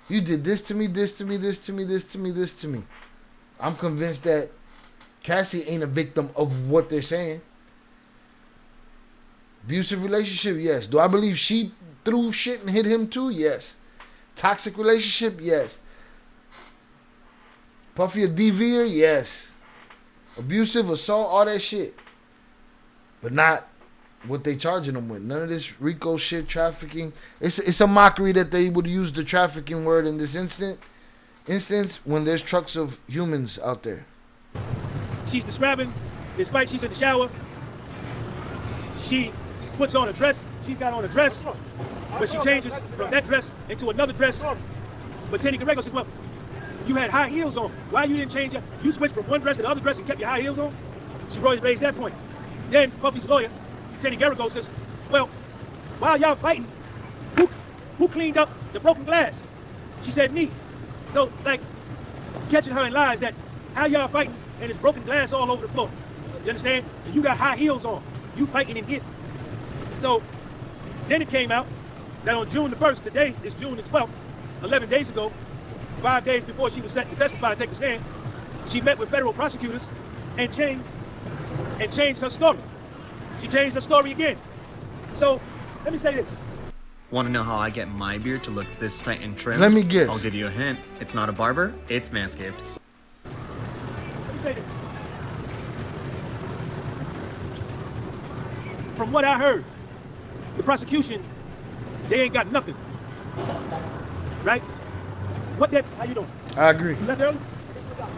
You did this to me, this to me, this to me, this to me, this to me. I'm convinced that Cassie ain't a victim of what they're saying. Abusive relationship, yes. Do I believe she threw shit and hit him too? Yes. Toxic relationship, yes. Puffy a DV'er, yes. Abusive, assault, all that shit. But not what they charging them with. None of this RICO shit, trafficking. It's a mockery that they would use the trafficking word in this instance when there's trucks of humans out there. She's describing this fight. She's in the shower. She puts on a dress. She's got on a dress, but she changes from that dress into another dress. But Teddy Garego says, well, you had high heels on. Why you didn't change it? You switched from one dress to the other dress and kept your high heels on? She raised that point. Then Puffy's lawyer, Teddy Garego, says, well, while y'all fighting, who cleaned up the broken glass? She said, me. So, like, catching her in lies that how y'all fighting and there's broken glass all over the floor. You understand? And you got high heels on. You fighting in here. So, then it came out that on June the 1st, today is June the 12th, 11 days ago, 5 days before she was set to testify and take the stand, she met with federal prosecutors and changed her story. She changed her story again. So, let me say this. Want to know how I get my beard to look this tight and trim? Let me guess. I'll give you a hint. It's not a barber, it's Manscaped. Let me say this. From what I heard, the prosecution, they ain't got nothing. Right? How you doing? I agree. You left early?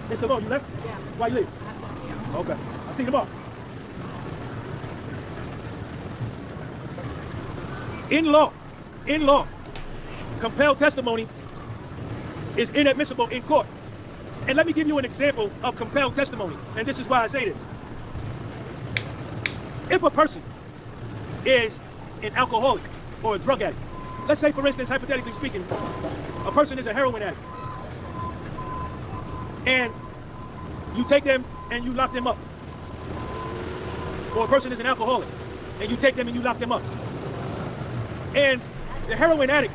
Mr. Lowe, you left? Yeah. Why you leave? Okay. I'll see you tomorrow. In law, compelled testimony is inadmissible in court. And let me give you an example of compelled testimony, and this is why I say this. If a person is an alcoholic or a drug addict, let's say, for instance, hypothetically speaking, a person is a heroin addict. and you take them and you lock them up. Or a person is an alcoholic, and you take them and you lock them up. And the heroin addict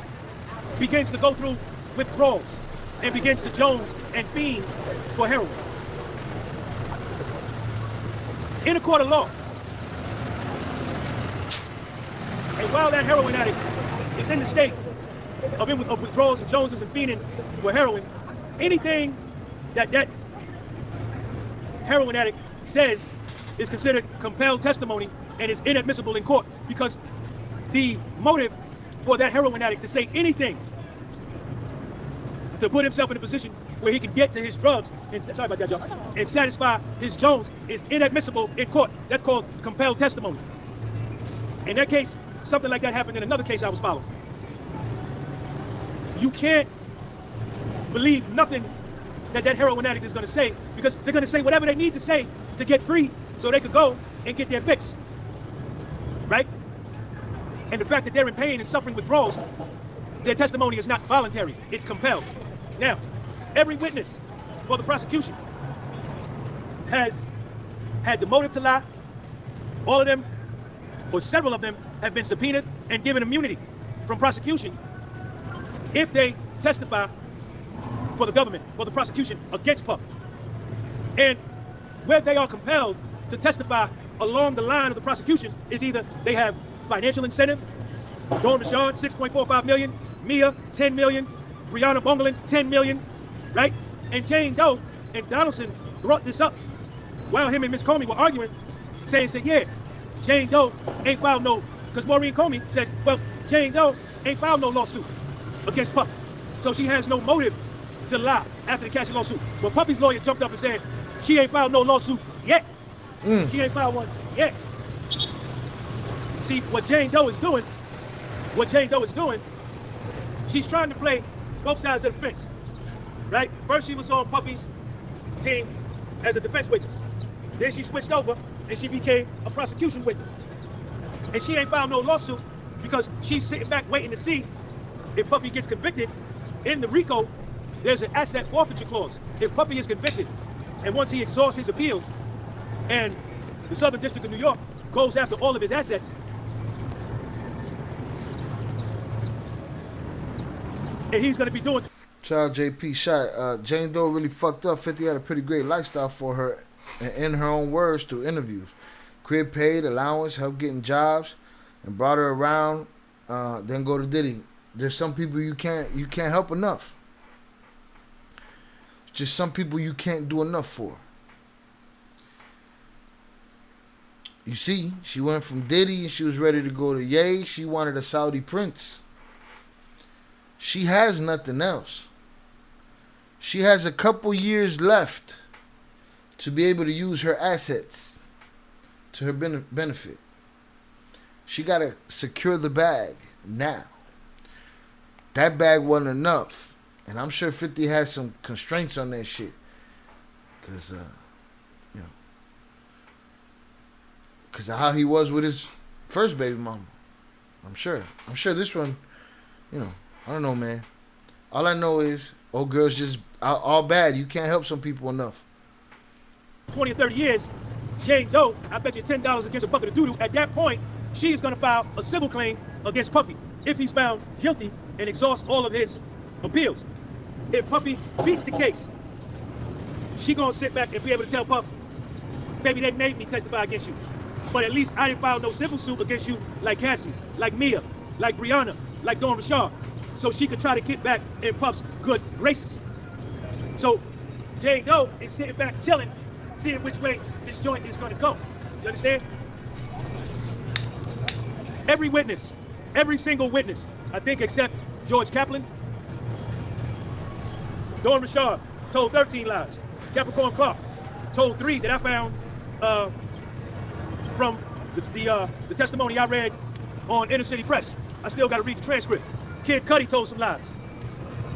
begins to go through withdrawals and begins to jones and fiend for heroin. In a court of law, and while that heroin addict is in the state of withdrawals and joneses and fiending for heroin, anything that heroin addict says is considered compelled testimony and is inadmissible in court, because the motive for that heroin addict to say anything to put himself in a position where he can get to his drugs and, sorry about that, y'all, and satisfy his jones is inadmissible in court. That's called compelled testimony. In that case, something like that happened in another case I was following. You can't believe nothing that heroin addict is going to say, because they're going to say whatever they need to say to get free so they could go and get their fix, right? And the fact that they're in pain and suffering withdrawals, their testimony is not voluntary, it's compelled. Now, every witness for the prosecution has had the motive to lie. All of them, or several of them, have been subpoenaed and given immunity from prosecution if they testify for the government, for the prosecution against Puff. And where they are compelled to testify along the line of the prosecution is either they have financial incentive, Dawn Rashad, $6.45 million, Mia, $10 million, Brianna Bungelin, $10 million, right? And Jane Doe and Donaldson brought this up while him and Miss Comey were arguing, saying, yeah, Jane Doe ain't filed no, because Maureen Comey says, well, Jane Doe ain't filed no lawsuit against Puff. So she has no motive to lie after the Cassie lawsuit. But Puffy's lawyer jumped up and said, she ain't filed no lawsuit yet. She ain't filed one yet. See, what Jane Doe is doing, she's trying to play both sides of the fence, right? First she was on Puffy's team as a defense witness. Then she switched over and she became a prosecution witness. And she ain't filed no lawsuit because she's sitting back waiting to see if Puffy gets convicted. In the RICO, there's an asset forfeiture clause. If Puffy is convicted, and once he exhausts his appeals, and the Southern District of New York goes after all of his assets, and he's gonna be doing... Child JP shot. Jane Doe really fucked up. 50 had a pretty great lifestyle for her, in her own words, through interviews. Crib paid, allowance, help getting jobs, and brought her around, then go to Diddy. There's some people you can't help enough. Just some people you can't do enough for. You see, she went from Diddy and she was ready to go to Ye. She wanted a Saudi prince. She has nothing else. She has a couple years left to be able to use her assets to her benefit. She got to secure the bag now. That bag wasn't enough. And I'm sure 50 has some constraints on that shit. Because, because of how he was with his first baby mama. I'm sure this one, I don't know, man. All I know is, old girls just all bad. You can't help some people enough. 20 or 30 years, Jane Doe, I bet you $10 against a bucket of doo-doo. At that point, she is going to file a civil claim against Puffy if he's found guilty and exhausts all of his appeals. If Puffy beats the case, she going to sit back and be able to tell Puff, baby, they made me testify against you. But at least I didn't file no civil suit against you like Cassie, like Mia, like Brianna, like Dawn Rashad. So she could try to get back in Puff's good graces. So Jane Doe is sitting back chilling, seeing which way this joint is going to go. You understand? Every witness, every single witness, I think except George Kaplan, Dawn Rashad told 13 lies. Capricorn Clark told 3 that I found from the testimony I read on Inner City Press. I still got to read the transcript. Kid Cudi told some lies.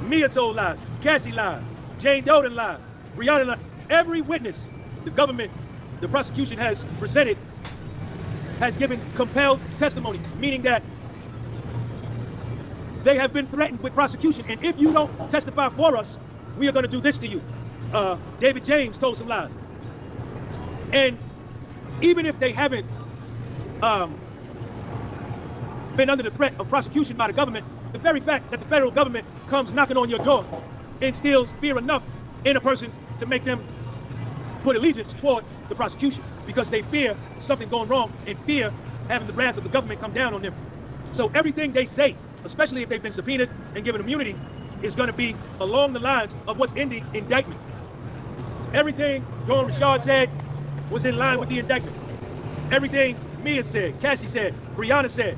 Mia told lies. Cassie lied. Jane Doe lied. Brianna lied. Every witness the government, the prosecution has presented, has given compelled testimony, meaning that they have been threatened with prosecution. And if you don't testify for us, we are going to do this to you. David James told some lies. And even if they haven't been under the threat of prosecution by the government, the very fact that the federal government comes knocking on your door instills fear enough in a person to make them put allegiance toward the prosecution, because they fear something going wrong and fear having the wrath of the government come down on them. So everything they say, especially if they've been subpoenaed and given immunity, is going to be along the lines of what's in the indictment. Everything Dawn Rashad said was in line with the indictment. Everything Mia said, Cassie said, Brianna said,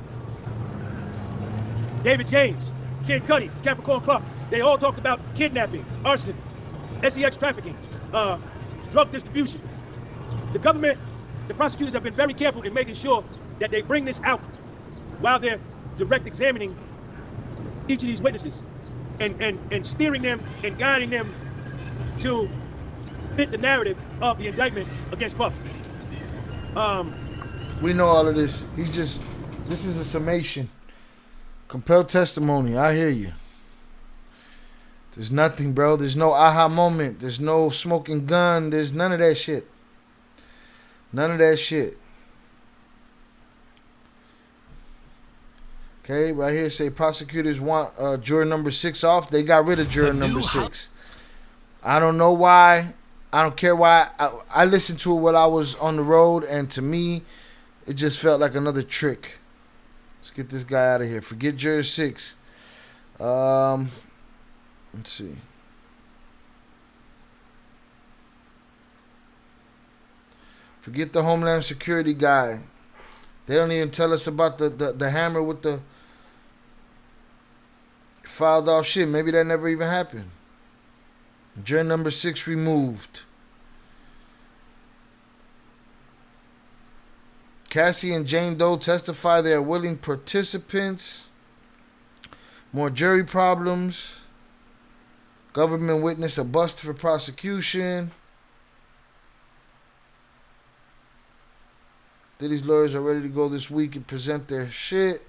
David James, Kid Cudi, Capricorn Clark, they all talked about kidnapping, arson, SEX trafficking, drug distribution. The government, the prosecutors have been very careful in making sure that they bring this out while they're direct examining each of these witnesses and steering them and guiding them to fit the narrative of the indictment against Puff. We know all of this. This is a summation. Compelled testimony. I hear you. There's nothing, bro. There's no aha moment. There's no smoking gun. There's none of that shit. None of that shit. Okay, right here say prosecutors want juror number 6 off. They got rid of juror number 6. I don't know why. I don't care why. I listened to it while I was on the road, and to me, it just felt like another trick. Let's get this guy out of here. Forget juror 6. Let's see. Forget the Homeland Security guy. They don't even tell us about the hammer with the filed off shit. Maybe that never even happened. Juror number 6 removed. Cassie and Jane Doe testify they are willing participants. More jury problems. Government witness a bust for prosecution. Diddy's lawyers are ready to go this week and present their shit.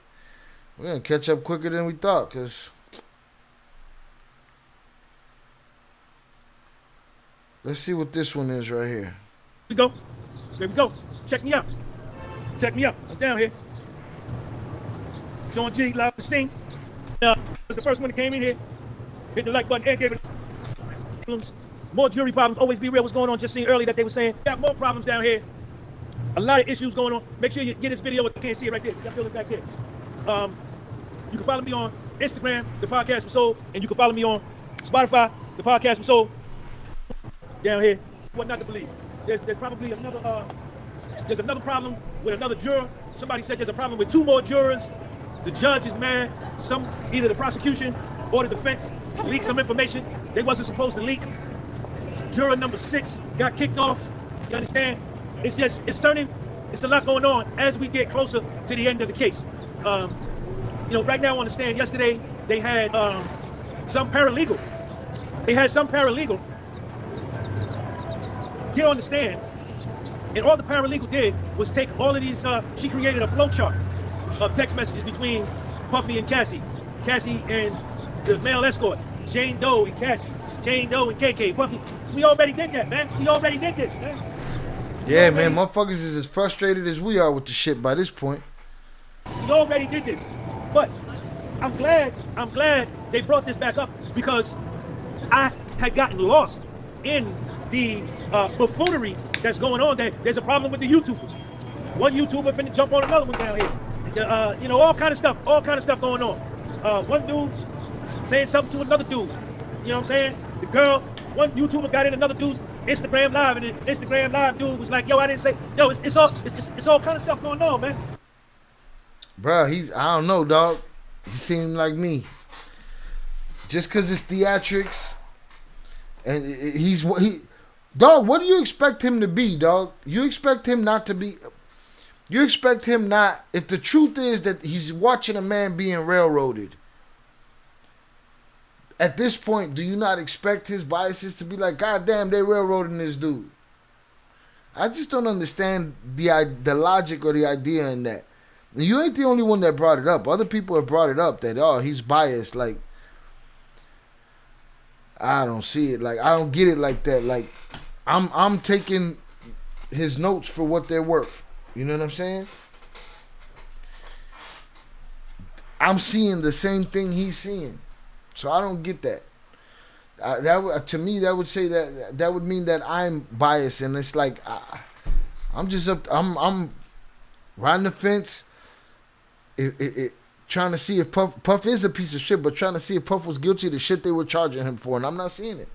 We're going to catch up quicker than we thought, because let's see what this one is right here. We go. There we go. Check me out. Check me out. I'm down here. Sean G, live the scene. Was the first one that came in here. Hit the like button and gave it problems. More jury problems. Always be real. What's going on? Just seen earlier that they were saying got more problems down here. A lot of issues going on. Make sure you get this video. You can't see it right there. You feel it back there. You can follow me on Instagram, The Podcast Was Sold, and you can follow me on Spotify, The Podcast Was Sold. Down here, what not to believe. There's probably another there's another problem with another juror. Somebody said there's a problem with 2 more jurors. The judge is mad. Either the prosecution or the defense leaked some information they wasn't supposed to leak. Juror number 6 got kicked off. You understand? It's a lot going on as we get closer to the end of the case. Right now on the stand yesterday, they had some paralegal. Get on the stand, and all the paralegal did was take all of these, she created a flow chart of text messages between Puffy and Cassie and the male escort, Jane Doe and Cassie, Jane Doe and KK, Puffy. We already did that, man. We already did this, man. Yeah, man, motherfuckers is as frustrated as we are with the shit by this point. We already did this, but I'm glad they brought this back up, because I had gotten lost in the buffoonery that's going on. There's a problem with the YouTubers. One YouTuber finna jump on another one down here. All kind of stuff going on. One dude saying something to another dude. You know what I'm saying? The girl, one YouTuber got in another dude's Instagram live, and the Instagram live dude was like, "Yo, I didn't say." Yo, it's all kind of stuff going on, man. Bruh, I don't know, dog. He seemed like me. Just because it's theatrics, and dog, what do you expect him to be, dog? You expect him not to be. You expect him not. If the truth is that he's watching a man being railroaded, at this point, do you not expect his biases to be like, God damn, they railroading this dude? I just don't understand the logic or the idea in that. You ain't the only one that brought it up. Other people have brought it up that, oh, he's biased. Like, I don't see it. Like, I don't get it like that. Like, I'm taking his notes for what they're worth. You know what I'm saying? I'm seeing the same thing he's seeing. So I don't get that. To me, that would say that would mean that I'm biased, and it's like I'm just I'm riding the fence. Trying to see if Puff is a piece of shit, but trying to see if Puff was guilty of the shit they were charging him for, and I'm not seeing it.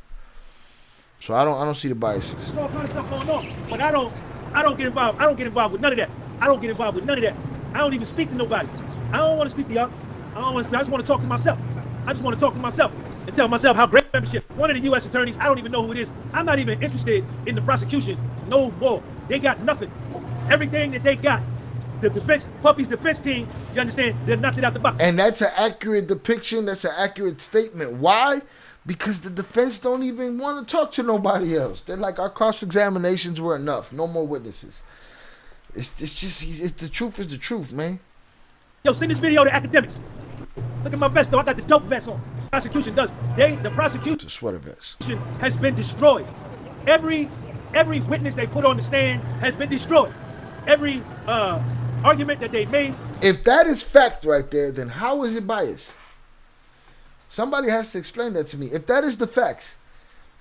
So I don't see the biases. There's all kind of stuff going on, but I don't get involved. I don't get involved with none of that. I don't get involved with none of that. I don't even speak to nobody. I don't want to speak to y'all. I just want to talk to myself. I just want to talk to myself and tell myself how great membership. One of the U.S. attorneys, I don't even know who it is. I'm not even interested in the prosecution no more. They got nothing. Everything that they got, the defense, Puffy's defense team, you understand, they knocked it out the box. And that's an accurate depiction. That's an accurate statement. Why? Because the defense don't even want to talk to nobody else. They're like, our cross-examinations were enough. No more witnesses. It's the truth is the truth, man. Yo, send this video to academics. Look at my vest, though. I got the dope vest on. Prosecution does. The prosecution. The sweater vest has been destroyed. Every witness they put on the stand has been destroyed. Every argument that they made. If that is fact right there, then how is it biased? Somebody has to explain that to me. If that is the facts,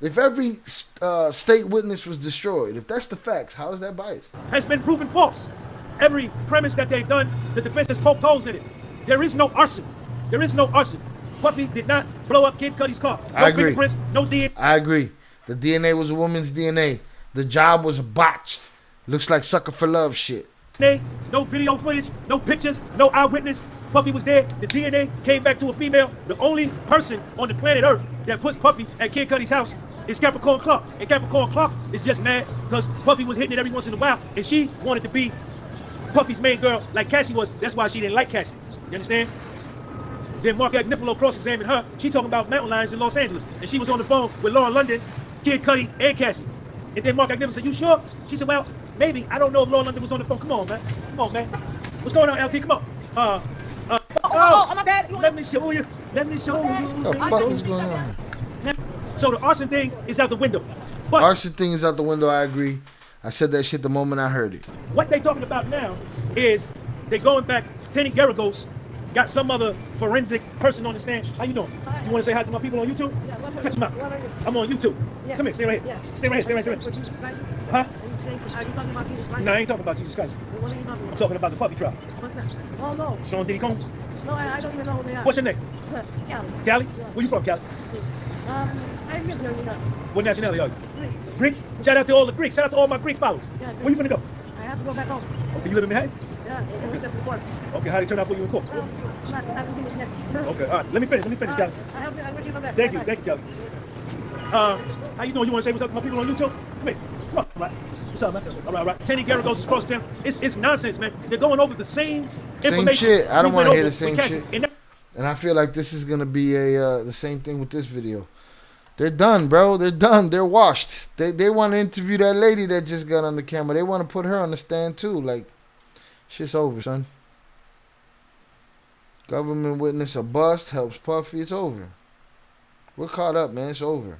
if every state witness was destroyed, if that's the facts, how is that biased? Has been proven false. Every premise that they've done, the defense has poked holes in it. There is no arson. There is no arson. Puffy did not blow up Kid Cudi's car. No I agree. fingerprints, no DNA. I agree. The DNA was a woman's DNA. The job was botched. Looks like sucker for love shit. No video footage, no pictures, no eyewitness. Puffy was there. The DNA came back to a female. The only person on the planet Earth that puts Puffy at Kid Cudi's house is Capricorn Clark. And Capricorn Clark is just mad because Puffy was hitting it every once in a while, and she wanted to be Puffy's main girl like Cassie was. That's why she didn't like Cassie. You understand? Then Mark Agnifilo cross-examined her. She talking about mountain lions in Los Angeles. And she was on the phone with Laura London, Kid Cudi, and Cassie. And then Mark Agnifilo said, you sure? She said, well, maybe. I don't know if Laura London was on the phone. Come on, man. Come on, man. What's going on, LT? Come on. Oh, my bad. Let me show you. Let me show you. What the fuck is going on? So the arson thing is out the window. But arson thing is out the window, I agree. I said that shit the moment I heard it. What they talking about now is they going back. Tenny Garagos got some other forensic person on the stand. How you doing? You want to say hi to my people on YouTube? Yeah, check them out. I'm on YouTube. Yes. Come here, stay right here. Yes. Stay right here, stay right here. Jesus Christ? Huh? Are you talking about Jesus Christ? No, I ain't talking about Jesus Christ. What are you talking about? I'm talking about the Puffy trial. What's that? Oh, no. Sean Diddy Combs? No, I don't even know who they are. What's your name? Cali. Cali? Yeah. Where you from, Cali? I live here, you know. What nationality are you? Greek. Greek? Shout out to all the Greeks. Shout out to all my Greek followers. Yeah, where you finna go? I have to go back home. Okay, you live in Manhattan? Yeah, we just report. Okay, how did it turn out for you in court? Well, I haven't finished yet. Okay, all right. Let me finish, Cali. I wish you the best. Thank you, Cali. How you doing? You want to say what's up to my people on YouTube? Come here. Come on. All right. What's up, man? All right. Tenny Garagos is cross town. It's nonsense, man. They're going over the same information. Shit. I don't want to hear the same shit. And I feel like this is gonna be the same thing with this video. They're done, bro. They're done. They're washed. They want to interview that lady that just got on the camera. They want to put her on the stand too. Like, shit's over, son. Government witness a bust helps Puffy. It's over. We're caught up, man. It's over.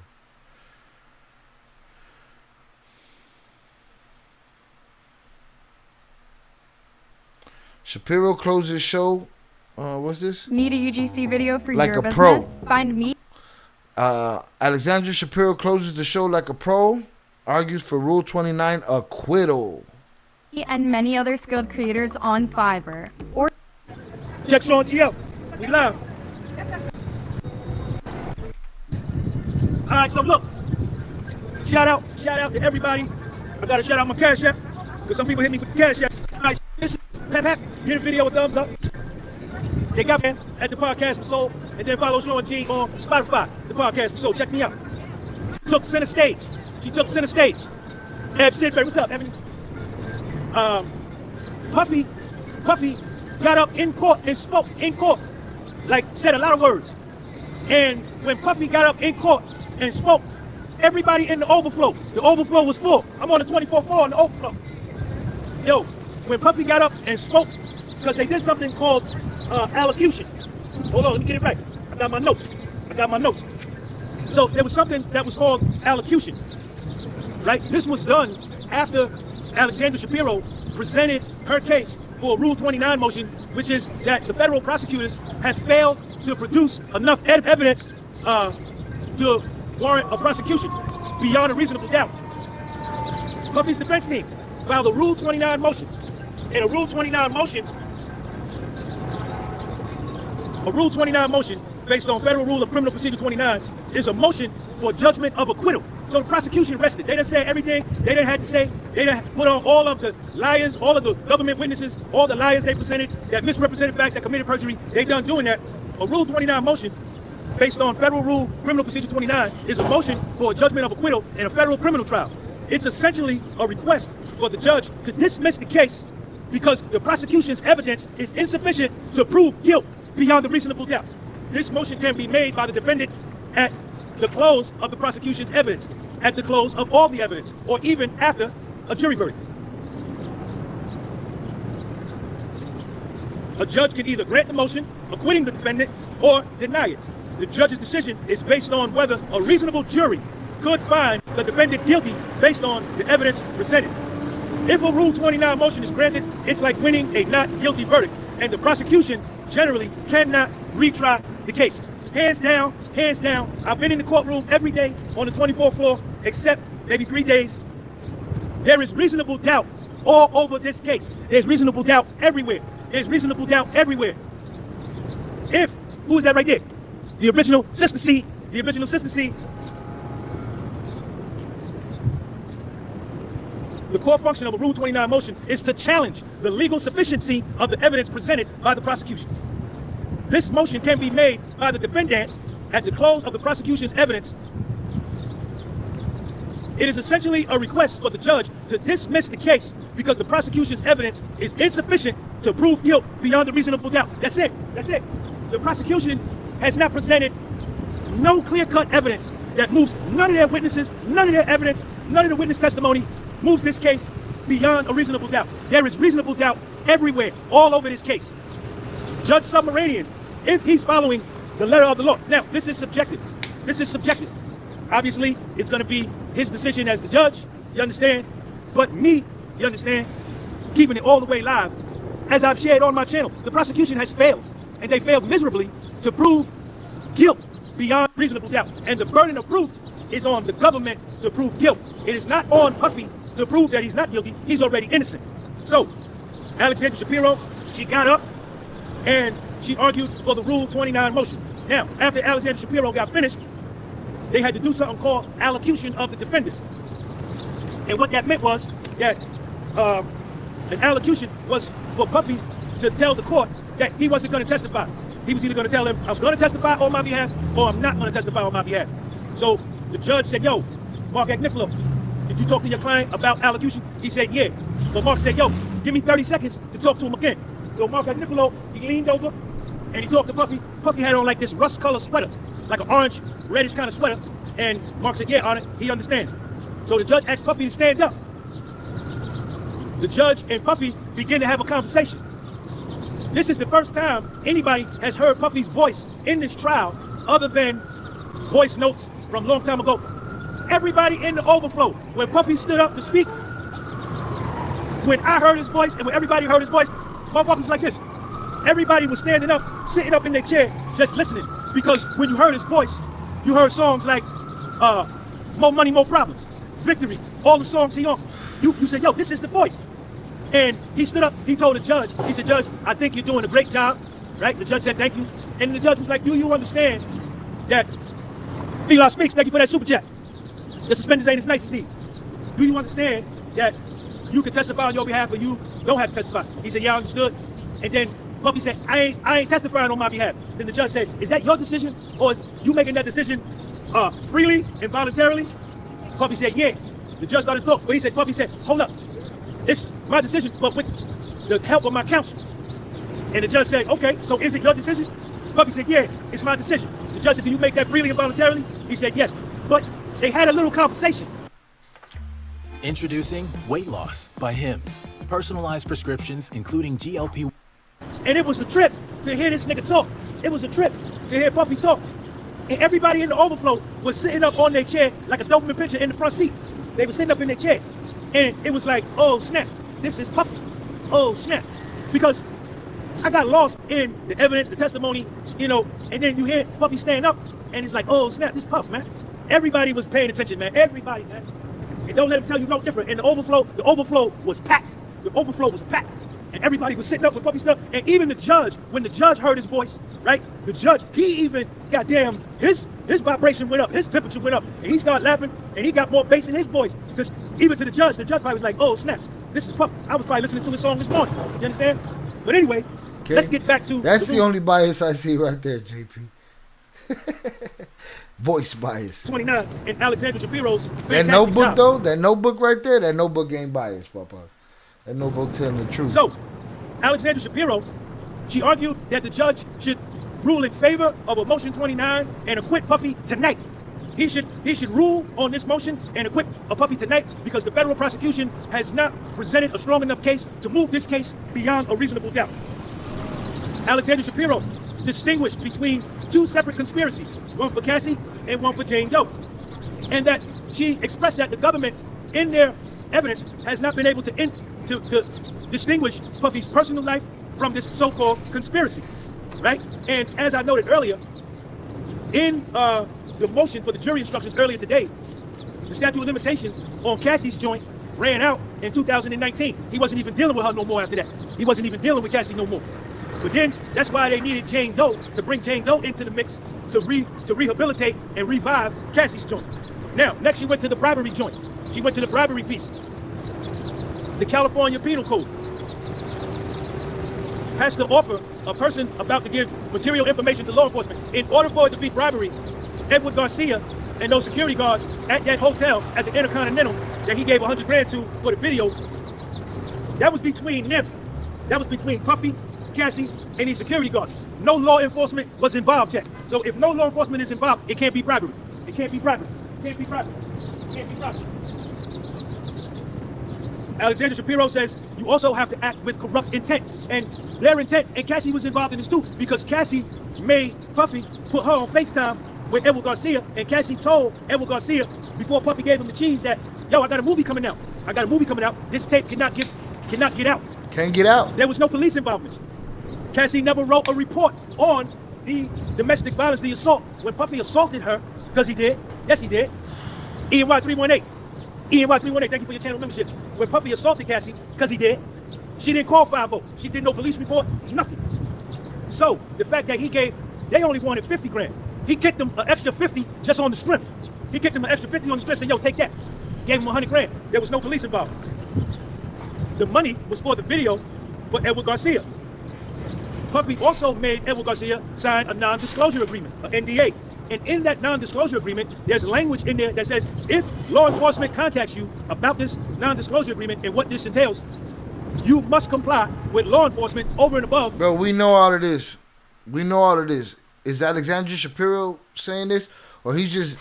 Shapiro closes show. What's this? Need a UGC video for like your a business? pro. Find me. Alexandra Shapiro closes the show like a pro. Argues for Rule 29 acquittal. And many other skilled creators on Fiverr. Or check Sean G out. We live. All right, so look. Shout out to everybody. I gotta shout out my Cash App because some people hit me with the Cash App. All right, listen, Pep, give the video a thumbs up. They got me at the podcast episode, and then follow Sean G on Spotify. The podcast episode. Check me out. Took center stage. She took center stage. Eb Sidbury, what's up, Ebony? Puffy got up in court and spoke in court, like said a lot of words. And when Puffy got up in court and spoke, everybody in the overflow was full. I'm on the 24th floor in the overflow. Yo, when Puffy got up and spoke, because they did something called allocution. Hold on, let me get it right. I got my notes. So there was something that was called allocution, right? This was done after Alexandra Shapiro presented her case for a Rule 29 motion, which is that the federal prosecutors have failed to produce enough evidence to warrant a prosecution beyond a reasonable doubt. Puffy's defense team filed a Rule 29 motion. And a Rule 29 motion based on Federal Rule of Criminal Procedure 29 is a motion for judgment of acquittal. So the prosecution rested. They didn't say everything they didn't have to say. They didn't put on all of the liars, all of the government witnesses, all the liars they presented that misrepresented facts, that committed perjury. They done doing that. A Rule 29 motion based on Federal Rule Criminal Procedure 29 is a motion for a judgment of acquittal in a federal criminal trial. It's essentially a request for the judge to dismiss the case because the prosecution's evidence is insufficient to prove guilt beyond a reasonable doubt. This motion can be made by the defendant at the close of the prosecution's evidence, at the close of all the evidence, or even after a jury verdict. A judge can either grant the motion, acquitting the defendant, or deny it. The judge's decision is based on whether a reasonable jury could find the defendant guilty based on the evidence presented. If a Rule 29 motion is granted, it's like winning a not guilty verdict, and the prosecution generally cannot retry the case. Hands down, I've been in the courtroom every day on the 24th floor, except maybe 3 days. There is reasonable doubt all over this case. There's reasonable doubt everywhere. There's reasonable doubt everywhere. Who is that right there? The original Sister C. The original Sister C. The core function of a Rule 29 motion is to challenge the legal sufficiency of the evidence presented by the prosecution. This motion can be made by the defendant at the close of the prosecution's evidence. It is essentially a request for the judge to dismiss the case because the prosecution's evidence is insufficient to prove guilt beyond a reasonable doubt. That's it. The prosecution has not presented no clear-cut evidence that moves none of their witnesses, none of their evidence, none of the witness testimony moves this case beyond a reasonable doubt. There is reasonable doubt everywhere, all over this case. Judge Submaranian, if he's following the letter of the law. Now, this is subjective. Obviously, it's going to be his decision as the judge, you understand? But me, you understand, keeping it all the way live, as I've shared on my channel, the prosecution has failed, and they failed miserably to prove guilt beyond reasonable doubt. And the burden of proof is on the government to prove guilt. It is not on Puffy to prove that he's not guilty. He's already innocent. So, Alexandra Shapiro, she got up and she argued for the Rule 29 motion. Now, after Alexandra Shapiro got finished, they had to do something called allocution of the defendant. And what that meant was that an allocution was for Puffy to tell the court that he wasn't going to testify. He was either going to tell him, I'm going to testify on my behalf, or I'm not going to testify on my behalf. So the judge said, yo, Mark Agnifilo, did you talk to your client about allocution? He said, yeah. But Mark said, yo, give me 30 seconds to talk to him again. So Mark Agnifilo, he leaned over and he talked to Puffy. Puffy had on like this rust color sweater, like an orange, reddish kind of sweater. And Mark said, yeah, on it, he understands. So the judge asked Puffy to stand up. The judge and Puffy begin to have a conversation. This is the first time anybody has heard Puffy's voice in this trial other than voice notes from a long time ago. Everybody in the overflow, when Puffy stood up to speak, when I heard his voice and when everybody heard his voice, motherfuckers like this. Everybody was standing up, sitting up in their chair, just listening. Because when you heard his voice, you heard songs like More Money, More Problems, Victory, all the songs he on. You said, yo, this is the voice. And he stood up, he told the judge, he said, Judge, I think you're doing a great job, right? The judge said, thank you. And the judge was like, do you understand that Fila Speaks, thank you for that super chat. The suspenders ain't as nice as these. Do you understand that you can testify on your behalf, but you don't have to testify? He said, yeah, I understood. And then Puffy said, I ain't testifying on my behalf. Then the judge said, is that your decision? Or is you making that decision freely and voluntarily? Puffy said, yeah. The judge started to talk, but Puffy said, hold up. It's my decision, but with the help of my counsel. And the judge said, okay, so is it your decision? Puffy said, yeah, it's my decision. The judge said, can you make that freely and voluntarily? He said, yes. But they had a little conversation. Introducing Weight Loss by Hims. Personalized prescriptions, including GLP. And it was a trip to hear this nigga talk. It was a trip to hear Puffy talk. And everybody in the overflow was sitting up on their chair like a Doberman Pinscher in the front seat. They were sitting up in their chair. And it was like, oh snap, this is Puffy. Oh snap. Because I got lost in the evidence, the testimony, you know, and then you hear Puffy stand up and it's like, oh snap, this Puff, man. Everybody was paying attention, man. Everybody, man. And don't let them tell you no different. And the overflow was packed. The overflow was packed. And everybody was sitting up with Puffy stuff. And even the judge, when the judge heard his voice, right? The judge, he even, goddamn, his vibration went up, his temperature went up. And he started laughing, and he got more bass in his voice. Because even to the judge probably was like, oh, snap, this is Puff. I was probably listening to his song this morning. You understand? But anyway, let's get back to... That's the only bias I see right there, JP. Voice bias. 29 and Alexandra Shapiro's that notebook job. though, that notebook right there, that notebook ain't biased, Papa. That notebook telling the truth. So, Alexandra Shapiro, she argued that the judge should rule in favor of a motion 29 and acquit Puffy tonight. He should rule on this motion and acquit a Puffy tonight because the federal prosecution has not presented a strong enough case to move this case beyond a reasonable doubt. Alexandra Shapiro distinguished between two separate conspiracies, one for Cassie and one for Jane Doe. And that she expressed that the government, in their evidence, has not been able to distinguish Puffy's personal life from this so-called conspiracy, right? And as I noted earlier, in the motion for the jury instructions earlier today, the statute of limitations on Cassie's joint ran out in 2019. He wasn't even dealing with her no more after that. He wasn't even dealing with Cassie no more. But then that's why they needed Jane Doe to bring Jane Doe into the mix to rehabilitate and revive Cassie's joint. Now, next she went to the bribery joint. She went to the bribery piece. The California Penal Code has to offer a person about to give material information to law enforcement. In order for it to be bribery, Edward Garcia and those security guards at that hotel at the Intercontinental that he gave 100 grand to for the video, that was between them. That was between Puffy, Cassie, and these security guards. No law enforcement was involved yet. So if no law enforcement is involved, it can't be bribery. It can't be bribery. It can't be bribery. It can't be bribery. Alexandra Shapiro says you also have to act with corrupt intent. And their intent, and Cassie was involved in this too, because Cassie made Puffy put her on FaceTime with Edward Garcia, and Cassie told Edward Garcia before Puffy gave him the cheese that, yo, I got a movie coming out. I got a movie coming out. This tape cannot get out. Can't get out. There was no police involvement. Cassie never wrote a report on the domestic violence, the assault. When Puffy assaulted her, because he did. Yes, he did. ENY318. ENY318, thank you for your channel membership. When Puffy assaulted Cassie, because he did, she didn't call 5-0. She did no police report, nothing. So, the fact that they only wanted 50 grand. He kicked them an extra 50 just on the strength. He kicked them an extra 50 on the strength, said, yo, take that. Gave him 100 grand. There was no police involved. The money was for the video for Edward Garcia. Puffy also made Edward Garcia sign a non-disclosure agreement, an NDA. And in that non-disclosure agreement, there's language in there that says, if law enforcement contacts you about this non-disclosure agreement and what this entails, you must comply with law enforcement over and above. Bro, we know all of this. We know all of this. Is Alexandra Shapiro saying this, or he's just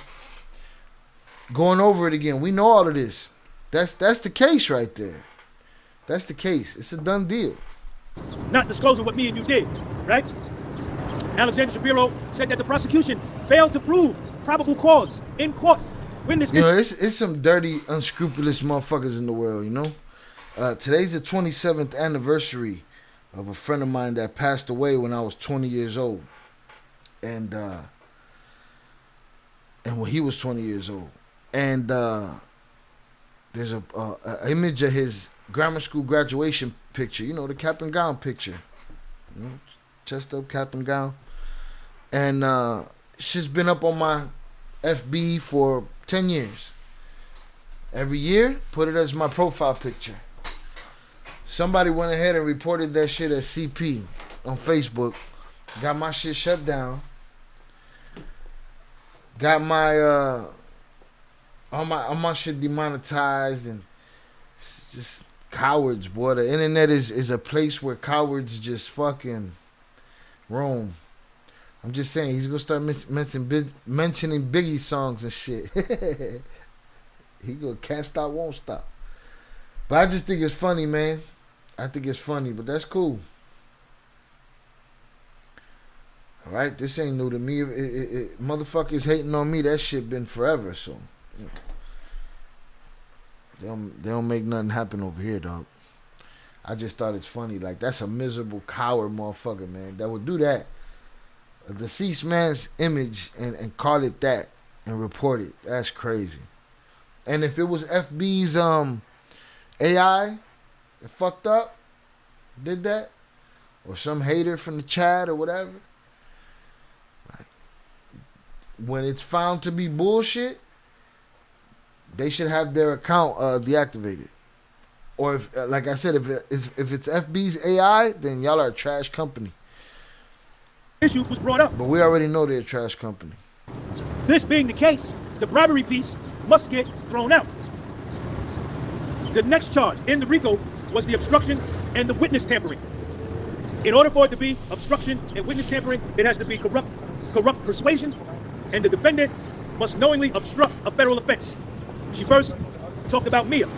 going over it again? We know all of this. That's the case right there. That's the case. It's a done deal. Not disclosing what me and you did, right? Alexandra Shapiro said that the prosecution failed to prove probable cause in court. When this it's some dirty, unscrupulous motherfuckers in the world, you know? Today's the 27th anniversary of a friend of mine that passed away when I was 20 years old. And when he was 20 years old. And there's a image of his grammar school graduation picture, you know, the cap and gown picture. You know, chest up, cap and gown. And it's just been up on my FB for 10 years. Every year, put it as my profile picture. Somebody went ahead and reported that shit as CP on Facebook. Got my shit shut down. Got my all my shit demonetized, and it's just cowards, boy. The internet is a place where cowards just fucking roam. I'm just saying, he's gonna start mentioning Biggie songs and shit. He go, can't stop, won't stop. But I just think it's funny, man. I think it's funny, but that's cool. All right, this ain't new to me. Motherfuckers hating on me, that shit been forever. So they don't make nothing happen over here, dog. I just thought it's funny. Like, that's a miserable coward motherfucker, man, that would do that. A deceased man's image and call it that and report it. That's crazy. And if it was FB's AI that fucked up, did that, or some hater from the chat or whatever, like, when it's found to be bullshit, they should have their account deactivated. Or if, like I said, if it's FB's AI, then y'all are a trash company. Issue was brought up. But we already know they're a trash company. This being the case, the bribery piece must get thrown out. The next charge in the RICO was the obstruction and the witness tampering. In order for it to be obstruction and witness tampering, it has to be corrupt persuasion, and the defendant must knowingly obstruct a federal offense. She first talked about Mia.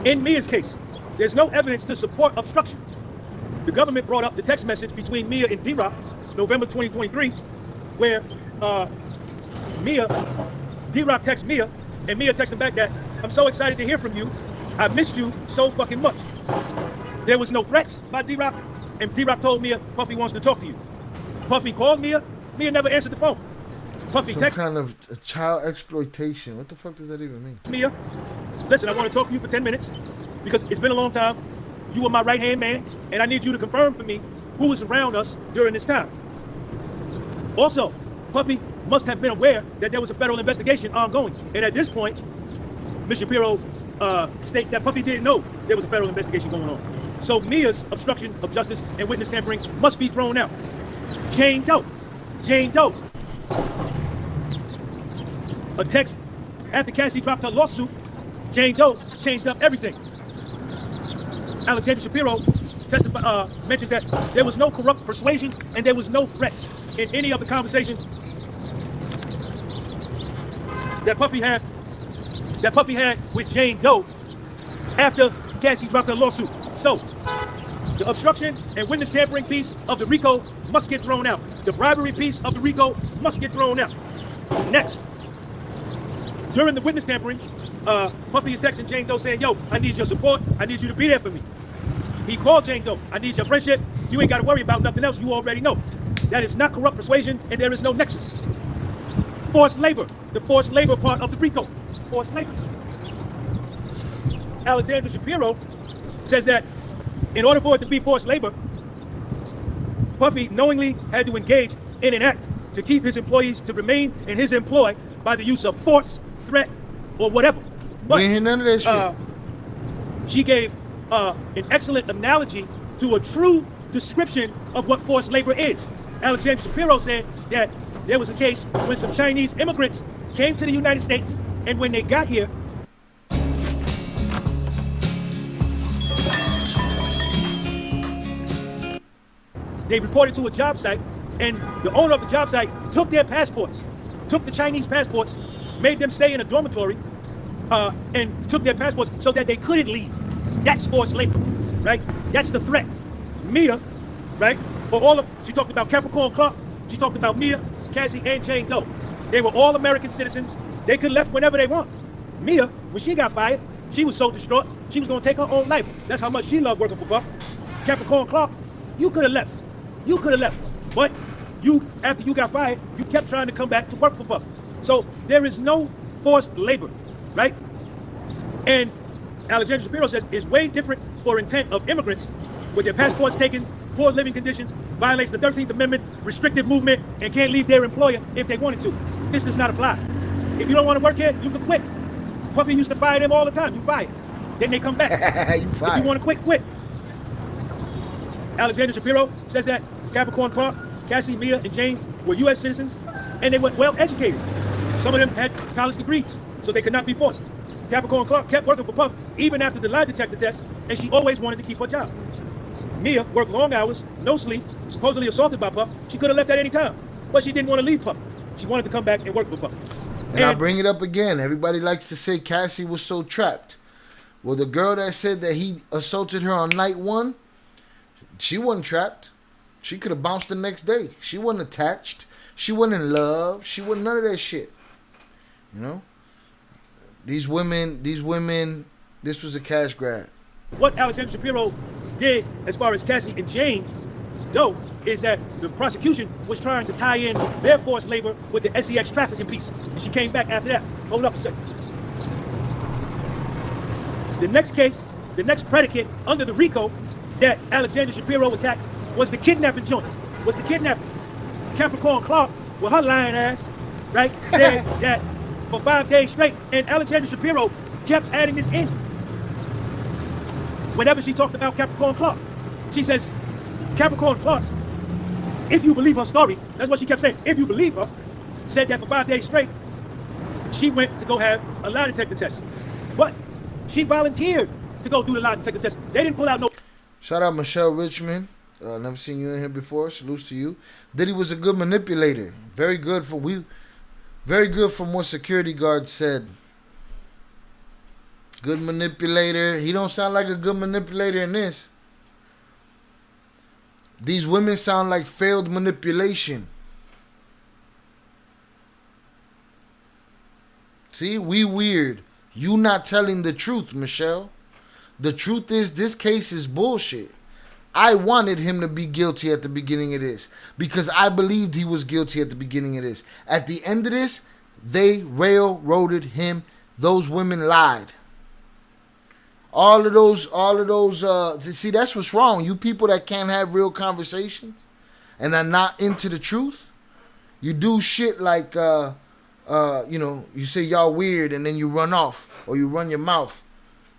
In Mia's case, there's no evidence to support obstruction. The government brought up the text message between Mia and D-Rock, November 2023, where D-Rock texts Mia, and Mia texts him back that, "I'm so excited to hear from you. I missed you so fucking much." There was no threats by D-Rock, and D-Rock told Mia, "Puffy wants to talk to you." Puffy called Mia. Mia never answered the phone. Puffy texted some kind of child exploitation. What the fuck does that even mean? Mia, "Listen, I want to talk to you for 10 minutes because it's been a long time. You were my right-hand man, and I need you to confirm for me who was around us during this time." Also, Puffy must have been aware that there was a federal investigation ongoing. And at this point, Ms. Shapiro states that Puffy didn't know there was a federal investigation going on. So Mia's obstruction of justice and witness tampering must be thrown out. Jane Doe. A text after Cassie dropped her lawsuit, Jane Doe changed up everything. Alexandra Shapiro mentions that there was no corrupt persuasion and there was no threats in any of the conversations that Puffy had with Jane Doe after Cassie dropped her lawsuit. So the obstruction and witness tampering piece of the RICO must get thrown out. The bribery piece of the RICO must get thrown out. Next, during the witness tampering, Puffy is texting Jane Doe saying, "Yo, I need your support. I need you to be there for me." He called Jane Doe, "I need your friendship. You ain't got to worry about nothing else. You already know." That is not corrupt persuasion, and there is no nexus. Forced labor, the forced labor part of the RICO. Forced labor. Alexandra Shapiro says that in order for it to be forced labor, Puffy knowingly had to engage in an act to keep his employees to remain in his employ by the use of force, threat, or whatever. But we ain't hear none of that shit. She gave an excellent analogy to a true description of what forced labor is. Alexandra Shapiro said that there was a case when some Chinese immigrants came to the United States, and when they got here, they reported to a job site, and the owner of the job site took their passports, took the Chinese passports, made them stay in a dormitory, and took their passports so that they couldn't leave. That's forced labor, right? That's the threat. Mia, right? She talked about Capricorn Clark, she talked about Mia, Cassie, and Jane Doe. They were all American citizens. They could have left whenever they want. Mia, when she got fired, she was so distraught, she was gonna take her own life. That's how much she loved working for Puff. Capricorn Clark, you could have left. You could have left. But after you got fired, you kept trying to come back to work for Puff. So there is no forced labor, right? And Alexandra Shapiro says it's way different for intent of immigrants with their passports taken, poor living conditions, violates the 13th Amendment, restrictive movement, and can't leave their employer if they wanted to. This does not apply. If you don't want to work here, you can quit. Puffy used to fire them all the time. You fired. Then they come back. You fired. If you want to quit, quit. Alexandra Shapiro says that Capricorn Clark, Cassie, Mia, and Jane were U.S. citizens, and they were well educated. Some of them had college degrees, so they could not be forced. Capricorn Clark kept working for Puff even after the lie detector test, and she always wanted to keep her job. Mia worked long hours, no sleep, supposedly assaulted by Puff. She could have left at any time, but she didn't want to leave Puff. She wanted to come back and work for Puff. And I bring it up again. Everybody likes to say Cassie was so trapped. Well, the girl that said that he assaulted her on night one, she wasn't trapped. She could have bounced the next day. She wasn't attached. She wasn't in love. She wasn't none of that shit. You know? These women, this was a cash grab. What Alexander Shapiro did as far as Cassie and Jane go is that the prosecution was trying to tie in their forced labor with the SEX trafficking piece. And she came back after that. Hold up a second. The next case, the next predicate under the RICO that Alexander Shapiro attacked was the kidnapping joint. Was the kidnapping. Capricorn Clark, with her lying ass, right, said that for 5 days straight, and Alexander Shapiro kept adding this in. Whenever she talked about Capricorn Clark, she says, Capricorn Clark, if you believe her story, that's what she kept saying, if you believe her, said that for 5 days straight, she went to go have a lie detector test. But she volunteered to go do the lie detector test. They didn't pull out no... Shout out Michelle Richmond. Never seen you in here before. Salutes to you. Diddy was a good manipulator. Very good from what security guards said. Good manipulator. He don't sound like a good manipulator in this. These women sound like failed manipulation. See, we weird. You not telling the truth, Michelle. The truth is this case is bullshit. I wanted him to be guilty at the beginning of this because I believed he was guilty at the beginning of this. At the end of this, they railroaded him. Those women lied. All of those, see, that's what's wrong. You people that can't have real conversations and are not into the truth, you do shit like, you know, you say y'all weird and then you run off or you run your mouth,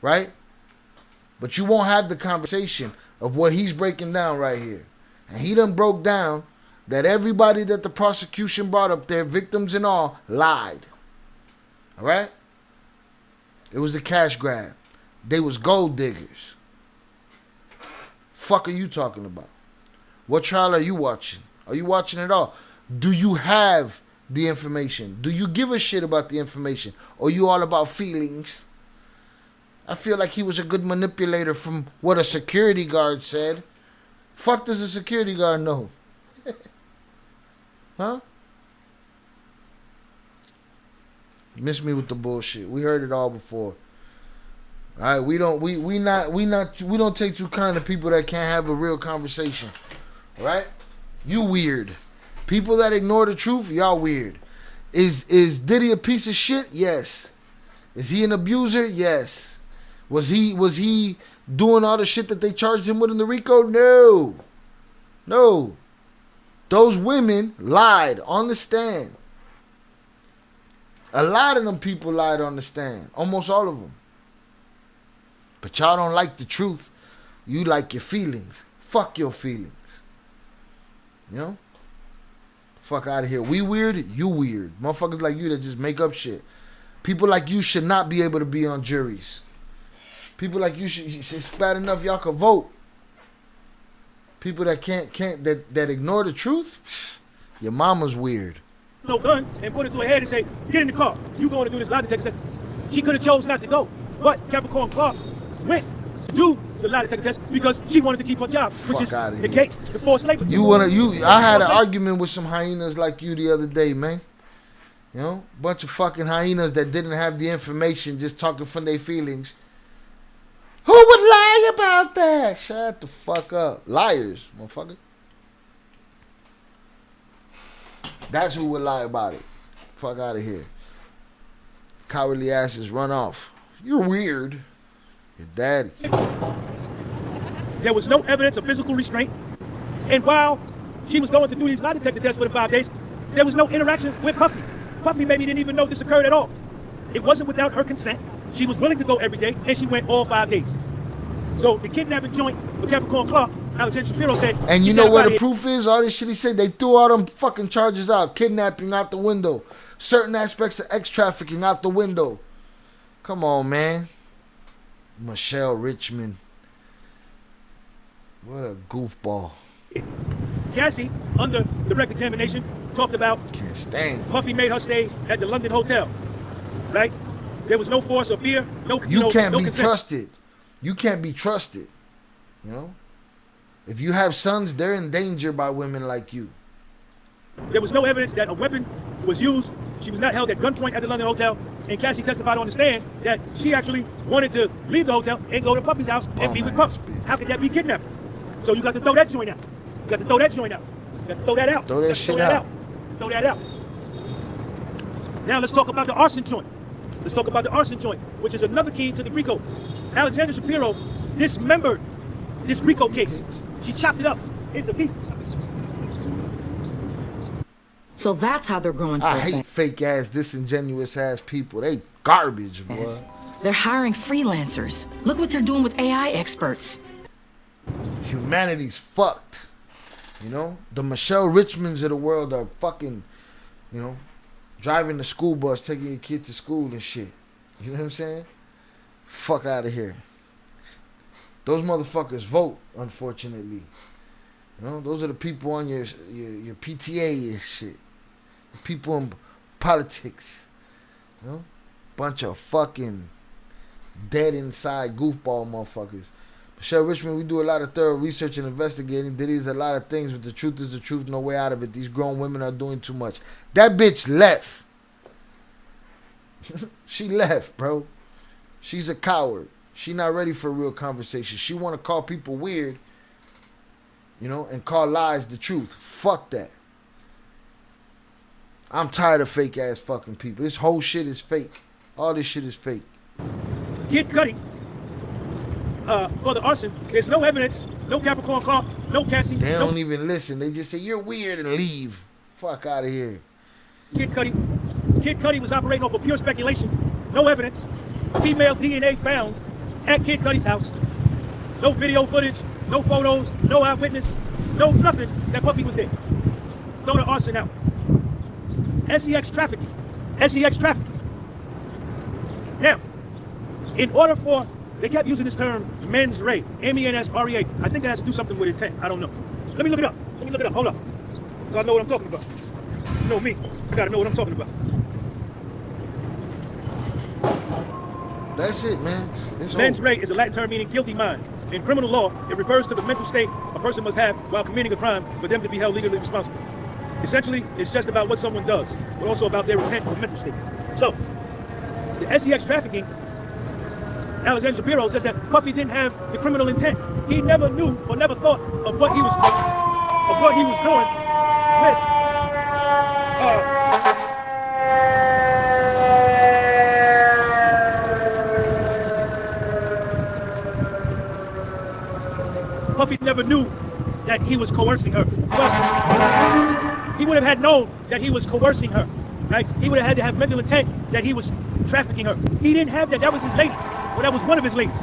right? But you won't have the conversation of what he's breaking down right here. And he done broke down that everybody that the prosecution brought up there, victims and all, lied. All right? It was a cash grab. They was gold diggers. Fuck are you talking about? What trial are you watching? Are you watching it all? Do you have the information? Do you give a shit about the information? Or you all about feelings? I feel like he was a good manipulator from what a security guard said. Fuck does a security guard know? Huh? Miss me with the bullshit. We heard it all before. All right, we don't take too kind of people that can't have a real conversation. All right? You weird. People that ignore the truth, y'all weird. Is Diddy a piece of shit? Yes. Is he an abuser? Yes. Was he doing all the shit that they charged him with in the RICO? No. No. Those women lied on the stand. A lot of them people lied on the stand. Almost all of them. But y'all don't like the truth. You like your feelings. Fuck your feelings. You know? Fuck out of here. We weird, you weird. Motherfuckers like you that just make up shit. People like you should not be able to be on juries. People like you should, it's bad enough y'all can vote. People that that ignore the truth, your mama's weird. No gun and put it to her head and say, get in the car. You going to do this lie detector test. She could have chose not to go. But Capricorn Clark went to do the lie detector test because she wanted to keep her job, which is the case, the forced labor. I had an argument with some hyenas like you the other day, man. You know, bunch of fucking hyenas that didn't have the information, just talking from their feelings. Who would lie about that? Shut the fuck up. Liars, motherfucker. That's who would lie about it. Fuck out of here. Cowardly asses run off. You're weird. Your daddy. There was no evidence of physical restraint. And while she was going to do these lie detector tests for the 5 days, there was no interaction with Puffy. Puffy maybe didn't even know this occurred at all. It wasn't without her consent. She was willing to go every day, and she went all 5 days. So the kidnapping joint with Capricorn Clark, Alexander Shapiro said... And you know what the proof is? All this shit he said, they threw all them fucking charges out. Kidnapping out the window. Certain aspects of X-trafficking out the window. Come on, man. Michelle Richmond. What a goofball. Cassie, under direct examination, talked about... Can't stand. Puffy made her stay at the London hotel. Right? There was no force or fear. No, you can't no be consent. trusted. You can't be trusted. You know? If you have sons, they're in danger by women like you. There was no evidence that a weapon was used. She was not held at gunpoint at the London hotel. And Cassie testified on the stand that she actually wanted to leave the hotel and go to Puffy's house and be with Puff. How could that be kidnapping? So you got to throw that joint out. You got to throw that joint out. You got to throw that out. Throw that shit out. Throw that out. Now let's talk about the arson joint. Let's talk about the arson joint, which is another key to the RICO. Alexandra Shapiro dismembered this RICO case. She chopped it up into pieces. So that's how they're growing so I hate fake ass, disingenuous ass people. They garbage, boy. They're hiring freelancers. Look what they're doing with AI experts. Humanity's fucked. You know? The Michelle Richmonds of the world are fucking, you know, driving the school bus, taking your kid to school and shit. You know what I'm saying? Fuck out of here. Those motherfuckers vote, unfortunately. You know, those are the people on your PTA and shit. The people in politics. You know? Bunch of fucking dead inside goofball motherfuckers. Michelle Richmond, we do a lot of thorough research and investigating. Diddy's a lot of things, but the truth is the truth, no way out of it. These grown women are doing too much. That bitch left. She left, bro. She's a coward. She not ready for a real conversation. She want to call people weird, you know, and call lies the truth. Fuck that. I'm tired of fake ass fucking people. This whole shit is fake. All this shit is fake. Kid Cudi, for the arson, there's no evidence, no Capricorn Clark, no Cassie. They don't even listen. They just say, you're weird and leave. Fuck out of here. Kid Cudi was operating off of pure speculation. No evidence. Female DNA found at Kid Cudi's house. No video footage, no photos, no eyewitness, no nothing that Puffy was there. Throw the arson out. SEX trafficking. SEX trafficking. Now, in order for, they kept using this term, mens rea, M-E-N-S-R-E-A. I think that has to do something with intent. I don't know. Let me look it up. Hold up. So I know what I'm talking about. You know me. I gotta know what I'm talking about. That's it, man. It's mens rea is a Latin term meaning guilty mind. In criminal law, it refers to the mental state a person must have while committing a crime for them to be held legally responsible. Essentially, it's just about what someone does, but also about their intent or mental state. So, the SEX trafficking, Alexandra Shapiro says that Puffy didn't have the criminal intent. He never knew or never thought of what he was doing with Puffy never knew that he was coercing her. But he would have had known that he was coercing her, right? He would have had to have mental intent that he was trafficking her. He didn't have that. That was his lady. Well, that was one of his ladies.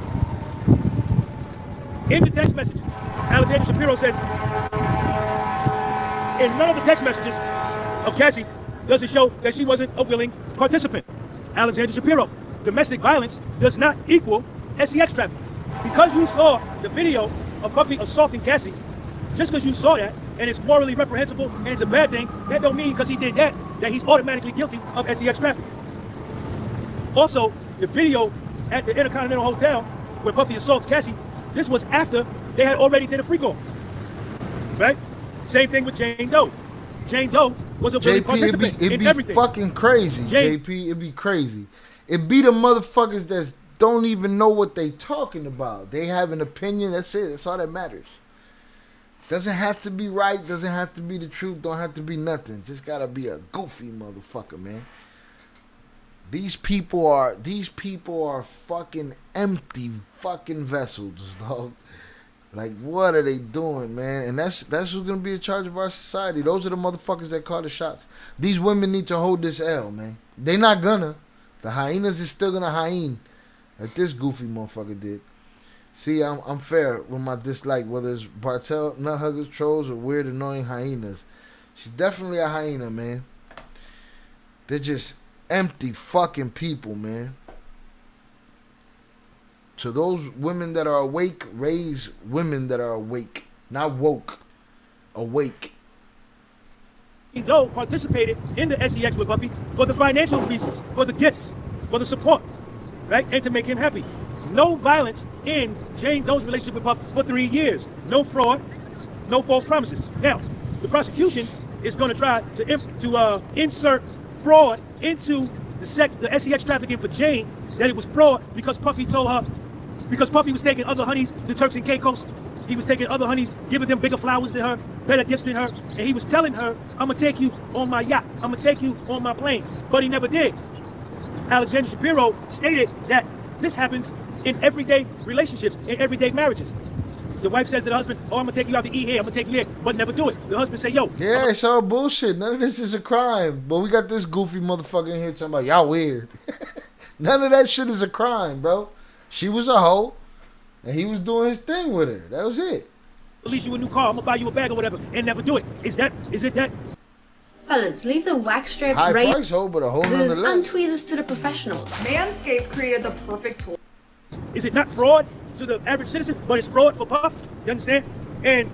In the text messages, Alexandra Shapiro says, in none of the text messages of Cassie does it show that she wasn't a willing participant. Alexandra Shapiro, domestic violence does not equal SEX trafficking. Because you saw the video of Puffy assaulting Cassie, just because you saw that, and it's morally reprehensible, and it's a bad thing, that don't mean because he did that he's automatically guilty of SEX trafficking. Also, the video at the Intercontinental Hotel where Puffy assaults Cassie, this was after they had already did a freak off, right? Same thing with Jane Doe. Jane Doe was a willing participant in everything. It'd be fucking crazy, JP. It'd be crazy. It'd be the motherfuckers that don't even know what they talking about. They have an opinion. That's it. That's all that matters. Doesn't have to be right. Doesn't have to be the truth. Don't have to be nothing. Just gotta be a goofy motherfucker, man. These people are fucking empty fucking vessels, dog. Like, what are they doing, man? And that's who's gonna be in charge of our society. Those are the motherfuckers that call the shots. These women need to hold this L, man. They not gonna. The hyenas is still gonna hyena, like this goofy motherfucker did. See, I'm fair with my dislike, whether it's Cartel, nut huggers, trolls, or weird, annoying hyenas. She's definitely a hyena, man. They're just empty fucking people, man. So those women that are awake, raise women that are awake, not woke, awake. Doe participated in the SEX with Puffy for the financial reasons, for the gifts, for the support, right? And to make him happy. no violence in Jane Doe's relationship with Puff for 3 years. No fraud, no false promises. Now, the prosecution is going to try to insert fraud into the SEX trafficking for Jane, that it was fraud because Puffy told her, because Puffy was taking other honeys to Turks and Caicos. He was taking other honeys, giving them bigger flowers than her, better gifts than her, and he was telling her, I'm gonna take you on my yacht, I'm gonna take you on my plane, but he never did. Alexander Shapiro stated that this happens in everyday relationships, in everyday marriages. The wife says to the husband, oh, I'm gonna take you out to eat here, I'm gonna take you there, but never do it. The husband say, yo. Yeah, it's all bullshit. None of this is a crime. But we got this goofy motherfucker in here talking about y'all weird. None of that shit is a crime, bro. She was a hoe, and he was doing his thing with her. That was it. Release you a new car, I'm gonna buy you a bag or whatever, and never do it. Is it that? Fellas, leave the wax stripped High price hoe, but a hoe nonetheless. and tweet this to the professionals. Manscaped created the perfect tool. Is it not fraud to the average citizen, but it's fraud for Puff? You understand? And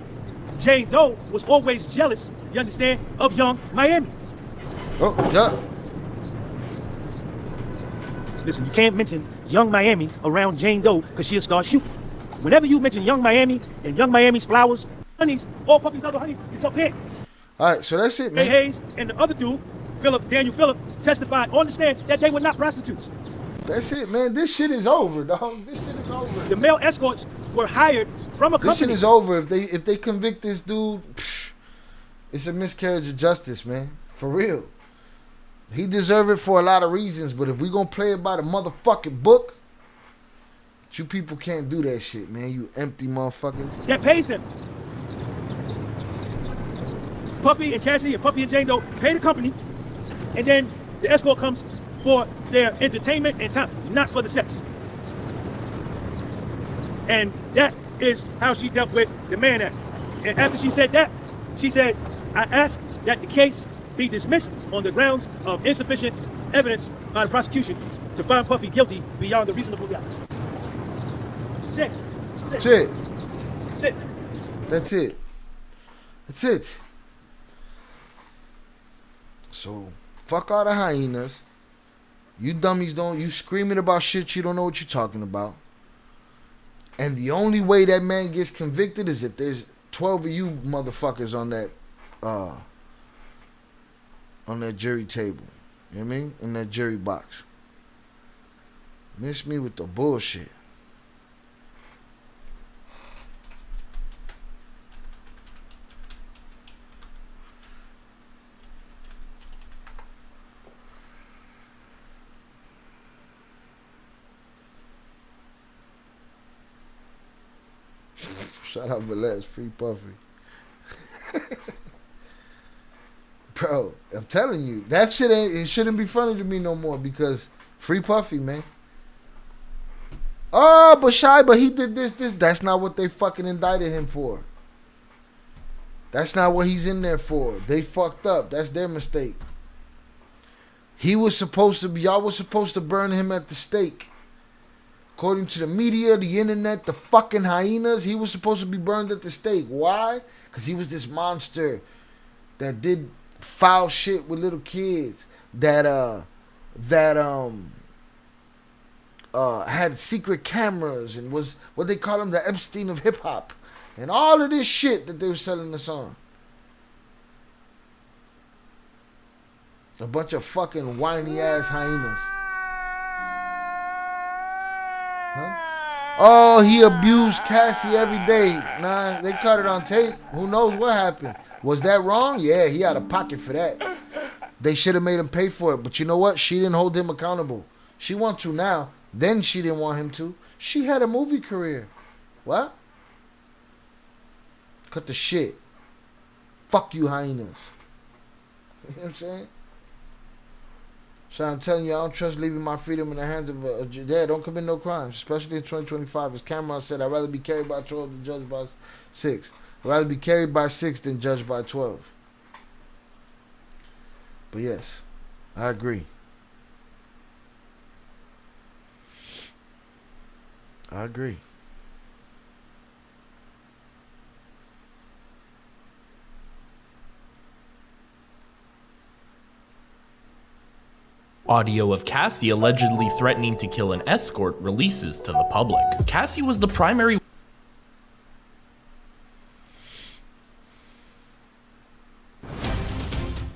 Jane Doe was always jealous, you understand, of young Miami. Oh, duh. Listen, you can't mention young Miami around Jane Doe because she'll start shooting. Whenever you mention young Miami and young Miami's flowers, honeys, all Puffy's other honeys, it's up here. All right, so that's it, man. Ray Hayes and the other dude, Daniel Phillip, testified on the stand that they were not prostitutes. That's it, man. This shit is over, dog. This shit is over. The male escorts were hired from a company. This shit is over. If they convict this dude, it's a miscarriage of justice, man. For real. He deserved it for a lot of reasons, but if we gonna play it by the motherfucking book, you people can't do that shit, man. You empty motherfucker. That pays them. Puffy and Cassie and Puffy and Jane Doe pay the company, and then the escort comes for their entertainment and time, not for the sex. And that is how she dealt with the Mann Act. And after she said that, she said, I ask that the case be dismissed on the grounds of insufficient evidence by the prosecution to find Puffy guilty beyond a reasonable doubt. That's it. That's it. That's it. That's it. That's it. So, fuck all the hyenas. You dummies you screaming about shit you don't know what you're talking about. And the only way that man gets convicted is if there's 12 of you motherfuckers on that jury table. You know what I mean? In that jury box. Miss me with the bullshit. Shout out Velez, free Puffy. Bro, I'm telling you, that shit it shouldn't be funny to me no more because free Puffy, man. Oh, but he did this. That's not what they fucking indicted him for. That's not what he's in there for. They fucked up. That's their mistake. Y'all was supposed to burn him at the stake. According to the media, the internet, the fucking hyenas, he was supposed to be burned at the stake. Why? Because he was this monster that did foul shit with little kids, that had secret cameras and was what they call him, the Epstein of hip hop, and all of this shit that they were selling us on. A bunch of fucking whiny ass hyenas. Huh? Oh, he abused Cassie every day. Nah, they cut it on tape. Who knows what happened? Was that wrong? Yeah, he had a pocket for that. They should have made him pay for it. But you know what? She didn't hold him accountable. She wants to now. Then she didn't want him to. She had a movie career. What? Cut the shit. Fuck you, hyenas. You know what I'm saying? So I'm telling you, I don't trust leaving my freedom in the hands of a dad. Don't commit no crimes, especially in 2025. As Cameron said, I'd rather be carried by 12 than judged by 6. I'd rather be carried by 6 than judged by 12. But yes, I agree. I agree. Audio of Cassie allegedly threatening to kill an escort releases to the public. Cassie was the primary.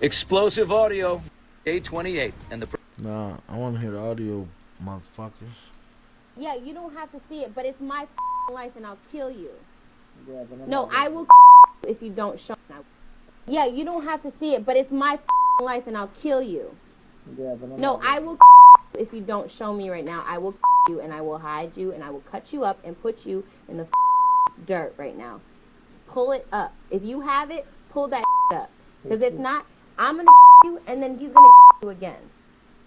Explosive audio, 828, and the. Nah, I want to hear the audio, motherfuckers. Yeah, you don't have to see it, but it's my life and I'll kill you. No, I will if you don't show me. Yeah, you don't have to see it, but it's my life and I'll kill you. No, I will if you don't show me right now. I will you and I will hide you and I will cut you up and put you in the dirt right now. Pull it up. If you have it, pull that up. Because if not, I'm going to you and then he's going to you again.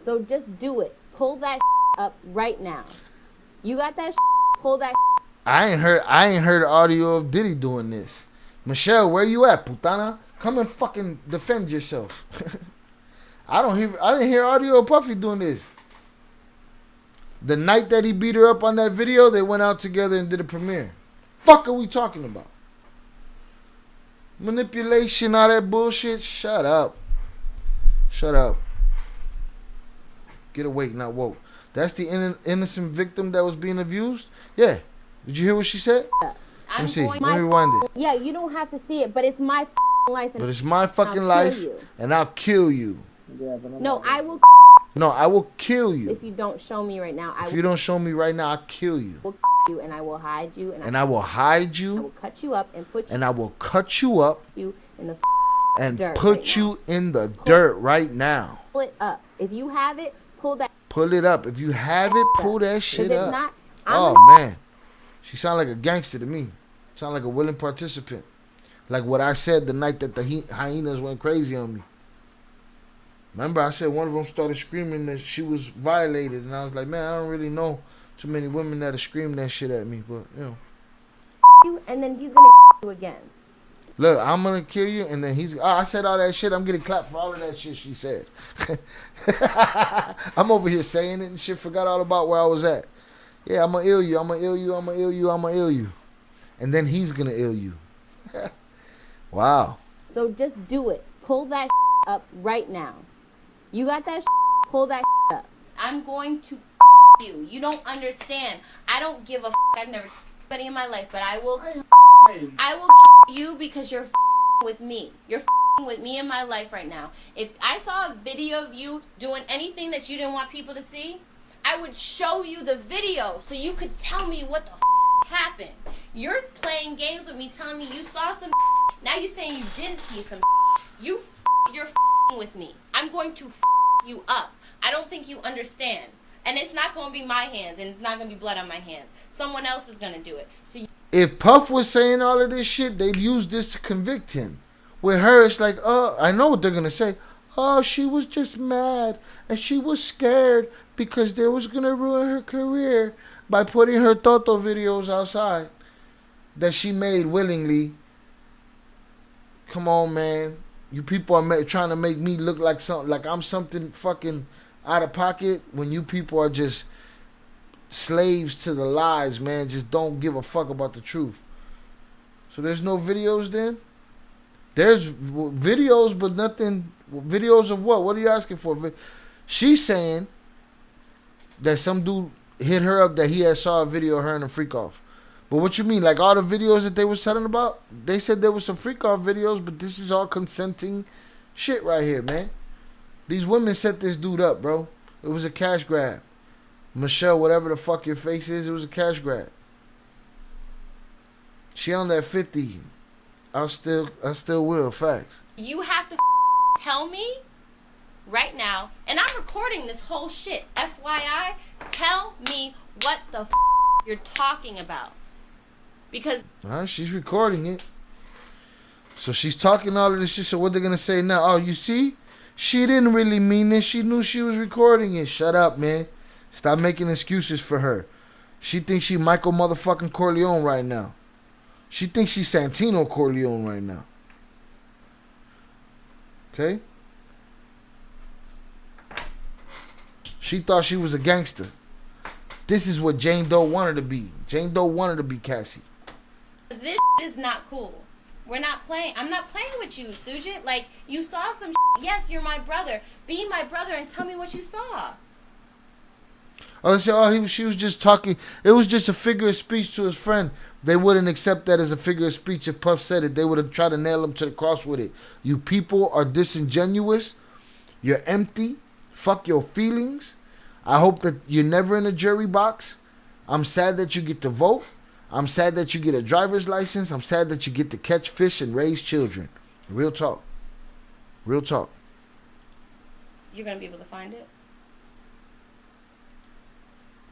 So just do it. Pull that up right now. You got that pull that. I ain't heard audio of Diddy doing this. Michelle, where you at, putana? Come and fucking defend yourself. I didn't hear audio of Puffy doing this. The night that he beat her up on that video, they went out together and did a premiere. Fuck are we talking about? Manipulation, all that bullshit. Shut up. Shut up. Get awake, not woke. That's the innocent victim that was being abused? Yeah. Did you hear what she said? Let me see. Let me rewind it. Yeah, you don't have to see it, but it's my life. But it's my fucking life, and I'll kill you. No, I will. No, I will kill you. If you don't show me right now, if you don't show me right now, I'll kill you. I will you and I will hide you. And I will hide you. I will cut you up and put you. And I will cut you up. You in the and dirt put right you in the dirt right now. Pull it up. If you have it, pull that. Pull it up. If you have it, pull that shit up. Not, oh man, she sound like a gangster to me. Sound like a willing participant. Like what I said the night that the hyenas went crazy on me. Remember, I said one of them started screaming that she was violated, and I was like, man, I don't really know too many women that are screaming that shit at me, but you know. You and then he's gonna kill you again. Look, I'm gonna kill you, and then he's. Oh, I said all that shit. I'm getting clapped for all of that shit she said. I'm over here saying it and shit. Forgot all about where I was at. Yeah, I'm gonna ill you. I'm gonna ill you. I'm gonna ill you. I'm gonna ill you, and then he's gonna ill you. Wow. So just do it. Pull that up right now. You got that pull that up. I'm going to you. You don't understand. I don't give a I've never anybody in my life, but I will you because you're with me. You're with me in my life right now. If I saw a video of you doing anything that you didn't want people to see, I would show you the video so you could tell me what the happened. You're playing games with me, telling me you saw some. Now you're saying you didn't see some. You're with me. I'm going to you up. I don't think you understand. And it's not going to be my hands, and it's not going to be blood on my hands. Someone else is going to do it. So if Puff was saying all of this shit, they'd use this to convict him. With her, it's like, I know what they're going to say. Oh, she was just mad, and she was scared because they was going to ruin her career by putting her Toto videos outside that she made willingly. Come on, man. You people are trying to make me look like something, like I'm something fucking out of pocket when you people are just slaves to the lies, man. Just don't give a fuck about the truth. So there's no videos then? There's videos, but nothing. Videos of what? What are you asking for? She's saying that some dude hit her up that he had saw a video of her and a freak off. But what you mean? Like all the videos that they was telling about? They said there was some freak off videos, but this is all consenting shit right here, man. These women set this dude up, bro. It was a cash grab. Michelle, whatever the fuck your face is, it was a cash grab. She on that 50. I still will. Facts. you have to tell me right now, and I'm recording this whole shit. FYI, tell me what the you're talking about. Because she's recording it. So she's talking all of this shit. So what they're gonna say now? Oh, you see? She didn't really mean this. She knew she was recording it. Shut up, man. Stop making excuses for her. She thinks she Michael motherfucking Corleone right now. She thinks she's Santino Corleone right now. Okay? She thought she was a gangster. This is what Jane Doe wanted to be. Jane Doe wanted to be Cassie. this is not cool. We're not playing. I'm not playing with you, Sujit. Like, you saw some Yes, you're my brother. Be my brother and tell me what you saw. Oh, she was just talking. It was just a figure of speech to his friend. They wouldn't accept that as a figure of speech if Puff said it. They would have tried to nail him to the cross with it. You people are disingenuous. You're empty. Fuck your feelings. I hope that you're never in a jury box. I'm sad that you get to vote. I'm sad that you get a driver's license. I'm sad that you get to catch fish and raise children. Real talk. Real talk. You're going to be able to find it?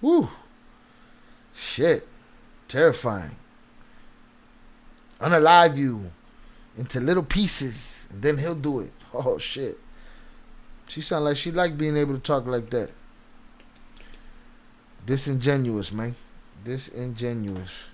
Woo. Shit. Terrifying. Unalive you into little pieces, and then he'll do it. Oh, shit. She sound like she like being able to talk like that. Disingenuous, man. Disingenuous.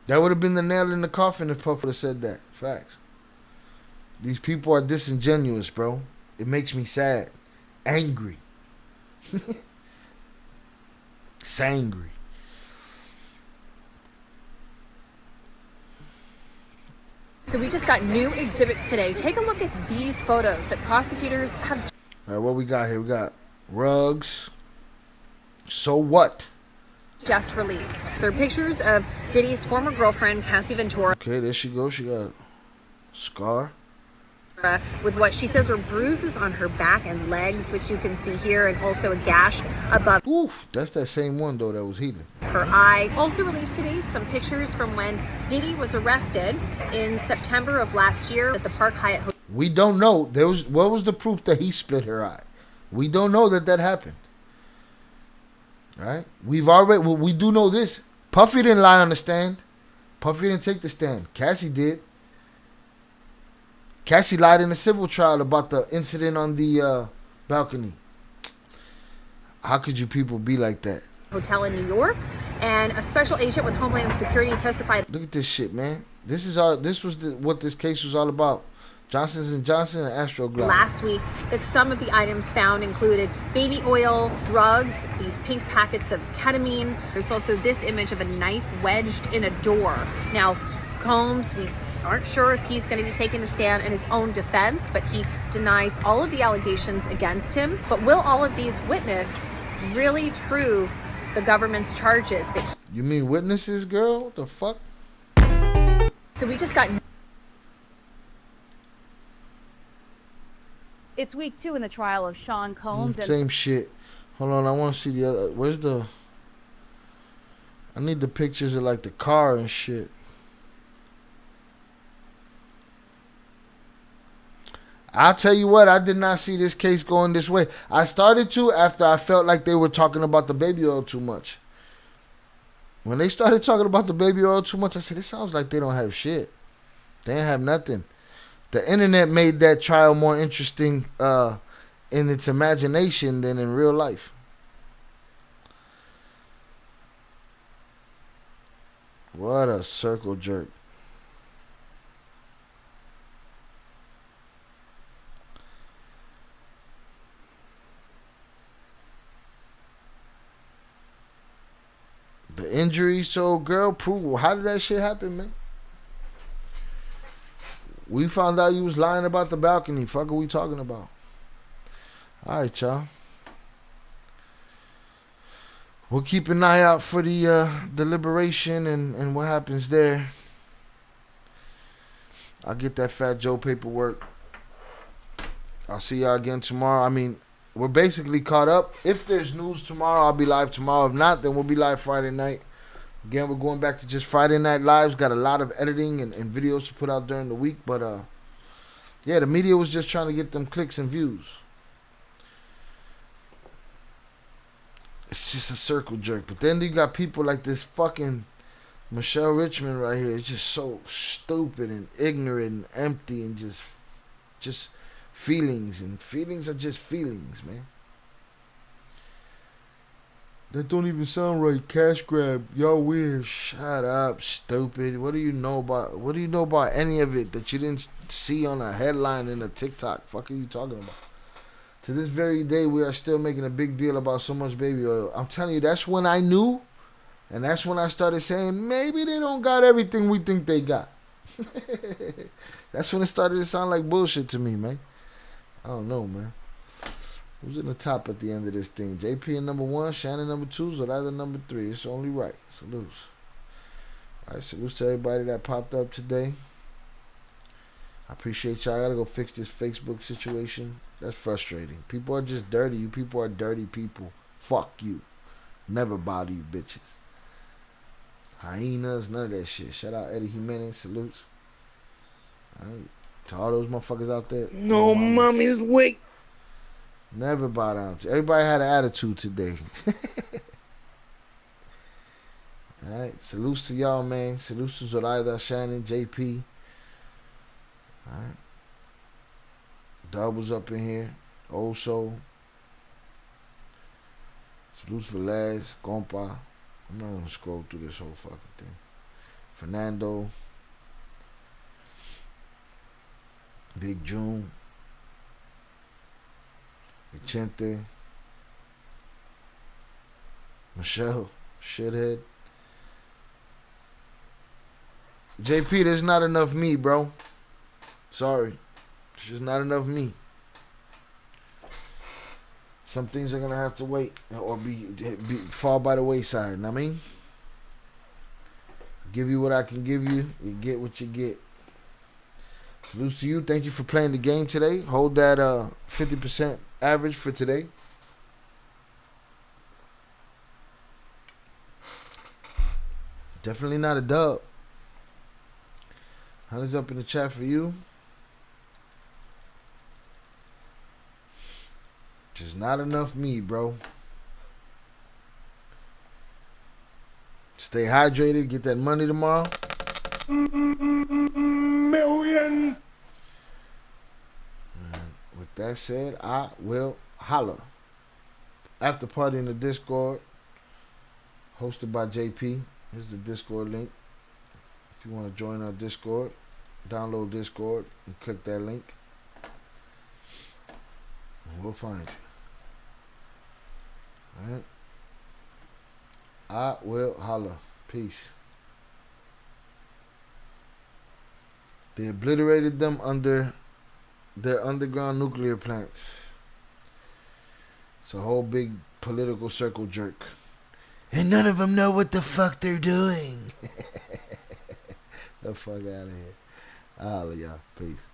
That would have been the nail in the coffin if Puff would have said that. Facts. These people are disingenuous, bro. It makes me sad. Angry. Sangry. So we just got new exhibits today. Take a look at these photos that prosecutors have. All right, what we got here? We got rugs. So what? Just released. They're pictures of Diddy's former girlfriend, Cassie Ventura. Okay, there she goes. She got a scar. With what she says are bruises on her back and legs, which you can see here, and also a gash above. Oof, that's that same one, though, that was healing. Her eye. Also released today some pictures from when Diddy was arrested in September of last year at the Park Hyatt Hotel. We don't know. What was the proof that he split her eye? We don't know that happened. Right? We do know this. Puffy didn't lie on the stand. Puffy didn't take the stand. Cassie did. Cassie lied in a civil trial about the incident on the balcony. How could you people be like that? Hotel in New York, and a special agent with Homeland Security testified. Look at this shit, man. This was what this case was all about. Johnson & Johnson and Astroglide. Last week, that some of the items found included baby oil, drugs, these pink packets of ketamine. There's also this image of a knife wedged in a door. Now, Combs, we aren't sure if he's going to be taking a stand in his own defense, but he denies all of the allegations against him. But will all of these witnesses really prove the government's charges? You mean witnesses, girl? What the fuck? So we just got... It's week 2 in the trial of Sean Combs. Same shit. Hold on, I want to see the other. Where's the... I need the pictures of like the car and shit. I'll tell you what, I did not see this case going this way. I started to after I felt like they were talking about the baby oil too much. When they started talking about the baby oil too much, I said, it sounds like they don't have shit. They ain't have nothing. The internet made that trial more interesting in its imagination than in real life. What a circle jerk. The injuries to old girl prove. How did that shit happen, man? We found out you was lying about the balcony. Fuck are we talking about? Alright, y'all. We'll keep an eye out for the deliberation and what happens there. I'll get that Fat Joe paperwork. I'll see y'all again tomorrow. I mean, we're basically caught up. If there's news tomorrow, I'll be live tomorrow. If not, then we'll be live Friday night. Again, we're going back to just Friday night lives. Got a lot of editing and videos to put out during the week. But, yeah, the media was just trying to get them clicks and views. It's just a circle jerk. But then you got people like this fucking Michelle Richmond right here. It's just so stupid and ignorant and empty and just feelings. And feelings are just feelings, man. That don't even sound right. Cash grab. Y'all weird. Shut up, stupid. What do you know about any of it that you didn't see on a headline in a TikTok? Fuck are you talking about? To this very day, we are still making a big deal about so much baby oil. I'm telling you, that's when I knew, and that's when I started saying, maybe they don't got everything we think they got. That's when it started to sound like bullshit to me, man. I don't know, man. Who's in the top at the end of this thing? JP in number 1, Shannon number 2, Zoraida number 3. It's only right. Salutes. All right, salutes to everybody that popped up today. I appreciate y'all. I gotta go fix this Facebook situation. That's frustrating. People are just dirty. You people are dirty people. Fuck you. Never bother you bitches. Hyenas, none of that shit. Shout out Eddie Jimenez. Salutes. All right. To all those motherfuckers out there. No mommy's weak. Never bow down. Everybody had an attitude today. Alright. Salutes to y'all, man. Salutes to Zoraida, Shannon, JP. Alright. Dub was up in here. Old Soul. Salutes for Laz, Compa. I'm not gonna scroll through this whole fucking thing. Fernando. Big June. Vicente, Michelle, shithead. JP, there's not enough me, bro. Sorry. There's just not enough me. Some things are gonna have to wait or be fall by the wayside, know what I mean? Give you what I can give you, you get what you get. Salutes to you. Thank you for playing the game today. Hold that 50% average for today. Definitely not a dub. Honey's up in the chat for you. Just not enough me, bro. Stay hydrated. Get that money tomorrow. Millions. With that said, I will holla. After party in the Discord, hosted by JP. Here's the Discord link. If you want to join our Discord, download Discord and click that link. And we'll find you. Alright. I will holla. Peace. They obliterated them under their underground nuclear plants. It's a whole big political circle jerk. And none of them know what the fuck they're doing. The fuck out of here. I'll holla y'all. Peace.